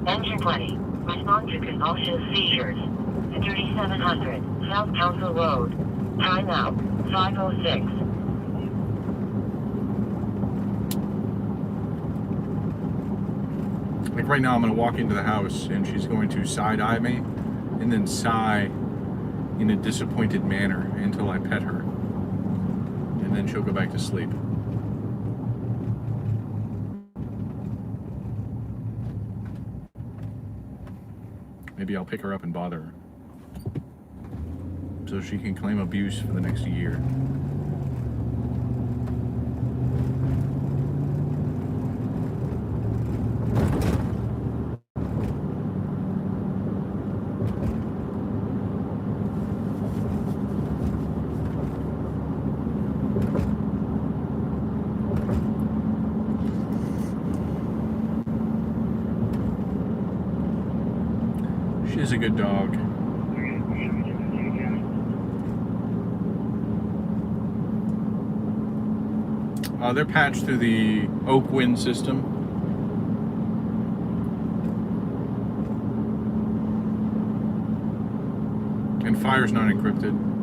Speaker 2: Engine 20. Respond to convulsions, seizures. 3700 South Council Road. Time out. 5:06.
Speaker 1: Like right now, I'm gonna walk into the house and she's going to side eye me, and then sigh in a disappointed manner until I pet her, and then she'll go back to sleep. Maybe I'll pick her up and bother her so she can claim abuse for the next year. She's a good dog. They're patched through the Oak Wind system. And fire's not encrypted.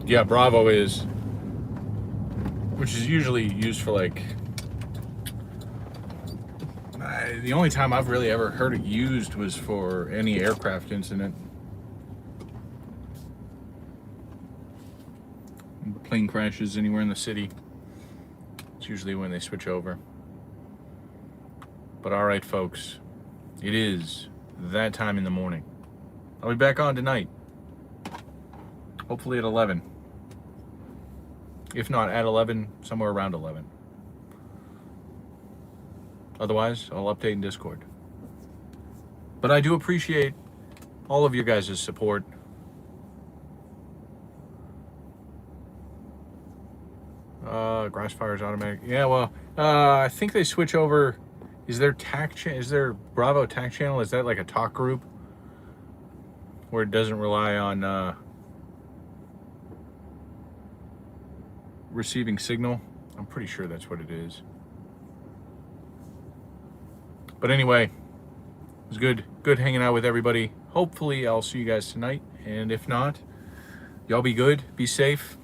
Speaker 1: Yeah, Bravo is, which is usually used for like, the only time I've really ever heard it used was for any aircraft incident. Plane crashes anywhere in the city. It's usually when they switch over. But all right, folks, it is that time in the morning. I'll be back on tonight. Hopefully at 11. If not at 11, somewhere around 11. Otherwise, I'll update in Discord. But I do appreciate all of your guys' support. Grass fire is automatic. Yeah, well, I think they switch over. Is there Bravo TAC channel? Is that like a talk group where it doesn't rely on receiving signal? I'm pretty sure that's what it is. But anyway, it was good hanging out with everybody. Hopefully I'll see you guys tonight, and if not, y'all be good, be safe,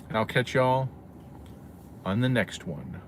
Speaker 1: and I'll catch y'all on the next one.